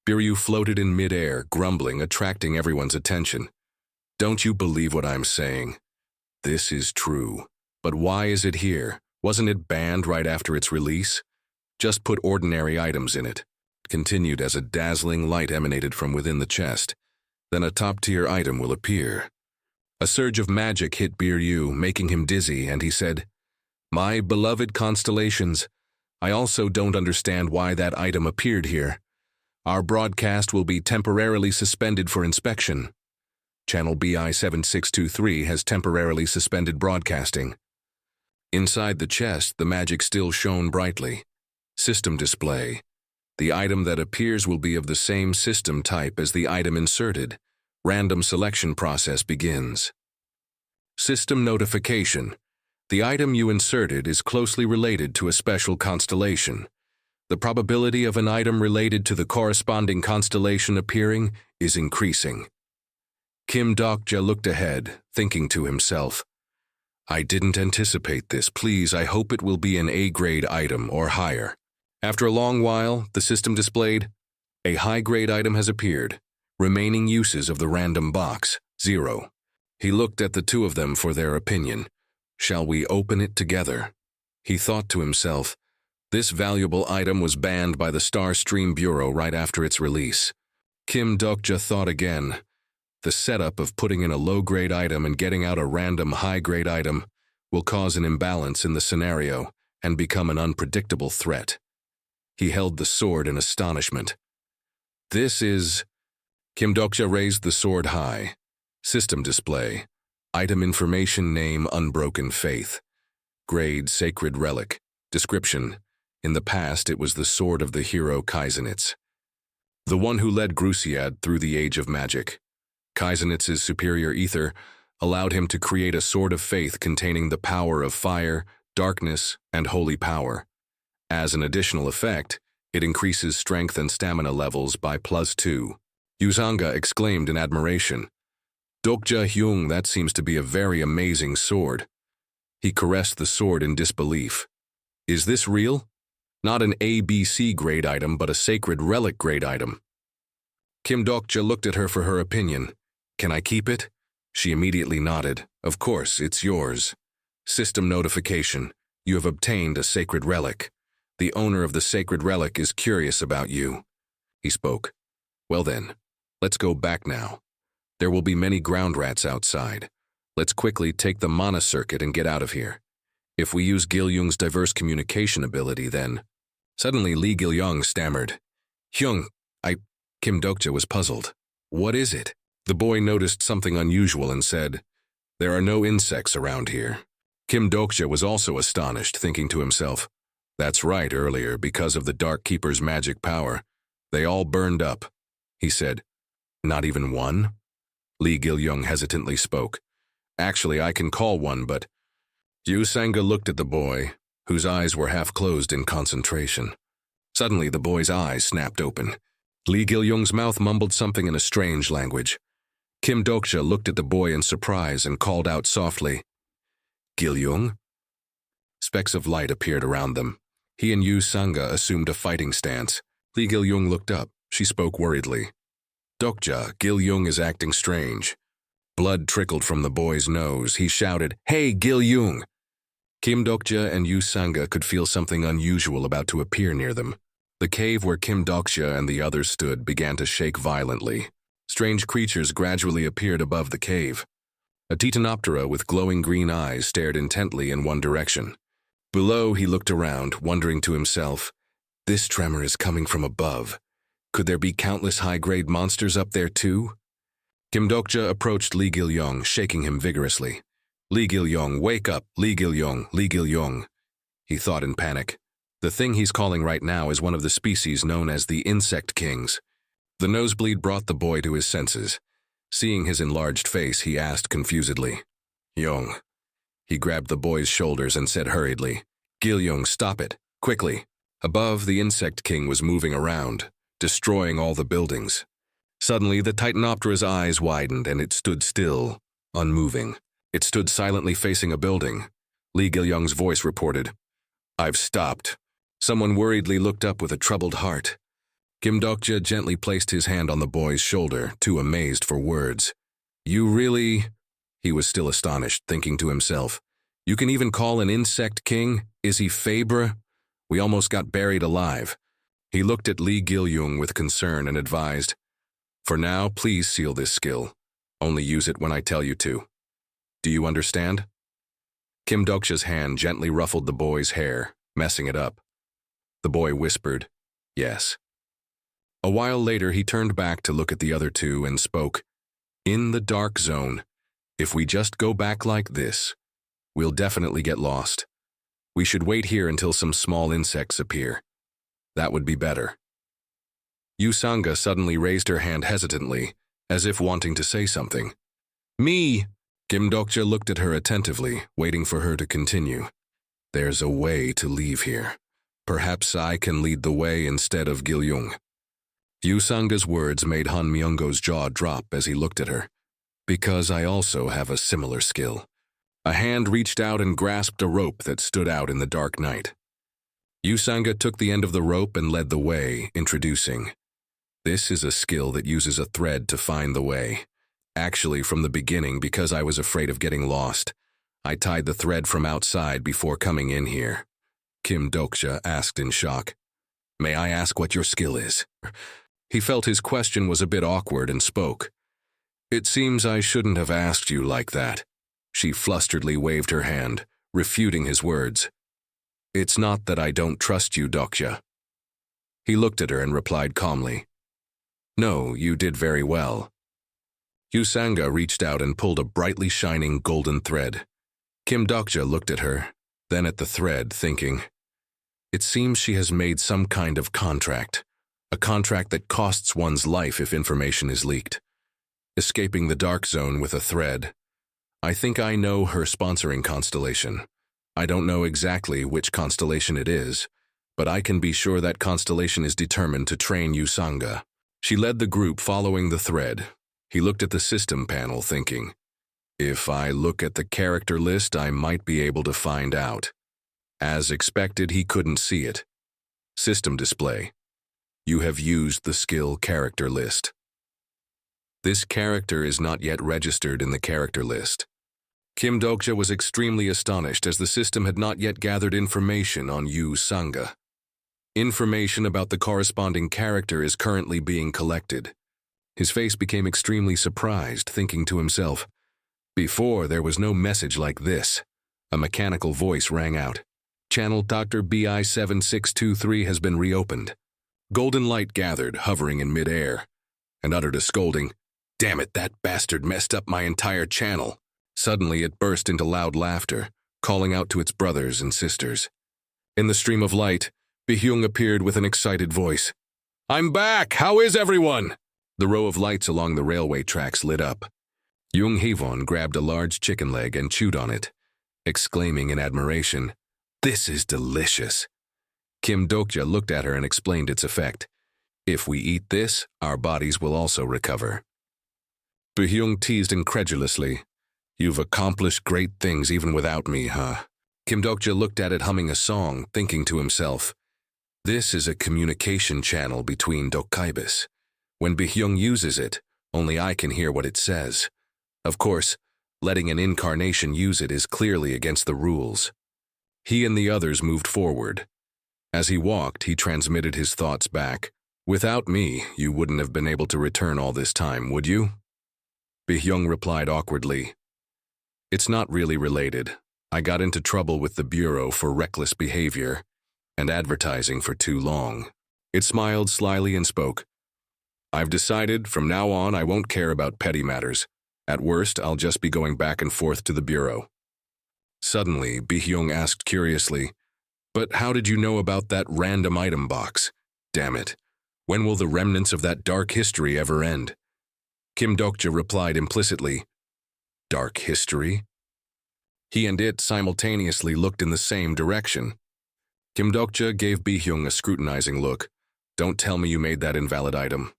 Biryu floated in midair, grumbling, attracting everyone's attention. "Don't you believe what I'm saying? This is true. But why is it here? Wasn't it banned right after its release? Just put ordinary items in it." Continued as a dazzling light emanated from within the chest. Then a top-tier item will appear. A surge of magic hit Biryu, making him dizzy, and he said, "My beloved constellations, I also don't understand why that item appeared here. Our broadcast will be temporarily suspended for inspection." Channel BI 7623 has temporarily suspended broadcasting. Inside the chest, the magic still shone brightly. System display. The item that appears will be of the same system type as the item inserted. Random selection process begins. System notification. The item you inserted is closely related to a special constellation. The probability of an item related to the corresponding constellation appearing is increasing. Dokja looked ahead, thinking to himself, I didn't anticipate this. Please, I hope it will be an A-grade item or higher. After a long while, the system displayed, a high-grade item has appeared. Remaining uses of the random box, 0. He looked at the two of them for their opinion. Shall we open it together? He thought to himself, this valuable item was banned by the Star Stream Bureau right after its release. Dokja thought again. The setup of putting in a low-grade item and getting out a random high-grade item will cause an imbalance in the scenario and become an unpredictable threat. He held the sword in astonishment. This is... Dokja raised the sword high. System display. Item information name Unbroken Faith. Grade Sacred Relic. Description. In the past, it was the sword of the hero Kaizenitz, the one who led Grusiad through the Age of Magic. Kaizenitz's superior ether allowed him to create a sword of faith containing the power of fire, darkness, and holy power. As an additional effect, it increases strength and stamina levels by +2. Yuzanga exclaimed in admiration. Dokja Hyung, that seems to be a very amazing sword. He caressed the sword in disbelief. Is this real? Not an ABC grade item, but a sacred relic grade item. Dokja looked at her for her opinion. Can I keep it? She immediately nodded. Of course, it's yours. System notification. You have obtained a sacred relic. The owner of the sacred relic is curious about you. He spoke. Well then, let's go back now. There will be many ground rats outside. Let's quickly take the mana circuit and get out of here. If we use Gilyung's diverse communication ability, then... Suddenly, Lee Gilyung stammered. Hyung, Dokja was puzzled. What is it? The boy noticed something unusual and said, there are no insects around here. Dokja was also astonished, thinking to himself, that's right, earlier, because of the Dark Keeper's magic power, they all burned up. He said, not even one? Lee Gilyung hesitantly spoke. Actually, I can call one, but... Yuzanga looked at the boy, whose eyes were half closed in concentration. Suddenly, the boy's eyes snapped open. Lee Gilyung's mouth mumbled something in a strange language. Dokja looked at the boy in surprise and called out softly, Gilyung? Specks of light appeared around them. He and Yuzanga assumed a fighting stance. Lee Gilyung looked up. She spoke worriedly. Dokja, Gilyung is acting strange. Blood trickled from the boy's nose. He shouted, Hey, Gilyung! Dokja and Yuzanga could feel something unusual about to appear near them. The cave where Dokja and the others stood began to shake violently. Strange creatures gradually appeared above the cave. A Titanoptera with glowing green eyes stared intently in one direction. Below, he looked around, wondering to himself, this tremor is coming from above. Could there be countless high-grade monsters up there too? Dokja approached Lee Gilyung, shaking him vigorously. Lee Gilyung, wake up, Lee Gilyung, Lee Gilyung. He thought in panic. The thing he's calling right now is one of the species known as the Insect Kings. The nosebleed brought the boy to his senses. Seeing his enlarged face, he asked confusedly, Young. He grabbed the boy's shoulders and said hurriedly, Gilyung, stop it, quickly. Above, the Insect King was moving around, destroying all the buildings. Suddenly, the Titanoptera's eyes widened and it stood still, unmoving. It stood silently facing a building. Lee Gilyung's voice reported, I've stopped. Someone worriedly looked up with a troubled heart. Dokja gently placed his hand on the boy's shoulder, too amazed for words. You really... He was still astonished, thinking to himself, you can even call an insect king? Is he Fabre? We almost got buried alive. He looked at Lee Gilyung with concern and advised, for now, please seal this skill. Only use it when I tell you to. Do you understand? Dokja's hand gently ruffled the boy's hair, messing it up. The boy whispered, yes. A while later, he turned back to look at the other two and spoke, In the dark zone. If we just go back like this, we'll definitely get lost. We should wait here until some small insects appear. That would be better. Yusanga suddenly raised her hand hesitantly, as if wanting to say something. Me! Kim Dokja looked at her attentively, waiting for her to continue. There's a way to leave here. Perhaps I can lead the way instead of Gilyung. Yusanga's words made Han Myungo's jaw drop as he looked at her. Because I also have a similar skill. A hand reached out and grasped a rope that stood out in the dark night. Yusanga took the end of the rope and led the way, introducing. This is a skill that uses a thread to find the way. Actually, from the beginning, because I was afraid of getting lost, I tied the thread from outside before coming in here. Kim Dokja asked in shock. May I ask what your skill is? He felt his question was a bit awkward and spoke. It seems I shouldn't have asked you like that. She flusteredly waved her hand, refuting his words. It's not that I don't trust you, Dokja. He looked at her and replied calmly. No, you did very well. Yusanga reached out and pulled a brightly shining golden thread. Kim Dokja looked at her, then at the thread, thinking, it seems she has made some kind of contract, a contract that costs one's life if information is leaked. Escaping the dark zone with a thread. I think I know her sponsoring constellation. I don't know exactly which constellation it is, but I can be sure that constellation is determined to train Yusanga. She led the group following the thread. He looked at the system panel, thinking, if I look at the character list, I might be able to find out. As expected, he couldn't see it. System display. You have used the skill character list. This character is not yet registered in the character list. Kim Dokja was extremely astonished as the system had not yet gathered information on Yusanga. Information about the corresponding character is currently being collected. His face became extremely surprised, thinking to himself, before there was no message like this. A mechanical voice rang out. Channel Dr. BI 7623 has been reopened. Golden light gathered, hovering in mid-air, and uttered a scolding, damn it, that bastard messed up my entire channel. Suddenly it burst into loud laughter, calling out to its brothers and sisters. In the stream of light, Baehyung appeared with an excited voice. I'm back! How is everyone? The row of lights along the railway tracks lit up. Jung Hee-won grabbed a large chicken leg and chewed on it, exclaiming in admiration, this is delicious. Kim Dokja looked at her and explained its effect. If we eat this, our bodies will also recover. Baehyung teased incredulously. You've accomplished great things even without me, huh? Kim Dokja looked at it humming a song, thinking to himself, this is a communication channel between Dokkaibus. When Baehyung uses it, only I can hear what it says. Of course, letting an incarnation use it is clearly against the rules. He and the others moved forward. As he walked, he transmitted his thoughts back. Without me, you wouldn't have been able to return all this time, would you? Baehyung replied awkwardly. It's not really related. I got into trouble with the Bureau for reckless behavior and advertising for too long. It smiled slyly and spoke. I've decided from now on I won't care about petty matters. At worst, I'll just be going back and forth to the Bureau. Suddenly, Baehyung asked curiously, but how did you know about that random item box? Damn it. When will the remnants of that dark history ever end? Kim Dokja replied implicitly, dark history? He and it simultaneously looked in the same direction. Kim Dokja gave Baehyung a scrutinizing look. Don't tell me you made that invalid item.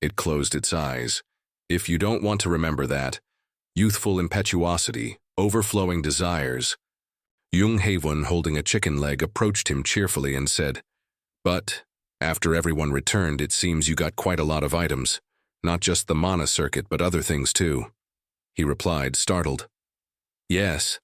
It closed its eyes. If you don't want to remember that, youthful impetuosity, overflowing desires. Jung Hee-won, holding a chicken leg, approached him cheerfully and said, but, after everyone returned, it seems you got quite a lot of items. Not just the mana circuit, but other things too. He replied, startled. Yes,